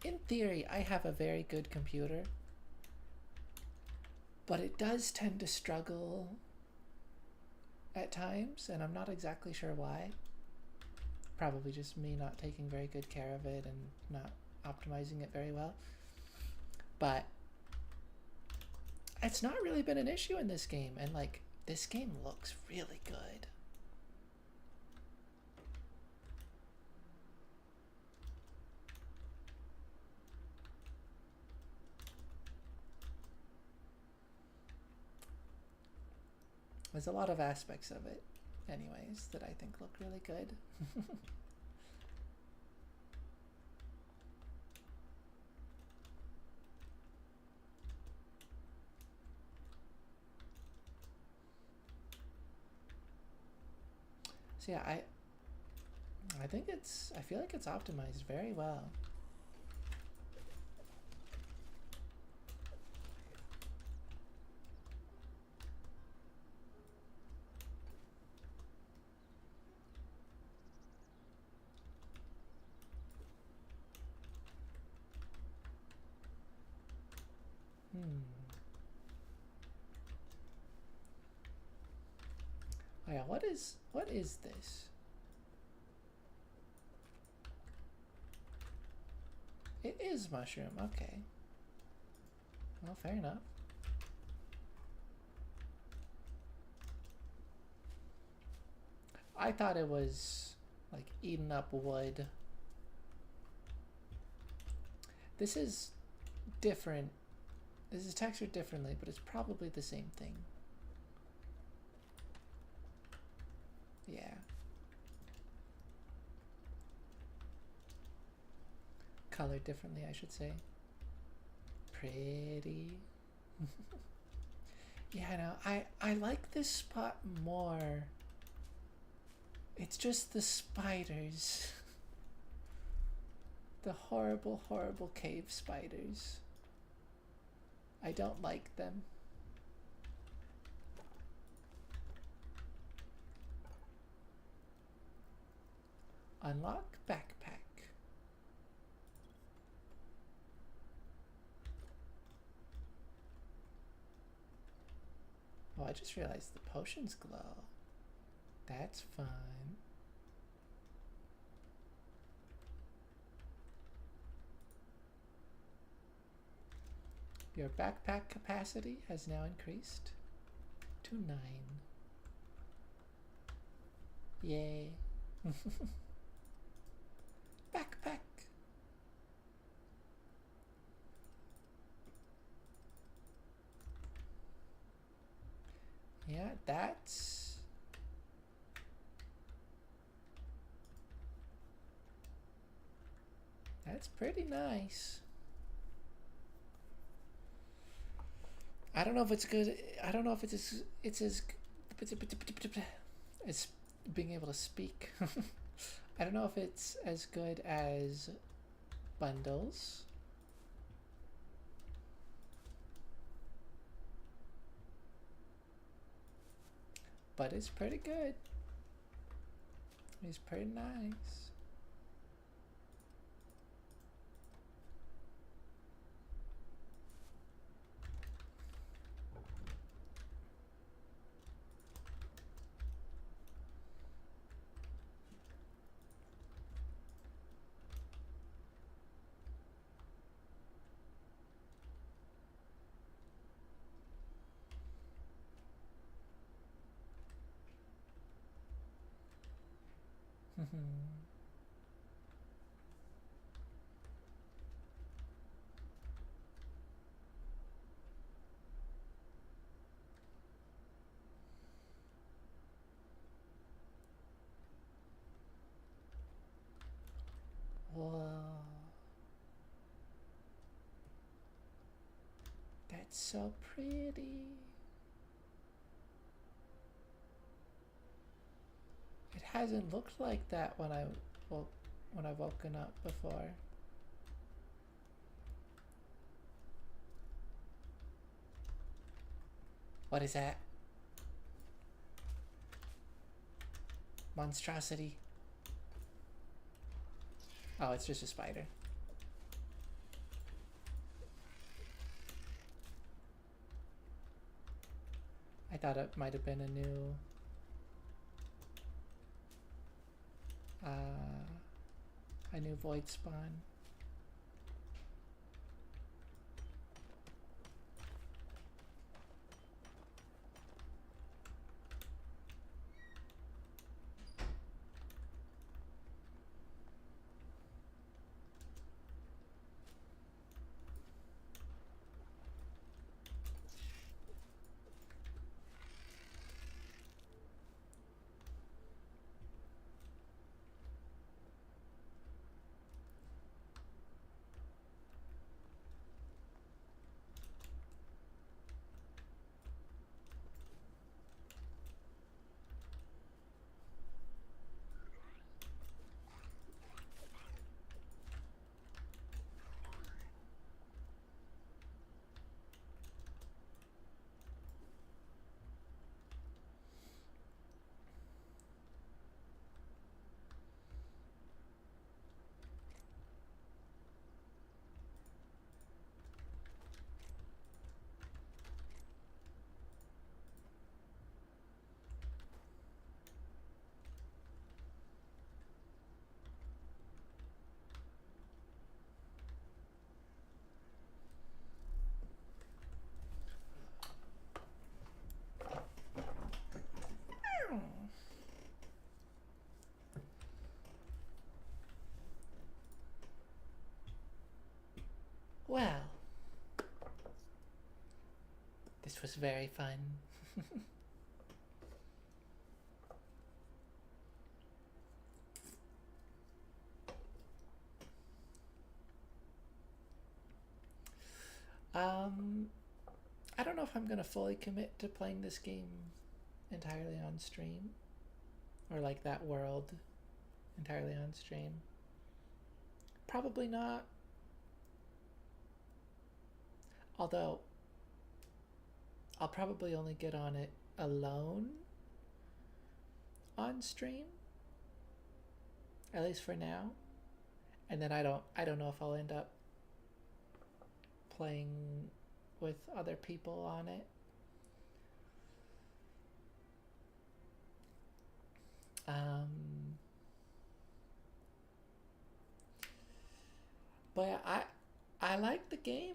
in theory, I have a very good computer, but it does tend to struggle at times, and I'm not exactly sure why. Probably just me not taking very good care of it and not optimizing it very well. But it's not really been an issue in this game, and like, this game looks really good. There's a lot of aspects of it, anyways, that I think look really good. So yeah, I think I feel like it's optimized very well. Oh yeah, what is this? It is mushroom, okay. Well, fair enough. I thought it was like eating up wood. This is different. This is textured differently, but it's probably the same thing. Yeah. Colored differently, I should say. Pretty. Yeah, no, I like this spot more. It's just the spiders. The horrible, horrible cave spiders. I don't like them. Unlock backpack. Oh, I just realized the potions glow. That's fun. Your backpack capacity has now increased to 9. Yay. Backpack. Yeah, that's pretty nice. I don't know if it's good. I don't know if it's as being able to speak. I don't know if it's as good as bundles. But it's pretty good. It's pretty nice. Whoa. That's so pretty. It hasn't looked like that when I've woken up before. What is that? Monstrosity. Oh, it's just a spider. I thought it might have been a new void spawn. was very fun. um, I don't know if I'm gonna fully commit to playing this game entirely on stream, or like that world entirely on stream. Probably not. Although I'll probably only get on it alone on stream, at least for now. And then I don't know if I'll end up playing with other people on it. Um, but I like the game.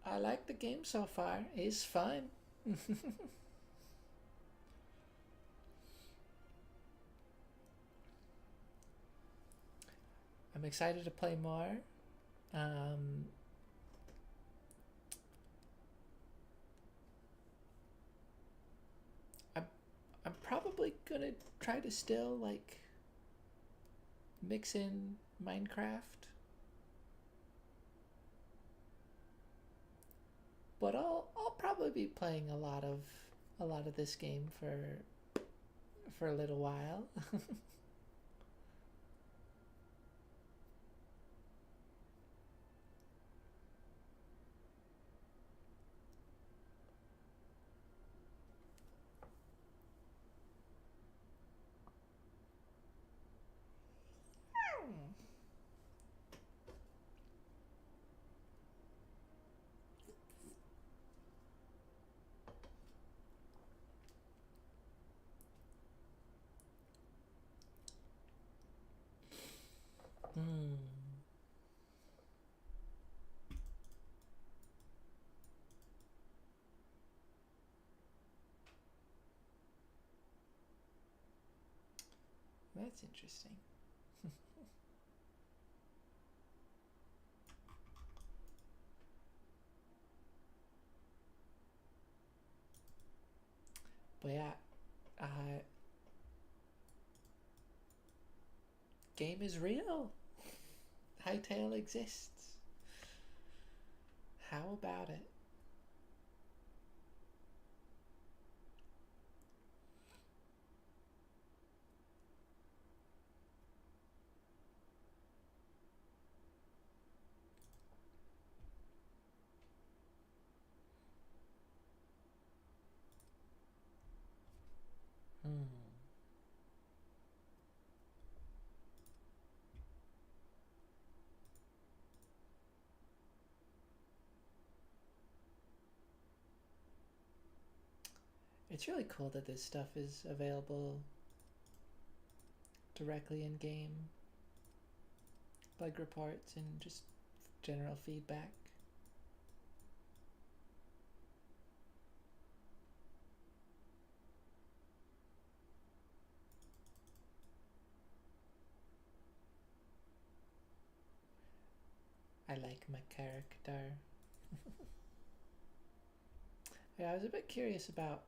I like the game so far. It's fun. I'm excited to play more. Um, I'm I'm probably gonna try to still like mix in Minecraft, but I'll probably be playing a lot of this game for a little while. Hmm. That's interesting. But yeah, uh, game is real. Hytale exists. How about it? Hmm. It's really cool that this stuff is available directly in game, bug reports and just general feedback. I like my character. Yeah, I was a bit curious about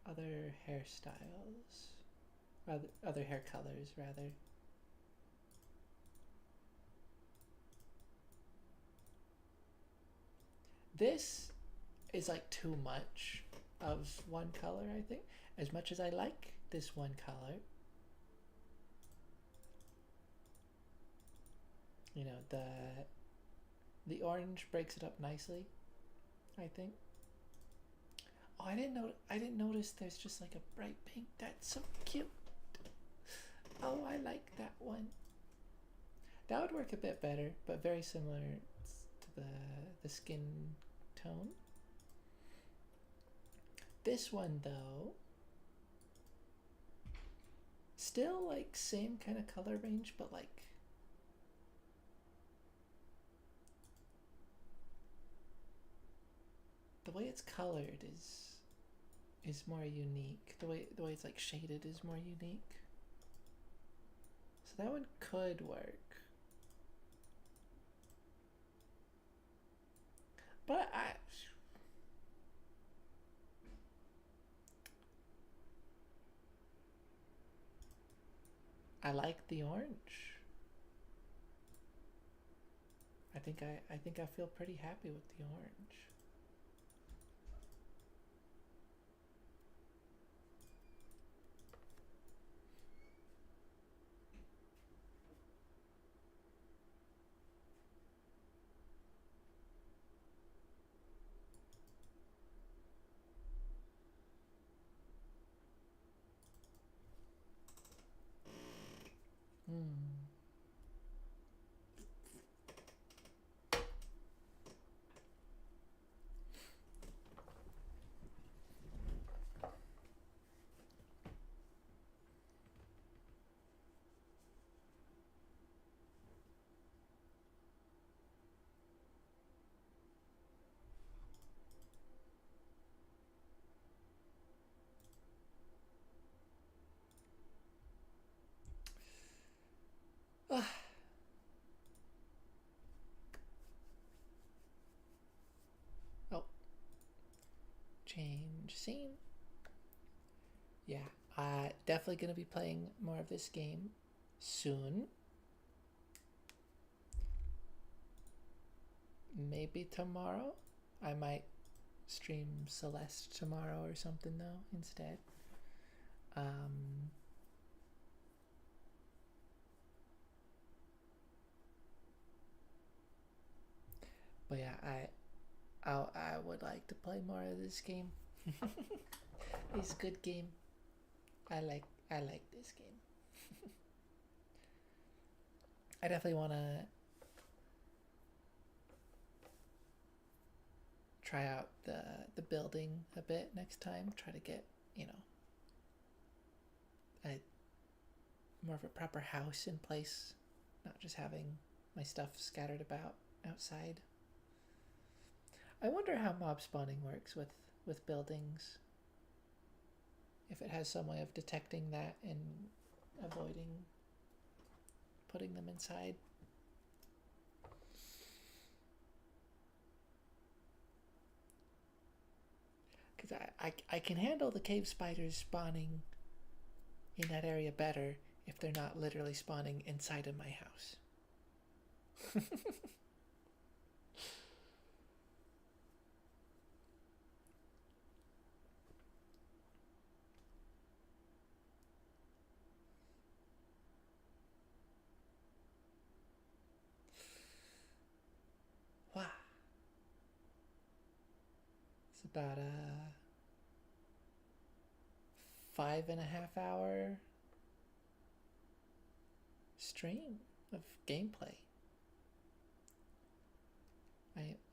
other hairstyles, other hair colors rather. This is like too much of one color, I think. As much as I like this one color, you know, the orange breaks it up nicely, I think. Oh, I didn't notice there's just like a bright pink. That's so cute. Oh, I like that one. That would work a bit better, but very similar to the skin tone. This one though, still like same kind of color range, but like the way it's colored is more unique. The way it's like shaded is more unique. So that one could work. But I like the orange. I think I feel pretty happy with the orange. Hmm. Oh, change scene. Yeah, definitely gonna be playing more of this game soon. Maybe tomorrow. I might stream Celeste tomorrow or something though instead. Um, but yeah, I would like to play more of this game. It's a good game. I like this game. I definitely want to try out the building a bit next time. Try to get a more of a proper house in place, not just having my stuff scattered about outside. I wonder how mob spawning works with buildings. If it has some way of detecting that and avoiding putting them inside. Because I can handle the cave spiders spawning in that area better if they're not literally spawning inside of my house. Wow. It's about a 5.5 hour stream of gameplay.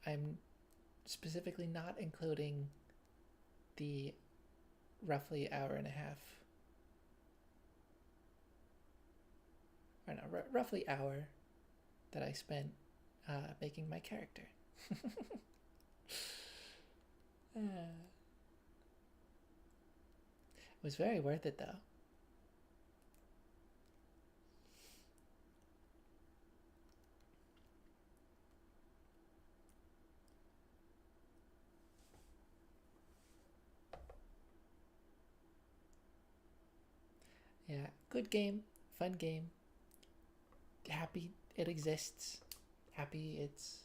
I'm specifically not including the roughly hour and a half, or no, roughly hour that I spent making my character. It was very worth it though. Yeah, good game, fun game. Happy it exists. Happy it's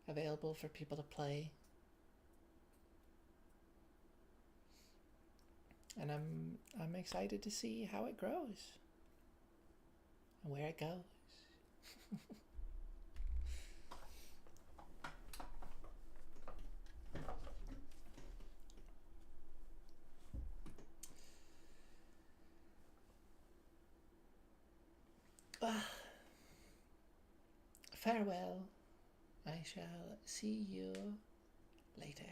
available for people to play. And I'm excited to see how it grows and where it goes. Farewell. I shall see you later.